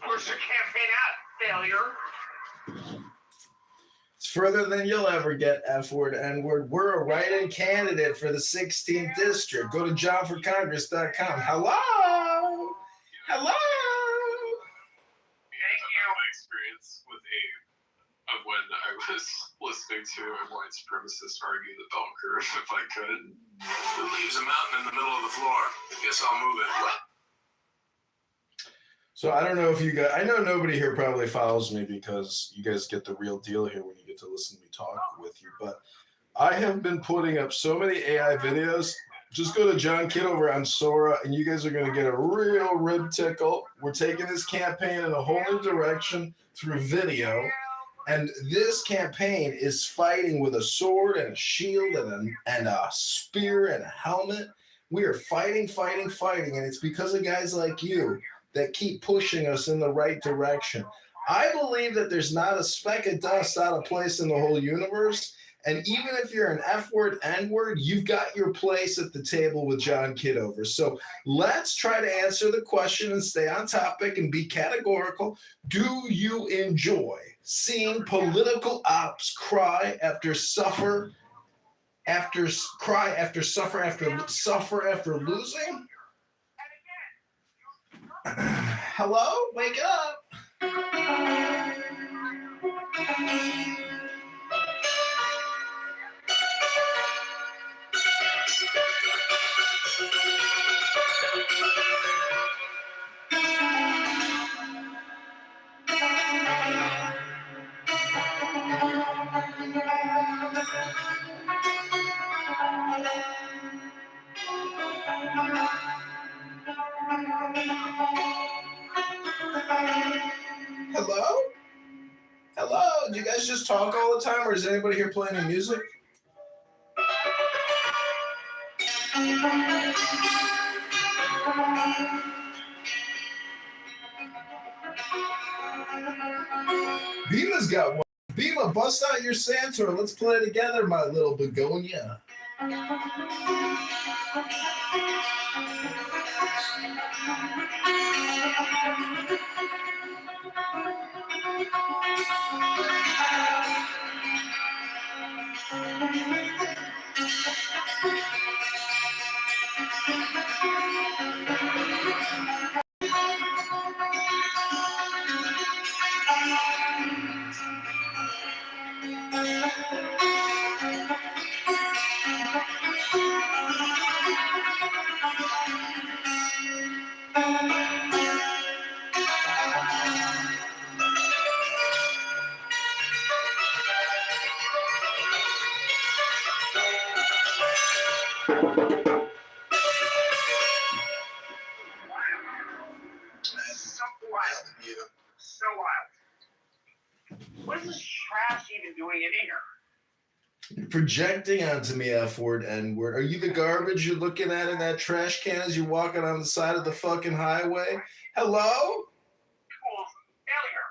Push your campaign out, failure. It's further than you'll ever get, F-word, N-word. We're a write-in candidate for the 16th district. Go to johnforcongress.com. Hello? Hello? My experience with Abe of when I was listening to a white supremacist argue the bell curve if I could. Who leaves a mountain in the middle of the floor? Guess I'll move it. So I don't know if you guys, I know nobody here probably follows me because you guys get the real deal here when you get to listen to me talk with you, but I have been putting up so many AI videos. Just go to John Kitover on Sora and you guys are going to get a real rib tickle. We're taking this campaign in a whole new direction through video. And this campaign is fighting with a sword and a shield and a spear and a helmet. We are fighting, and it's because of guys like you that keep pushing us in the right direction. I believe that there's not a speck of dust out of place in the whole universe. And even if you're an F-word, N-word, you've got your place at the table with John Kitover. So let's try to answer the question and stay on topic and be categorical. Do you enjoy seeing political ops cry after suffer after losing? Hello? Wake up. Hello? Hello? Do you guys just talk all the time, or is anybody here playing any music? Beama's got one. Beama, bust out your Santor. Let's play together, my little begonia. So wild. What is this trash even doing in here? You're projecting onto me, F-word, N-word. Are you the garbage you're looking at in that trash can as you're walking on the side of the fucking highway? Hello? Failure.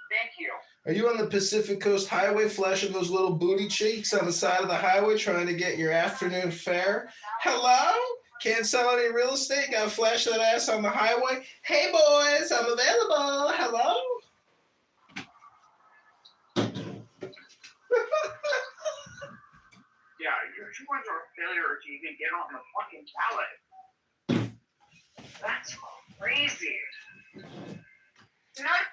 Thank you. Are you on the Pacific Coast Highway flashing those little booty cheeks on the side of the highway trying to get your afternoon fare? Hello? Can't sell any real estate? Got to flash that ass on the highway? Hey boys, I'm available. Hello? Yeah, you're too much of a failure to even get on the fucking ballot. That's crazy. Not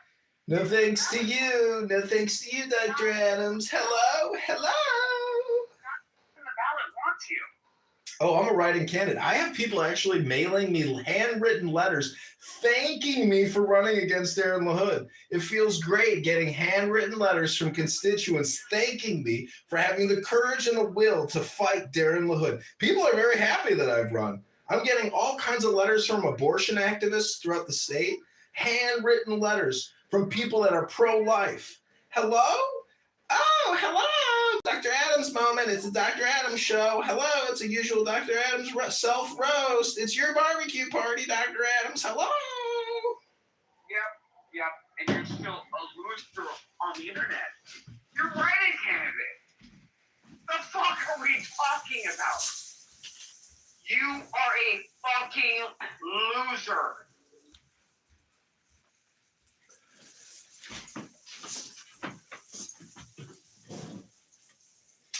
No thanks to you. No thanks to you, Dr. Adams. Hello? Hello? the ballot wants you. Oh, I'm a writing candidate. I have people actually mailing me handwritten letters thanking me for running against Darren LaHood. It feels great getting handwritten letters from constituents thanking me for having the courage and the will to fight Darren LaHood. People are very happy that I've run. I'm getting all kinds of letters from abortion activists throughout the state, handwritten letters from people that are pro-life. Hello? Oh, hello, Dr. Adams moment. It's a Dr. Adams show. Hello, it's a usual Dr. Adams self-roast. It's your barbecue party, Dr. Adams. Hello. Yep. And you're still a loser on the internet. You're writing candidate. The fuck are we talking about? You are a fucking loser.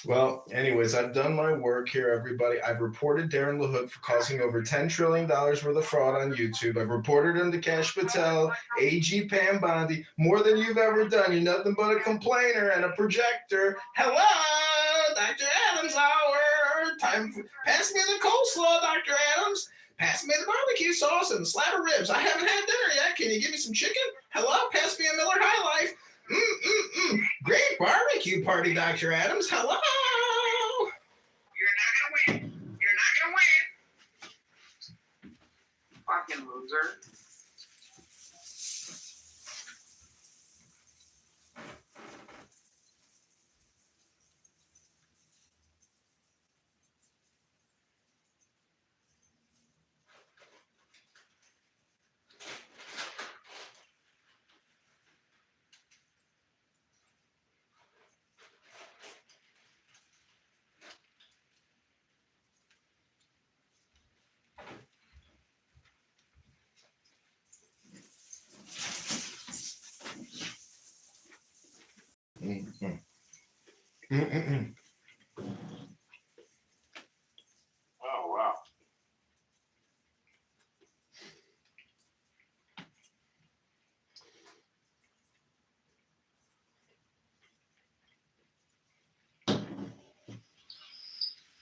Well, anyways, I've done my work here, everybody. I've reported Darren LaHood for causing over $10 trillion worth of fraud on YouTube. I've reported him to Cash Patel, AG Pam Bondi, more than you've ever done. You're nothing but a complainer and a projector. Hello, Dr. Adams hour. Pass me the coleslaw, Dr. Adams. Pass me the barbecue sauce and a slab of ribs. I haven't had dinner yet. Can you give me some chicken? Hello, pass me a Miller High Life. Great barbecue party, Dr. Adams. Hello. You're not gonna win. Fucking loser. Oh, wow.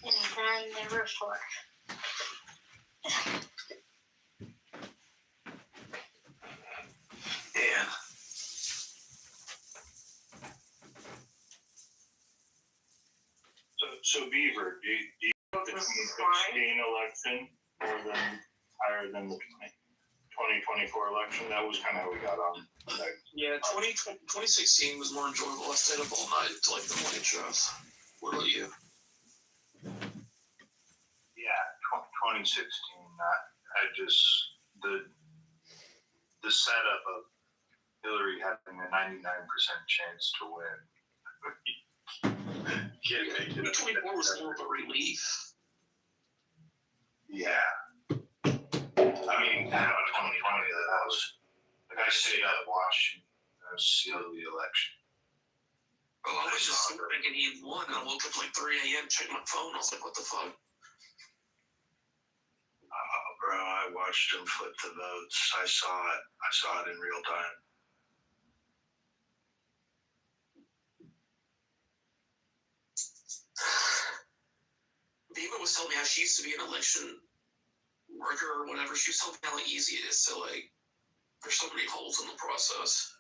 And then number 4. Yeah. So Beaver, do you think the 2016 election more than higher than the 2024 election? That was kind of how we got on. Yeah, 2016 was more enjoyable. I stayed up all night to like the morning shows. What about you? Yeah, 2016. I just the setup of Hillary having a 99% chance to win. Can't make it. 2024 was more of a relief. Yeah. I mean, that was 2020. That was like I stayed up watching seal the election. Oh, I was just thinking he won. I woke up like 3 a.m. checked my phone. I was like, what the fuck? Bro, I watched him flip the votes. I saw it in real time. Viva was telling me how she used to be an election worker or whatever. She was telling me how easy it is to like. There's so many holes in the process.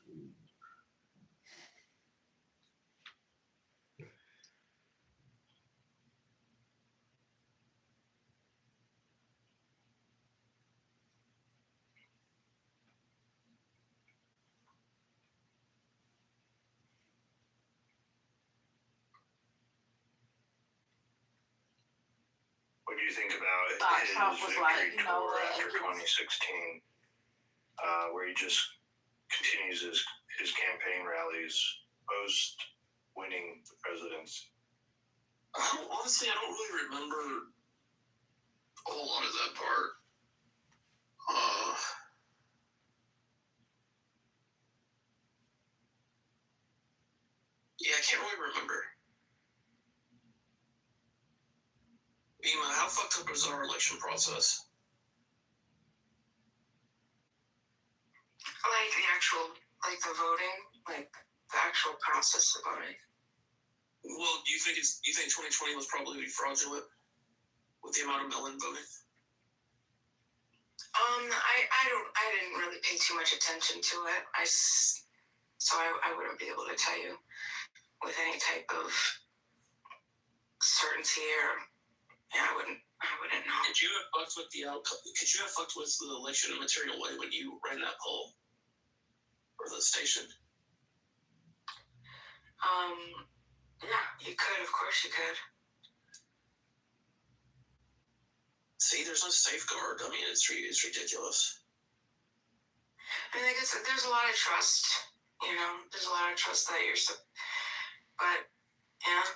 think about thought his Trump was like, victory you know tour what? after 2016, where he just continues his campaign rallies post winning the presidency? Honestly, I don't really remember a whole lot of that part. Yeah, I can't really remember. Bima, how fucked up is our election process? Like the actual, like the voting, like the actual process of voting. Well, do you think 2020 was probably fraudulent with the amount of mail-in voting? I didn't really pay too much attention to it. So I wouldn't be able to tell you with any type of certainty or, yeah, I wouldn't know. Could you have fucked with the outcome? Could you have fucked with the election in a material way when you ran that poll or the station? Yeah, you could. Of course you could. See, there's no safeguard. I mean, it's ridiculous. I mean, I guess there's a lot of trust. You know, there's a lot of trust that but yeah.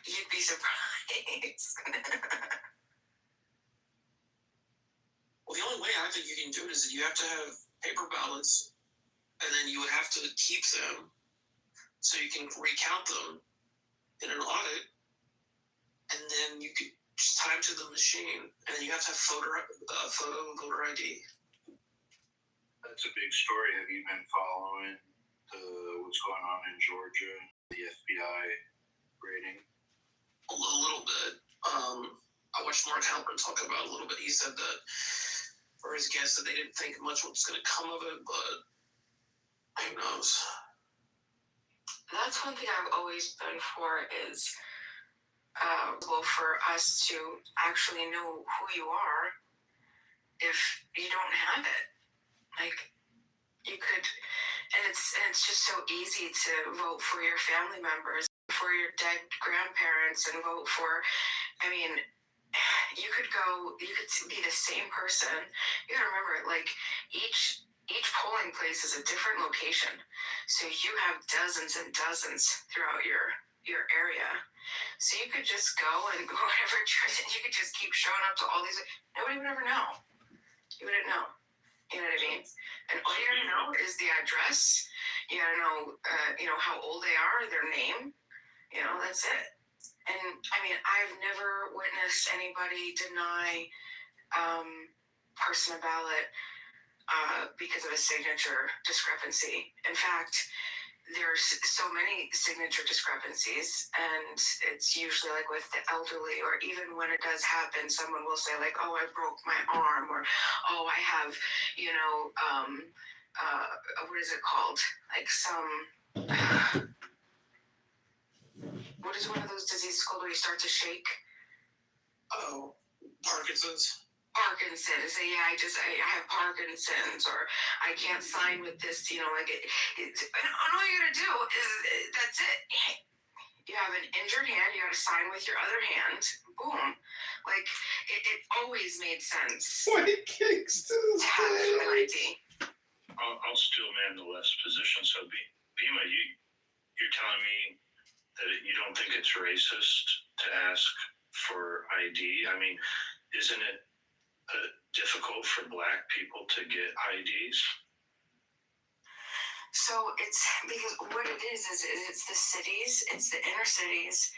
You'd be surprised. Well, the only way I think you can do it is that you have to have paper ballots, and then you would have to keep them so you can recount them in an audit, and then you could just tie them to the machine, and then you have to have photo voter ID. That's a big story. Have you been following what's going on in Georgia, the FBI raiding? A little bit. I watched Mark Halpern talk about it a little bit. He said that, for his guest, that they didn't think much was going to come of it, but who knows? That's one thing I've always been for is for us to actually know who you are if you don't have it. Like, you could, and it's just so easy to vote for your family members, for your dead grandparents, and vote for, I mean, you could be the same person. You gotta remember, like, each polling place is a different location. So you have dozens and dozens throughout your area. So you could just go and go whatever church, and you could just keep showing up to all these. Nobody would ever know. You wouldn't know. You know what I mean? And all you gotta know is the address. You gotta know, how old they are, their name. You know, that's it. And I mean, I've never witnessed anybody deny person a ballot because of a signature discrepancy. In fact, there's so many signature discrepancies, and it's usually like with the elderly, or even when it does happen, someone will say like, oh, I broke my arm, or oh, I have, what is it called? Like what is one of those diseases called where you start to shake? Oh, Parkinson's. Say, yeah, I have Parkinson's, or I can't sign with this, and all you gotta do is, that's it. You have an injured hand, you gotta sign with your other hand, boom. Like, it always made sense. White kicks to have an ID. I'll still man the less position, so Bima, you're telling me that you don't think it's racist to ask for ID? I mean, isn't it difficult for Black people to get IDs? So it's because what it is it's the cities, it's the inner cities,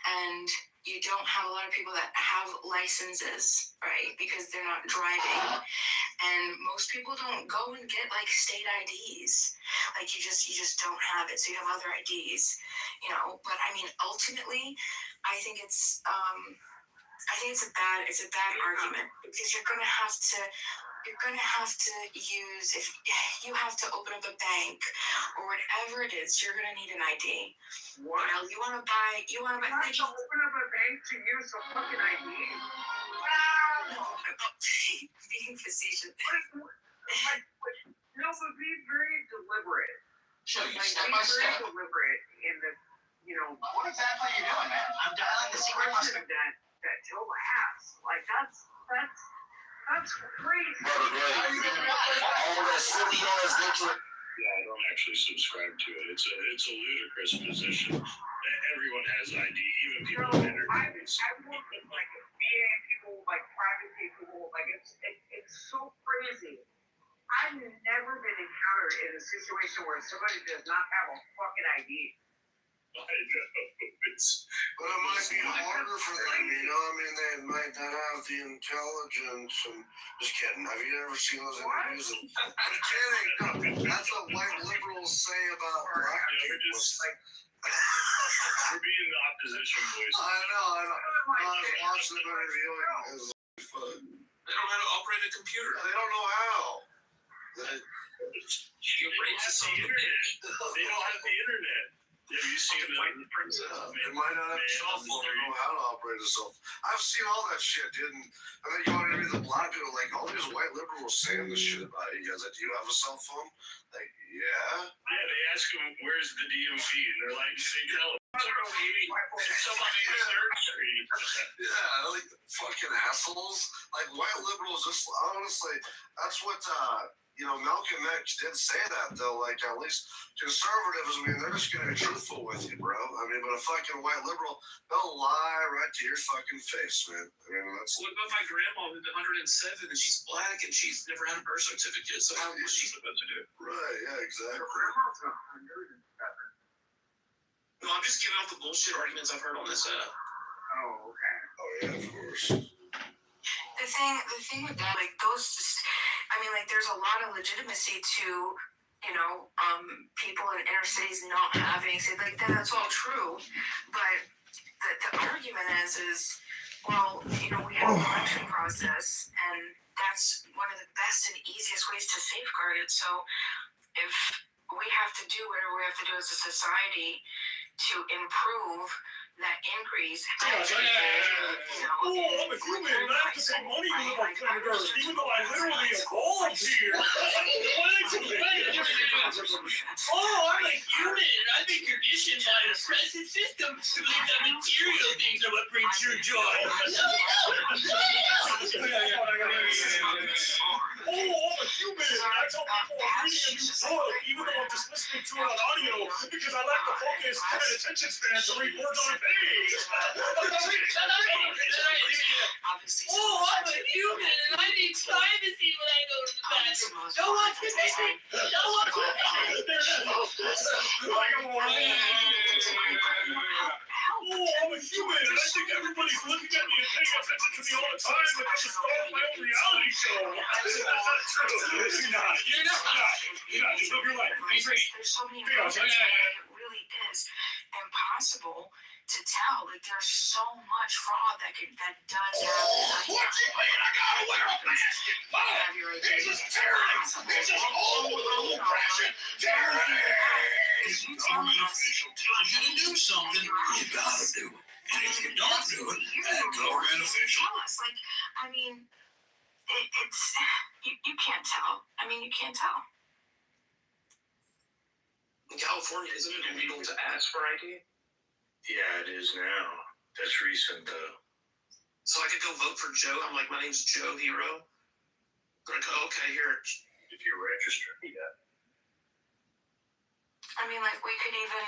and you don't have a lot of people that have licenses, right? Because they're not driving, and most people don't go and get like state IDs. Like you just don't have it, so you have other IDs, But I mean, ultimately, I think it's a bad argument, because you're gonna have to use, if you have to open up a bank or whatever it is, you're gonna need an ID. What? You wanna buy. You have to open up a bank to use a fucking ID? No, being facetious. No, but be very deliberate. Show you Be step by very step. deliberate in the what exactly are you doing, man? I'm dialing the secret mustard. That Joe has. Like, that's crazy. All that silly ass literally. Yeah, I don't actually subscribe to it. It's a ludicrous position. Everyone has ID, even people on the internet. I've worked with like VA people, like private people, like it's so crazy. I've never been encountered in a situation where somebody does not have a fucking ID. I know. But it might be harder for them, you know? I mean, they might not have the intelligence and... Just kidding. Have you ever seen those interviews? I'm kidding. No, that's what white liberals say about black people. We're being the opposition voice. I know. I was watching them interviewing. It was fun. They don't know how to operate a computer. They don't know how. You racist son of a bitch. They don't have the internet. Have you seen them? They might not have a cell phone or know how to operate a cell phone. I've seen all that shit, dude. And then you want to interview the black people, like, all these white liberals saying this shit about you guys. Like, do you have a cell phone? Like, yeah. Yeah, they ask them, where's the DMV? And they're like, they tell them. Somebody in the third street. Yeah, like, fucking assholes. Like, white liberals, just honestly, that's what, Malcolm X did say that, though. Like, at least conservatives, I mean, they're just going to be truthful with you, bro. I mean, but a fucking white liberal, they'll lie right to your fucking face, man. I mean, that's... What about my grandma who's 107 and she's black and she's never had a birth certificate? So how was she supposed to do? Right, yeah, exactly. Grandma's 107. No, I'm just giving off the bullshit arguments I've heard on this app. Oh, okay. Oh, yeah, of course. The thing with that, like, those just, I mean, like, there's a lot of legitimacy to, people in inner cities not having, like, that's all true, but the argument is, well, we have an election process, and that's one of the best and easiest ways to safeguard it, so if we have to do whatever we have to do as a society to improve that increase. I'm a human and I have to pay money to live on planet Earth, even though I literally evolved here. I'm a human and I've been conditioned by the present system to believe that material things are what bring true joy. I'm a human and I tell people I'm reading a new book, even though I'm just listening to it on audio, because I lack the focus and attention span to read words on a page. I'm a human and I need privacy when I go to the bathroom. Don't watch the baby. Don't watch the baby. I'm a human and I think everybody's looking at me and paying attention to me all the time, like I'm the star of my own reality show. That's not true. You're not. Just live your life. There's so many ways it really is impossible to tell. Like, there's so much fraud that does happen. What do you mean I gotta wear a mask? This is terrorism. This is all oppression. Terrorism. Government official tells you to do something, you gotta do it. And if you don't do it, that government official. Like, I mean, it's you can't tell. I mean, you can't tell. In California, isn't it illegal to ask for ID? Yeah, it is now. That's recent, though. So I could go vote for Joe. I'm like, my name's Joe Hero. They're like, oh, okay, here. If you're registered, yeah. I mean, like, we could even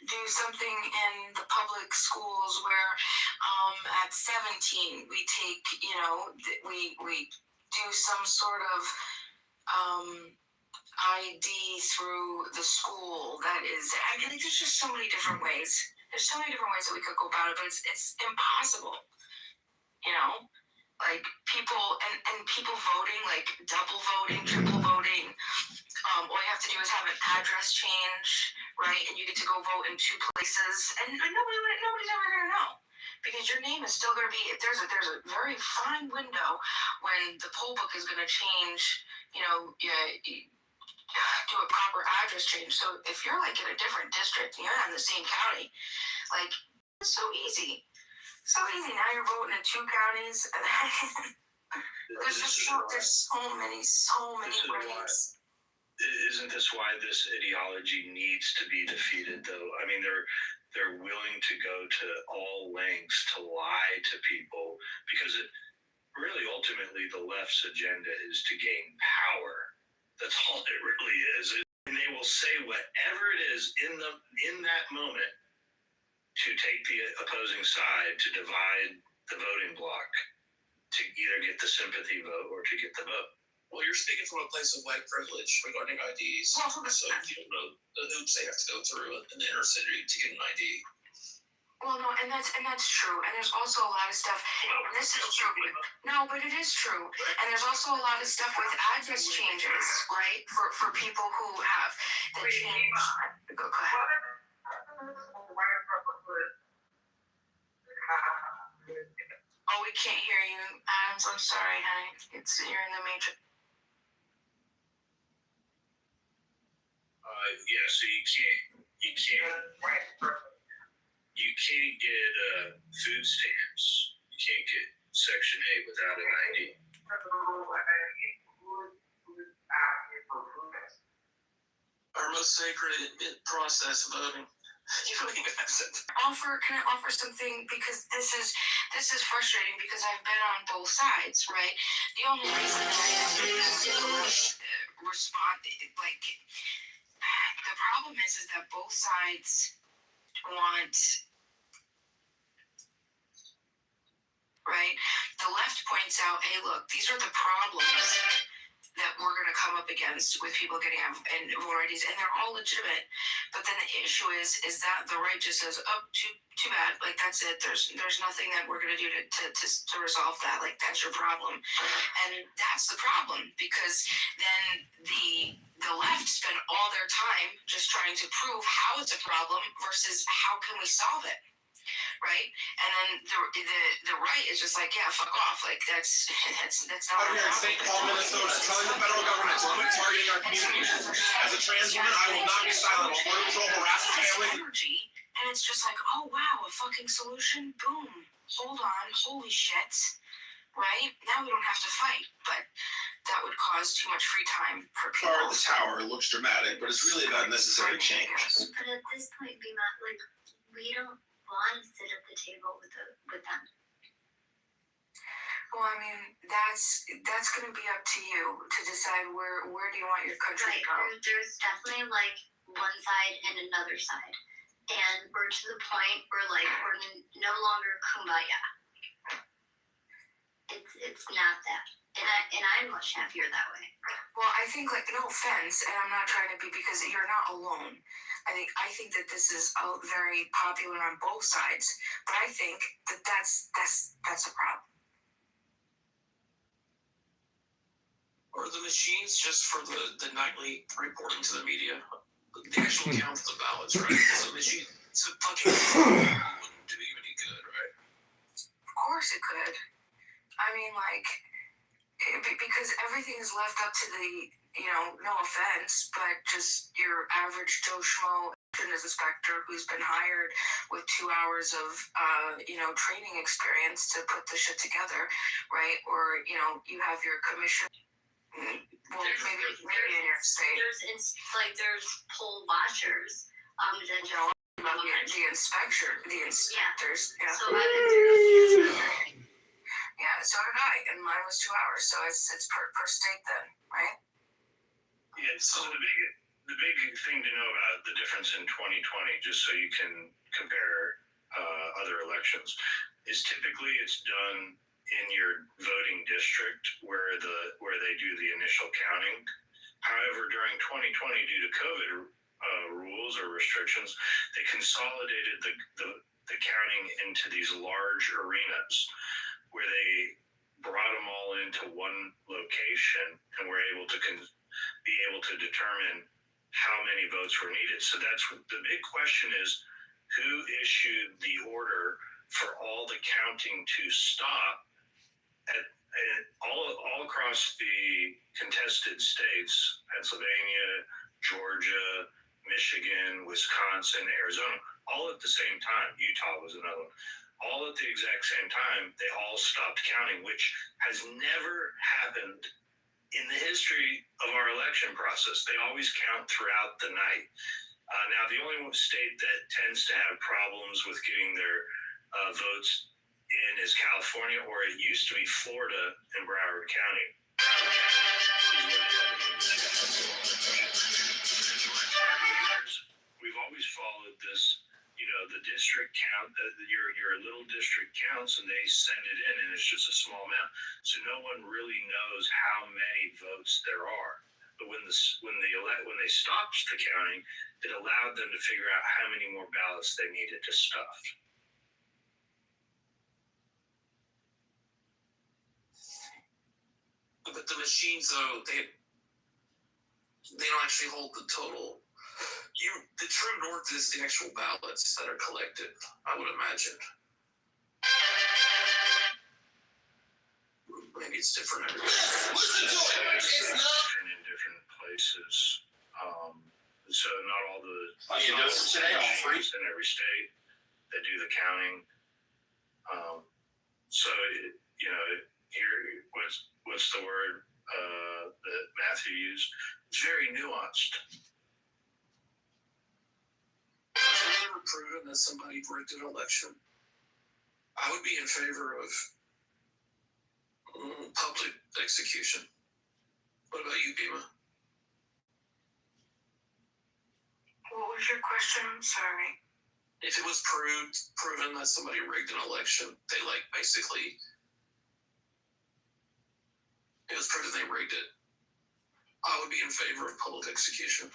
do something in the public schools where at 17 we take, we do some sort of ID through the school that is, I mean, there's just so many different ways. There's so many different ways that we could go about it, but it's impossible, like people and people voting, like double voting, triple voting. All you have to do is have an address change, right? And you get to go vote in two places, and nobody's ever gonna know because your name is still gonna be. There's a very fine window when the poll book is gonna change. Do a proper address change. So if you're like in a different district and you're not in the same county, like it's so easy. So easy. Now you're voting in two counties. There's so many ways. Isn't this why this ideology needs to be defeated, though? I mean, they're willing to go to all lengths to lie to people because it really ultimately the left's agenda is to gain power. That's all it really is. And they will say whatever it is in that moment to take the opposing side, to divide the voting bloc, to either get the sympathy vote or to get the vote. Well, you're speaking from a place of white privilege regarding IDs. So people know the hoops they have to go through in the inner city to get an ID. Well, no, and that's true. And there's also a lot of stuff. And this is true. No, but it is true. And there's also a lot of stuff with address changes, right? For people who have the change. Go ahead. Oh, we can't hear you, Adams. I'm sorry, honey. You're in the matrix. Yeah, so you can't get food stamps. You can't get Section 8 without an ID. Our most sacred process of voting. Can I offer something, because this is frustrating because I've been on both sides, right? The only reason that I have to respond, like, the problem is that both sides want, right? The left points out, hey, look, these are the problems that we're going to come up against with people getting voter IDs, and they're all legitimate. But then the issue is that the right just says, oh, too bad, like that's it. There's nothing that we're going to do to resolve that. Like that's your problem, and that's the problem, because then the left spend all their time just trying to prove how it's a problem versus how can we solve it. Right, and then the right is just like, yeah, fuck off, like that's not. I'm here in St. Paul, Minnesota, telling the federal government to quit targeting our community. As a trans woman, I will not be silent. Border Patrol harasses families. Energy, and it's just like, oh wow, a fucking solution. Boom. Hold on. Holy shit. Right now we don't have to fight, but that would cause too much free time for people. The tower looks dramatic, but it's really about necessary change. But at this point, Bima, like we don't want to sit at the table with them. Well, I mean, that's going to be up to you to decide where do you want your country to go. There's definitely like one side and another side, and we're to the point where like we're no longer kumbaya. It's not that, and I'm much happier that way. Well, I think, like, no offense, and I'm not trying to be, because you're not alone. I think that this is very popular on both sides, but I think that that's a problem. Or the machines just for the nightly reporting to the media, the actual count of the ballots, right? It's a machine. It's a fucking wouldn't do you any good, right? Of course it could. I mean, like, because everything is left up to the, no offense, but just your average Joe Schmo inspector who's been hired with 2 hours of, training experience to put the shit together, right? Or, you have your commission. Well, maybe in your state. There's poll watchers that about the inspectors. Yeah. So I would yeah, so did I, and mine was 2 hours, so it's per state then, right? Yeah, so the big thing to know about the difference in 2020, just so you can compare other elections, is typically it's done in your voting district where they do the initial counting. However, during 2020, due to COVID rules or restrictions, they consolidated the counting into these large arenas where they brought them all into one location and were able to be able to determine how many votes were needed. So that's what the big question is: who issued the order for all the counting to stop all across the contested states, Pennsylvania, Georgia, Michigan, Wisconsin, Arizona, all at the same time. Utah was another one. All at the exact same time, they all stopped counting, which has never happened in the history of our election process. They always count throughout the night. Now, the only state that tends to have problems with getting their votes in is California, or it used to be Florida and Broward County. We've always followed this, the district count, your little district counts, and they send it in, and it's just a small amount. So no one really knows how many votes there are. But when they stopped the counting, it allowed them to figure out how many more ballots they needed to stuff. But the machines, though, they don't actually hold the total. The true north is the actual ballots that are collected, I would imagine. Maybe it's different everywhere. Listen to it! It's not in different places. So not all the in every state that do the counting. Here, what's the word that Matthew used? It's very nuanced. Has it ever proven that somebody rigged an election? I would be in favor of public execution. What about you, Bima? What was your question? I'm sorry. If it was proven that somebody rigged an election, it was proven they rigged it, I would be in favor of public execution.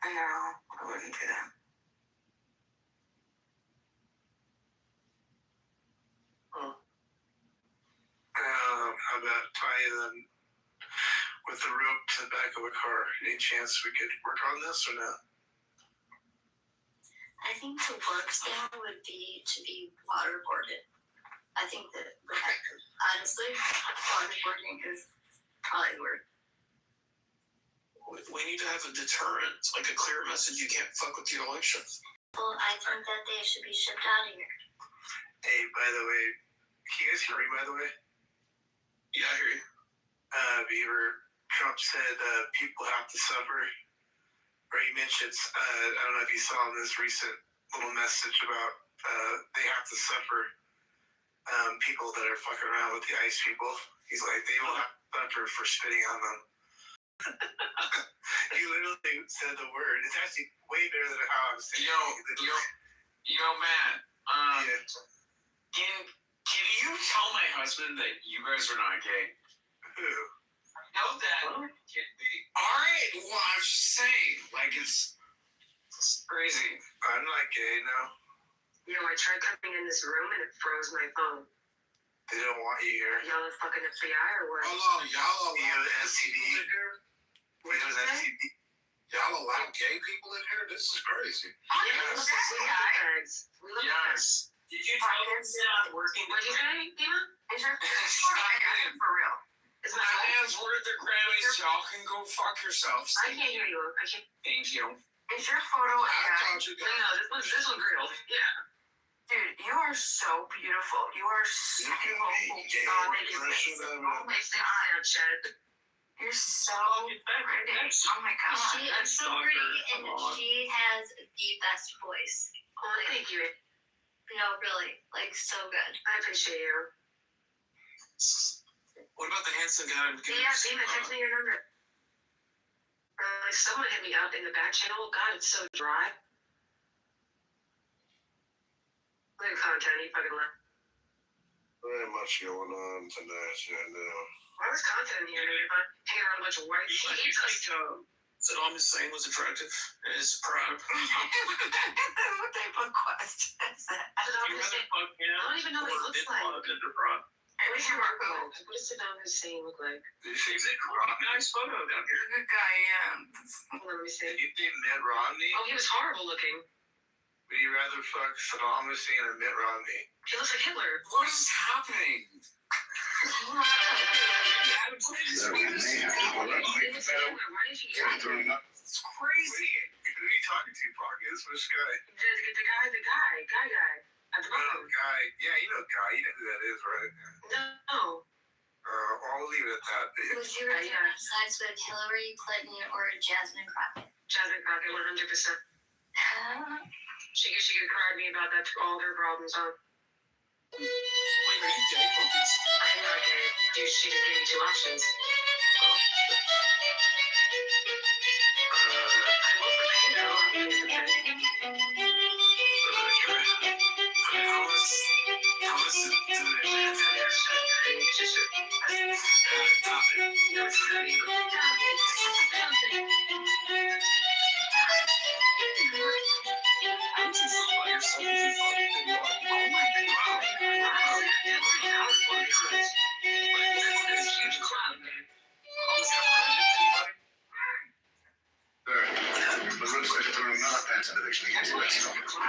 No, I wouldn't do that. How about tie them with the rope to the back of a car? Any chance we could work on this or not? I think the work there would be to be waterboarded. I think that, honestly, waterboarding is probably the word. We need to have a deterrent, like a clear message. You can't fuck with the election. Well, I think that they should be shipped out of here. Hey, by the way, can you guys hear me, by the way? Yeah, I hear you. Beaver, Trump said people have to suffer. Or he mentions, I don't know if you saw in this recent little message about they have to suffer. People that are fucking around with the ICE people. He's like, they will have to suffer for spitting on them. He literally said the word. It's actually way better than how I was saying it. Man. Can you tell my husband that you guys are not gay? Who? I know that. Alright, well, I'm just saying. Like, it's crazy. I'm not gay, no. I tried coming in this room and it froze my phone. They don't want you here. Y'all the fucking FBI or what? Hold on, y'all allow STD. Y'all allow gay people in here? This is crazy. Yes. Yes. Did you tell them it's not working? What did you say, Dima? Is your for real? Is my hands were at the Grammys. Y'all can go fuck yourselves. I can't hear you. Thank you. Is your photo I thought you No, this one's real. Yeah. Dude, you are so beautiful. You are so beautiful. Oh my God, Chad. You're so pretty. Oh my God. She is so pretty, and she has the best voice. Oh, thank you. No, really, so good. I appreciate you. What about the handsome guy? Yeah, Dima, text me your number. Someone hit me up in the back channel. God, it's so dry. Look at content, you fucking left. Very much going on tonight, Why was content in here? Hanging around a bunch of white people. Saddam Hussein was attractive in his prime. What type of question is that? I don't even know what he looks like. Where's your Marco? What does Saddam Hussein look like? He's a nice photo down here. Good guy, yeah. Let me see. You think Mitt Romney? Oh, he was horrible looking. Would you rather fuck Saddam Hussein or Mitt Romney? He looks like Hitler. What is happening? It's crazy. Who are you talking to, Pockets? Which guy? The guy. At the bottom. Guy. Yeah, you know Guy. You know who that is, right? No. I'll leave it at that. Would you rather have sex with Hillary Clinton or Jasmine Crockett? Jasmine Crockett, 100%. She could cry to me about that all her problems, huh? Wait, are you gay? I'm not gay. She just gave me two options.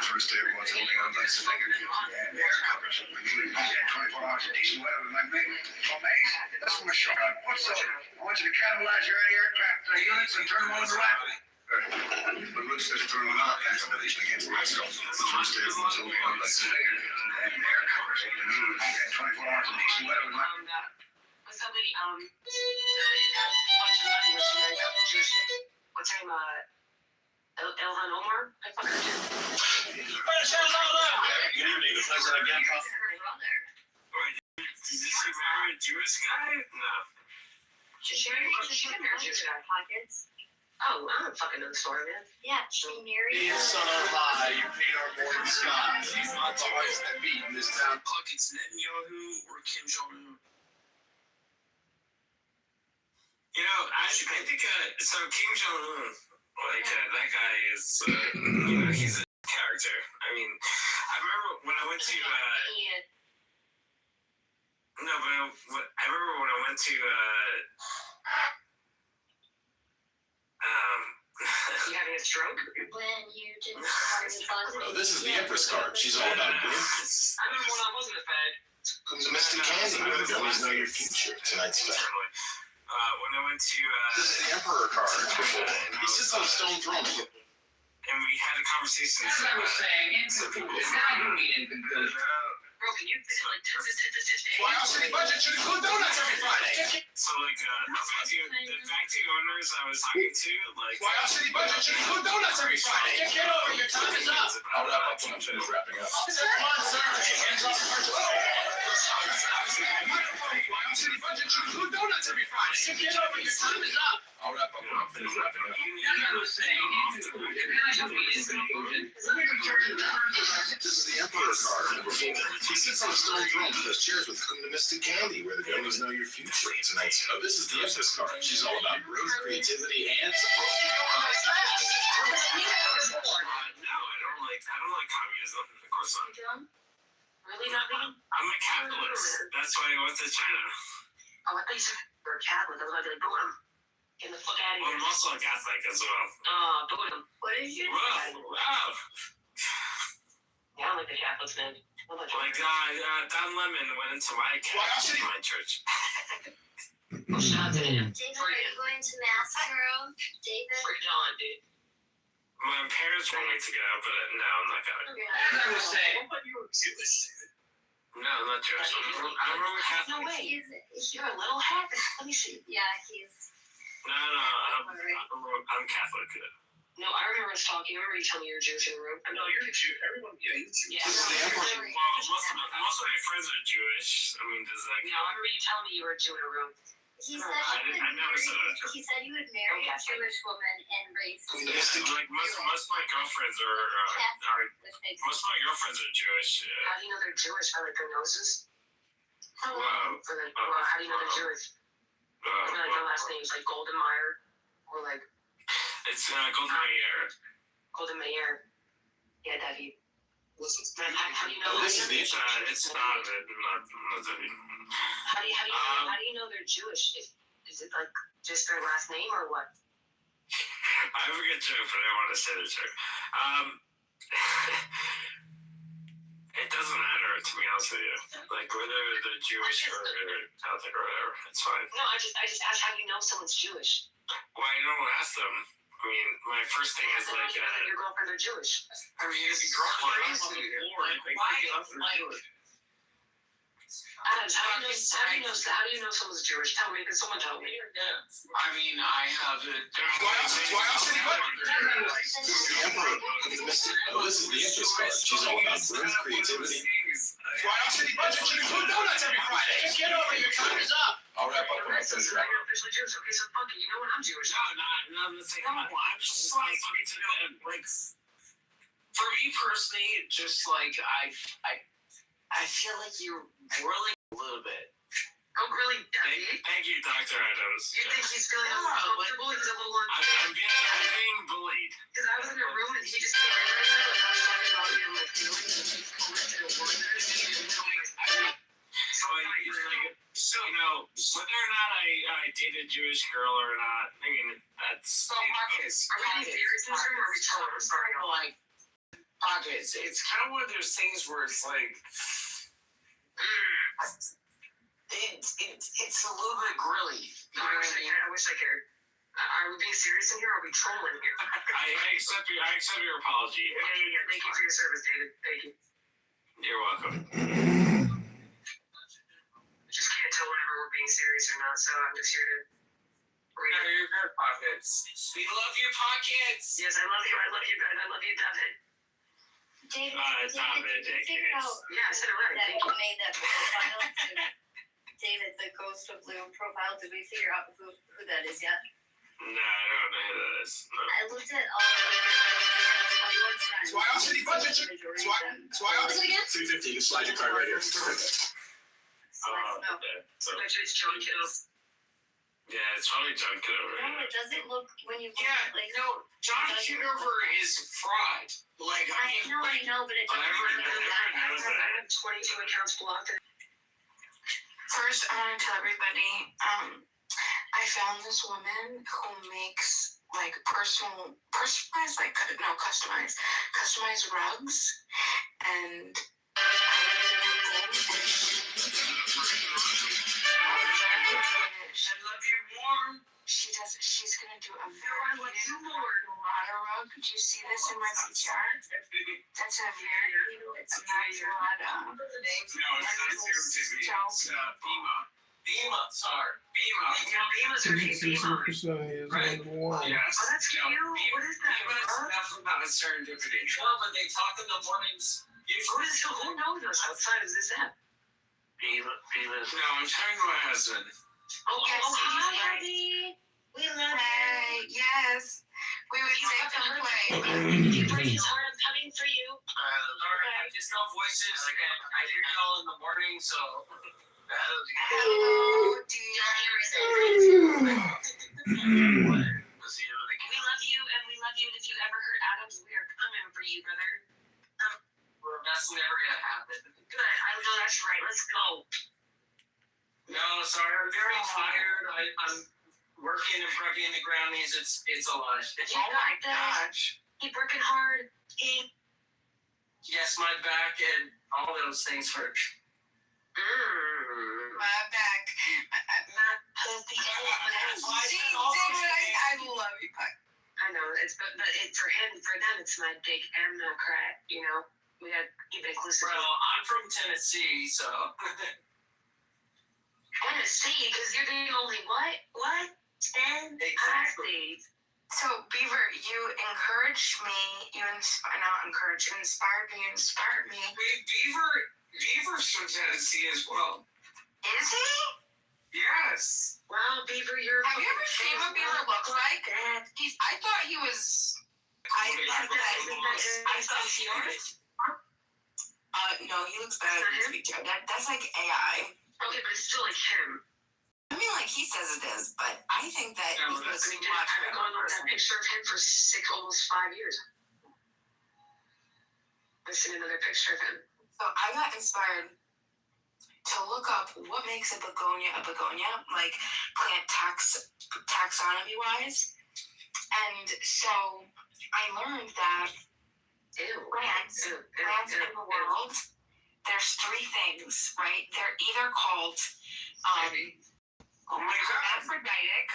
First day everyone's holding on by his fingertips. And air covers. We 24 hours of decent weather with my big amazing. That's what we're showing. What's up? I want you to catalyze your anti-aircraft units and turn them on the rifle. The Roots is throwing out division against Mexico. The first day everyone's holding on by his fingertips. And air covers. We 24 hours of decent weather with my... What's that lady? That lady got a bunch of money when she married that Jewish chick. What's her name? Elhan Omar? I fucking do. Good evening, the president again. Did you marry a Jewish guy? No. She married a Jewish guy. Pockets. Oh, I don't fucking know the story, man. Yeah, she married. He is son of a you paid our morning skies. He's not the highest that beat in this town. Pockets Netanyahu or Kim Jong-un? You know, I think, so Kim Jong-un, like, that guy is, he's a character. I mean, I remember when I went to, I remember when I went to, You having a stroke? When you didn't find the positive. Oh, this is the Empress card. She's all about growth. I remember when I wasn't a fag. Domestic candy, where the dummies know your future. Tonight's fact. When I went to, This is the Emperor card. He sits on a stone throne. and we had a conversation. As I was saying, in conclusion, now you mean in conclusion. Bro, can you like Why our city budget should include donuts every Friday? So like the factory owners I was talking to, like Why our city budget should include donuts every Friday? Get over, your time is up. I'll wrap up when I'm finished wrapping up. Come on, sir. Hands off the purchase. Why our city budget should include donuts every Friday? Get over, your time is up. I'll wrap up when I'm finished wrapping up. As I was saying, in conclusion, now you mean in conclusion. Let me return to the This is the Emperor card, number 4. He sits on a stone throne with those chairs with mystic candy, where the dummies know your future. Tonight's this is the Empress card. She's all about growth, creativity, and support. no, I don't like communism. Of course not. Really not me? I'm a capitalist. That's why I went to China. Oh, I thought you said you were a Catholic. I was about to be like, boom. Get the fuck out of Well, here. I'm also a Catholic as well. Boom. What did you Wow. Yeah, I don't like the Catholics, man. Oh my God, Don Lemon went into my church. Oh, shout out to him. David, are you going to mass tomorrow? David? For John, dude. My parents want me to go, but no, I'm not going. As I was saying, You were Jewish. No, I'm not Jewish. I'm Roman Catholic. No way. You're a little hack. Let me see. Yeah, he's. No, I'm Catholic. No, I remember us talking. I remember you telling me you're Jewish in the room. I know you're Jewish. Everyone, yeah, you're Jewish. Yeah. Well, most of my friends are Jewish. I mean, does that count? I remember you telling me you were a Jew in a room. He said he would marry a Jewish woman and raise his like most of my girlfriends are most of my girlfriends are Jewish. How do you know they're Jewish? By like their noses? Wow. Or like, how do you know they're Jewish? Or like their last names, like Goldenmeyer, or like. It's Golden Mayer. Golden Mayer. Yeah, David. How do you know? It's not. How do you know they're Jewish? Is it like just their last name or what? I forget joke, but I want to say the joke. It doesn't matter, to be honest with you. Like whether they're Jewish or Catholic or whatever, it's fine. No, I just asked how do you know someone's Jewish? Well, I don't ask them. I mean, my first thing is like. Your girlfriend are Jewish. I mean, if your girlfriend is on the floor, Adam, how do you know someone's Jewish? Tell me, because someone told me. I mean, I have it. Oh, this is the interest card. She's all about growth, creativity. White City Budget Chicken Food Donuts every Friday. Get over, your time is up. I'll wrap up when I So finish you're that. not officially Jewish. Okay, so fuck it. You know what? I'm Jewish. No, I'm just like, for me personally, just like, I feel like you're really a little bit. Oh, really? Thank you, Dr. Adams. You think he's feeling uncomfortable? He's a little I'm being bullied. Because I was in a room and he just came in right now and I was talking about him like feelings and he's corrected a word that he didn't know. So, whether or not I date a Jewish girl or not, I mean, that's... So, Marcus, are we being serious in this room or are we trolling? I'm sorry. Like, Marcus, it's kind of one of those things where it's like... It's a little bit grilly. I wish I cared. Are we being serious in here or are we trolling here? I accept your apology. Yeah. Thank you for your service, David. Thank you. You're welcome. Just can't tell whenever we're being serious or not, so I'm just here to read it. Your good pockets. We love your pockets. Yes, I love you. I love you, Ben. I love you, David. David, David, did you figure out Yeah, I said it right. that Thank who you. made that profile? David, the Ghost of Blue profile. Did we figure out who that is yet? No, I don't know who that is. No. I looked at all your friends. White City Budget Chicken. White City again? 350. You can slide your card right here. Okay. So, Actually, it's John Kittle. yeah, it's probably John Kitover. No, it doesn't look when you look Yeah, like. no, John Kitover is fraud. Like, I know, but it doesn't look I that. have 22 accounts blocked. First, I want to tell everybody, I found this woman who makes like customized rugs, and I love you more. She's gonna do a very water rug. Do you see this in my PCR? That's a very cute. It's nice water. No, it's not serendipity. It's Bima. Sorry. Bima. Bemas are cute. Bima. Right? Yes. Oh, that's cute. What is that? Bima is definitely not a serendipity. Well, but they talk in the mornings. Who knows us outside of this app? Bima. No, I'm talking to my husband. Hi, Abby. We love Hey, yes. We would say come play. you. I'm coming for you. I just know voices, and I hear you all in the morning, so. Hello, dear. We love you, and we love you. And if you ever hurt Adams, we are coming for you, brother. That's never gonna happen. Good. I know that's right. Let's go. No, sorry, I'm very tired. I'm working and prepping the Grammys. It's a lot. Oh my gosh. Keep working hard. Yes, my back and all those things hurt. My back. Not pussy. I love you. I know it's but for them it's my dick and no crack. You know, we gotta keep it inclusive. Well, I'm from Tennessee, so. Tennessee, because you're the only what? 10 Exactly. So, Beaver, you encouraged me. Inspired me. Beaver's from Tennessee as well. Is he? Yes. Wow, Beaver, you're. Have you ever seen what Beaver looks like? I thought he was. I thought he was. No, he looks better than this picture. That's like AI. Okay, but it's still like him. I mean, like he says it is, but I think that he looks much I've been going on that picture of him for almost 5 years. I've seen another picture of him. So I got inspired to look up what makes a begonia, like plant taxonomy wise. And so I learned that plants in the world, there's 3 things, right? They're either called hermaphroditic.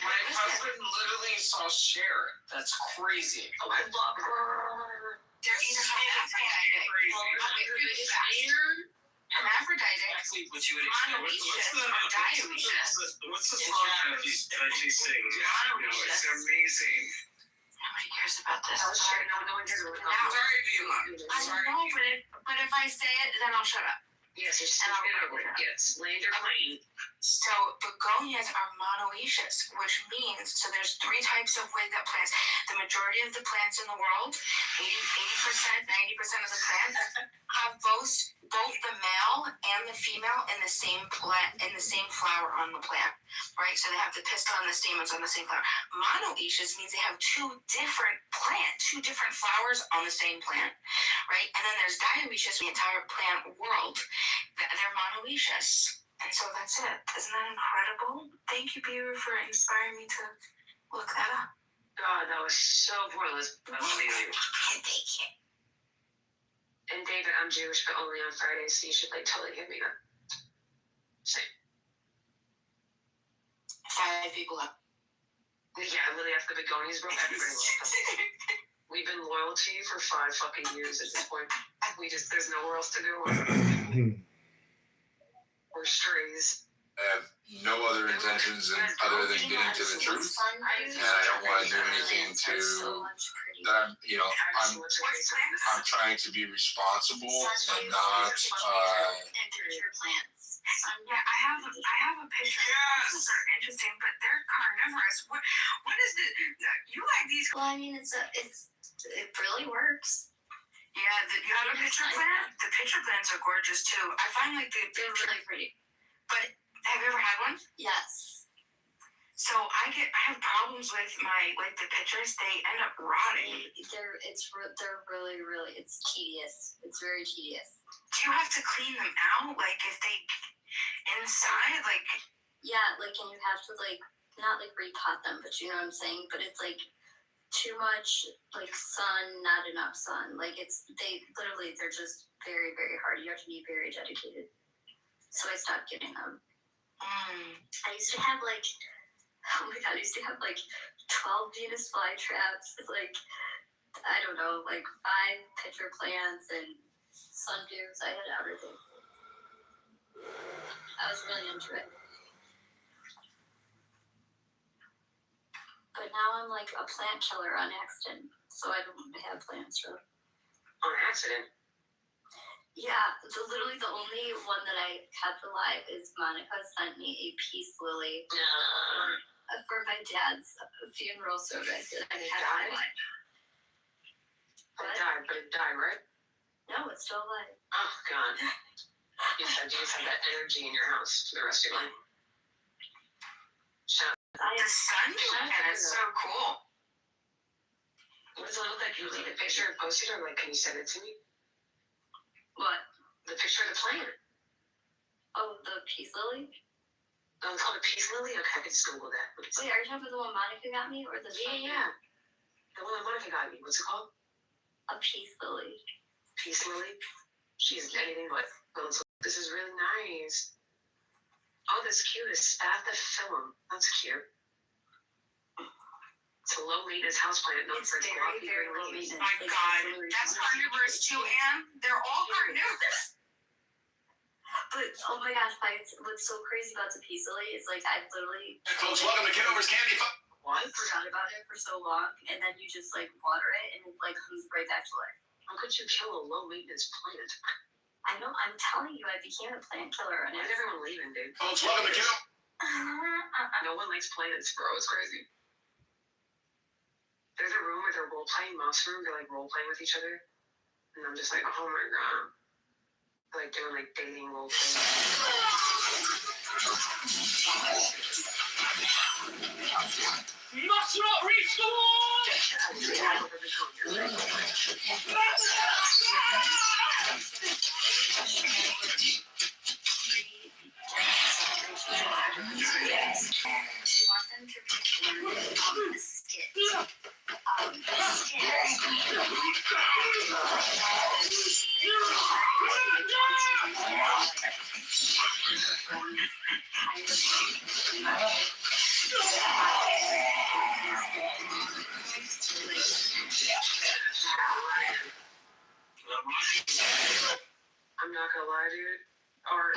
My husband literally saw Sharon. That's crazy. Oh, I love her. They're either hermaphroditic. hermaphroditic, Exactly what you would expect. monoecious, or dioecious. What's the song that she sings? It's amazing. Nobody cares about this. Oh, sure. No one cares about Now, Sorry, Vila. I know, but if I say it, then I'll shut up. Yes, you're And I'll speaking write it over. down. Yes, land your plane. So begonias are monoecious, which means, so there's 3 types of wig-up plants. The majority of the plants in the world, 80%, 90% of the plants, have both the male and the female in the same plant, in the same flower on the plant, right? So they have the pistil and the stamens on the same flower. Monoecious means they have 2 different flowers on the same plant, right? And then there's dioecious, the entire plant world. They're monoecious. And so that's it. Isn't that incredible? Thank you, Beaver, for inspiring me to look that up. God, that was so pointless. But amazing. Thank you. And David, I'm Jewish, but only on Fridays, so you should totally hit me up. Same. 5 people up. Yeah, literally after the begonias broke, everybody loved them. We've been loyal to you for 5 fucking years at this point. There's nowhere else to go. We're strays. I have no other intentions other than getting to the truth, and I don't want to do anything that I'm trying to be responsible and not. Yeah, I have a picture. Yes. These are interesting, but they're carnivorous. What is the? You like these? Well, I mean, it really works. Yeah, you have a picture plant. The picture plants are gorgeous too. I find they're really pretty. But have you ever had one? Yes. So I have problems with the pictures. They end up rotting. They're really it's tedious. It's very tedious. Do you have to clean them out? Like if they inside Yeah, and you have to not repot them, but you know what I'm saying. But it's too much sun, not enough sun. They're just very, very hard. You have to be very dedicated. So I stopped getting them. I used to have oh my god, I used to have 12 Venus flytraps, I don't know, 5 pitcher plants and sundews. I had everything. I was really into it. But now I'm a plant killer on accident, so I don't have plants really. On accident? Yeah, literally the only one that I kept alive is Monica sent me a peace lily for my dad's funeral service. And I kept it alive. But it died, right? No, it's still alive. Oh, God. You just have that energy in your house for the rest of your life. The sundew plant is so cool. What does it look like? Can you take a picture and post it, or can you send it to me? What? The picture of the plant. Oh, the peace lily? Oh, it's called a peace lily? Okay, I can just Google that. Wait, are you talking about the one Monica got me, or the Yeah. The one that Monica got me. What's it called? A peace lily. Peace lily? She's anything but. This is really nice. Oh, that's cute. A spathiphyllum. That's cute. It's a low maintenance houseplant known for its glossy green leaves. My God, that's carnivorous too, Anne. They're all carnivorous. But oh my gosh, what's so crazy about the peace lily is I've literally. Folks, welcome to Kitover's Candy Fun. I forgot about it for so long, and then you just water it, and it comes right back to life. How could you kill a low maintenance plant? I know. I'm telling you, I became a plant killer. Why is everyone leaving, dude? Folks, welcome to Kitover. No one likes plants, bro. It's crazy. There's a room where they're role playing, mouse room. They're role playing with each other, and I'm just oh my god, doing dating role playing. You must not reach the wall! They want them to perform a skit. I'm not gonna lie, dude. Or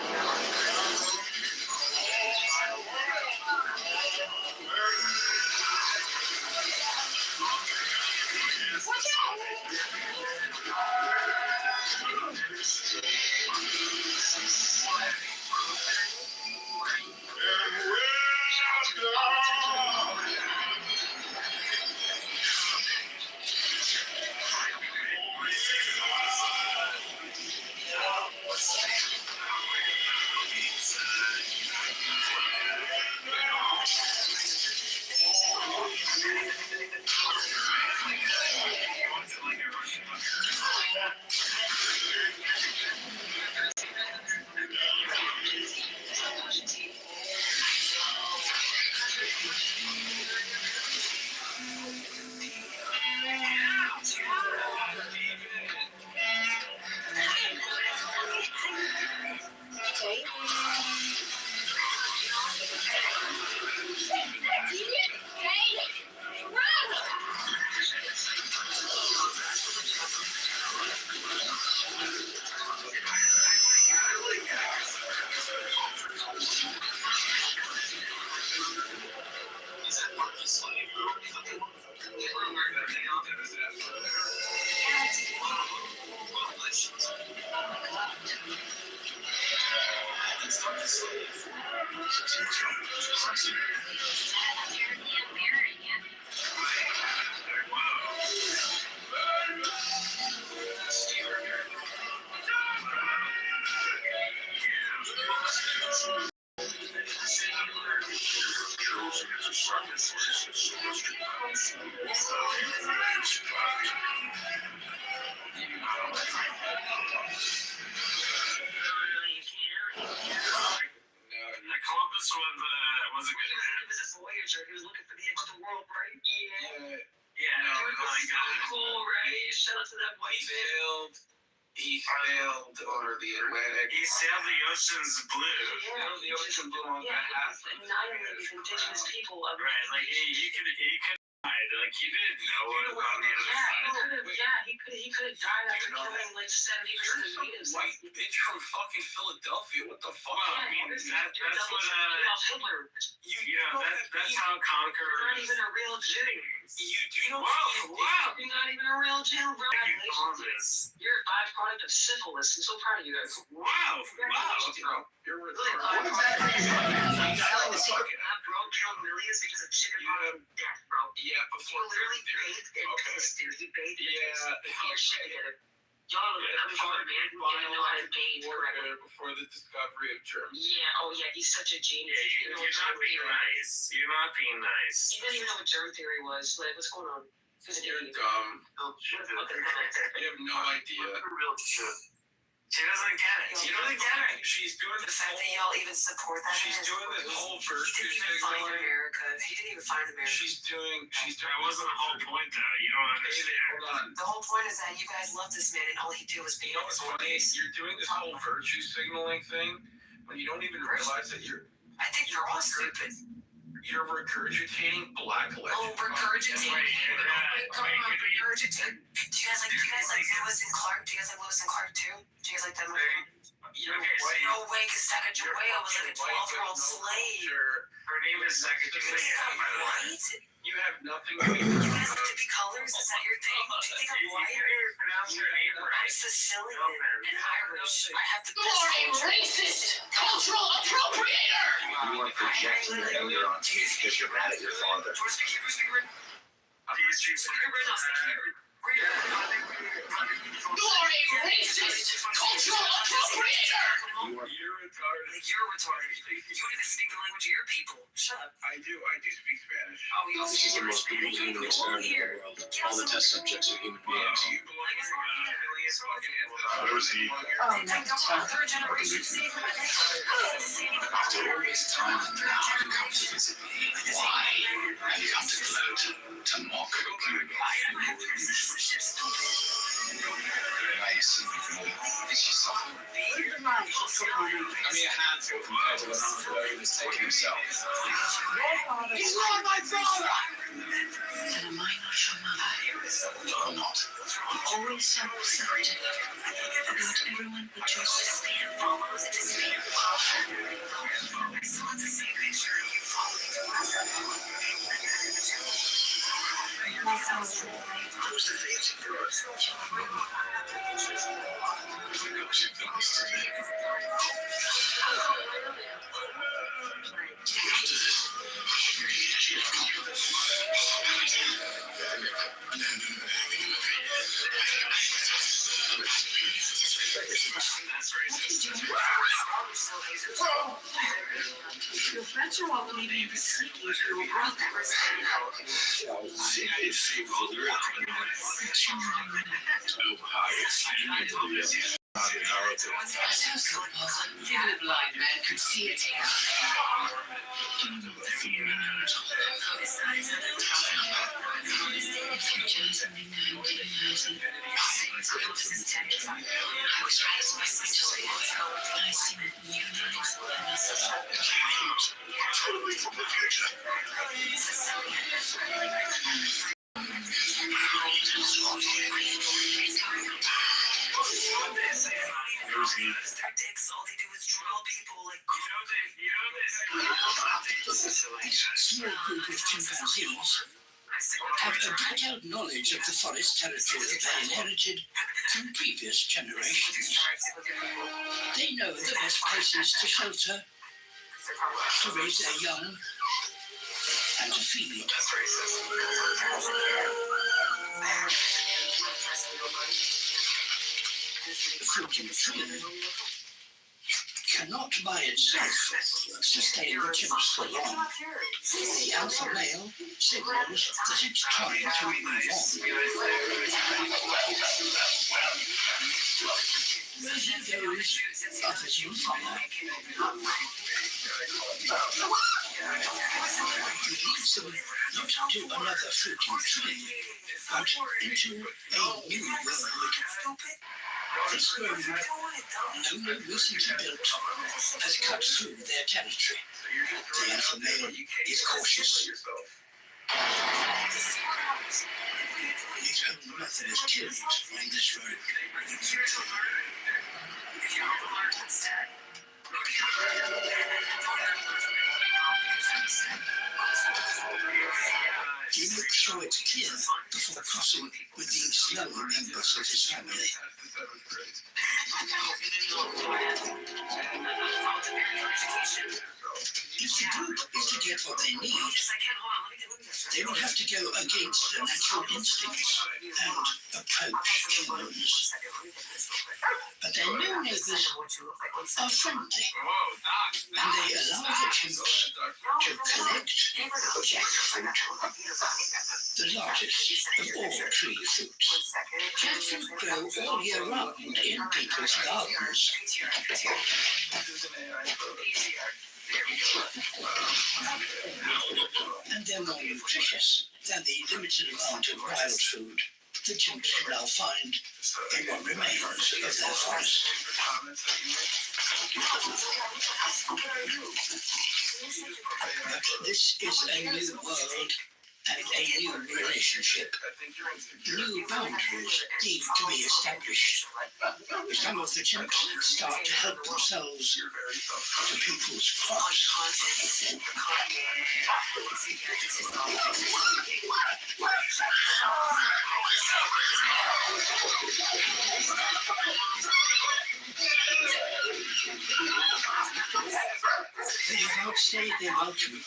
Columbus was a good man. he was a voyager. He was looking for the edge of the world, right? Yeah. Yeah, no, Dude, I got it. cool, right? Shout out to that white man. He failed over the Atlantic. He sailed the oceans blue. Yeah, The ocean blue on behalf of annihilated these indigenous people. Right, like he could hide. Like he didn't know what was on the other side. He could have died after killing like 70% of the natives. White bitch from fucking Philadelphia. What the fuck? Well, I mean, that's what Hitler. that's how conquerors. Not even a real Jew. Do you know? Wow! You're not even a real Jew, bro. Columbus. You're a byproduct of syphilis. I'm so proud of you guys. Wow! You're Really, retarded. that bro killed millions because of chickenpox death, bro. Yeah, He before literally bathed in piss, dude. He bathed in piss. Yeah. Get your shit together. Y'all know coming from a man who didn't know how to bathe correctly. Before the discovery of germs. Yeah, oh yeah, he's such a genius. Yeah, you're not being nice. You're not being nice. He didn't even know what germ theory was. Like, what's going on? You're dumb. Oh, shit. Fucking dumb. You have no idea. Real shit. She doesn't get it. She doesn't get it. She's doing The fact that y'all even support that. She's doing this whole virtue He didn't even find signaling. America. He didn't even find America. She's doing. That wasn't the whole point, though. You don't understand. Hold on. The whole point is that you guys love this man, and all he did was You beat know up what's his funny? wife. You're doing this whole virtue signaling thing when you don't even realize that you're I think you're all stupid. regurgitating black legend. Oh, regurgitating. Come on, regurgitating. Do you guys like Lewis and Clark? Do you guys like Lewis and Clark too? Do you guys like that movie? You're white. No way, because Sacagawea was like a 12-year-old slave. Her name is Sacagawea. White? You have nothing to do You guys like to be colors? Is that your thing? Do you think I'm white? You pronounce her name I'm right. Sicilian and Irish. I have the You best are a culture. racist cultural appropriator! You are projecting anger onto you because you're mad at your father. You are a racist cultural appropriator! You're retarded. You're retarded. You don't even speak the language of your people. Shut up. I do speak Spanish. Oh, you This is the most bewildering experiment in the world. All the test subjects are human beings. Where was he? Third generation saved my life. After all this time, now you come to visit me. Why have you come to gloat, to mock? Why you see me from it's yourself. I mean, a handful compared to the amount of work he's taken himself. He's not my father! And a minor your mother. No, I'm not. Always so secretive about everyone but yourself. I saw the same picture of you following the Who's the fancy girl? Your friends are all leaving to seek you to a world never seen. So simple. Even a blind man could see it. I was raised by such a I see new lives and a Small group of chimpanzees have a detailed knowledge of the forest territory that they inherited from previous generations. They know the best places to shelter, to raise their young, and to feed. The fruiting tree cannot by itself sustain the chimps for long. The alpha male signals that it's time to move on. Where he goes, others will follow. He leads them not to another fruiting tree, but into a new world. This road, only recently built, has cut through their territory. The alpha male is cautious. His own mother is killed on this road. He makes sure it's clear before crossing with the slower members of his family. If the group is to get what they need, they will have to go against their natural instincts and approach humans. But their new neighbors are friendly, and they allow the chimps to collect jackfruit, the largest of all tree fruits. Jackfruit grow all year round in people's gardens. And they're more nutritious than the limited amount of wild food the chimps can now find in what remains of their forest. But this is a new world and a new relationship. New boundaries need to be established. Some of the chimps start to help themselves to people's crops. They have outstayed their welcome.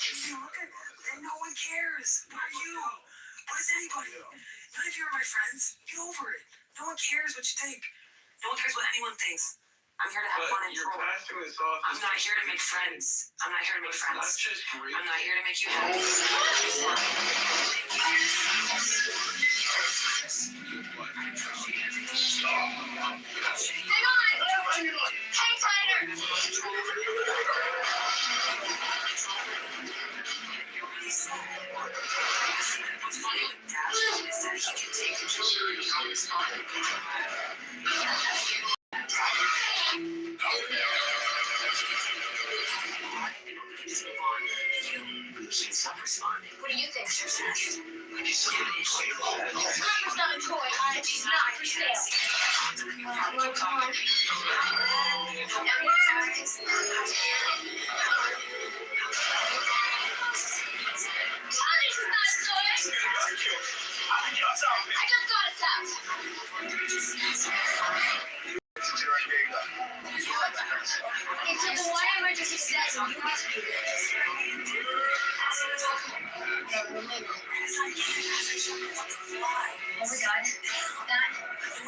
And no one cares. What are you? What is anybody? None of you are my friends. Get over it. No one cares what you think. No one cares what anyone thinks. I'm here to have fun and troll. I'm not here to make friends. I'm not here to make friends. I'm not here to make you happy. Hang on! Hang tighter! What's funny with Dad is that he can take control of his body. Just move on. You should stop responding. What do you think? You're obsessed. Scrapper's not a toy. It's not for sale. I just got a text. It's a Hawaii emergency status. Oh my god.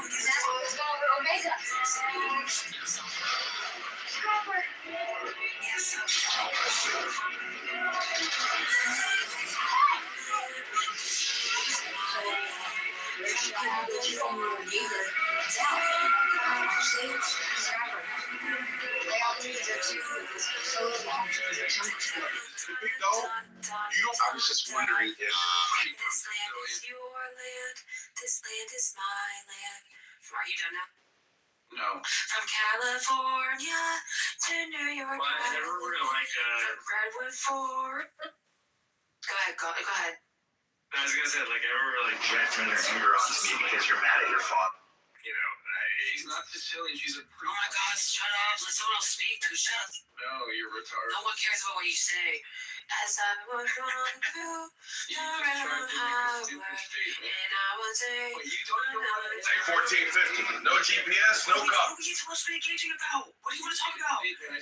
That's what's going on Omega. Scrapper. I was just wondering if This land is your land. This land is my land. Are you done now? No. From California to New York. From Redwood Fort. Go ahead. I was gonna say, like, I remember, like, venting your anger onto me because you're mad at your father. You know, She's not Sicilian, she's a Oh my god, shut up. Let someone else speak, dude. Shut up. No, you're retarded. No one cares about what you say. As I was going through the round highway, and I was a... Like 1450, no GPS, no What cup. are you supposed to be engaging about? What do you want to talk about? You look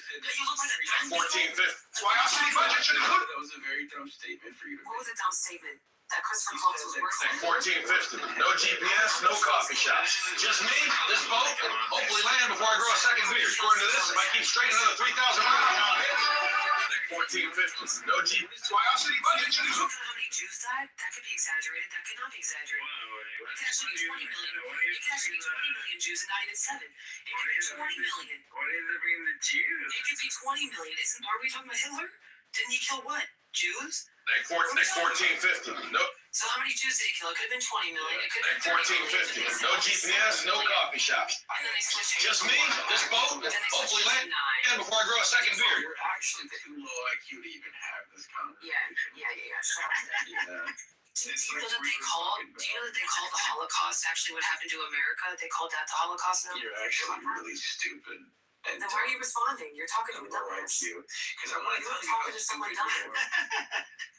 like a dumb 1450. That's why our city budget should include. That was a very dumb statement for you to What make. was a dumb statement? That Christopher Columbus was worse than... Like 1450, no GPS, no coffee shops. Just me, this boat, and hopefully land before I grow a second beard. According to this, if I keep straight another 3,000 miles. Like 1450, no GPS. That's why our city budget should include. How many Jews died? That could be exaggerated. That could not be exaggerated. It could actually be 20 million. It could actually be 20 million Jews and not even 7. It could be 20 million. What does it mean, the Jews? It could be 20 million. Are we talking about Hitler? Didn't he kill what? Jews? Like 1450, no. So how many Jews did he kill? It could have been 20 million. It could have Like been 30 million. 1450, no GPS, no coffee shops. And then they switched. Just me, this boat, and hopefully land before I grow a second beard. You're actually too low IQ to even have this conversation. Yeah. Shut up. Do you know that they call the Holocaust actually what happened to America? They called that the Holocaust now? You're actually really stupid. And then why are you responding? You're talking to a dumbass. Because I want to You're tell you talking to someone dumb.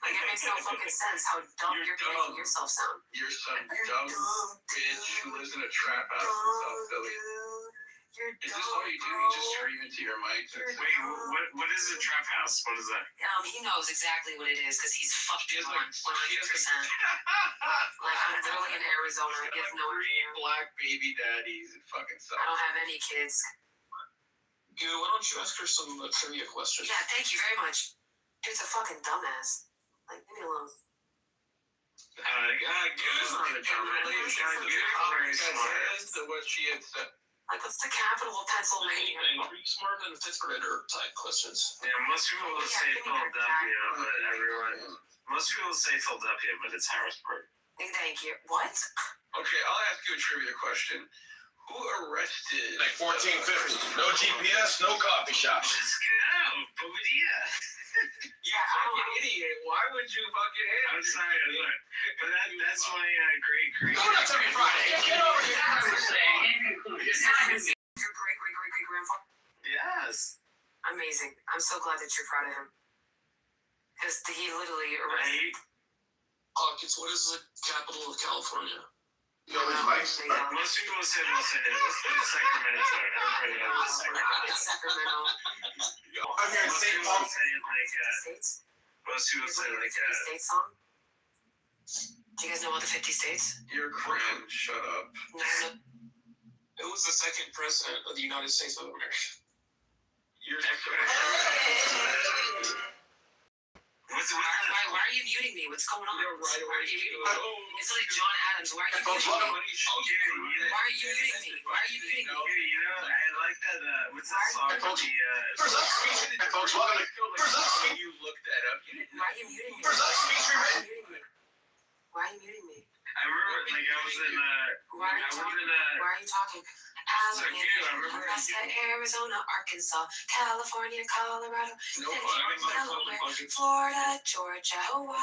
Like, it makes no fucking sense how dumb you're making yourself sound. You're some dumb bitch who lives in a trap house in South Philly. Is this all you do? You just scream into your mic? Wait, what is a trap house? What is that? He knows exactly what it is because he's fucking 100%. Like, I'm literally in Arizona. I have no idea. Black baby daddies and fucking stuff. I don't have any kids. Goo, why don't you ask her some trivia questions? Yeah, thank you very much. Dude's a fucking dumbass. Like, leave me alone. Goo's not a dumbass. Very smart. To what she had said. Like, what's the capital of Pennsylvania? Anything. Are you smarter than fifth grader type questions? Yeah, most people will say Philadelphia, but it's Harrisburg. Thank you. What? Okay, I'll ask you a trivia question. Who arrested... Like 1450, no GPS, no coffee shops. Let's go, Boodia. You fucking idiot. Why would you fucking hit me? I'm sorry, but that's my great. Go nuts every Friday. Get over here. Your great grandfather? Yes. Amazing. I'm so glad that you're proud of him. Because he literally arrested... Hawkins, what is the capital of California? Most people will say Sacramento. Everybody knows Sacramento. I'm here in St. Paul. States? Most people say like 50 States song? Do you guys know about the 50 states? You're cringe. Shut up. No. Who was the second president of the United States of America? You're Why are you muting me? What's going on? Why are you muting me? It's like John Adams. Why are you muting me? Why are you muting me? Why are you muting me? You know, I like that. What's that song? First up, speech. Folks, welcome to First Up Speech. You looked that up. You didn't know. Why are you muting me? First Up Speech. Why are you muting me? I remember Like I was in Why are you talking? Alabama, Nebraska, Arizona, Arkansas, California, Colorado, Delaware, Florida, Georgia, Hawaii.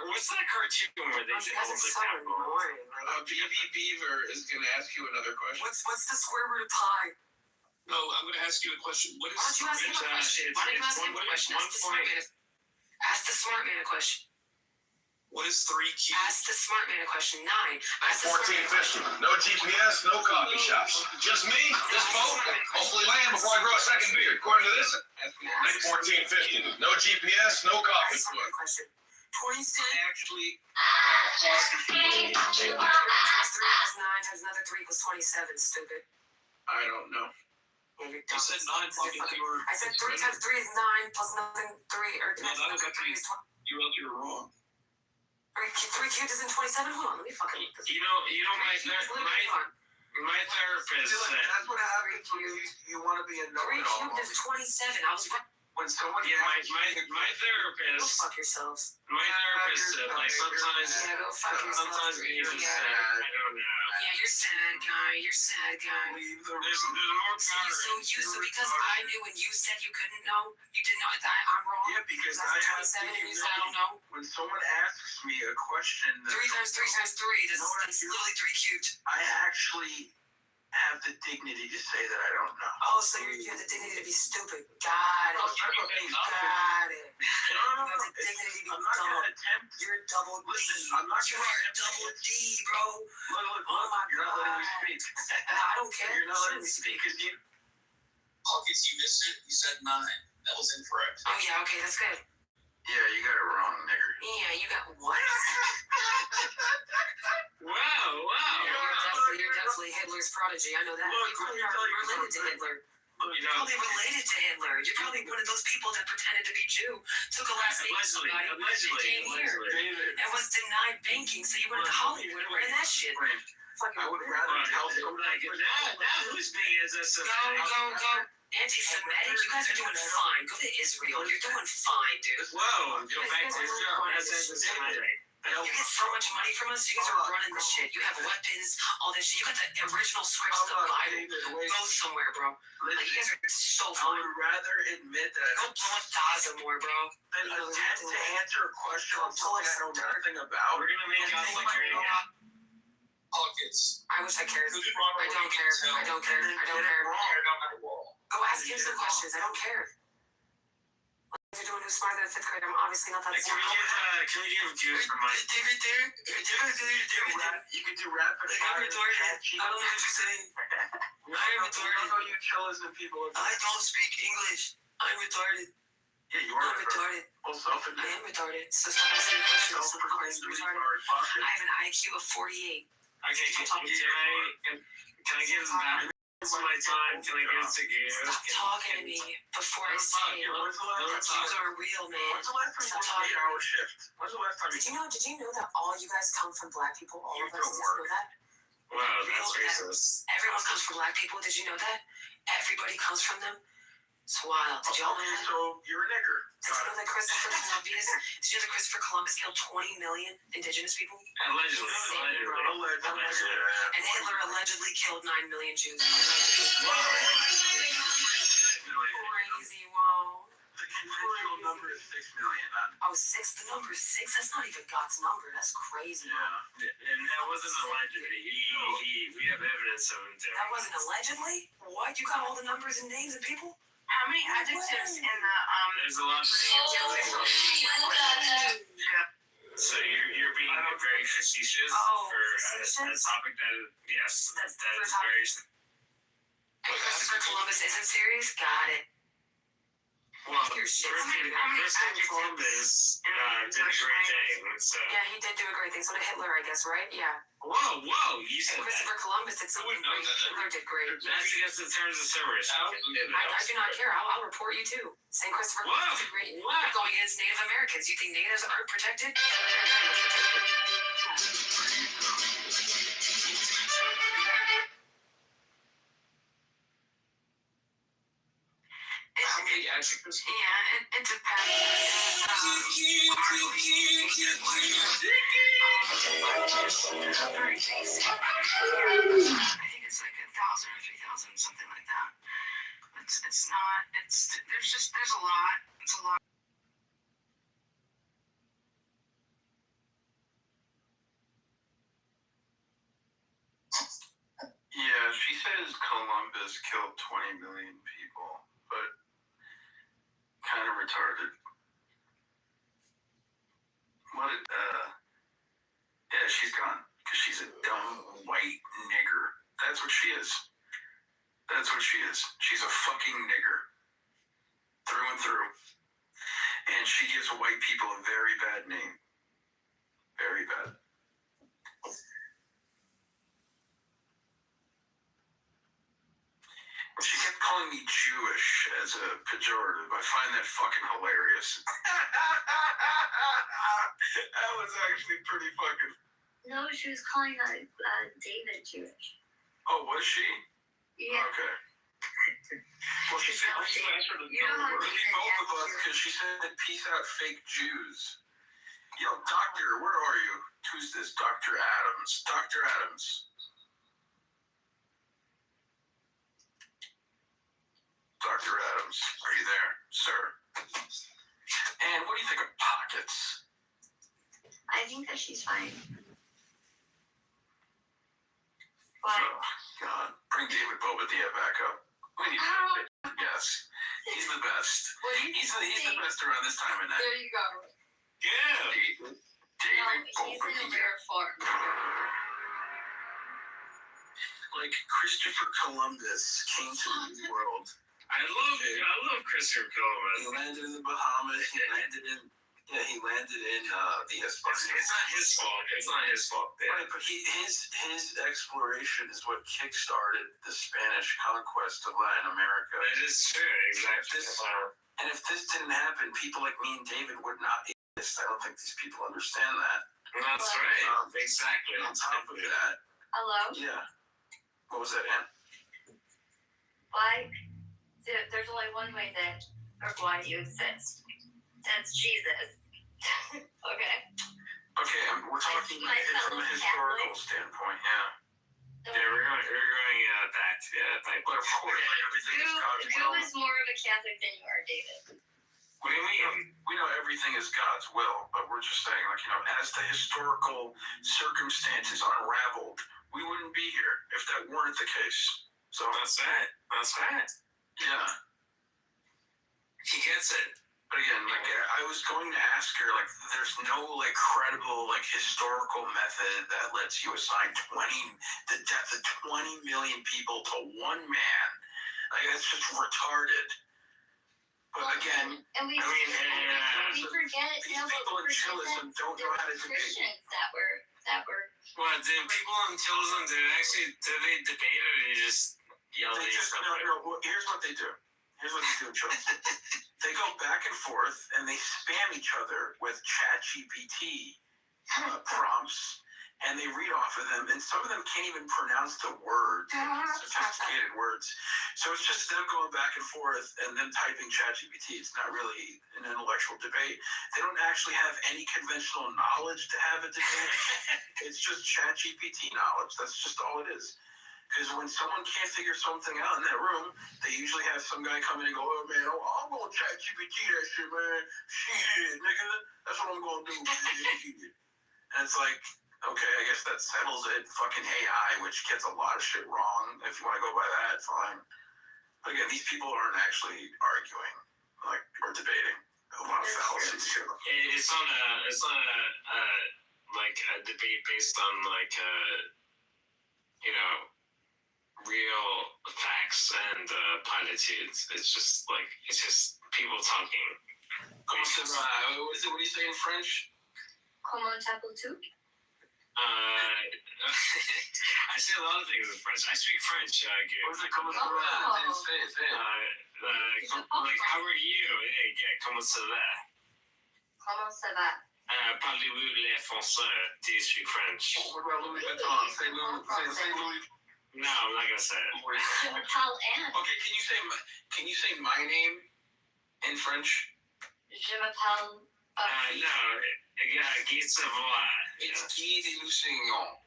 What's that cartoon where they say That's so annoying. BB Beaver is going to ask you another question. What's the square root of pi? No, I'm going to ask you a question. What is? Why don't you ask him a question? Why don't you ask him a question? Ask the smart man a question. What is 3 cubes? Ask the smart man a question. 9. Ask the 1450. No GPS, no coffee shops. Just me, this boat, hopefully land before I grow a second beard. According to this, 1450. No GPS, no coffee. Question. 26. Actually, 3 plus 9 times another 3 equals 27. Stupid. I don't know. Yeah, you're You dumb. said 9 plus I said 3 times 3 is 9 plus nothing 3 or No, that was 3 is 20. you were wrong. 3 cubed isn't 27. Hold on, let me fucking look this. You know my therapist said. That's what happens when you want to be a 3 know-it-all. cubed is 27. I was right. When someone My Go therapist. fuck yourselves. My therapist said like sometimes. Yeah, go fuck yourselves. Sometimes you need to Yeah. say I don't know. Yeah, you're sad, guy. You're sad, guy. There's more power. So because I knew and you said you couldn't know, you didn't know that I'm wrong. Yeah, because I I said 27 and you said I don't know. When someone asks me a question, 3 times 3 times 3. That's literally 3 cubed. I actually have the dignity to say that I don't know. Oh, so you have the dignity to be stupid. Got it. Got it. You have the dignity to be dumb. You're double D. I'm not You going are to double D, bro. Look, Oh my you're not letting me God. speak. I don't care. You're not letting me speak because you. Pockets, you missed it. You said 9. That was incorrect. Oh yeah, okay, that's good. Yeah, you got it wrong, nigger. Yeah, you got what? Wow. You're definitely Hitler's prodigy. I know that. Look, You probably let me are tell you related to something. Hitler. You You're know. probably related to Hitler. You're probably one of those people that pretended to be Jew, took a last name of somebody, and came here, and was denied banking, so you went to Hollywood and ran that shit. Fucking I would rather tell someone Like now who's being as a Go. Anti-Semitic? You guys are doing fine. Go to Israel. You're doing fine, dude. Whoa, go back to Israel. That's anti-Semitic. You get so much money from us. You guys are running this shit. You have weapons, all this shit. You got the original scripts of the Bible. Go somewhere, bro. Like, you guys are so I fine. would rather admit that Go blow up Gaza more, bro. than attempt to answer a question on something I know nothing about. We're gonna make out like you're Pockets. I wish I cared. I don't care. I don't care. I don't care. Go ask him some questions. I don't care. What you're doing who's smarter than 5th grade? I'm obviously not that Can smart. we give views for Mike? You could do rap for I'm retarded. I don't know what you're saying. I'm retarded. I know you chillers and people. I don't speak English. I'm retarded. Yeah, you I'm retarded. Self-admitted. I am retarded. So stop asking questions. Self-proclaimed I'm retarded. retard. I have an IQ of 48. Okay, can I give back my time? Can I give it to you? Stop talking to me before I say it. You are real, man. When's the last time you Stop worked talking. 8-hour shift? When's the last time Did you know that all you guys come from black people? All of us. Did you know that? Wow, that's racist. Everyone comes from black people. Did you know that? Everybody comes from them. It's wild. Did y'all know that? So you're a nigger. Did you know that Christopher Columbus killed 20 million indigenous people? Allegedly. And Hitler allegedly killed 9 million Jews. Crazy, wow. The conventional number is 6 million. Oh, 6? The number 6? That's not even God's number. That's crazy. Yeah. And that wasn't allegedly. We have evidence of it. That wasn't allegedly? What? You got all the numbers and names of people? How many adjectives in the There's a lot of So you're being very facetious for a topic that that's very. Christopher Columbus isn't serious? Got it. Well, Christopher Columbus did a great thing. So. Yeah, he did do a great thing. So did Hitler, I guess, right? Yeah. Whoa! You said Christopher Columbus did something great. Hitler did great. That's against the terms of service. I do not care. I'll report you too. Saying Christopher Columbus did great. You're going against Native Americans. You think natives aren't protected? How many adjectives? Yeah, it depends. Very tasty. I think it's like 1,000 or 3,000, something like that. It's not. There's a lot. It's a lot. Yeah, she says Columbus killed 20 million people, but kind of retarded. What? Yeah, she's gone because she's a dumb white nigger. That's what she is. That's what she is. She's a fucking nigger. Through and through. And she gives white people a very bad name. Very bad. She kept calling me Jewish as a pejorative. I find that fucking hilarious. That was actually pretty fucking... No, she was calling David Jewish. Oh, was she? Yeah. Okay. Well, she said peace out both of us because she said peace out fake Jews. Yo, doctor, where are you? Who's this? Dr. Adams. Dr. Adams. Dr. Adams, are you there, sir? And what do you think of pockets? I think that she's fine. But, oh, God. Bring David Bobadilla back up. We need to yes. He's the best. He's the best around this time of night. There you go. Yeah. David Bobadilla. He's in a rare form. Like Christopher Columbus came to the New World. I love Christopher Columbus. He landed in the Bahamas. He landed in the Esplanade. It's not his fault. It's not his fault. Yeah. Right, but his exploration is what kickstarted the Spanish conquest of Latin America. That is true, exactly. And if this didn't happen, people like me and David would not exist. I don't think these people understand that. That's right. Exactly. On top of that. Hello? Yeah. What was that, Ann? Why? There's only one way that, or why you exist. That's Jesus. Okay. Okay, we're talking from a historical standpoint, yeah. Yeah, we're going back to that. But of course, everything is God's will. Who is more of a Catholic than you are, David? What do you mean? We know everything is God's will, but we're just saying, as the historical circumstances unraveled, we wouldn't be here if that weren't the case. So that's right. That's right. Yeah. He gets it. But again, I was going to ask her, there's no, credible, historical method that lets you assign the death of 20 million people to one man. That's just retarded. But again, we forget these people in chillism don't know how to debate. Christians that were. Well, did people in chillism did they debate or did they just yell at each other? No. Here's what they do. Here's what they do in chillism. They go back and forth and they spam each other with ChatGPT prompts, and they read off of them, and some of them can't even pronounce the words, sophisticated words. So it's just them going back and forth and them typing ChatGPT. It's not really an intellectual debate. They don't actually have any conventional knowledge to have a debate. It's just ChatGPT knowledge. That's just all it is. Because when someone can't figure something out in that room, they usually have some guy come in and go, oh, man, I'm going to ChatGPT that shit, man. Shit, nigga. That's what I'm going to do. And it's like, okay, I guess that settles it. Fucking AI, which gets a lot of shit wrong. If you want to go by that, fine. But again, these people aren't actually arguing, or debating. A lot of fallacies here. It's not a debate based on real facts and platitudes. It's just people talking. What do you say in French? Comment t'appelles-tu? I say a lot of things in French. I speak French. What is it? Comment how are you? Yeah, comment ça va? Comment ça va? Parlez-vous les français? Do you speak French? What about Louis Vuitton? Say Louis. No, I'm not gonna say it. Okay, can you say my name in French? Je m'appelle No, Guy Savoy. It's Guy de Lusignan.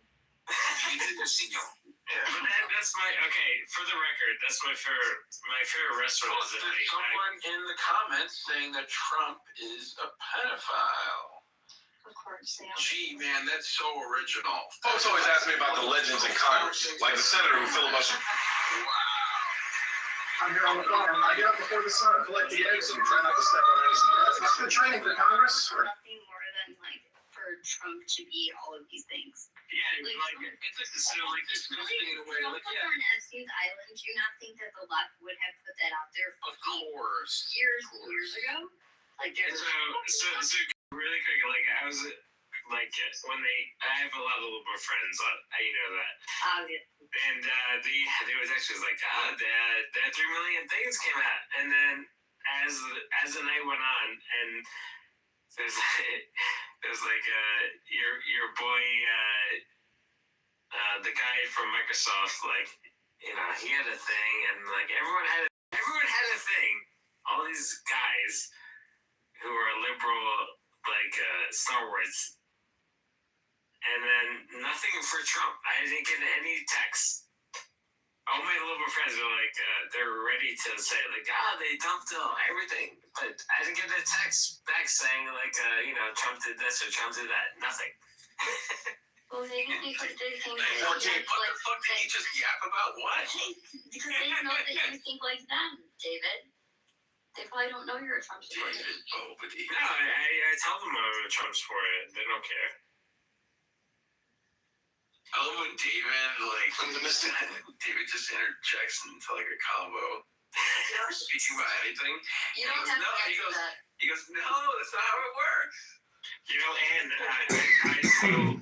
Guy de Lusignan. Yeah. But that's for the record, that's my favorite restaurant. Well, there's someone in the comments saying that Trump is a pedophile. Of course, yeah. Gee, man, that's so original. Folks always ask me about the legends in Congress, like the senator who filibustered. Wow. I'm here on the farm. I get up before the sun, collect the eggs, and try not to step on any spiders. It's good training for Congress. Nothing more than for Trump to be all of these things. Yeah, it's disgusting in a way. Trump was on Epstein's Island. Do you not think that the left would have put that out there Of course. years ago? So really quick, I was when I have a lot of liberal friends, you know that. And they was actually the 3 million things came out, and then as the night went on, and there's your boy, the guy from Microsoft, he had a thing, and everyone had a thing. All these guys who are liberal, Star Wars. And then nothing for Trump. I didn't get any texts. All my liberal friends are they're ready to say they dumped everything. But I didn't get a text back saying Trump did this or Trump did that. Nothing. Well, they think what the fuck did he just yap about? What? Because they know that you think like them, David. They probably don't know you're a Trump supporter. No, I tell them I'm a Trump supporter. They don't care. I love when David just interjects into a combo. Speaking about anything. You don't have to answer that. He goes, no, that's not how it works. And I still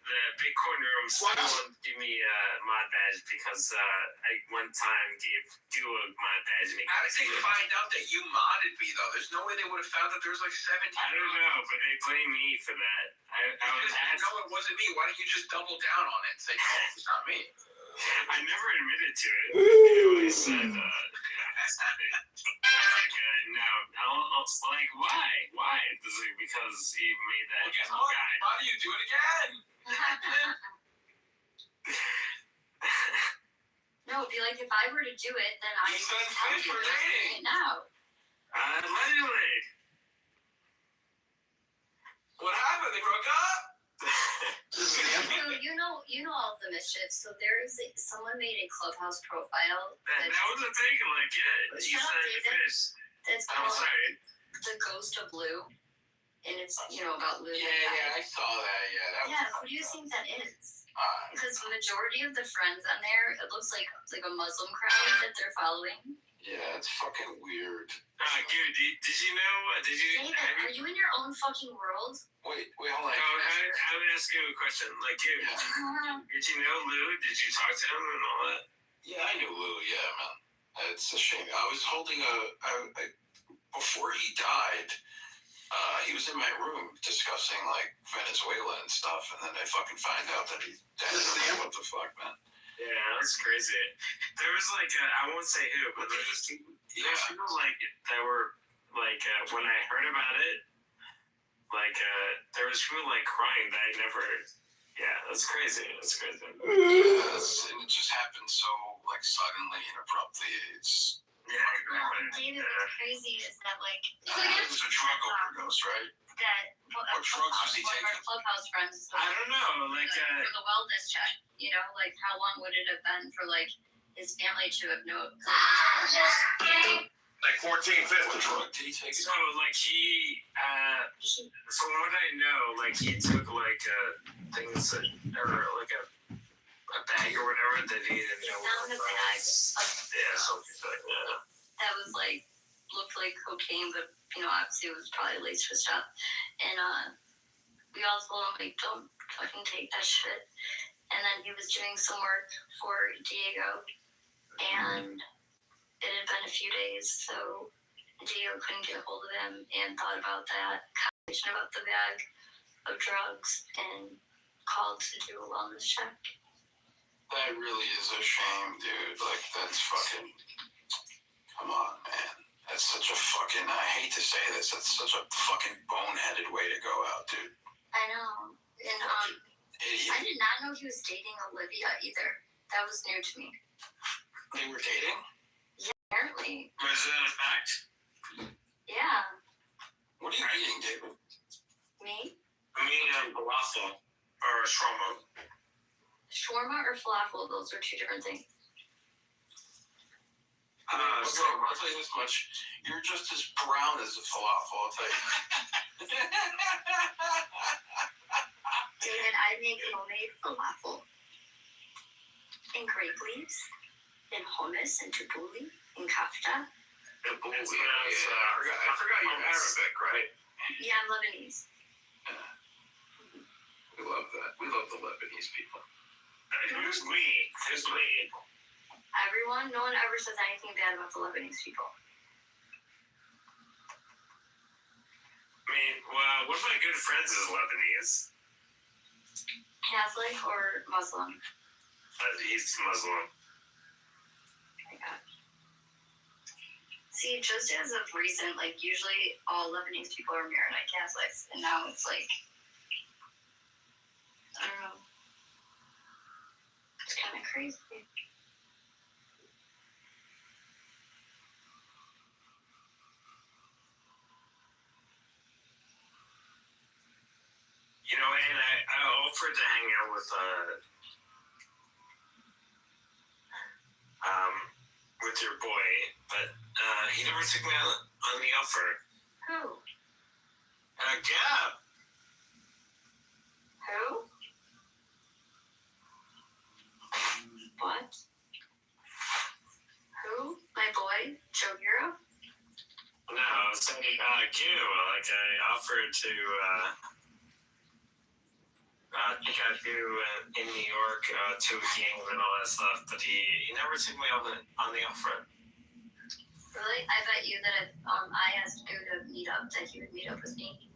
the big corner room still won't give me a mod badge because I one time gave Duo a mod badge. How did they find out that you modded me though? There's no way they would have found that there was 17. I don't know, but they blame me for that. I was asked. No, it wasn't me. Why don't you just double down on it and say, no, it's not me? I never admitted to it. They always said, no. Why? Because he made that guy. Why do you do it again? No, it'd be like if I were to do it, then I would tell you it now. Allegedly. What happened? They broke up? So you know all the mischief. So someone made a Clubhouse profile. That wasn't taken you said fish. That's called The Ghost of Lou, and it's about Lou. Yeah, I saw that. Yeah, who do you think that is? Because the majority of the friends on there, it looks like a Muslim crowd that they're following. Yeah, it's fucking weird. Dude, did you know? David, are you in your own fucking world? Wait, hold on. I would ask you a question. Did you know Lou? Did you talk to him and all that? Yeah, I knew Lou. Yeah, man. It's a shame. I was holding before he died. He was in my room discussing Venezuela and stuff, and then I fucking find out that he's dead. What the fuck, man? Yeah, that's crazy. There was I won't say who, but there was people that were when I heard about it, there was people crying that I never. Yeah, that's crazy. That's crazy. Yeah, and it just happened so suddenly and abruptly. It's David, what's crazy is that it was a drug overdose, right? What drugs was he taking? One of our Clubhouse friends. I don't know, for the wellness check. How long would it have been for his family to have known? 1450. Drug did he take? So from what I know, he took things that or a bag or whatever that he didn't know. Found a bag. Something like that. That was looked like cocaine, but obviously it was probably laced with stuff. And we all told him don't fucking take that shit. And then he was doing some work for Diego, and it had been a few days, so Diego couldn't get a hold of him and thought about that, conversation about the bag of drugs, and called to do a wellness check. That really is a shame, dude. That's fucking. Come on, man. That's such a fucking, I hate to say this, that's such a fucking boneheaded way to go out, dude. I know. And I did not know he was dating Olivia either. That was new to me. They were dating? Yeah, apparently. Was that a fact? Yeah. What are you eating, David? Me? I'm eating falafel or shawarma. Shawarma or falafel? Those are two different things. I'll tell you this much. You're just as brown as a falafel, I'll tell you. David, I make homemade falafel. And grape leaves. And hummus and tabbouleh. And kafta. Tabbouleh, I forgot you're Arabic, right? Yeah, I'm Lebanese. We love that. We love the Lebanese people. Who's we? Who's we? Everyone, no one ever says anything bad about the Lebanese people. I mean, well, one of my good friends is Lebanese. Catholic or Muslim? He's Muslim. Oh my God. See, just as of recent, like, usually all Lebanese people are Maronite Catholics, and now it's like, I don't know. It's kind of crazy. You know, and I offered to hang out with your boy, but he never took me on the offer. Who? Gab. Who? What? Who? My boy? Joe Hero? No, I was saying Q. Like, I offered to check out you in New York to a game and all that stuff, but he never took me on the offer. Really? I bet you that if I asked Q to meet up, that he would meet up with me.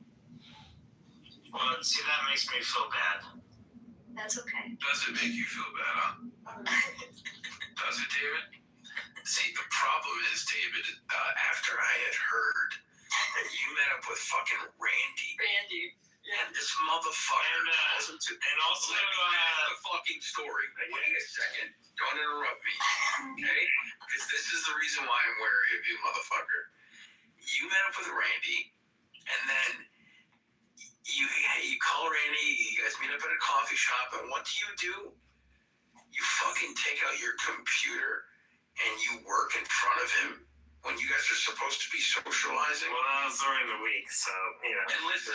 Well, see, that makes me feel bad. That's okay. Does it make you feel bad, huh? Does it, David? See, the problem is, David, after I had heard that you met up with fucking Randy. Yeah. And this motherfucker and also the fucking story. Wait a second. Don't interrupt me. Okay? Because this is the reason why I'm wary of you, motherfucker. You met up with Randy, and then you call Randy, you guys meet up at a coffee shop, and what do? You fucking take out your computer and you work in front of him when you guys are supposed to be socializing. Well, that was during the week, so, you know. And listen,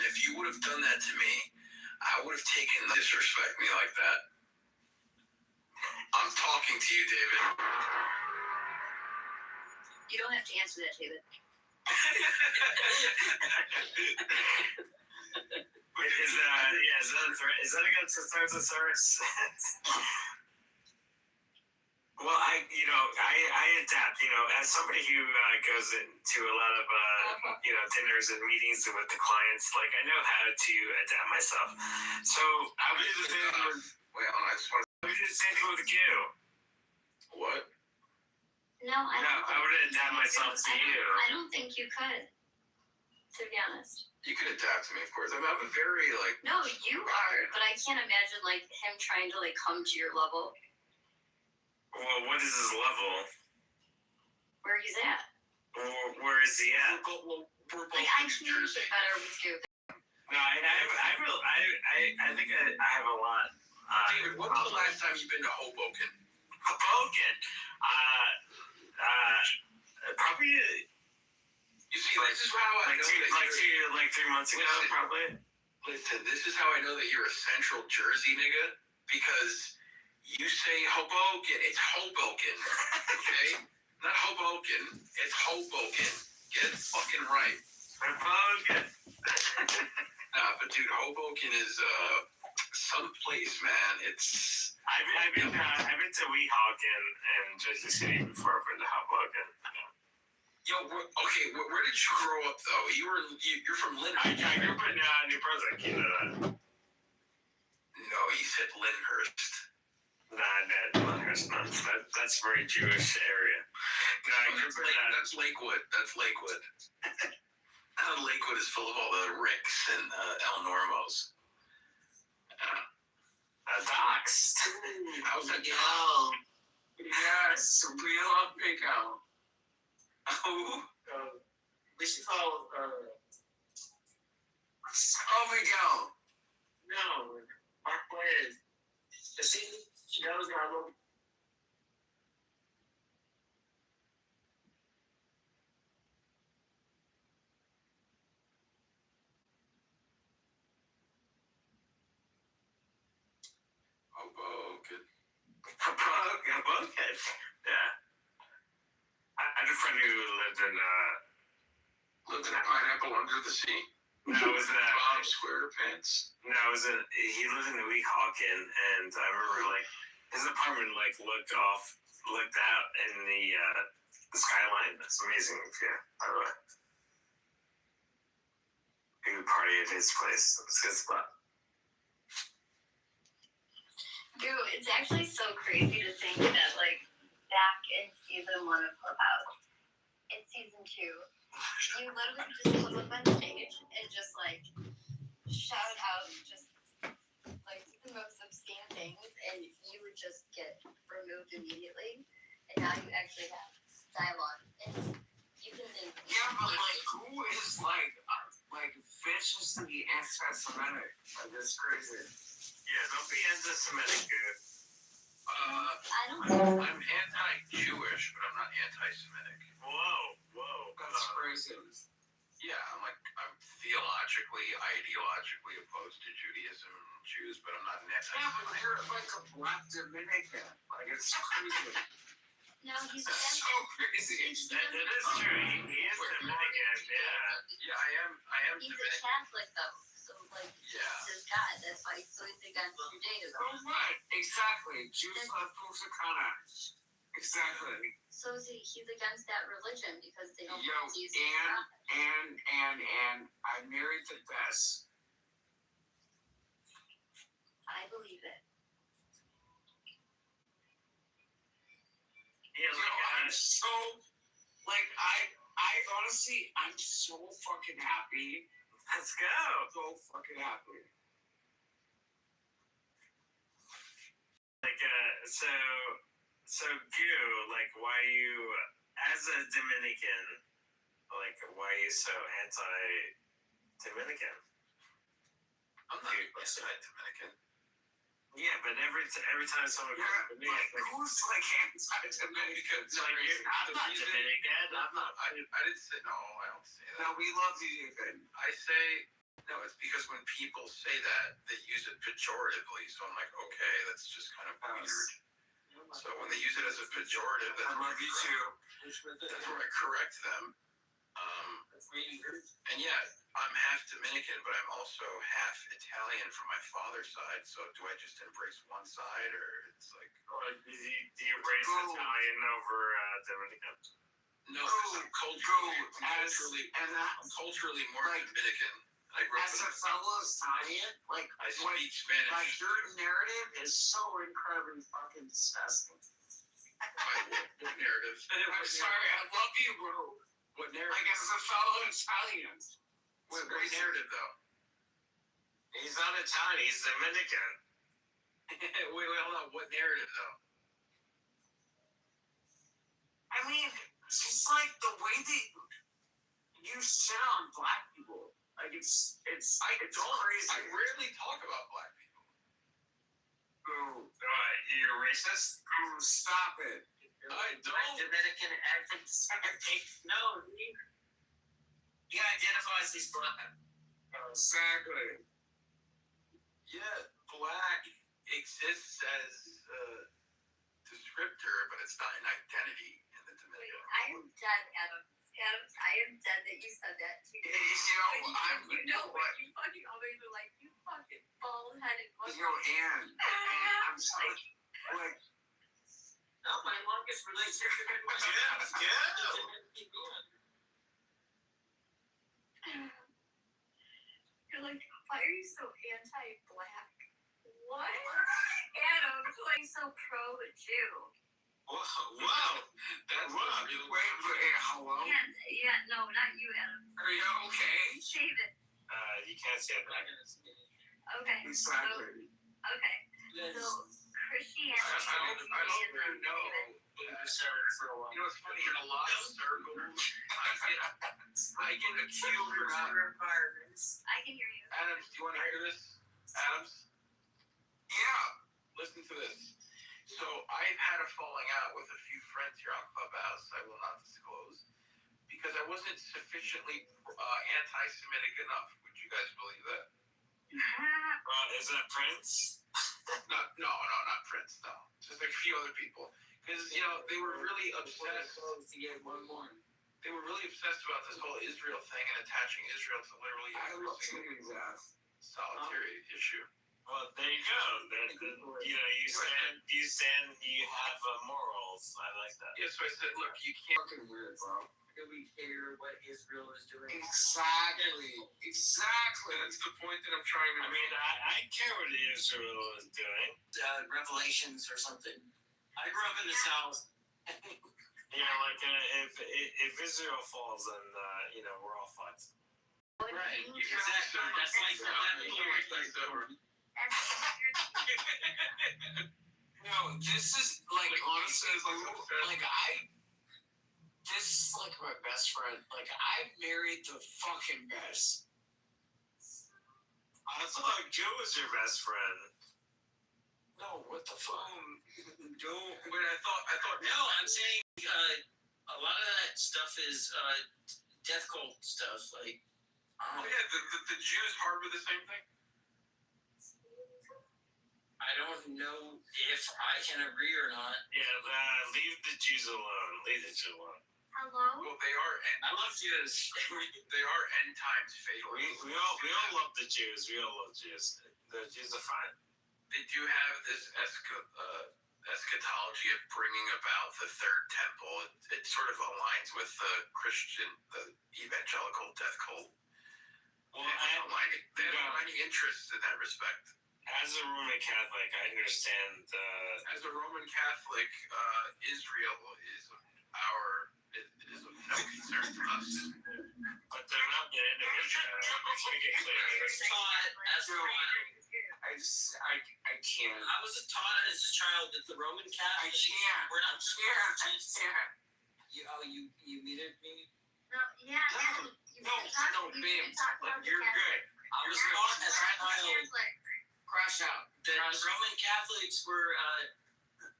if you would have done that to me, I would have taken disrespect me like that. I'm talking to you, David. You don't have to answer that, David. Wait, is that against the terms of service? Well, I adapt, as somebody who goes into a lot of, dinners and meetings with the clients, like, I know how to adapt myself. So, I would do the same thing with Q. What? No, I would adapt myself to you. I don't think you could, to be honest. You could adapt to me, of course. I'm a very, No, you are, but I can't imagine, him trying to, come to your level. Well, what is his level? Where he's at. Where is he at? I communicate better with you. No, I think I have a lot. David, when's the last time you've been to Hoboken? Hoboken? Probably. You see, this is how I know like 3 months ago, probably. Listen, this is how I know that you're a Central Jersey nigga, because you say Hoboken, it's Hoboken, okay? Not Hoboken, it's Hoboken. Get it fucking right. Hoboken. Nah, but dude, Hoboken is someplace, man. It's. I've been to Weehawken and Jersey City before, but to Hoboken. Yo, okay, where did you grow up though? You're from Lyndhurst. I grew up in New Brunswick. You know that? No, you said Lyndhurst. Nah, Lyndhurst, no. That's a very Jewish area. That's Lakewood. That's Lakewood. Lakewood is full of all the Ricks and El Normos. Docs. How's that Miguel? Yes, we love Miguel. Who? We should call Miguel. No, Mark Wade. She knows our little. Hoboken. Yeah. I had a friend who lived in Pineapple Under the Sea. No, it was Bob SquarePants. No, it was he lived in the Weehawken, and I remember like his apartment like looked out in the skyline. That's amazing. Yeah, by the way. We would party at his place. It's a good spot. Dude, it's actually so crazy to think that, like, back in season 1 of Clubhouse, in season 2, you literally just come up on stage and just, like, shout out just, like, the most obscene things, and you would just get removed immediately. And now you actually have dialogue, and you can think. Yeah, but, like, who is, like viciously anti-Semitic? Like, it's crazy. Yeah, don't be anti-Semitic, dude. I don't know. I'm anti-Jewish, but I'm not anti-Semitic. Whoa. That's crazy. Yeah, I'm theologically, ideologically opposed to Judaism and Jews, but I'm not an anti-Semitic. Yeah, but you're like a black Dominican. Like, it's crazy. No, he's That's so crazy. That is true. He is Dominican, yeah. Yeah, I am He's a Dominican. Catholic, though. So, like, Yeah. he's God. That's why he's so against Judaism. Oh, right. Exactly. Jews love Pusakana. Exactly. So he's against that religion because they don't Yo, believe Jesus. and I married the best. I believe it. Yeah, I'm so, like, I honestly, I'm so fucking happy. Let's go. So fucking happy. Like, so Goo, like, why you, as a Dominican, like, why are you so anti-Dominican? I'm not anti-Dominican. Yeah, but every time someone comes to me, it's like, who's like anti-Dominican? I'm not Dominican. I didn't say, no, I don't say that. No, we love you, Ethan. I say, no, it's because when people say that, they use it pejoratively. So I'm like, okay, that's just kind of weird. So when they use it as a pejorative, that's I love you too. That's where I correct them. And yeah, I'm half Dominican, but I'm also half Italian from my father's side. So do I just embrace one side, or it's like? Do you embrace Italian over Dominican? No, I'm culturally more Dominican. I grew up as a fellow Italian, like I speak Spanish. Like your narrative is so incredibly fucking disgusting. What narrative? I'm sorry, I love you, bro. What narrative? Like as a fellow Italian. What narrative though? He's not Italian. He's Dominican. wait, hold on. What narrative though? I mean, it's like the way that you shit on black people. Like it's crazy. I rarely talk about black people. Ooh, you're racist? Ooh, stop it. I don't. Dominican anti-Semitic. No, he identifies as black. Exactly. Yeah, black exists as a descriptor, but it's not an identity in the Dominican. I am dead, Adam. I am dead that you said that to me. You know what? You fucking always are like, you fucking bald-headed Yo, Ann, I'm sorry. Like, no, my longest relationship was Keep going. You're like, why are you so anti-black? What? Adam, like so pro-Jew. Whoa. That's Whoa. wait, hello? Yeah, no, not you, Adam. Are you okay? Save it. You can't say that. Okay. Exactly. Okay. So Christianity. I don't really know. You know, it's funny, in a lot of circles, I get accused for not. I can hear you. Adams, do you want to hear this? Adams? Yeah. Listen to this. So I've had a falling out with a few friends here on Clubhouse. I will not disclose because I wasn't sufficiently anti-Semitic enough. Would you guys believe that? Is that Prince? No, not Prince. No, just like a few other people. Because they were really obsessed. They were really obsessed about this whole Israel thing and attaching Israel to literally every single solitary issue. Well, there you go. You have morals. I like that. Yeah, so I said, look, you can't. Fucking weird, bro. Do we care what Israel is doing? Exactly. That's the point that I'm trying to make. I mean, I care what Israel is doing. Revelations or something. I grew up in the South. Yeah, like if Israel falls, then we're all fucked. Right. Exactly. That's like No, this is like honestly, this is like my best friend. Like I married the fucking best. I thought Joe was your best friend. No, what the fuck? Don't. But I thought. No, I'm saying a lot of that stuff is death cult stuff. Like, Yeah, the Jews harbor the same thing. I don't know if I can agree or not. Yeah, leave the Jews alone. Leave the Jews alone. Hello? Well, they are. I love Jews. They are end times fatalists. We all love the Jews. We all love Jews. The Jews are fine. They do have this eschatology of bringing about the third temple. It sort of aligns with the evangelical death cult. Well, they don't have any interest in that respect. As a Roman Catholic, I understand. As a Roman Catholic, Israel is of no concern to us. But they're not the end of Israel. Let's make it clear. I can't. I was taught as a child that the Roman Catholics were not transparent. You muted me? No, yeah. No, babe. You're good. I was taught as a child. Crash out. The Roman Catholics were.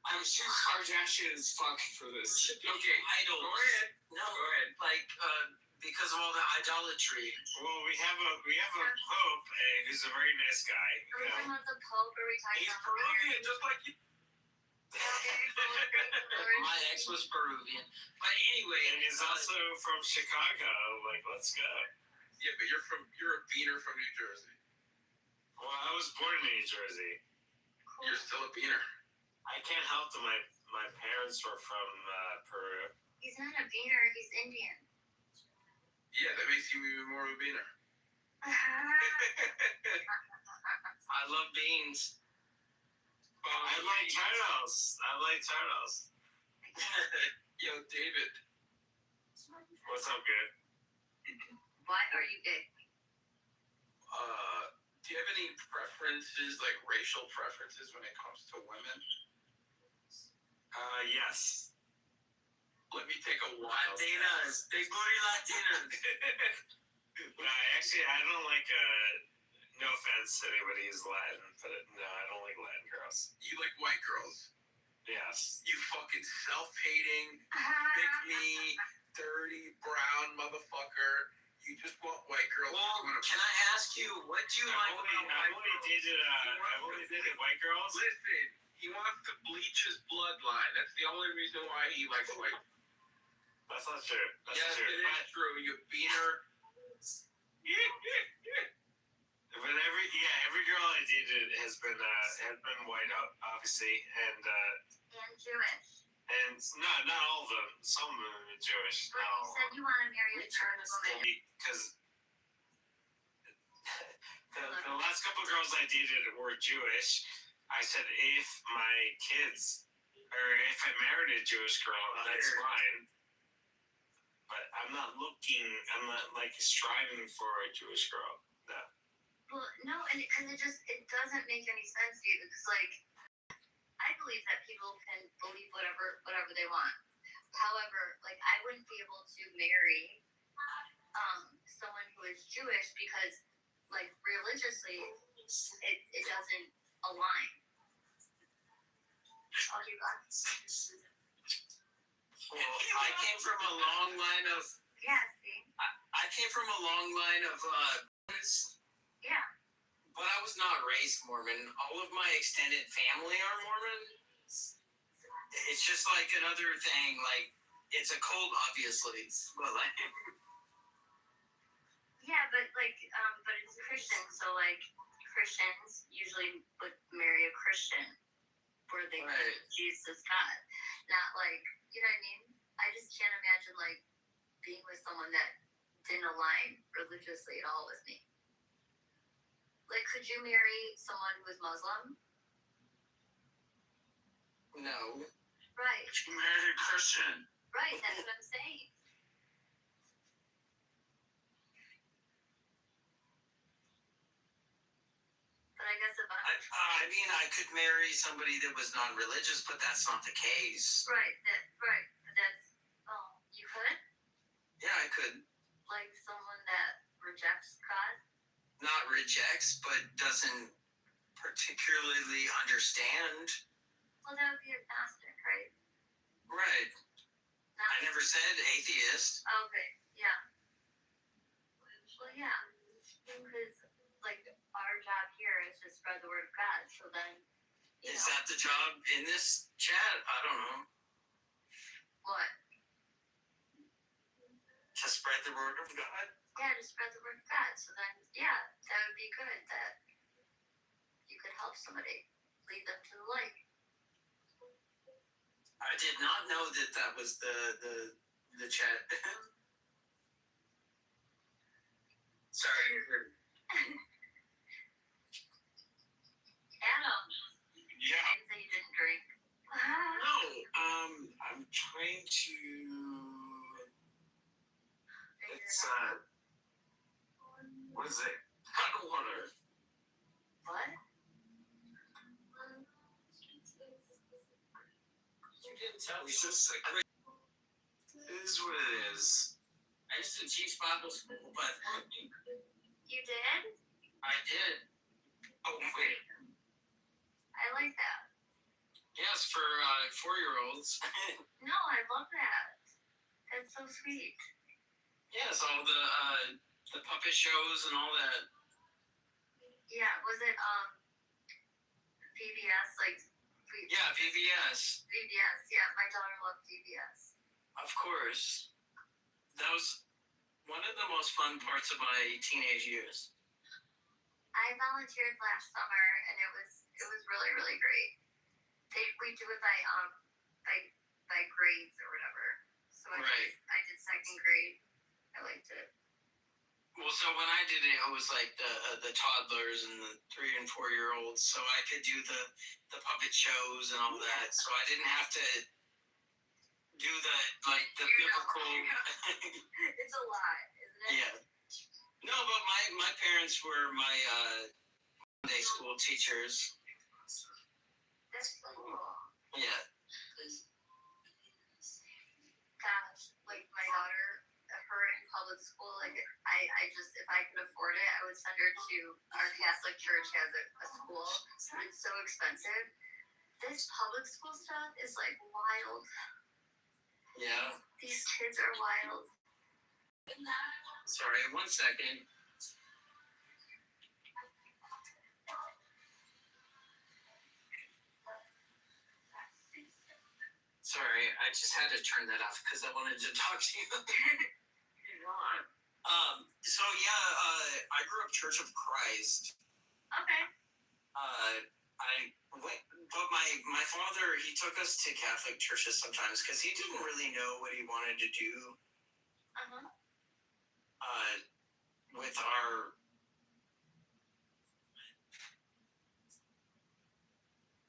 I'm sure Kardashian is fucking for this. Okay, idols. Go ahead. No, go ahead. Like because of all the idolatry. Well, we have a pope who's a very nice guy. Are we talking about the Pope? Or are we talking He's about Peruvian, just like you. My ex was Peruvian, but anyway, And he's also from Chicago. Like, let's go. Yeah, but you're a beaner from New Jersey. Well, I was born in New Jersey. You're still a beaner. I can't help that my parents were from Peru. He's not a beaner, he's Indian. Yeah, that makes you even more of a beaner. I love beans. I like turtles. Yo, David. What's up, good? Why are you gay? Do you have any preferences, like racial preferences, when it comes to women? Yes. Let me take a wild. Latinas, big booty Latinas. Actually, I don't like. No offense to anybody who's Latin, but no, I don't like Latin girls. You like white girls? Yes. You fucking self-hating, pick me, dirty, brown motherfucker. You just want white girls. Well, can I ask you, what do you like about white girls? I've only dated white girls. Listen, he wants to bleach his bloodline. That's the only reason why he likes white. That's not true. Yes, it is true. You beaner. But every girl I dated has been white, obviously, and Jewish. And not all of them. Some of them are Jewish. But you said you want to marry a Jewish woman. Because the last couple of girls I dated were Jewish. I said if my kids or if I married a Jewish girl, that's fine. But I'm not like striving for a Jewish girl. No. Well, no, and because it doesn't make any sense, dude. Because like, I believe that people can believe whatever they want. However, like, I wouldn't be able to marry someone who is Jewish because, like, religiously, it doesn't align. I'll do that. Well, I came from a long line of. Yeah, see. I came from a long line of. Yeah. But I was not raised Mormon. All of my extended family are Mormon. It's just like another thing. Like, it's a cult, obviously. But like. Yeah, but it's Christian, so like Christians usually would marry a Christian, where they believe Jesus is God. Not like, you know what I mean? I just can't imagine like being with someone that didn't align religiously at all with me. Like, could you marry someone who is Muslim? No. Right. You married a Christian. Right, that's what I'm saying. But I guess if I mean, I could marry somebody that was non-religious, but that's not the case. Right, but that's, you could? Yeah, I could. Like someone that rejects God? Not rejects, but doesn't particularly understand. Well, that would be agnostic, right? Right. I never said atheist. Okay, yeah. Well, yeah. Because, like, our job here is to spread the word of God, so then, Is that the job in this chat? I don't know. What? To spread the word of God? Yeah, to spread the word of God. So then, yeah, that would be good that you could help somebody, lead them to the light. I did not know that was the chat. Sorry. Adam. Yeah. You said you didn't drink. No, I'm trying to. It's what is it? Hot water. What? You didn't tell me. It's just like, it is what it is. I used to teach Bible school, but You did? I did. Oh wait. I like that. Yes, for 4-year-olds. No, I love that. That's so sweet. Yes, all the puppet shows and all that. Yeah, was it VBS like? Yeah, VBS. VBS, yeah. My daughter loved VBS. Of course. That was one of the most fun parts of my teenage years. I volunteered last summer, and it was really, really great. We do it by grades or whatever. So I did second grade. I liked it. Well, so when I did it, it was like the toddlers and the 3 and 4-year-olds, so I could do the puppet shows and all that. So I didn't have to do the biblical. It's a lot, isn't it? Yeah. No, but my parents were my Sunday school teachers. That's cool. Yeah. Gosh, like my daughter, her in public school, like I just, if I could afford it, I would send her to our Catholic church has a school, but it's so expensive. This public school stuff is like wild. Yeah. These kids are wild. Sorry, 1 second. Sorry, I just had to turn that off because I wanted to talk to you. So yeah, I grew up Church of Christ. Okay. I went, but my father, he took us to Catholic churches sometimes because he didn't really know what he wanted to do. With our.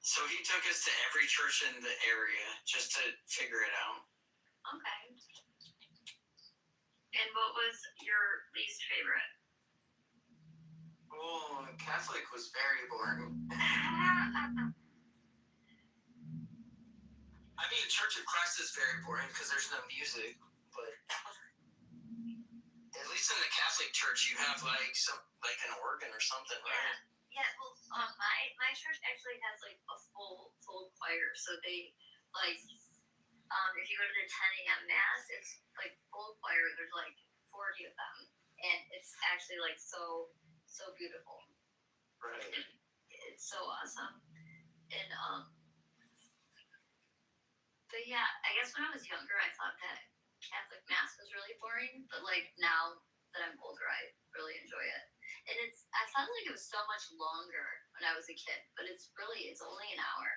So So he took us to every church in the area just to figure it out. Okay. And what was your least favorite? Oh, Catholic was very boring. I mean, Church of Christ is very boring because there's no music, but at least in the Catholic Church you have like an organ or something, right? Yeah. Well, my church actually has like a full choir, so they like if you go to the 10 a.m. mass, it's like full choir. There's like 40 of them, and it's actually like so beautiful. Right. It's so awesome, and but yeah, I guess when I was younger, I thought that Catholic mass was really boring, but like now that I'm older, I really enjoy it. And I felt like it was so much longer when I was a kid, but it's only an hour.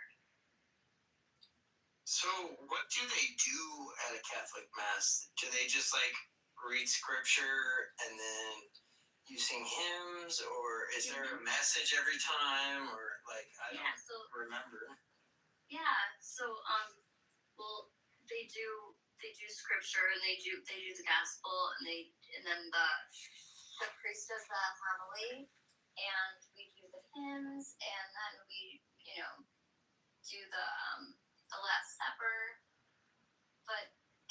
So what do they do at a Catholic mass? Do they just like read scripture and then you sing hymns, or is there a message every time, or like I don't remember. Yeah, so well they do scripture, and they do the gospel, and then the priest does the homily, and we do the hymns, and then we do the Last Supper,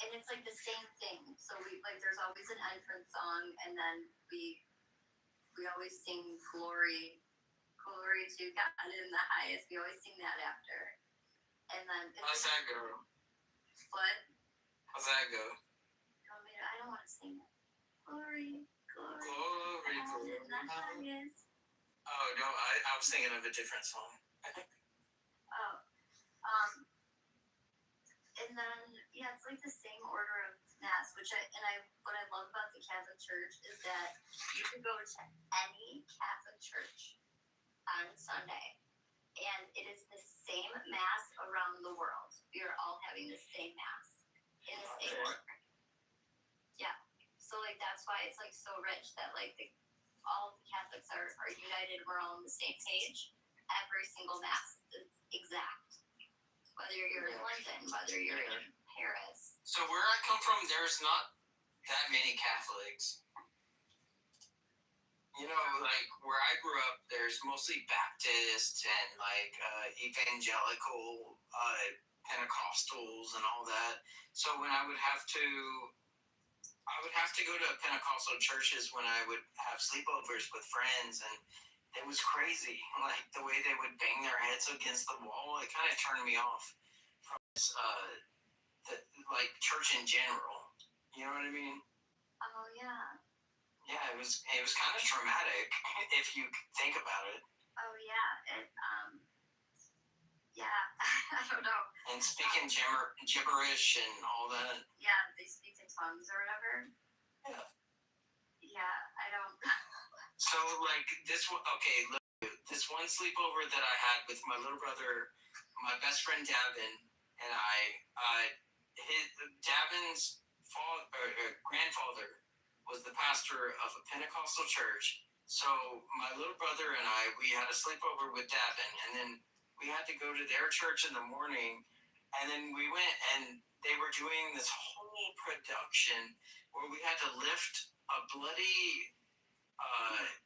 and it's like the same thing. So we there's always an entrance song, and then we always sing glory to God in the highest. We always sing that after, and then how's that go? What? How's that go? I don't want to sing it. Glory in the highest. Oh no, I was thinking of a different song. Oh, and then it's like the same order of mass, what I love about the Catholic Church is that you can go to any Catholic church on Sunday, and it is the same mass around the world. We are all having the same mass in the same order. Yeah, so like that's why it's like so rich that like all of the Catholics are united. We're all on the same page. Every single mass is exact. Whether you're in London, whether you're in Paris. So where I come from, there's not that many Catholics. You know, like where I grew up, there's mostly Baptist and like evangelical Pentecostals and all that. So when I would have to go to Pentecostal churches when I would have sleepovers with friends, and it was crazy. Like the way they would bang their heads against the wall, it kind of turned me off from like church in general. You know what I mean? Oh yeah. Yeah, it was kind of traumatic if you think about it. Oh yeah, yeah. I don't know. And speaking gibberish and all that. Yeah, they speak in tongues or whatever. Yeah. Yeah, I don't. So like this one sleepover that I had with my little brother, my best friend Davin, and Davin's grandfather was the pastor of a Pentecostal church. So my little brother and we had a sleepover with Davin, and then we had to go to their church in the morning, and then we went, and they were doing this whole production where we had to lift a bloody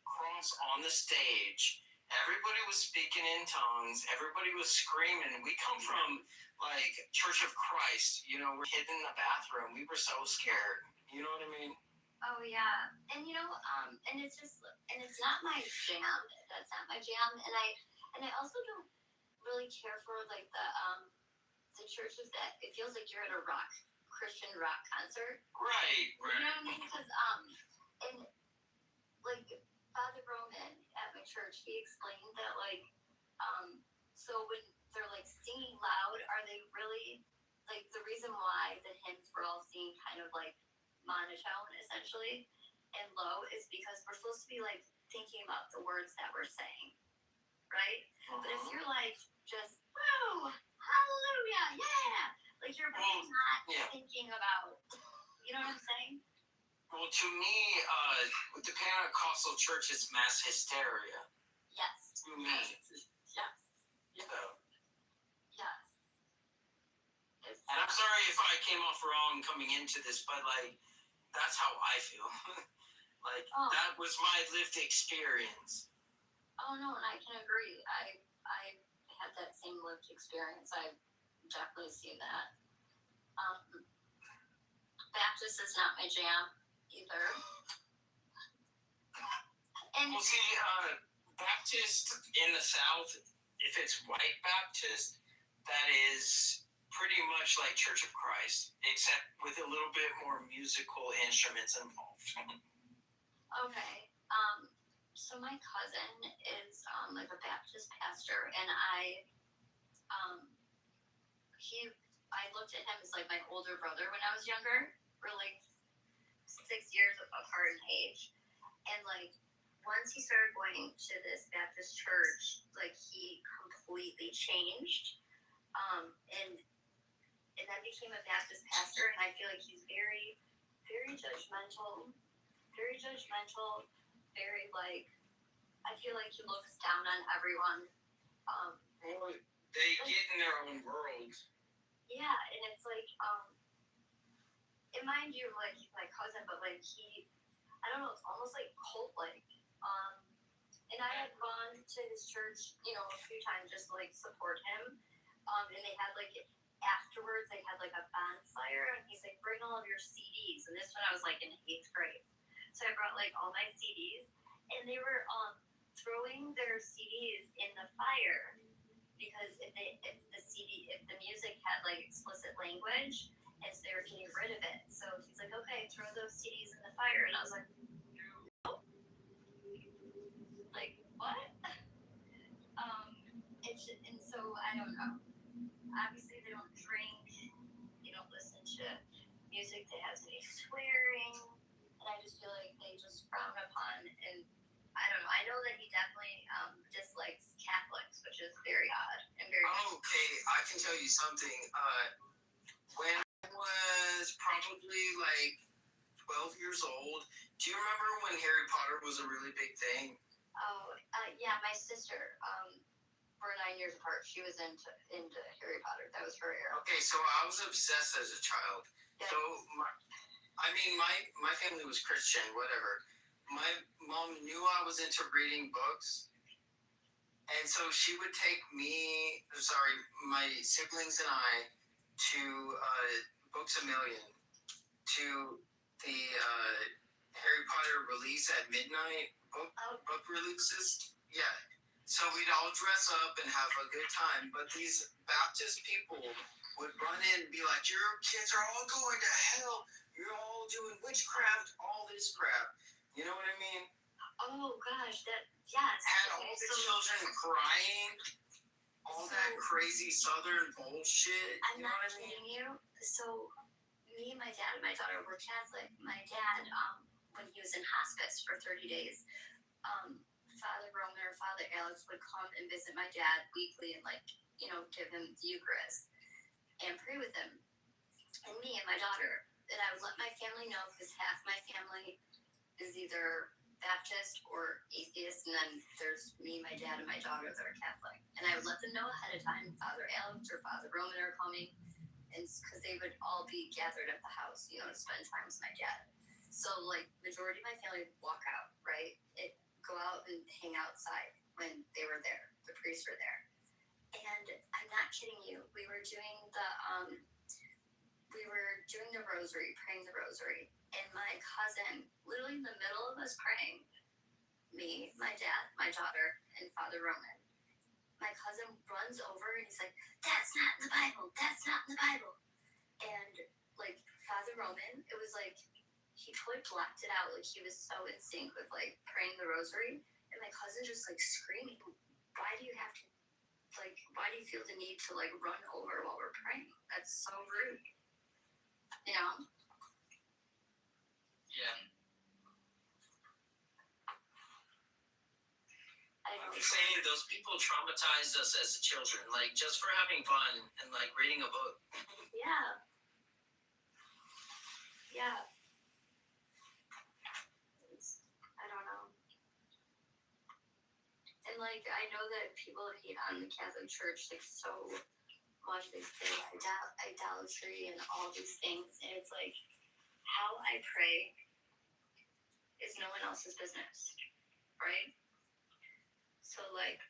cross on the stage. Everybody was speaking in tongues. Everybody was screaming. We come from like Church of Christ. You know, we're hidden in the bathroom. We were so scared. You know what I mean? Oh yeah, and and it's not my jam. That's not my jam, and I also don't really care for like the churches that it feels like you're at a Christian rock concert. Right. You know what I mean? Because and like Father Roman at my church, he explained that like so when they're like singing loud, are they really like the reason why the hymns were all singing kind of like monotone essentially and low is because we're supposed to be like thinking about the words that we're saying, right? But if you're like just woo, hallelujah, yeah, like you're really not thinking about, you know what I'm saying? Well, to me, with the Pentecostal church, it's mass hysteria. Yes. To me. Yes. Yeah. Yes. And I'm sorry if I came off wrong coming into this, but like, that's how I feel. Like, that was my lived experience. Oh no, and I can agree. I had that same lived experience. I definitely see that. Baptist is not my jam either. And well, see, Baptist in the South, if it's white Baptist, that is pretty much like Church of Christ, except with a little bit more musical instruments involved. Okay. So my cousin is like a Baptist pastor, and I looked at him as like my older brother when I was younger. We're like 6 years apart in age, and like once he started going to this Baptist church, like he completely changed, and then became a Baptist pastor. And I feel like he's very, very judgmental, very like, I feel like he looks down on everyone. Well, they get in their own world. Yeah, and it's like, and mind you, like he's my cousin, but like I don't know, it's almost like cult-like. And I had gone to his church, a few times just to like support him. And they had like afterwards, they had like a bonfire, and he's like, bring all of your CDs. And this when I was like in 8th grade, so I brought like all my CDs, and they were throwing their CDs in the fire because if the music had like explicit language, and so they were getting rid of it. So he's like, okay, throw those CDs in the fire, and I was like, no. Like what? And so I don't know. Obviously, they don't drink. They don't listen to music that has any swearing, and I just feel like they just frown upon. And I don't know. I know that he definitely dislikes Catholics, which is very odd and very. Okay, I can tell you something. When I was probably like 12 years old, do you remember when Harry Potter was a really big thing? Oh, yeah, my sister. We're 9 years apart. She was into Harry Potter. That was her era. Okay, so I was obsessed as a child. Yeah. So, my family was Christian, whatever. My mom knew I was into reading books, and so she would take my siblings and I to Books A Million, to the Harry Potter release at midnight book releases. Yeah. So we'd all dress up and have a good time, but these Baptist people would run in and be like, your kids are all going to hell. You're all doing witchcraft, all this crap. You know what I mean? Oh, gosh, yes. Had all the children crying, all that crazy Southern bullshit. I'm not kidding you. So me and my dad and my daughter were Catholic. My dad, when he was in hospice for 30 days, Father Roman or Father Alex would come and visit my dad weekly and give him the Eucharist and pray with him and me and my daughter. And I would let my family know because half my family is either Baptist or atheist, and then there's me, my dad, and my daughter that are Catholic. And I would let them know ahead of time Father Alex or Father Roman are coming, and because they would all be gathered at the house, to spend time with my dad. So majority of my family would walk out, right? Go out and hang outside when they were there. The priests were there. And I'm not kidding you. We were doing the rosary, praying the rosary. And my cousin, literally in the middle of us praying, me, my dad, my daughter, and Father Roman, my cousin runs over and he's like, that's not in the Bible. That's not in the Bible. And Father Roman, it was like, he totally blocked it out. He was so in sync with praying the rosary, and my cousin just screaming, why do you have to why do you feel the need to run over while we're praying? That's so rude. Yeah. I'm saying those people traumatized us as children, just for having fun and reading a book. Yeah. I don't know. And I know that people hate on the Catholic Church so watch these things, idolatry and all these things, and it's like how I pray is no one else's business, right? So like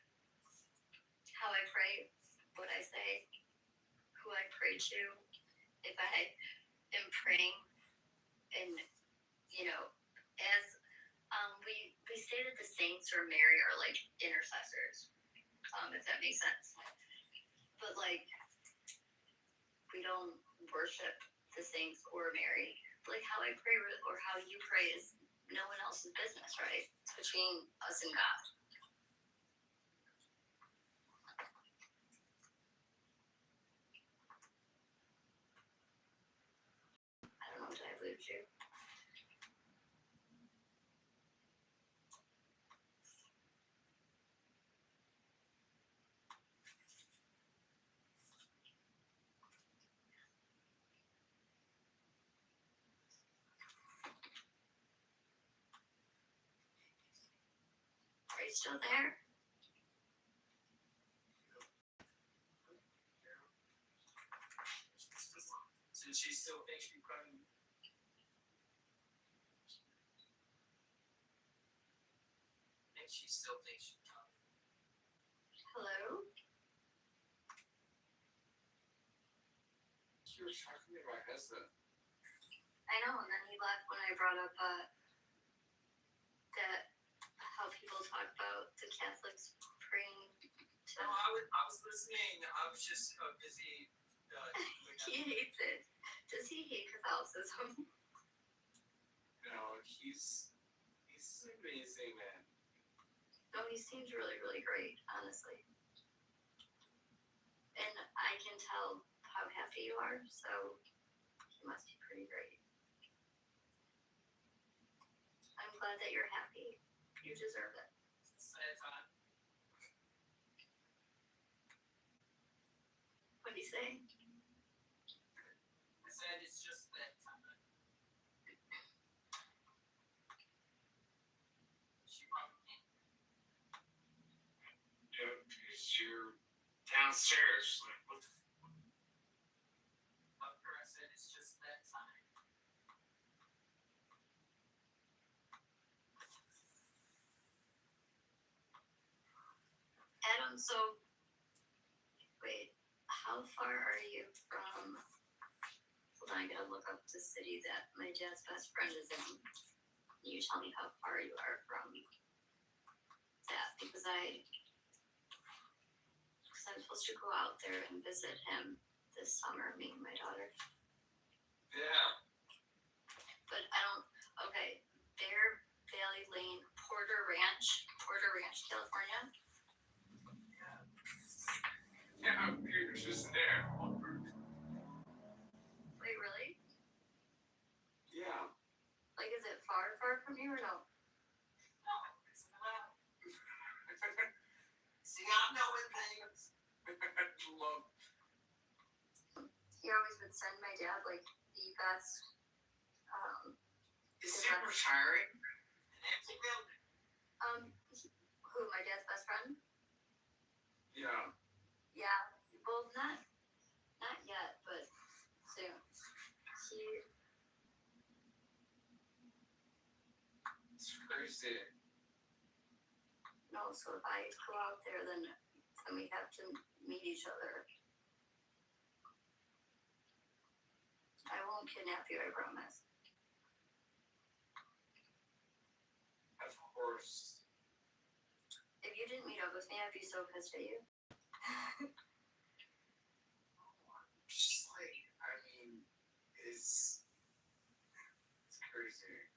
how I pray, what I say, who I pray to, if I am praying, and as we say that the saints or Mary are like intercessors, if that makes sense. But like we don't worship the saints or Mary. Like how I pray or how you pray is no one else's business, right? It's between us and God. I don't know, did I lose you? Are you still there? Since she still thinks you can. And she still thinks you can. Hello? She was talking to my husband. I know, and then he left when I brought up that how people talk about the Catholics praying to. No, I was listening. I was just busy. He hates it. Does he hate Catholicism? No, he's an amazing man. No, he seems really, really great, honestly. And I can tell how happy you are, so he must be pretty great. I'm glad that you're happy. You deserve it. Sad time. What do you say? I said it's just that time. She probably can't. Yeah, because you're downstairs. Like, what the fuck? I said it's just that time. Adam, so wait, how far are you from? Hold on, I gotta look up the city that my dad's best friend is in. You tell me how far you are from that, because I'm supposed to go out there and visit him this summer, me and my daughter. Yeah. But I don't. Okay, Bear Valley Lane, Porter Ranch, California. Yeah, you're just there. Wait, really? Yeah. Like, is it far from you or no? No, it's not. See, I'm knowing things. Love. He always would send my dad like the best. Is he retiring? An empty building. Who? My dad's best friend? Yeah. Yeah. Well, not yet, but soon. It's crazy. No, so if I go out there, then we have to meet each other. I won't kidnap you, I promise. Of course. If you didn't meet up with me, I'd be so pissed at you. Just like, I mean, it's crazy.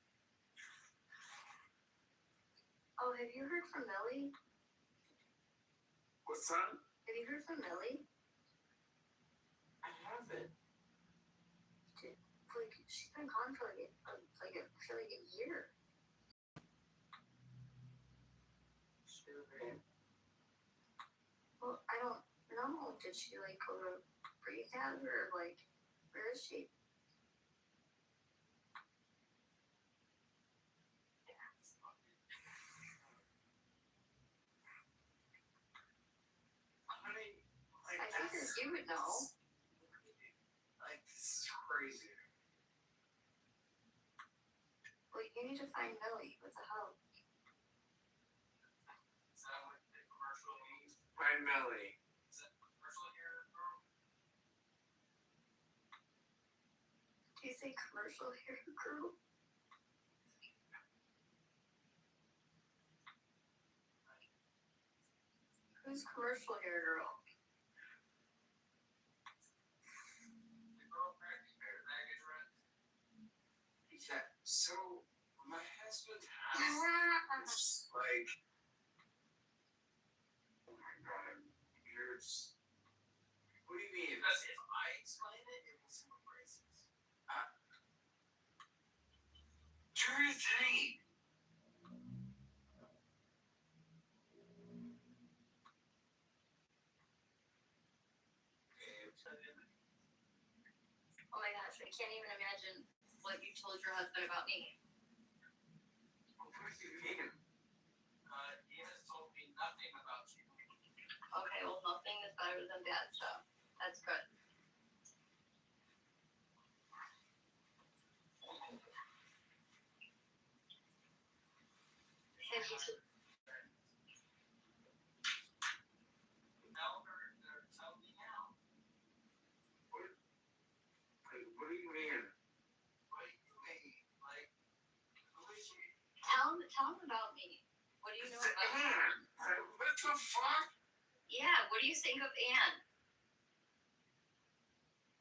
Oh, have you heard from Millie? What's that? Have you heard from Millie? I haven't. Like, she's been gone for like a year. Sure, man. Well, I don't know. Did she like go to rehab or like where is she? Honey, like I figured You would know. Like, this is crazy. Well, you need to find Millie with a help. Is that what the commercial means? Find Millie. Is that the commercial here, girl? Do you say commercial hair crew? Who's commercial hair girl? The girl practice baggage rent. Yeah, so my husband has this, like, oh my god, here's, what do you mean? Because if I explain it, it will seem racist. Do your thing. Oh my gosh, I can't even imagine what you told your husband about me. What do you mean? He has told me nothing about you. Okay, well, nothing is better than bad stuff. That's good. Have you t- Tell me now. What do you mean? What do you mean? Like, who is she? Tell him about me. What do you know about me? Anne. What the fuck? Yeah, what do you think of Anne?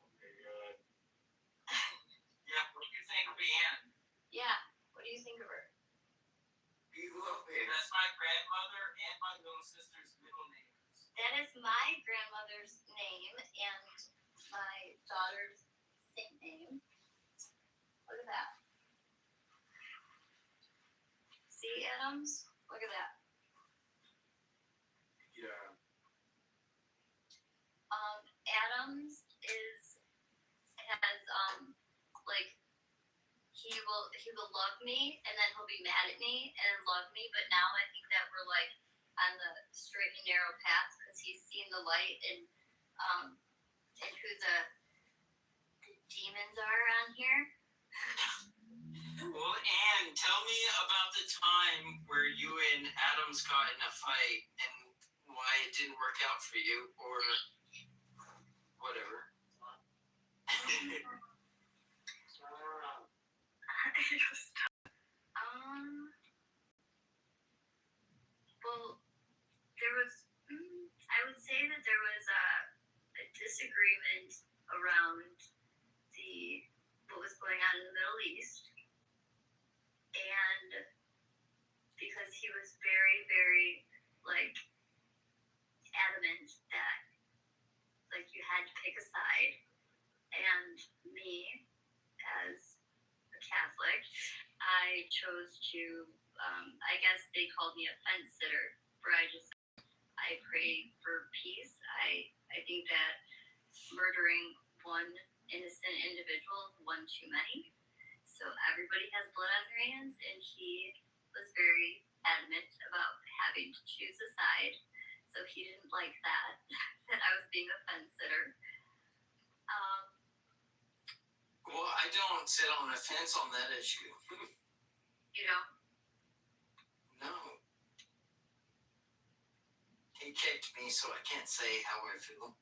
Oh my god. Yeah, what do you think of Anne? Yeah, what do you think of her? You love it. That's my grandmother and my little sister's middle names. That is my grandmother's name and my daughter's same name. Look at that. See, Adams? Look at that. Yeah. Adams has like he will love me and then he'll be mad at me and then love me, but now I think that we're like on the straight and narrow path because he's seen the light and who the demons are on here. Well, Anne, tell me about the time where you and Adams got in a fight and why it didn't work out for you, or whatever. Well, there was, I would say that there was a disagreement around what was going on in the Middle East, and because he was very, very, like, adamant that, like, you had to pick a side, and me, as a Catholic, I chose to, I guess they called me a fence sitter, where I pray for peace. I think that murdering one innocent individual is one too many. So everybody has blood on their hands, and he was very adamant about having to choose a side. So he didn't like that, that I was being a fence sitter. Well, I don't sit on the fence on that issue. You don't? No. He kicked me, so I can't say how I feel.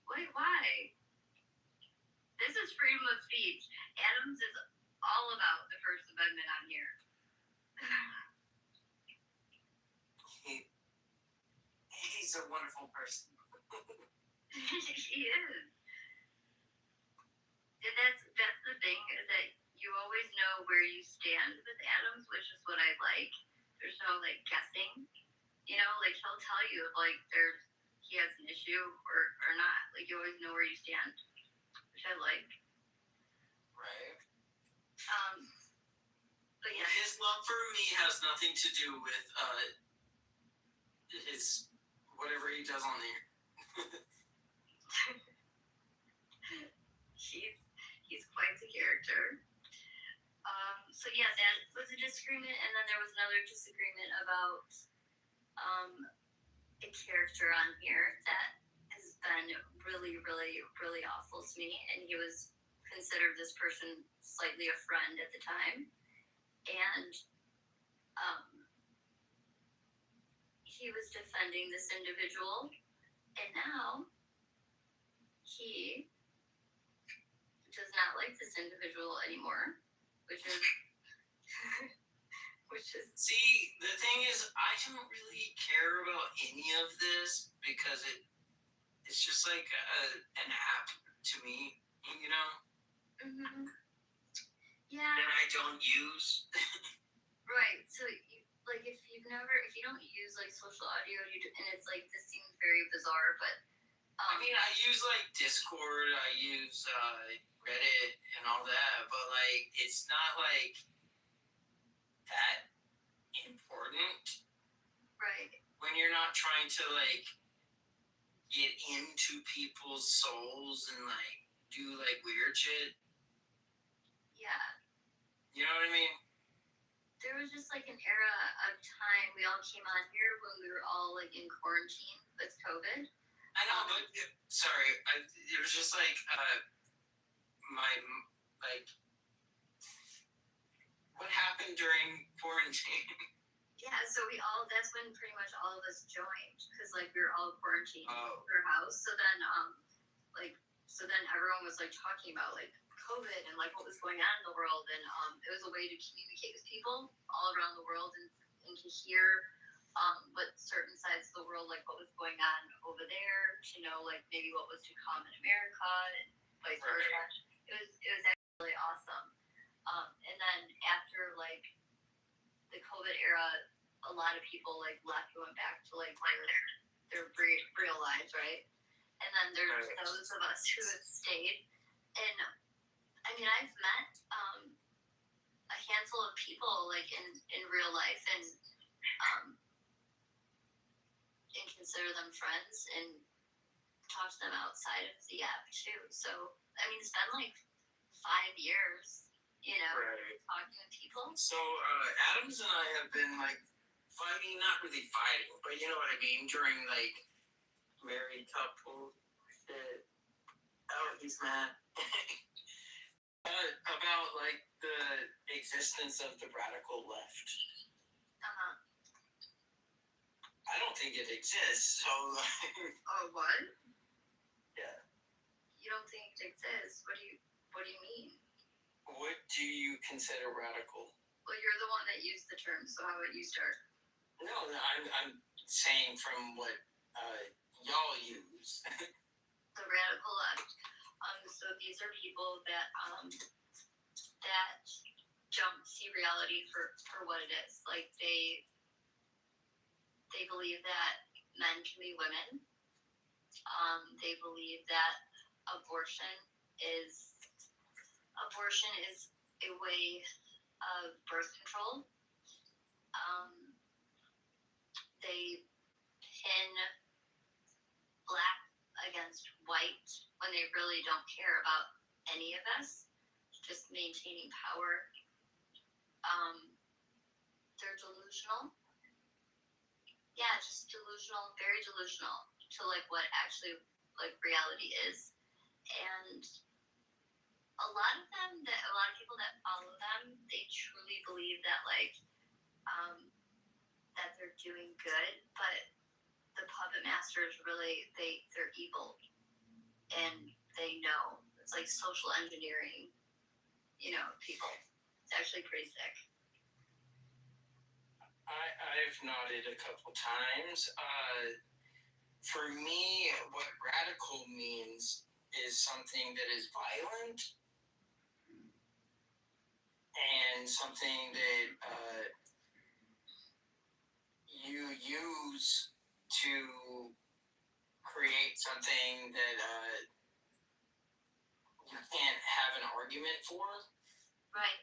Wait, why? This is freedom of speech. Adams is all about the First Amendment on here. He's a wonderful person. He is. And that's the thing, is that you always know where you stand with Adams, which is what I like. There's no, like, guessing. You know, like, he'll tell you, like, he has an issue or not. Like, you always know where you stand, which I like. Right. But yeah. His love for me has nothing to do with his whatever he does on there. He's quite the character. So yeah, that was a disagreement, and then there was another disagreement about a character on here that has been really, really, really awful to me, and he was considered this person slightly a friend at the time, and he was defending this individual, and now he does not like this individual anymore, which is See, the thing is, I don't really care about any of this because it's just like an app to me, you know? Mm-hmm. Yeah. That I don't use. Right. So, if you don't use like social audio, and it's like this seems very bizarre, but I mean, I use like Discord, I use Reddit and all that, but like, it's not like that important. Right. When you're not trying to like get into people's souls and like do like weird shit. Yeah. You know what I mean? There was just like an era of time we all came on here when we were all like in quarantine with COVID. I know, but sorry, it was just like what happened during quarantine? Yeah, so that's when pretty much all of us joined, because like we were all quarantined in our house. So then everyone was like talking about like COVID and like what was going on in the world, and it was a way to communicate with people all around the world and to hear what certain sides of the world, like what was going on over there, to know like maybe what was to come in America and vice versa. It was actually really awesome. And then after like the COVID era, a lot of people like left and went back to like their real lives, right? And then there's those of us who have stayed. And I mean, I've met a handful of people like in real life, and consider them friends and talk to them outside of the app too. So I mean, it's been like 5 years, talking to people. So Adams and I have been like fighting, not really fighting, but you know what I mean, during like married couple shit. Oh, he's mad. About like the existence of the radical left. I don't think it exists. So. Oh, what? Yeah. You don't think it exists? What do you mean? What do you consider radical? Well, you're the one that used the term, so how about you start? No, I'm saying from what y'all use. The radical left. So these are people that don't see reality for what it is. Like they believe that men can be women. They believe that abortion is a way of birth control. They pin black against white when they really don't care about any of us, just maintaining power. They're delusional. Yeah, just delusional, very delusional to like what actually like reality is. And a lot of people that follow them, they truly believe that like that they're doing good, but the puppet masters really they're evil, and they know it's like social engineering, people. It's actually pretty sick. I've nodded a couple times. For me, what radical means is something that is violent and something that you use to create something that you can't have an argument for. Right.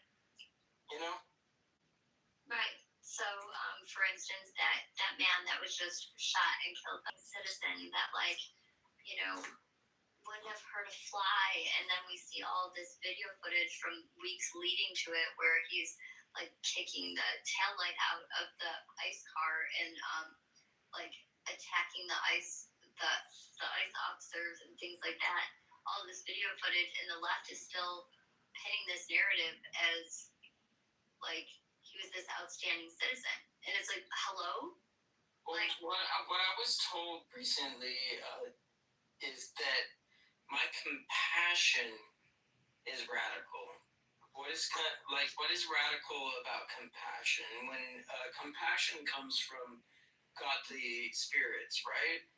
Right. So, for instance, that man that was just shot and killed a citizen that, like, wouldn't have hurt a fly, and then we see all this video footage from weeks leading to it where he's like kicking the taillight out of the ice car and like attacking the ICE officers and things like that. All this video footage, and the left is still pinning this narrative as like he was this outstanding citizen, and it's like, hello. Like what I was told recently is that my compassion is radical. What is radical about compassion? When compassion comes from godly spirits, right?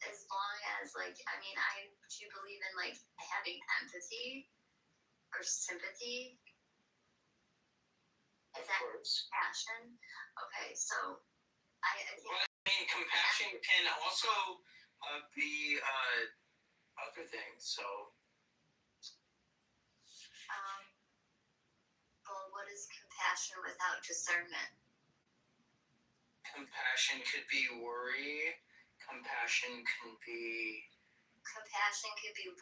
As long as I do believe in like having empathy or sympathy. Is that compassion? Okay, so I think. Well, I mean, compassion can also be other things. So. Well, what is compassion without discernment? Compassion could be worry. Compassion could be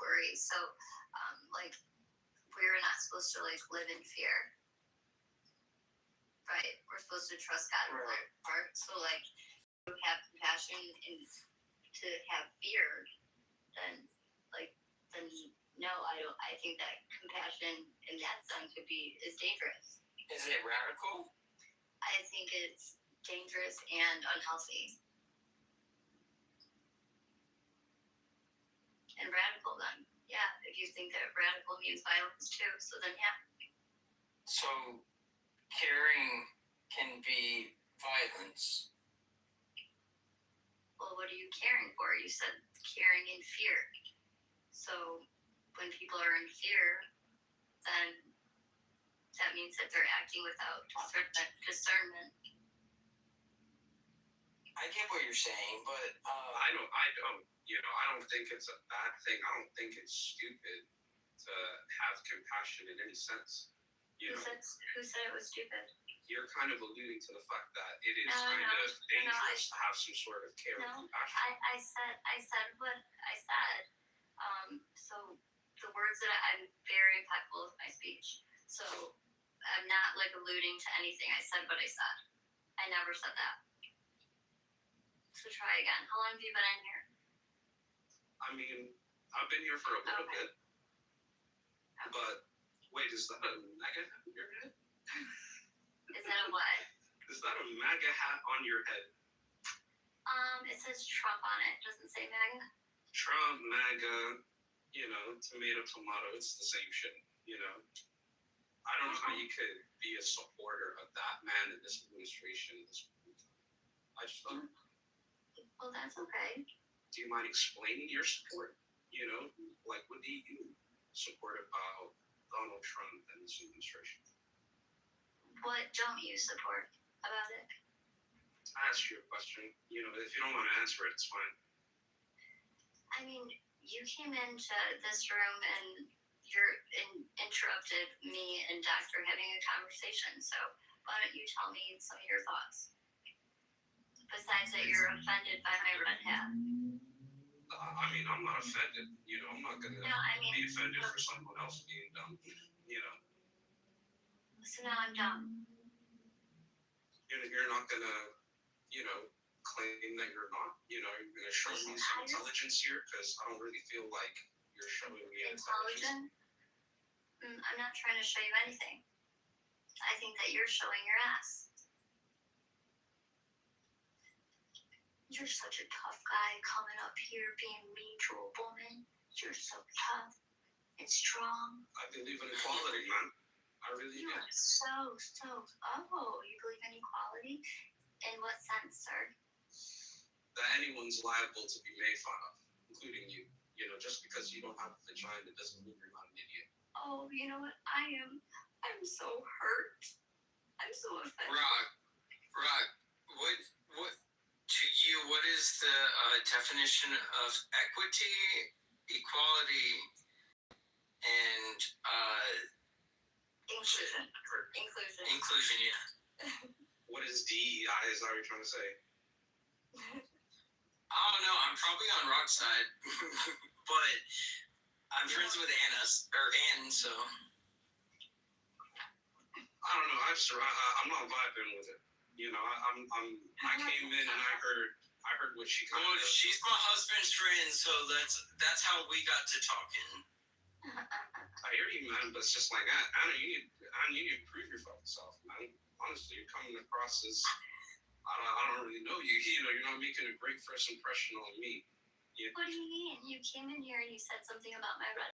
worry. So, like, we're not supposed to like live in fear, right? We're supposed to trust God with our heart. So, like, to have compassion and to have fear, then no, I don't. I think that compassion in that sense is dangerous. Is it radical? I think it's dangerous and unhealthy. And radical, then, yeah. If you think that radical means violence too, so then yeah. So, caring can be violence. Well, what are you caring for? You said caring in fear. So, when people are in fear, then that means that they're acting without discernment. I get what you're saying, but I don't think it's a bad thing. I don't think it's stupid to have compassion in any sense. Who said it was stupid? You're kind of alluding to the fact that it is of dangerous to have some sort of care and compassion. I said what I said. So the words that I'm very impeccable with my speech. So I'm not like alluding to anything. I said what I said. I never said that. So try again. How long have you been in here? I mean, I've been here for a little bit. Okay. But wait, is that a MAGA hat on your head? Is that a what? Is that a MAGA hat on your head? It says Trump on it. It doesn't say MAGA. Trump, MAGA, tomato, it's the same shit, I don't know how you could be a supporter of that man in this administration. I just don't. Well, that's okay. Do you mind explaining your support? Like, what do you support about Donald Trump and this administration? What don't you support about it? I asked you a question. If you don't want to answer it, it's fine. I mean, you came into this room and interrupted me and Doctor having a conversation. So why don't you tell me some of your thoughts? Besides that you're offended by my red hat. I mean, I'm not offended. I'm not going to be offended for someone else being dumb. So now I'm dumb. You're not going to, claim that you're not. You're going to show me some intelligence here because I don't really feel like you're showing me intelligence. I'm not trying to show you anything. I think that you're showing your ass. You're such a tough guy coming up here being mean to a woman. You're so tough and strong. I believe in equality, man. I really do. You are so. Oh, you believe in equality? In what sense, sir? That anyone's liable to be made fun of, including you. Just because you don't have a vagina doesn't mean you're not an idiot. Oh, you know what? I'm so hurt. I'm so offended. Rock. What to you? What is the definition of equity, equality, and inclusion? Yeah. What is DEI? Is that what you're trying to say? I don't know. I'm probably on Rock's side, but I'm friends with Ann, so. I don't know. I I'm not vibing with it. You know, I came in and I heard what she kind of. She's my husband's friend, so that's how we got to talking. I hear you, man, but it's just like, Anna, you need to prove your fucking self, man. Honestly, you're coming across as, I don't really know you. You know, you're not making a great first impression on me. What do you mean? You came in here and you said something about my red.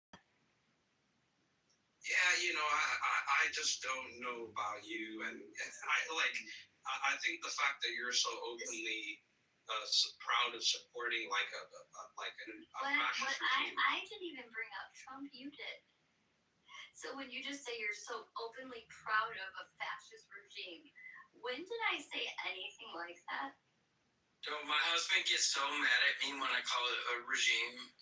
Yeah, you know, I just don't know about you, and I think the fact that you're so openly proud of supporting like a fascist regime. I didn't even bring up Trump. You did. So when you just say you're so openly proud of a fascist regime, when did I say anything like that? So my husband gets so mad at me when I call it a regime.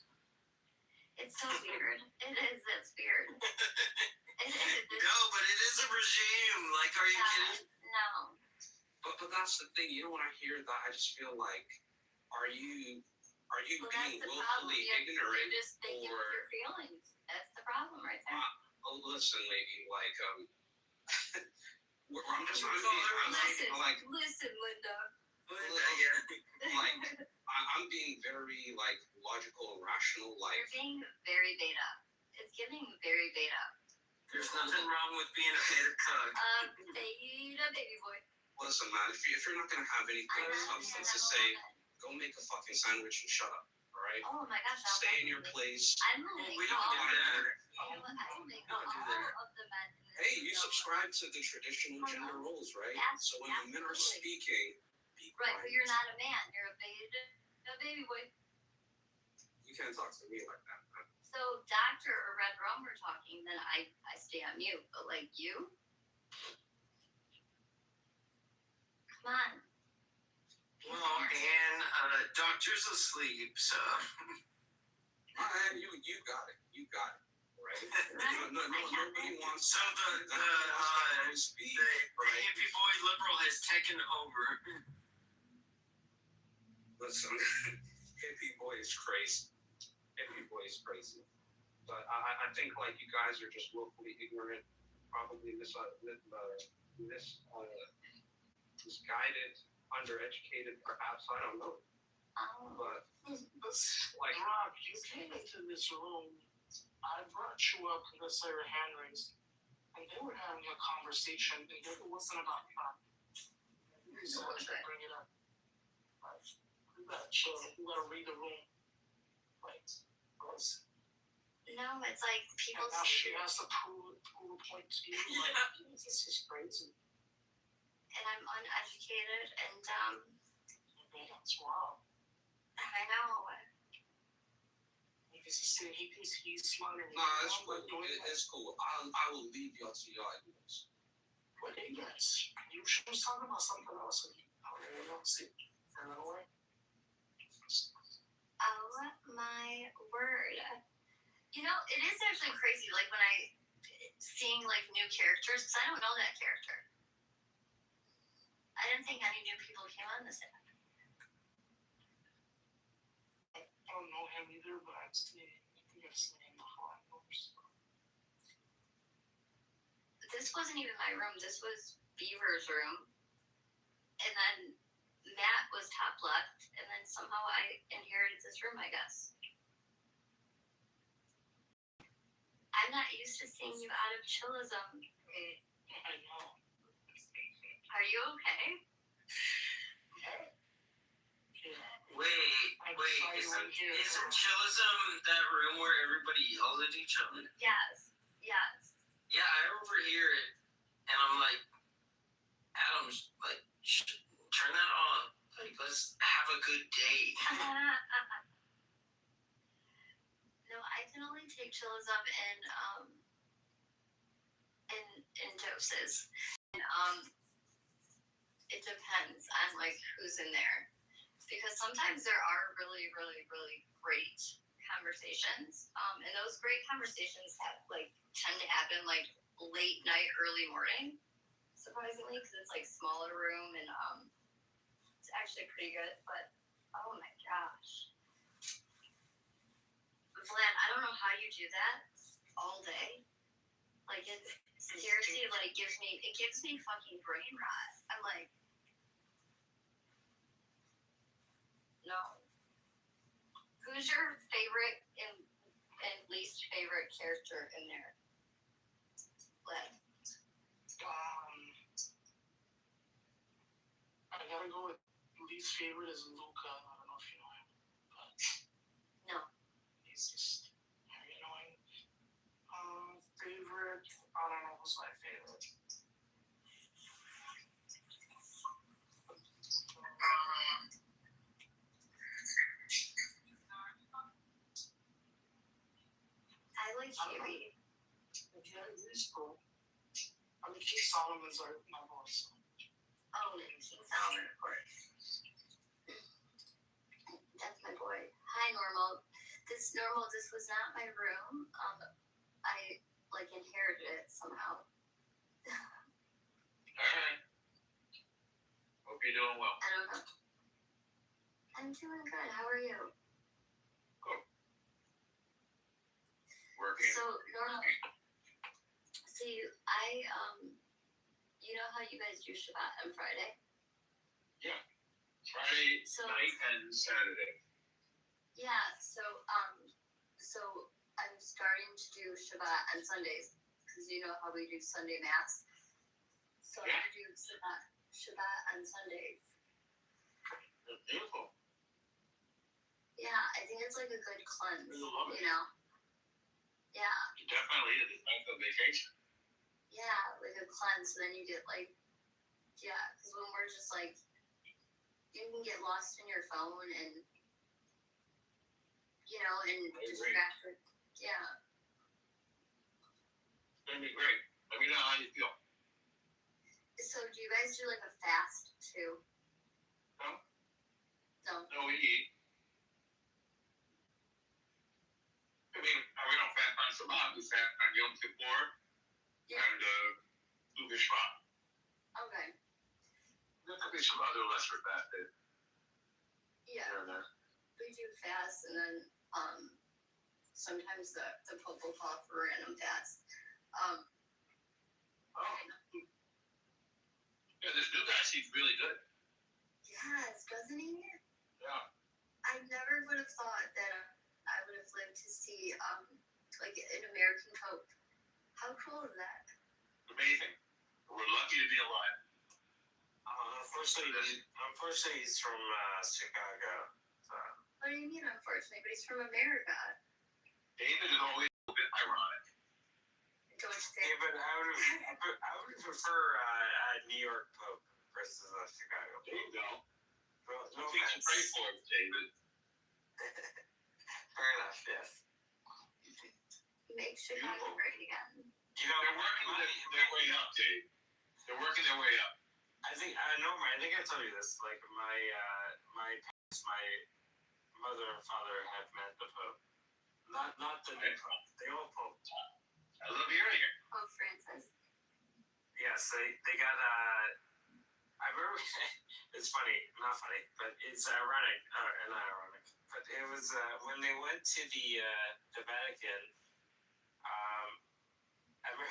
It's so weird. It is. It's weird. It is. No, but it is a regime. Like, are you kidding? No. But that's the thing. You know, when I hear that, I just feel like, are you being willfully ignorant, You're just thinking with your feelings. That's the problem right there. Listen, lady, like I'm just Listen, Linda. I'm being very like logical and rational. Like you're being very beta. It's giving very beta. There's nothing wrong with being a beta cuck. Beta baby boy. Listen, man, if you're not gonna have anything of substance to say, go make a fucking sandwich and shut up. All right? Oh my gosh. Stay in your place. We don't do that. I will make all of the men. Hey, you subscribe to the traditional gender roles, right? So when the men are speaking, be quiet. Right, but you're not a man. You're a baby boy. You can't talk to me like that, man. So Doctor or Red Rum were talking, then I stay on mute. But like you, come on. Well, and doctor's asleep, so. Man, you got it. You got it. Right? Nobody wants. So the hippie boy liberal has taken over. Listen, hippie boy is crazy. Hippie boy is crazy. But I think like you guys are just willfully ignorant, probably misguided, undereducated, perhaps. I don't know. But like Rob, you came into this room. I brought you up because I saw your hand raised, and they were having a conversation, and it wasn't about Trump. So I should bring it up. Like, we gotta chill. We gotta read the room. Like, girls. No, it's like people. And now she has to prove a point to you. Like, this is crazy. And I'm uneducated and That's wild. I know. Because he's smarter than you. Nah, it's cool. I will leave y'all to your ideas. What idiots? You should was talking about something else. I don't know. See, for another way. Oh my word! You know, it is actually crazy. Like when I seeing like new characters, because I don't know that character. I didn't think any new people came on this. I don't know him either, but I think I've seen him before. This wasn't even my room. This was Beaver's room. And then Matt was top left. And then somehow I inherited this room, I guess. I'm not used to seeing you out of chillism. I know. Are you okay? Wait, isn't chillism that room where everybody yells at each other? Yes. Yeah, I overhear it, and I'm like, Adam's like, turn that on. Like, let's have a good day. No, I can only take chillism in doses. And it depends on like who's in there. Because sometimes there are really, really, really great conversations. And those great conversations tend to happen like late night, early morning, surprisingly, because it's like smaller room and it's actually pretty good. But oh my gosh, Vlad, I don't know how you do that all day. Like it's seriously like gives me fucking brain rot. I'm like, no. Who's your favorite and least favorite character in there? Like, I gotta go with least favorite is Luca. I don't know if you know him, but no. He's just very annoying. Favorite? I don't know who's my favorite. I like Huey. Yeah, he's cool. I mean, King Solomon's my boss. Oh, King Solomon, of course. That's my boy. Hi, Normal. This was not my room. I like inherited it somehow. Alright. Hope you're doing well. I don't know. I'm doing good. How are you? Good. Working. So, Normal. See, you know how you guys do Shabbat on Friday? Yeah. Friday night and Saturday. Yeah, so I'm starting to do Shabbat on Sundays because you know how we do Sunday Mass. So I'm gonna do Shabbat on Sundays. That's beautiful. Yeah, I think it's like a good cleanse. I love it. You know? Yeah. It definitely is. It's like a vacation. Yeah, like a cleanse. So then you get like, yeah, because when we're just like, you can get lost in your phone and, you know, and distracted. Yeah. It's gonna be great. Let me know how you feel. So do you guys do like a fast too? No. No. No, we eat. I mean, we don't fast on Shabbat. We fast on Yom Kippur and Tu B'Shvat. Okay. I think some other lesser fast days. Yeah. We do fast, and then sometimes the Pope will call for random fast. Yeah, this new guy seems really good. Yes, doesn't he? Yeah. I never would have thought that I would have lived to see like an American Pope. How cool is that? Amazing. We're lucky to be alive. Unfortunately, he's from Chicago. So. What do you mean, unfortunately? But he's from America. David is always a bit ironic. Don't you think? Yeah, but I would prefer New York Pope versus Chicago. There you go. No things to pray for, David. Fair enough, yes. Make Chicago great again. You know, they're working their way up, Dave. They're working their way up. I think I told you this. Like my parents, my mother and father have met the Pope. Not the new Pope, the old Pope. I love hearing it. Pope Francis. Yes, they got I remember. It's funny, not funny, but it's ironic. Not ironic, but it was when they went to the Vatican. I remember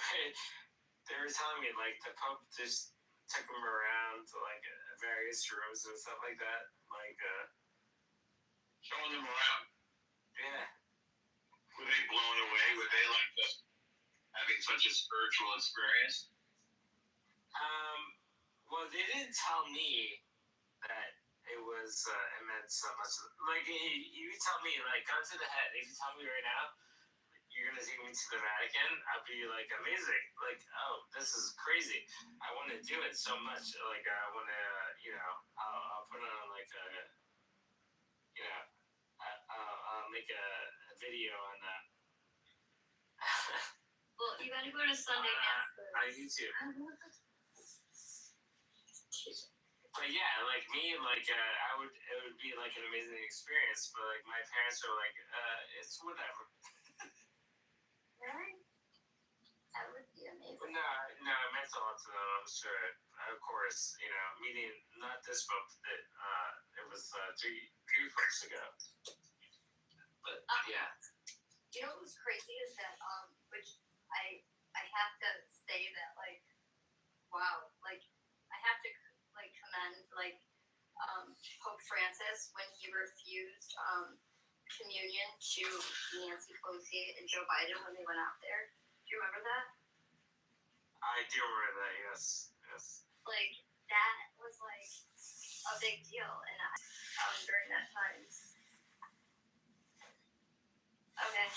they were telling me like the Pope just took them around to like various rooms and stuff like that, like showing them around. Yeah. Were they blown away? Were they like just having such a spiritual experience? Well, they didn't tell me that it meant so much. Like, you tell me, like, gun to the head. If you tell me right now, you're gonna take me to the Vatican, I'd be like, amazing. Like, oh, this is crazy. I want to do it so much. Like, I want to, I'll put on like a, I'll make a video on that. Well, you gotta go to Sunday Mass. On YouTube. But yeah, like me, like it would be like an amazing experience. But like my parents are like, it's whatever. Really? That would be amazing. But no, it meant a lot to them. I'm sure. Of course, meeting not this book that it was three books ago. But yeah. You know what was crazy is that which I I have to say that, like, wow, like, I have to, like, commend, like, Pope Francis when he refused communion to Nancy Pelosi and Joe Biden when they went out there. Do you remember that? I do remember that, yes. Like, that was, like, a big deal, and during that time. Okay.